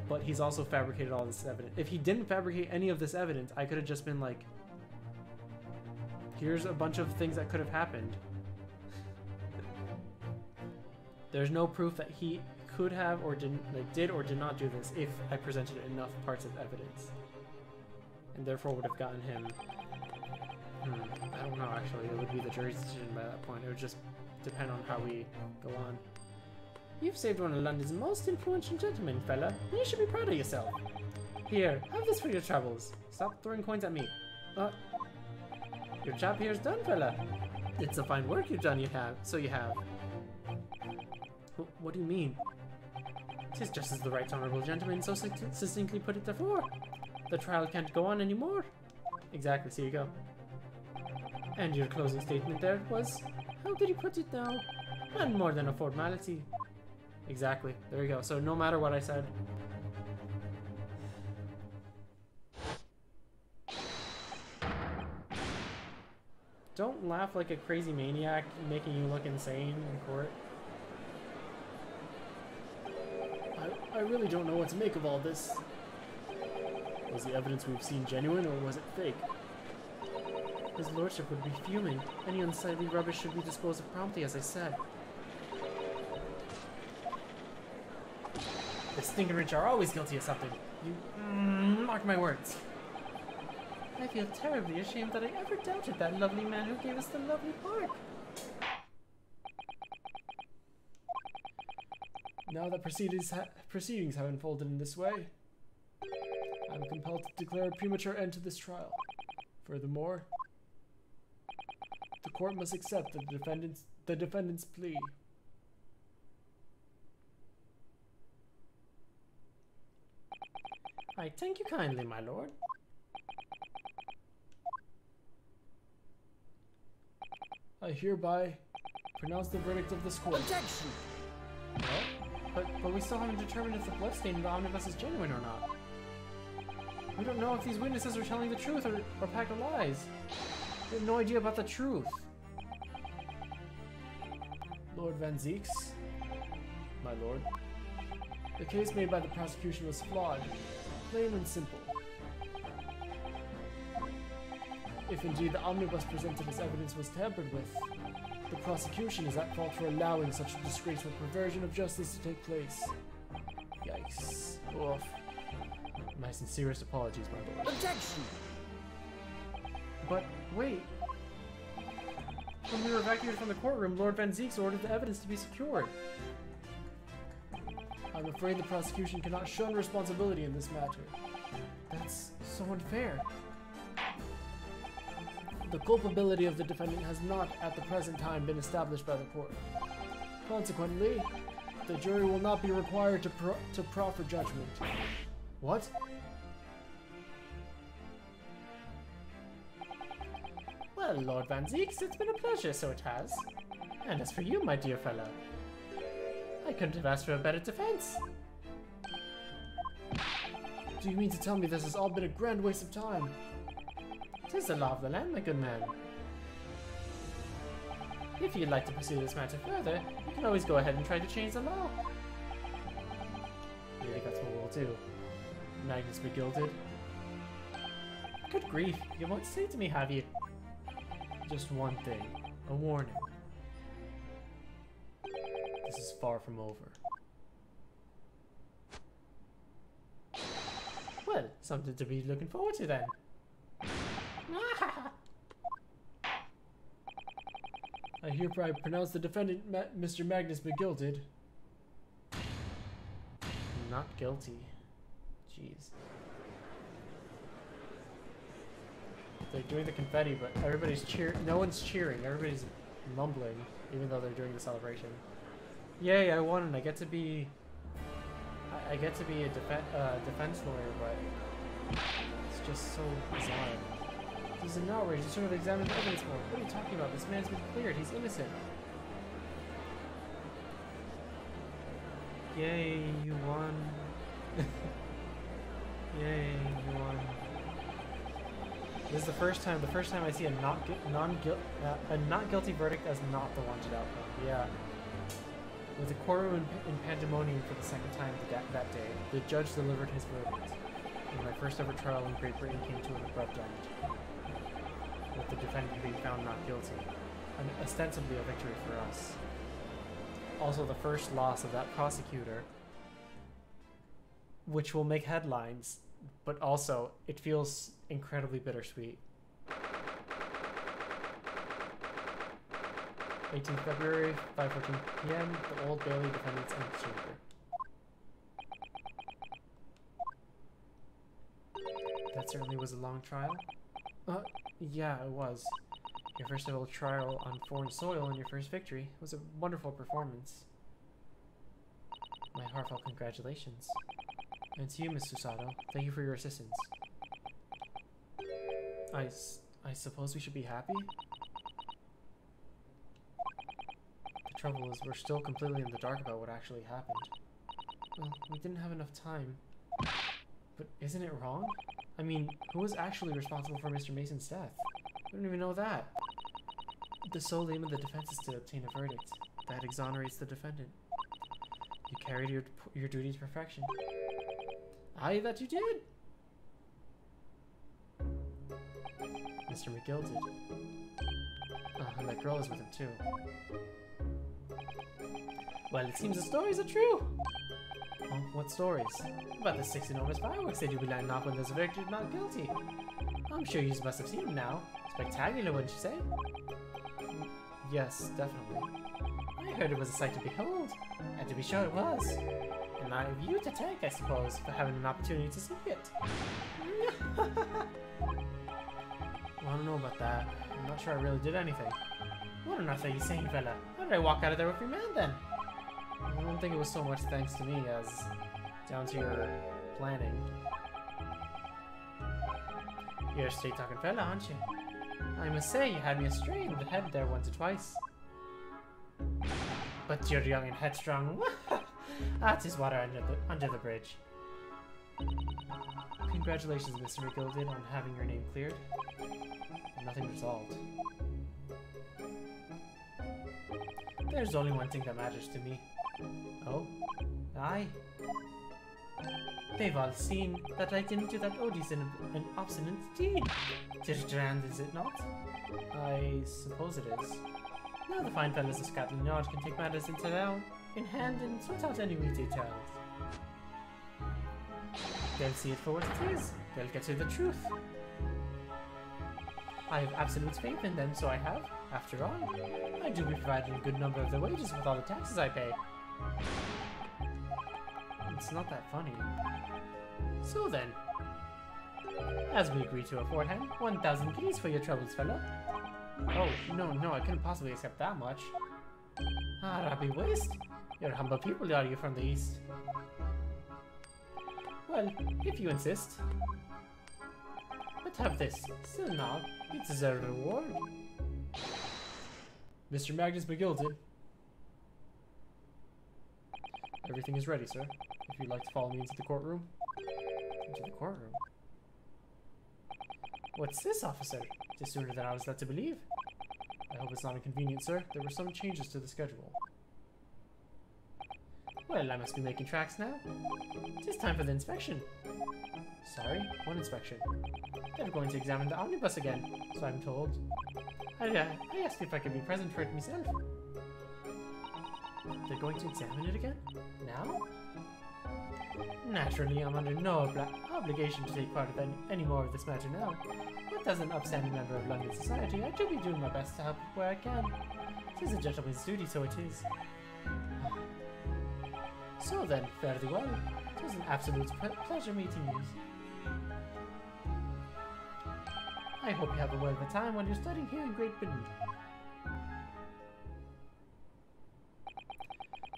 but he's also fabricated all this evidence. If he didn't fabricate any of this evidence, I could have just been like, here's a bunch of things that could have happened. There's no proof that he could have or did or did not do this if I presented enough parts of evidence. And therefore would have gotten him... I don't know, actually. It would be the jury's decision by that point. It would just depend on how we go on. You've saved one of London's most influential gentlemen, fella. You should be proud of yourself. Here, have this for your troubles. Stop throwing coins at me. Your job here's done, fella. It's a fine work you've done, you have. What do you mean? 'Tis just as the right honourable gentleman so succinctly put it before. The trial can't go on anymore. Exactly, so you go. And your closing statement there was, how did he put it now? And more than a formality. Exactly, there you go. So no matter what I said. Don't laugh like a crazy maniac making you look insane in court. I really don't know what to make of all this. Was the evidence we've seen genuine, or was it fake? His lordship would be fuming. Any unsightly rubbish should be disposed of promptly, as I said. The stinking rich are always guilty of something. You mark my words. I feel terribly ashamed that I ever doubted that lovely man who gave us the lovely park. Now that proceedings have unfolded in this way, I'm compelled to declare a premature end to this trial. Furthermore, the court must accept the defendant's plea. I thank you kindly, my lord. I hereby pronounce the verdict of this court. Objection! But we still haven't determined if the bloodstain in the omnibus is genuine or not. We don't know if these witnesses are telling the truth or a pack of lies. We have no idea about the truth. Lord Van Zieks, my lord, the case made by the prosecution was flawed, plain and simple. If indeed the omnibus presented as evidence was tampered with, the prosecution is at fault for allowing such a disgraceful perversion of justice to take place. Yikes. Oof. My sincerest apologies, my lord. Objection! But wait. When we were evacuated from the courtroom, Lord Van Zieks ordered the evidence to be secured. I'm afraid the prosecution cannot shun responsibility in this matter. That's so unfair. The culpability of the defendant has not, at the present time, been established by the court. Consequently, the jury will not be required to proffer judgment. What? Well, Lord Van Zieks, it's been a pleasure, so it has. And as for you, my dear fellow, I couldn't have asked for a better defense. Do you mean to tell me this has all been a grand waste of time? 'Tis the law of the land, my good man. If you'd like to pursue this matter further, you can always go ahead and try to change the law. Yeah, that's what we'll do. Magnus Begilded. Good grief, you won't say to me, have you? Just one thing. A warning. This is far from over. Well, something to be looking forward to then. I hereby pronounce the defendant, Mr. Magnus Begilded, not guilty. Jeez. They're doing the confetti, but everybody's no one's cheering. Everybody's mumbling, even though they're doing the celebration. Yay! I won, and I get to be. I get to be a defense lawyer, but it's just so bizarre. This is an outrage. You should have examined the evidence more. What are you talking about? This man's been cleared. He's innocent. Yay, you won. Yay, you won. This is the first time I see a not guilty verdict as not the wanted outcome. Yeah. With the courtroom in pandemonium for the second time that day, the judge delivered his verdict. And my first ever trial in Great Britain came to an abrupt end, with the defendant being found not guilty, and ostensibly a victory for us. Also the first loss of that prosecutor, which will make headlines, but also it feels incredibly bittersweet. 18th February, 5:14 p.m., the Old Bailey Defendant's Antechamber. That certainly was a long trial. Yeah, it was. Your first ever trial on foreign soil and your first victory was a wonderful performance. My heartfelt congratulations. And to you, Miss Susato, thank you for your assistance. I suppose we should be happy? The trouble is, we're still completely in the dark about what actually happened. Well, we didn't have enough time. But isn't it wrong? I mean, who was actually responsible for Mr. Mason's death? We don't even know that. The sole aim of the defense is to obtain a verdict that exonerates the defendant. You carried your duty to perfection. Aye, that you did! Mr. McGill did. And that girl is with him too. Well, it seems the stories are true! Oh, what stories? About the 6 enormous fireworks they do be lighting off when there's a verdict not guilty. I'm sure you must have seen them now. Spectacular, wouldn't you say? Yes, definitely. I heard it was a sight to behold, and to be sure it was. And I have you to thank, I suppose, for having an opportunity to see it. Well, I don't know about that. I'm not sure I really did anything. What on earth are you saying, fella? How did I walk out of there with your man, then? I don't think it was so much thanks to me as down to your planning. You're a straight-talking fella, aren't you? I must say, you had me astray in the head there once or twice. But you're young and headstrong. That is water under the bridge. Congratulations, Mr. McGill, on having your name cleared. Nothing resolved. There's only one thing that matters to me. Oh? Aye. They've all seen that I didn't do that odious and obstinate deed. Grand, is it not? I suppose it is. Now the fine fellows of Scotland Yard can take matters into their own in hand and sort out any wee details. They'll see it for what it is. They'll get to the truth. I have absolute faith in them, so I have. After all, I do be providing a good number of their wages with all the taxes I pay. It's not that funny. So then, as we agreed to aforehand, 1,000 guineas for your troubles, fellow. Oh, no, I couldn't possibly accept that much. Ah, that'd be waste. You're humble people, are you, from the east? Well, if you insist. But have this. Still not. You deserve a reward. Mr. Magnus McGill did. Everything is ready, sir. If you'd like to follow me into the courtroom. Into the courtroom? What's this, officer? It's sooner than I was led to believe. I hope it's not inconvenient, sir. There were some changes to the schedule. Well, I must be making tracks now. It is time for the inspection. Sorry, what inspection? They're going to examine the omnibus again, so I'm told. I asked if I could be present for it myself. They're going to examine it again? Now? Naturally, I'm under no obligation to take part of any more of this matter now. But as an upstanding member of London society, I do be doing my best to help where I can. It is a gentleman's duty, so it is. So then, fare thee well. It was an absolute pleasure meeting you. I hope you have a well of a time when you're studying here in Great Britain.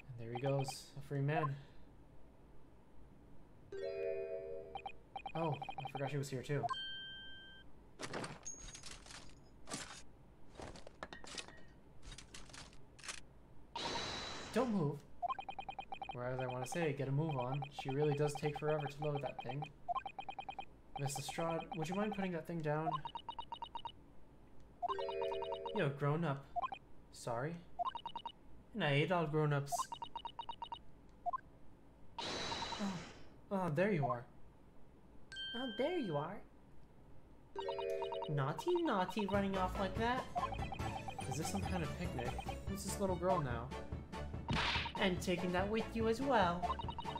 And there he goes, a free man. Oh, I forgot she was here too. Don't move. Or as I want to say, get a move on. She really does take forever to load that thing. Miss Lestrade, would you mind putting that thing down? Yo, grown up. Sorry. And I hate all grown-ups. Oh, there you are. Oh, there you are. Naughty, naughty, running off like that. Is this some kind of picnic? Who's this little girl now? And taking that with you as well.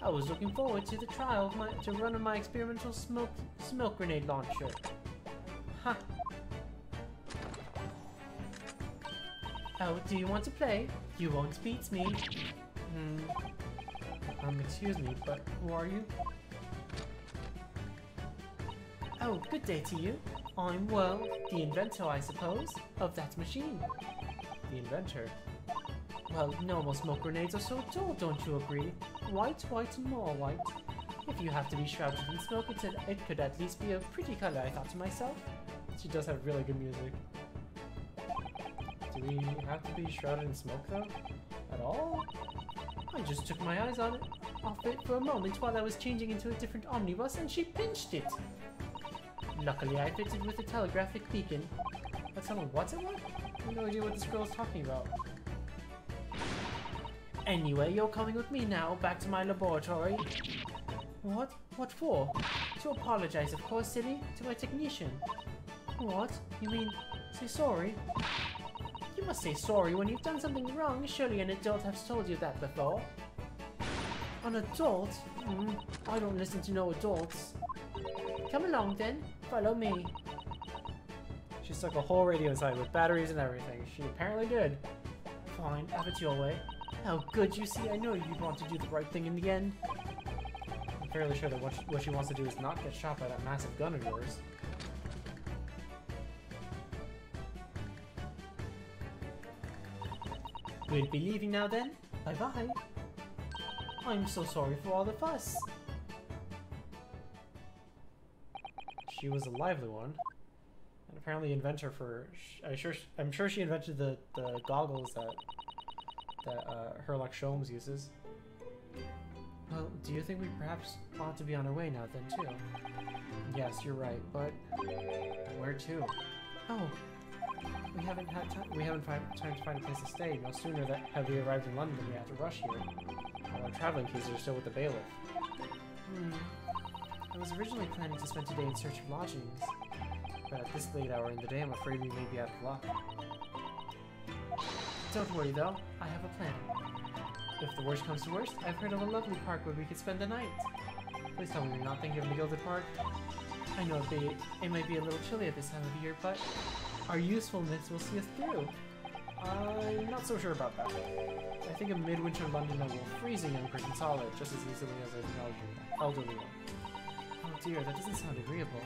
I was looking forward to the trial of to run my experimental smoke grenade launcher. Huh. Oh, do you want to play? You won't beat me. Excuse me, but who are you? Oh, good day to you. I'm, well, the inventor, I suppose, of that machine. The inventor? Well, normal smoke grenades are so dull, don't you agree? White, white, and more white. If you have to be shrouded in smoke, it could at least be a pretty color, I thought to myself. She does have really good music. Do we have to be shrouded in smoke, though? At all? I just took my eyes off it for a moment while I was changing into a different omnibus, and she pinched it! Luckily, I fitted with a telegraphic beacon. Tell me what's it what? I have no idea what this girl is talking about. Anyway, you're coming with me now, back to my laboratory. What? What for? To apologize, of course, silly, to my technician. What? You mean, say sorry? You must say sorry when you've done something wrong. Surely an adult has told you that before. An adult? I don't listen to no adults. Come along then, follow me. She stuck a whole radio inside with batteries and everything. She apparently did. Fine, have it your way. How good, you see, I know you'd want to do the right thing in the end. I'm fairly sure that what she wants to do is not get shot by that massive gun of yours. We'll be leaving now then. Bye-bye. I'm so sorry for all the fuss. She was a lively one. And apparently inventor for... I'm sure she invented the goggles that Herlock Sholmes uses. Well, do you think we perhaps ought to be on our way now then too? Yes, you're right, but where to? Oh, we haven't had time. We haven't found time to find a place to stay. No sooner have we arrived in London than we have to rush here. Our traveling keys are still with the bailiff. I was originally planning to spend today in search of lodgings, but at this late hour in the day, I'm afraid we may be out of luck. Don't worry though, I have a plan. If the worst comes to worst, I've heard of a lovely park where we could spend the night. Please tell me you're not thinking of the Gilded Park. I know it might be a little chilly at this time of year, but our usefulness will see us through. I'm not so sure about that. I think a midwinter Londoner will freeze a young person solid just as easily as an elderly one. Oh dear, that doesn't sound agreeable.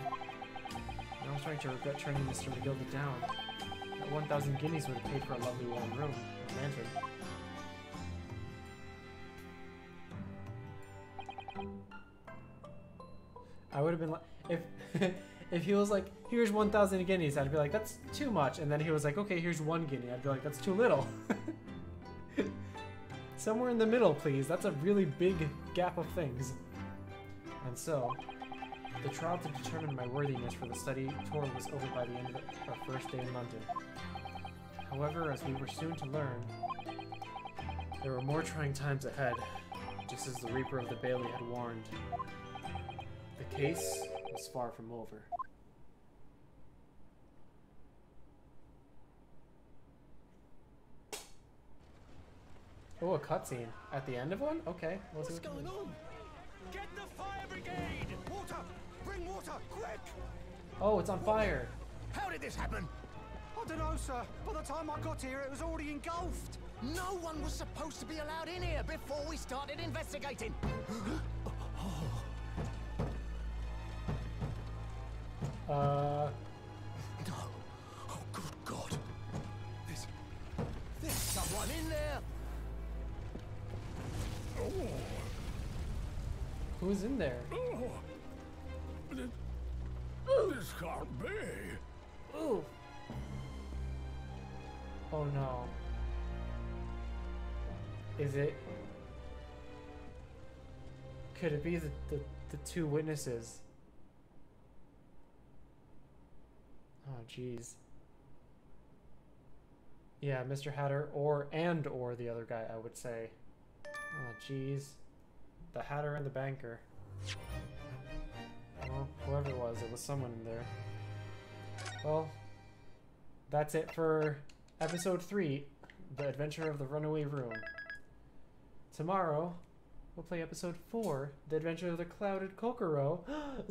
Now I'm starting to regret turning Mr. McGilded down. That 1,000 guineas would have paid for a lovely warm room. A lantern. I would have been like, if he was like, here's 1,000 guineas, I'd be like, that's too much. And then he was like, okay, here's 1 guinea. I'd be like, that's too little. Somewhere in the middle, please. That's a really big gap of things. And so, the trial to determine my worthiness for the study tour was over by the end of our first day in London. However, as we were soon to learn, there were more trying times ahead, just as the Reaper of the Bailey had warned. The case was far from over. Oh, a cutscene. At the end of one? Okay. What's going on? Get the fire brigade! Water! Bring water, quick! Oh, it's on fire. How did this happen? I don't know, sir. By the time I got here, it was already engulfed. No one was supposed to be allowed in here before we started investigating. No. Oh, good God. There's someone in there. Oh. Who's in there? This can't be. Ooh. Oh no. Is it? Could it be the two witnesses? Oh jeez. Yeah, Mr. Hatter or the other guy, I would say. Oh jeez. The Hatter and the banker. Well, whoever it was someone in there. Well, that's it for episode 3, The Adventure of the Runaway Room. tomorrow we'll play episode 4, The Adventure of the Clouded Kokoro.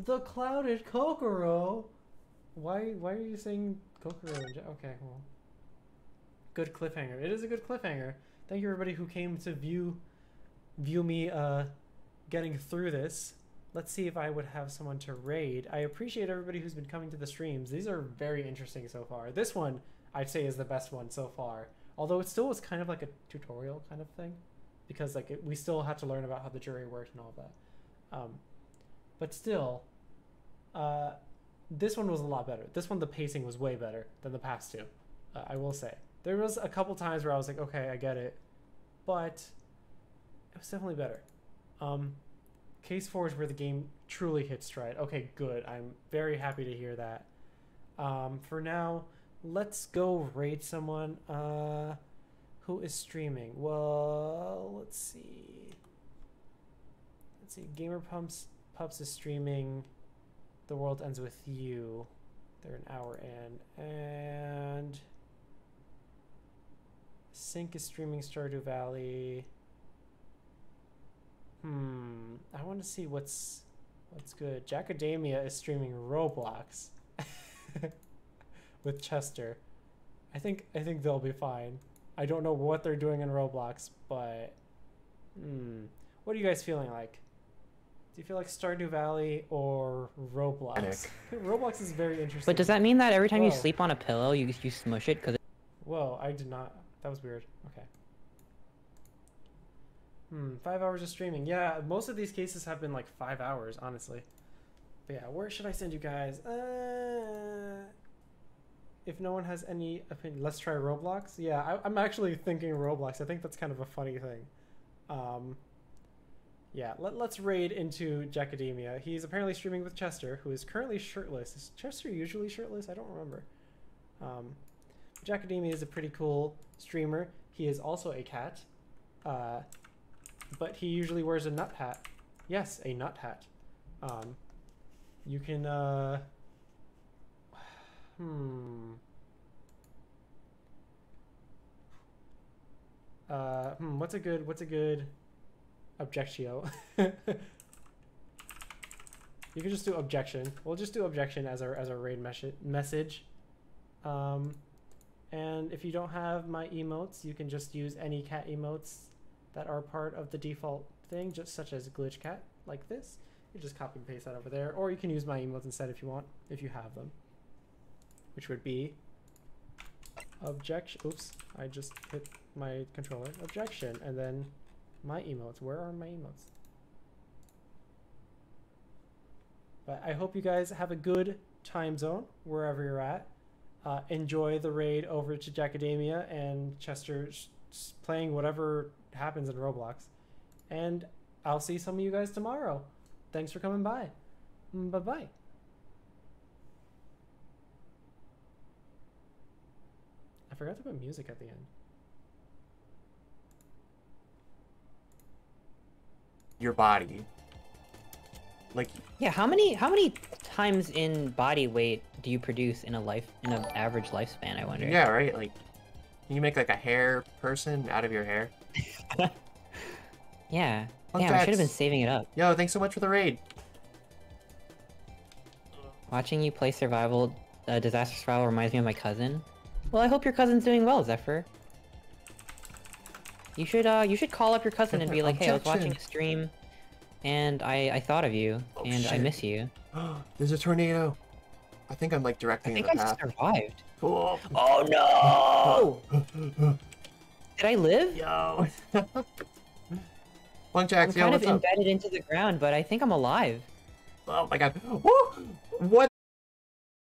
The Clouded Kokoro! Why are you saying Kokoro? Okay, well. Good cliffhanger. It is a good cliffhanger. Thank you everybody who came to view me getting through this. Let's see if I would have someone to raid. I appreciate everybody who's been coming to the streams. These are very interesting so far. This one, I'd say, is the best one so far. Although it still was kind of like a tutorial kind of thing. Because like we still had to learn about how the jury worked and all that. But still, this one was a lot better. This one, the pacing was way better than the past two. I will say. There was a couple times where I was like, okay, I get it. But it was definitely better. Case 4 is where the game truly hit stride. Okay, good. I'm very happy to hear that. For now, let's go raid someone. Who is streaming? Well, let's see. Gamer Pups is streaming. The World Ends With You. They're an hour in. And Sync is streaming Stardew Valley. I want to see what's good. Jackademia is streaming Roblox with Chester. I think they'll be fine. I don't know what they're doing in Roblox, but what are you guys feeling like? Do you feel like Stardew Valley or Roblox? Roblox is very interesting. But does that mean that every time you sleep on a pillow, you smush it? Whoa, I did not. That was weird. Okay. 5 hours of streaming. Yeah, most of these cases have been like 5 hours, honestly. But yeah, where should I send you guys? If no one has any opinion, let's try Roblox. Yeah, I'm actually thinking Roblox. I think that's kind of a funny thing. Yeah, let's raid into Jackademia. He's apparently streaming with Chester, who is currently shirtless. Is Chester usually shirtless? I don't remember. Jackademia is a pretty cool streamer. He is also a cat. But he usually wears a nut hat. Yes, a nut hat. You can, what's a good objection? You can just do objection. We'll just do objection as our raid message. And if you don't have my emotes, you can just use any cat emotes that are part of the default thing, just such as glitch cat, like this. You just copy and paste that over there, or you can use my emotes instead if you want, if you have them, which would be objection. Oops, I just hit my controller. Objection, and then my emotes. Where are my emotes? But I hope you guys have a good time zone wherever you're at. Enjoy the raid over to Jackademia and Chester playing whatever happens in Roblox. And I'll see some of you guys tomorrow. Thanks for coming by. Bye-bye. I forgot to put music at the end. Your body. Like, yeah, how many times in body weight do you produce in an average lifespan, I wonder? Yeah, right? Like, can you make like a hair person out of your hair? Yeah. Damn, I should have been saving it up. Yo, thanks so much for the raid. Watching you play disaster survival reminds me of my cousin. Well, I hope your cousin's doing well, Zephyr. You should call up your cousin and be like, hey, I was watching a stream, and I thought of you, and shit. I miss you. There's a tornado. I think I'm like directing the path. I think I survived. Cool. Oh no! Did I live? Yo. Jacks, I'm kind of embedded into the ground, but I think I'm alive. Oh my god. Woo! What